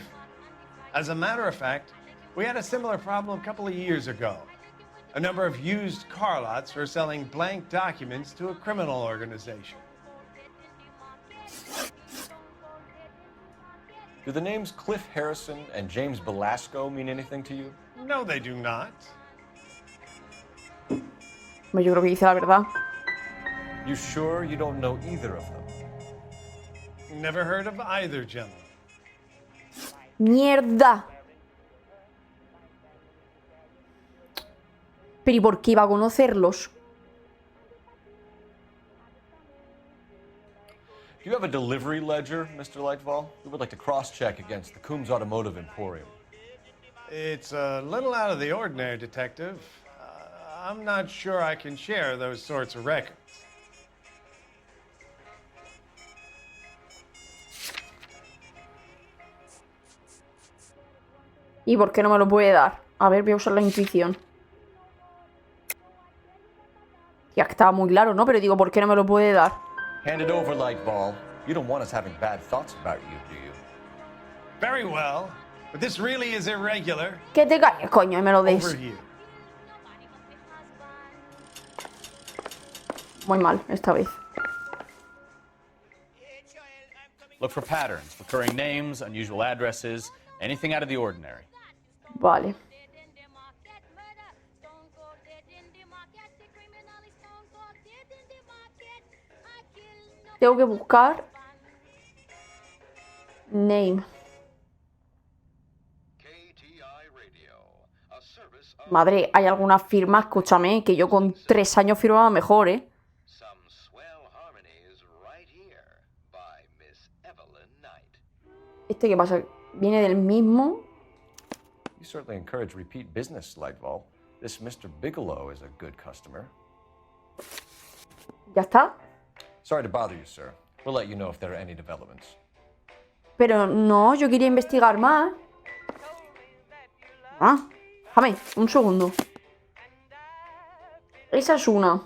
Speaker 14: As a matter of fact, we had a similar problem a couple of years ago. A number of used car lots were selling blank documents to a criminal organization.
Speaker 6: Do the names Cliff Harrison and James Belasco mean anything to you?
Speaker 14: No, they do not.
Speaker 1: Yo creo que dice la verdad.
Speaker 6: You sure you don't know either of them?
Speaker 14: Never heard of either gentleman.
Speaker 1: ¡Mierda! Pero ¿y por qué iba a conocerlos?
Speaker 6: Do you have a delivery ledger, Mr. Lightball? We would like to cross-check against the Coombs Automotive Emporium.
Speaker 14: It's a little out of the ordinary, Detective. I'm not sure I can share those sorts of records.
Speaker 1: ¿Y por qué no me lo puede dar? A ver, voy a usar la intuición. Ya que estaba muy claro, ¿no? Pero digo, ¿por qué no me lo puede dar?
Speaker 6: Hand it over, Lightball. You don't want us having bad thoughts about you, do you?
Speaker 14: Very well, but this really is irregular.
Speaker 1: Que te calles, coño, y me lo des.
Speaker 14: Over here.
Speaker 1: Muy mal, esta vez.
Speaker 21: Look for patterns, recurring names, unusual addresses, anything out of the ordinary.
Speaker 1: Vale. Tengo que buscar name. Madre, hay algunas firmas, escúchame, que yo con 3 años firmaba mejor, ¿eh? ¿Este qué pasa? ¿Viene del mismo?
Speaker 6: You certainly encourage repeat business, Lightball. This Mr. Bigelow is a good customer.
Speaker 1: ¿Ya está?
Speaker 6: Sorry to bother you, sir. We'll let you know if there are any developments.
Speaker 1: Pero no, yo quería investigar más. Ah, déjame, un segundo. Esa es una.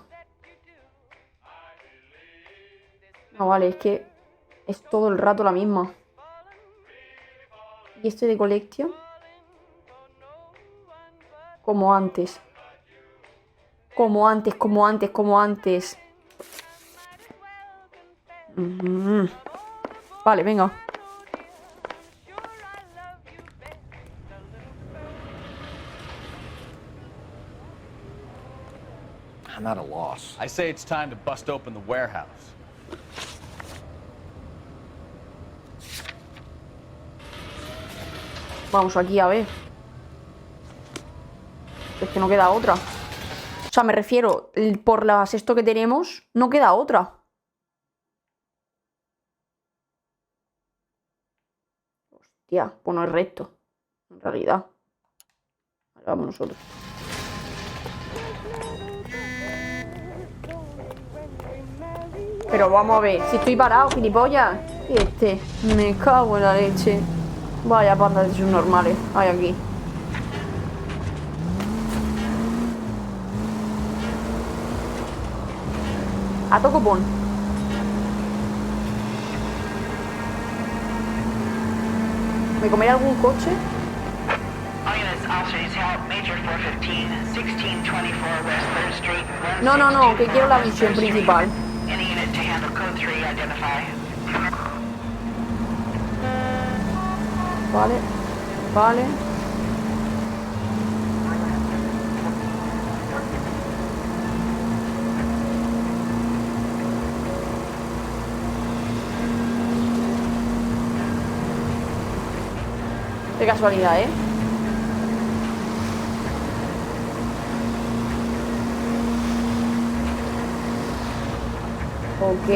Speaker 1: No, vale, es que es todo el rato la misma. ¿Y este de colección? Como antes. Como antes, como antes, como antes. Vale, venga.
Speaker 6: I'm at a loss.
Speaker 21: I say it's time to bust open the warehouse.
Speaker 1: Vamos aquí a ver. Es que no queda otra. sea, me refiero, por las esto que tenemos, no queda otra. Hostia, pues no es recto, en realidad. Ahora vamos nosotros. Pero vamos a ver, si estoy parado, gilipollas. Me cago en la leche. Vaya panda de sus normales hay aquí. A to cupón. ¿Me comeré algún coche? No, no, no, que quiero la misión principal. Vale, vale. Qué casualidad, ¿eh? Ok.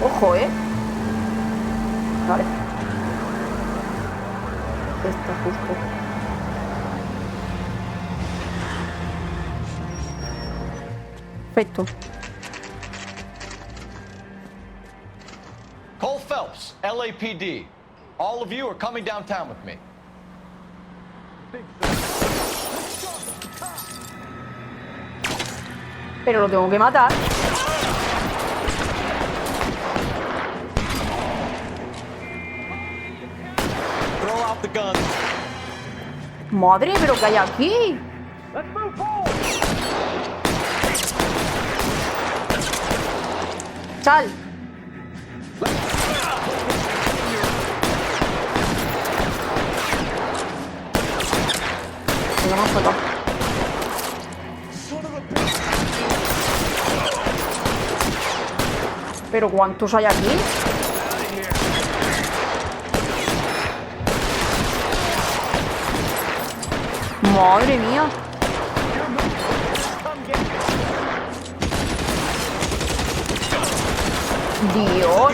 Speaker 1: Ojo, ¿eh? Vale. Está justo. Perfecto.
Speaker 12: Cole Phelps, LAPD. All of you are coming downtown with me.
Speaker 1: Pero lo tengo que matar.
Speaker 12: Throw out the guns.
Speaker 1: Madre, pero ¿qué hay aquí? Sal. Venga, vamos acá. Pero ¿cuántos hay aquí? Madre mía. Dios.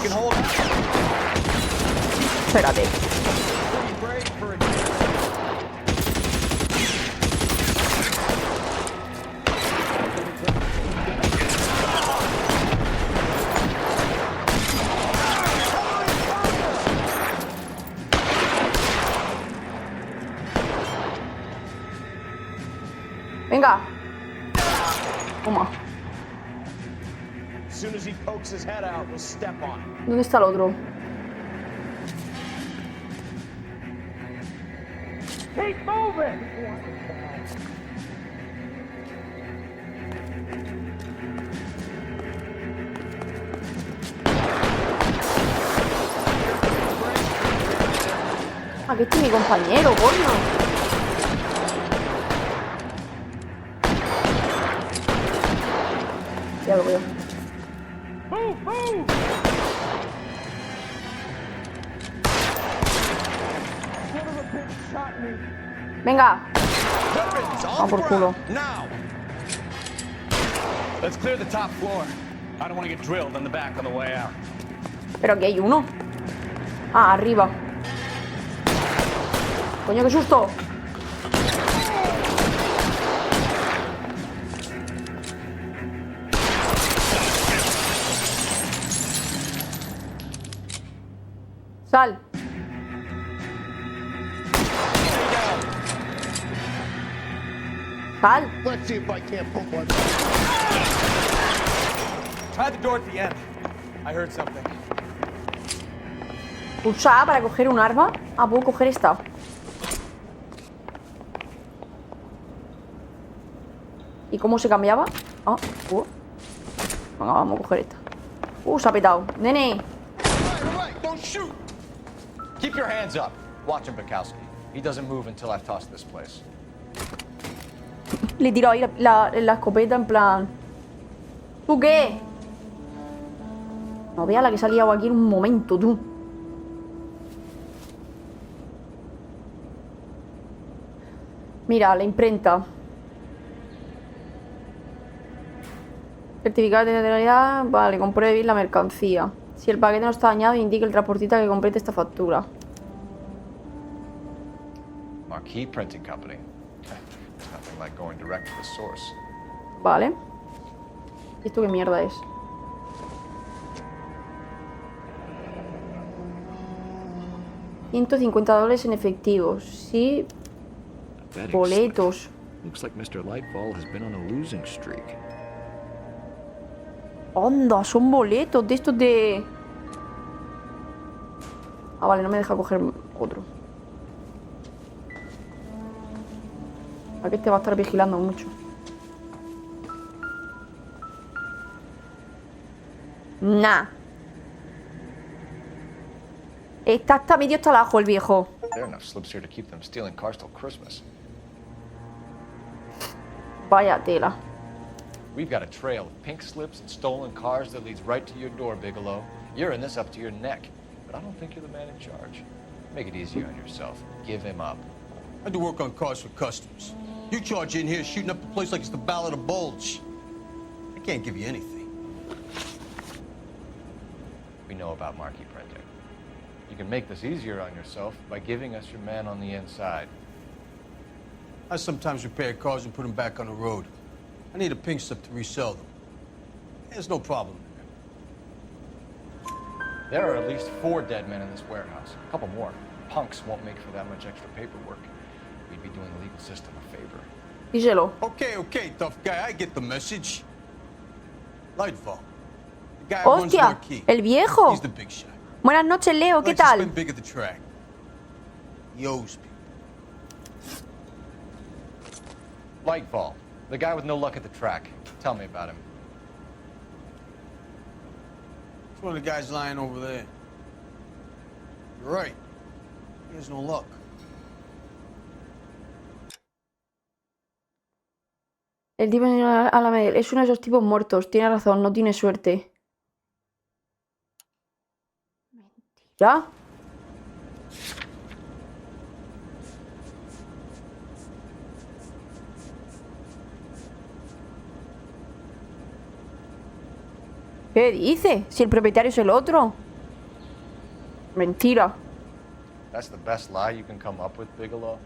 Speaker 1: Espérate. Venga. Toma. ¿Dónde está el otro? Aquí está mi compañero, coño. Ya lo veo. Venga. Vamos por culo.
Speaker 21: Let's clear the top floor. I don't want to get drilled in the back on the way out.
Speaker 1: Pero aquí hay uno. Ah, arriba. Coño, qué susto. Sal. Sal.
Speaker 15: Let's see if I can't pull one. Try the door at the end. I heard something.
Speaker 1: Pulsa A para coger un arma. Ah, puedo coger esta. ¿Y cómo se cambiaba? Ah, Venga, vamos a coger esta. Se ha petado. Nene.
Speaker 12: Keep your hands up. Watch him, Bukowski. He doesn't move until I've tossed this place.
Speaker 1: Le tiro ahí la escopeta en plan... ¿Tú qué? No veas la que se ha liado aquí en un momento, tú. Mira, la imprenta. Certificado de titularidad. Vale, compruebe bien la mercancía. Si el paquete no está dañado, indique el transportista que complete esta factura.
Speaker 12: Marquee Printing Company. It's nothing like going direct to the source.
Speaker 1: Vale. ¿Y esto qué mierda es? $150 en efectivo. Sí. Boletos.
Speaker 8: Looks like Mr. Lightfall has been on a losing streak.
Speaker 1: Onda, son boletos de estos de... Ah, vale, no me deja coger otro. Aquí te va a estar vigilando mucho. Nah. Está hasta medio hasta abajo el viejo.
Speaker 12: There are enough slips here to keep them stealing cars till Christmas.
Speaker 1: Vaya tela.
Speaker 12: We've got a trail of pink slips and stolen cars that leads right to your door, Bigelow. You're in this up to your neck, but I don't think you're the man in charge. Make it easier on yourself. Give him up.
Speaker 15: I do work on cars for customers. You charge in here shooting up the place like it's the Ballad of Bulge. I can't give you anything.
Speaker 12: We know about marquee printing. You can make this easier on yourself by giving us your man on the inside.
Speaker 15: I sometimes repair cars and put them back on the road. I need a pink slip to resell them. There's no problem.
Speaker 12: There are at least 4 dead men in this warehouse. A couple more. Punks won't make for that much extra paperwork. We'd be doing the legal system a favor.
Speaker 1: Díselo.
Speaker 15: Okay, tough guy. I get the message. Lightfall. The guy who runs
Speaker 1: ¡Hostia!
Speaker 15: Marquee.
Speaker 1: ¡El viejo!
Speaker 15: He's the big shot.
Speaker 1: Buenas noches, Leo. ¿Qué
Speaker 15: Likes to
Speaker 1: tal?
Speaker 15: spend big at the track. He owes people.
Speaker 12: Lightfall. The guy with no luck at the track. Tell me about him.
Speaker 15: It's one of the guys lying over there. You're right. He has no luck.
Speaker 1: El tipo es uno de esos tipos muertos. Tiene razón, no tiene suerte. Mentira. ¿Qué dice? Si el propietario es el otro. Mentira.
Speaker 12: That's the best lie you can come up with, Bigelow?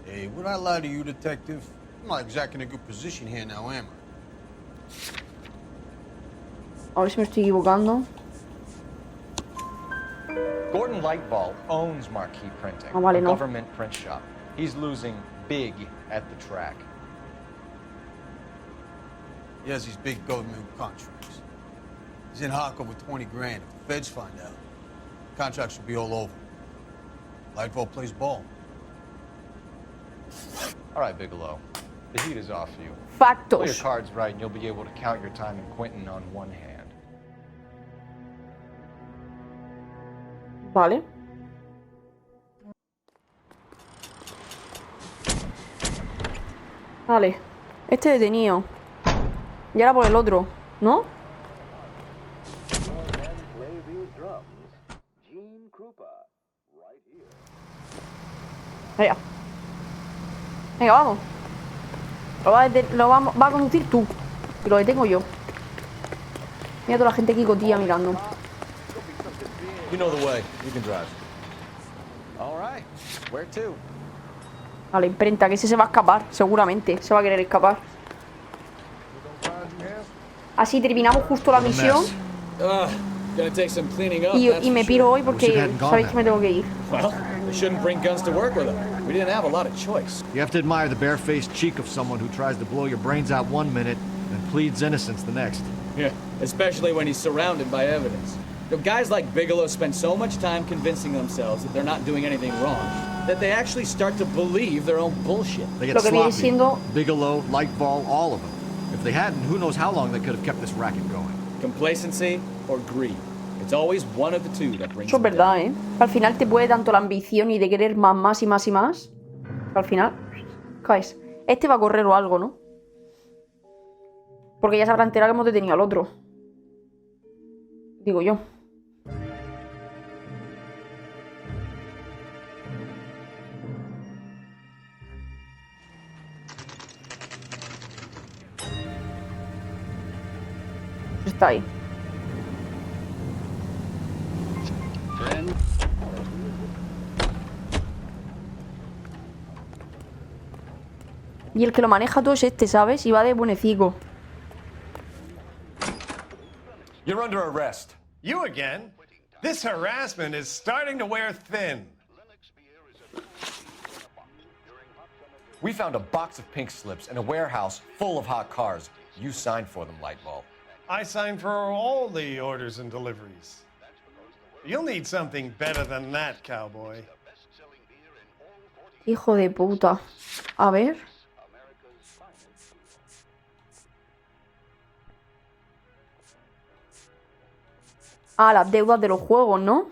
Speaker 15: Hey, would I lie to you, detective? I'm not exactly in a good position here now, am I?
Speaker 1: A ver si me estoy equivocando.
Speaker 12: Gordon Lightfall owns Marquee Printing,
Speaker 1: Ah, vale,
Speaker 12: a
Speaker 1: no.
Speaker 12: government print shop. He's losing big at the track.
Speaker 15: He has these big government contracts. He's in hock over 20 grand. If the feds find out, contracts will be all over. Lightfall plays ball.
Speaker 12: All right, Bigelow. The heat is off you.
Speaker 1: Factos.
Speaker 12: Play your cards right, and you'll be able to count your time in Quentin on one hand.
Speaker 1: Vale. Vale. Este detenido. Y ahora por el otro, ¿no? Venga. Venga, vamos. Va a conducir tú. Y lo detengo yo. Mira toda la gente aquí cotilla mirando.
Speaker 12: You know the way. You can drive. All right. Where to?
Speaker 1: A la imprenta, que ese se va a escapar, seguramente. Se va a querer escapar. Así terminamos justo la misión.
Speaker 11: Gonna take some cleaning up,
Speaker 1: Y
Speaker 11: that's
Speaker 1: me
Speaker 11: for
Speaker 1: piro
Speaker 11: sure.
Speaker 1: hoy porque sabéis que me tengo que ir.
Speaker 11: Well, they shouldn't bring guns to work with them. We didn't have a lot of choice.
Speaker 8: You have to admire the barefaced cheek of someone who tries to blow your brains out one minute and pleads innocence the next.
Speaker 11: Yeah, especially when he's surrounded by evidence. You know, guys like Bigelow spend so much time convincing themselves that they're not doing anything wrong that they actually start to believe their own bullshit.
Speaker 8: They
Speaker 1: Lo
Speaker 8: get
Speaker 1: que viene
Speaker 8: sloppy.
Speaker 1: siendo-
Speaker 8: Bigelow, Lightfall, all of them. If they hadn't, who knows how long they could have kept this racket going.
Speaker 11: Complacency or greed. It's always one of the two that brings
Speaker 1: Eso es
Speaker 11: them down.
Speaker 1: verdad, ¿eh? Al final te puede tanto la ambición y de querer más y más y más. Que al final caes. Este va a correr o algo, ¿no? Porque ya se habrá enterado que hemos detenido al otro. Digo yo. Está ahí. Y el que lo maneja todo es este, ¿sabes? Y va de buenecico.
Speaker 6: You're under arrest.
Speaker 14: You again? This harassment is starting to wear thin.
Speaker 6: We found a box of pink slips in a warehouse full of hot cars. You signed for them, Lightbulb.
Speaker 14: I signed for all the orders and deliveries. You'll need something better than that, cowboy.
Speaker 1: Hijo de puta. A ver. Ah, las deudas de los juegos, ¿no?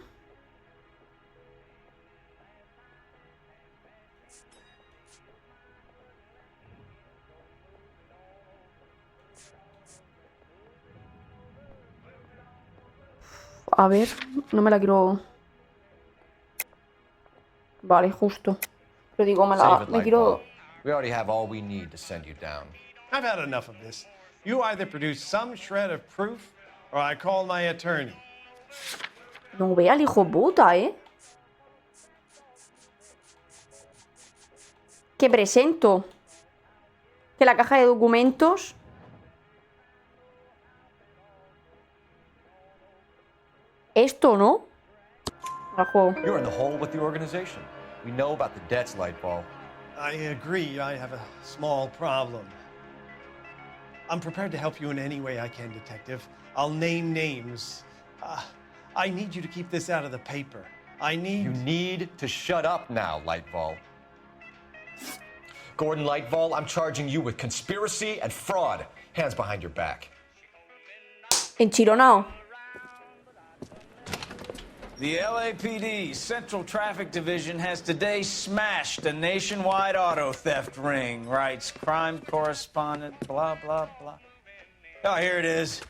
Speaker 1: A ver, no me la quiero... Vale, justo. Pero digo, me quiero...
Speaker 6: We already have all we need to send you down.
Speaker 14: I've had enough of this. You either produce some shred of proof, or I call my attorney.
Speaker 1: No vea al hijo puta, ¿eh? Que presento. Que la caja de documentos... Esto, ¿no? Al juego.
Speaker 6: You're in the hole with the organization. We know about the debts, Lightbulb.
Speaker 14: I agree, I have a small problem. I'm prepared to help you in any way I can, Detective. I'll name names. I need you to keep this out of the paper.
Speaker 6: You need to shut up now, Lightbulb. Gordon Lightbulb, I'm charging you with conspiracy and fraud. Hands behind your back.
Speaker 1: Enchironao.
Speaker 7: The LAPD Central Traffic Division has today smashed a nationwide auto theft ring, writes crime correspondent, blah, blah, blah. Oh, here it is.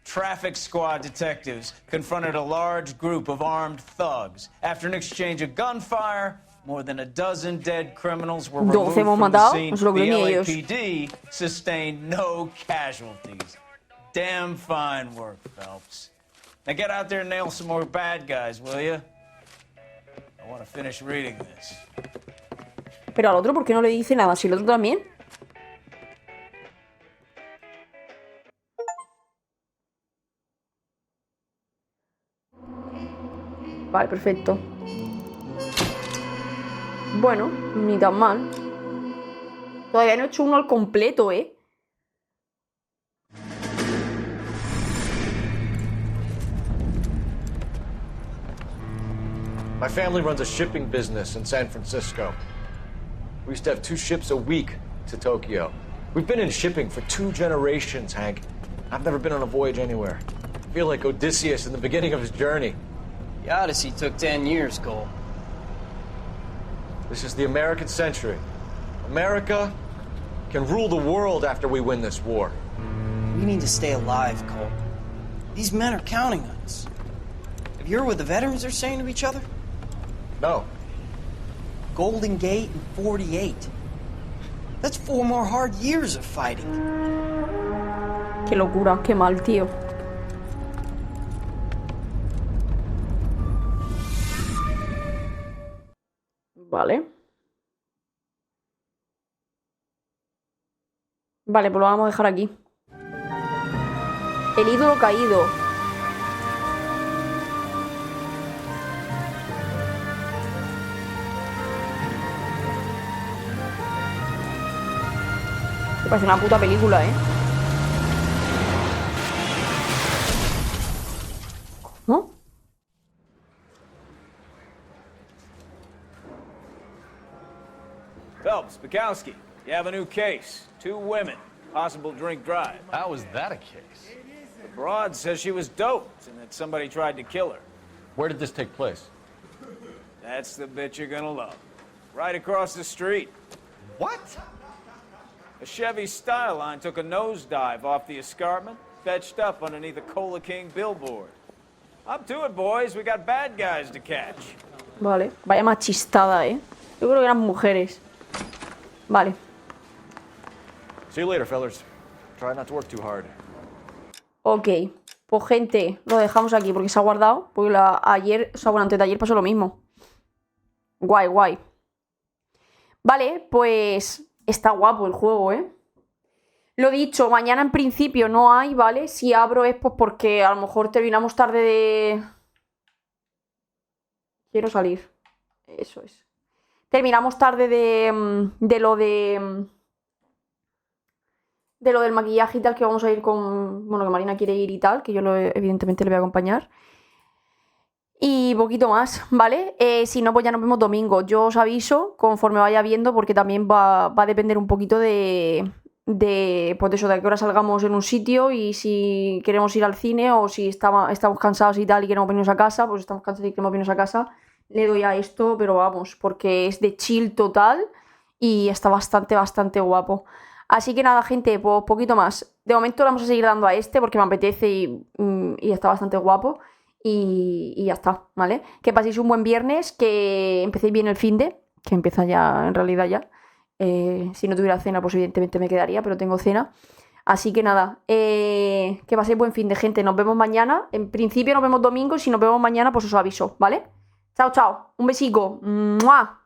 Speaker 7: Traffic squad detectives confronted a large group of armed thugs. After an exchange of gunfire, more than a dozen dead criminals were removed from the scene. The LAPD sustained no casualties. Damn fine work, Phelps. Now get out there and nail some more bad guys, will you? I want to finish reading this.
Speaker 1: Pero al otro, ¿por qué no le dice nada? Si el otro también. Vale, perfecto. Bueno, ni tan mal. Todavía no he hecho uno al completo, ¿eh?
Speaker 6: My family runs a shipping business in San Francisco. We used to have 2 ships a week to Tokyo. We've been in shipping for 2 generations, Hank. I've never been on a voyage anywhere. I feel like Odysseus in the beginning of his journey.
Speaker 22: The Odyssey took 10 years, Cole.
Speaker 6: This is the American century. America can rule the world after we win this war.
Speaker 2: We need to stay alive, Cole. These men are counting on us. Have you heard what the veterans are saying to each other?
Speaker 6: No.
Speaker 2: Golden Gate and 48. That's 4 more hard years of fighting.
Speaker 1: Qué locura, qué mal, tío. Vale. Vale, pues lo vamos a dejar aquí. El ídolo caído. Parece una puta película, ¿eh? ¿Cómo?
Speaker 7: Phelps, Bukowski, you have a new case. 2 women, possible drink drive.
Speaker 21: How is that a case?
Speaker 7: The broad says she was doped and that somebody tried to kill her.
Speaker 6: Where did this take place?
Speaker 7: That's the bit you're gonna love. Right across the street.
Speaker 6: What?
Speaker 7: A Chevy Styline took a nosedive off the escarpment, fetched up underneath a Cola King billboard. Up to it, boys. We got bad guys to catch.
Speaker 1: Vale, vaya machistada, ¿eh? Yo creo que eran mujeres. Vale.
Speaker 6: See you later, fellas. Try not to work too hard.
Speaker 1: Ok. Pues gente, lo dejamos aquí porque se ha guardado. Porque ayer, o sea, bueno, antes de ayer pasó lo mismo. Guay, guay. Vale, pues está guapo el juego, ¿eh? Lo dicho, mañana en principio no hay, ¿vale? Si abro es pues porque a lo mejor terminamos tarde de... Quiero salir. Eso es. Terminamos tarde de lo del maquillaje y tal, que vamos a ir con... Bueno, que Marina quiere ir y tal, que yo evidentemente le voy a acompañar. Y poquito más, ¿vale? Si no, pues ya nos vemos domingo. Yo os aviso conforme vaya viendo, porque también va a depender un poquito pues eso, de a qué hora salgamos en un sitio y si queremos ir al cine o si estamos cansados y tal y queremos venirnos a casa, pues estamos cansados y queremos venirnos a casa. Le doy a esto, pero vamos, porque es de chill total y está bastante, bastante guapo. Así que nada, gente, pues poquito más. De momento le vamos a seguir dando a este porque me apetece y está bastante guapo. Y ya está, ¿vale? Que paséis un buen viernes, que empecéis bien el finde, que empieza ya, en realidad ya. Si no tuviera cena, pues evidentemente me quedaría, pero tengo cena. Así que nada, que paséis buen finde, gente. Nos vemos mañana. En principio nos vemos domingo y si nos vemos mañana, pues os aviso, ¿vale? Chao, chao. Un besico. ¡Mua!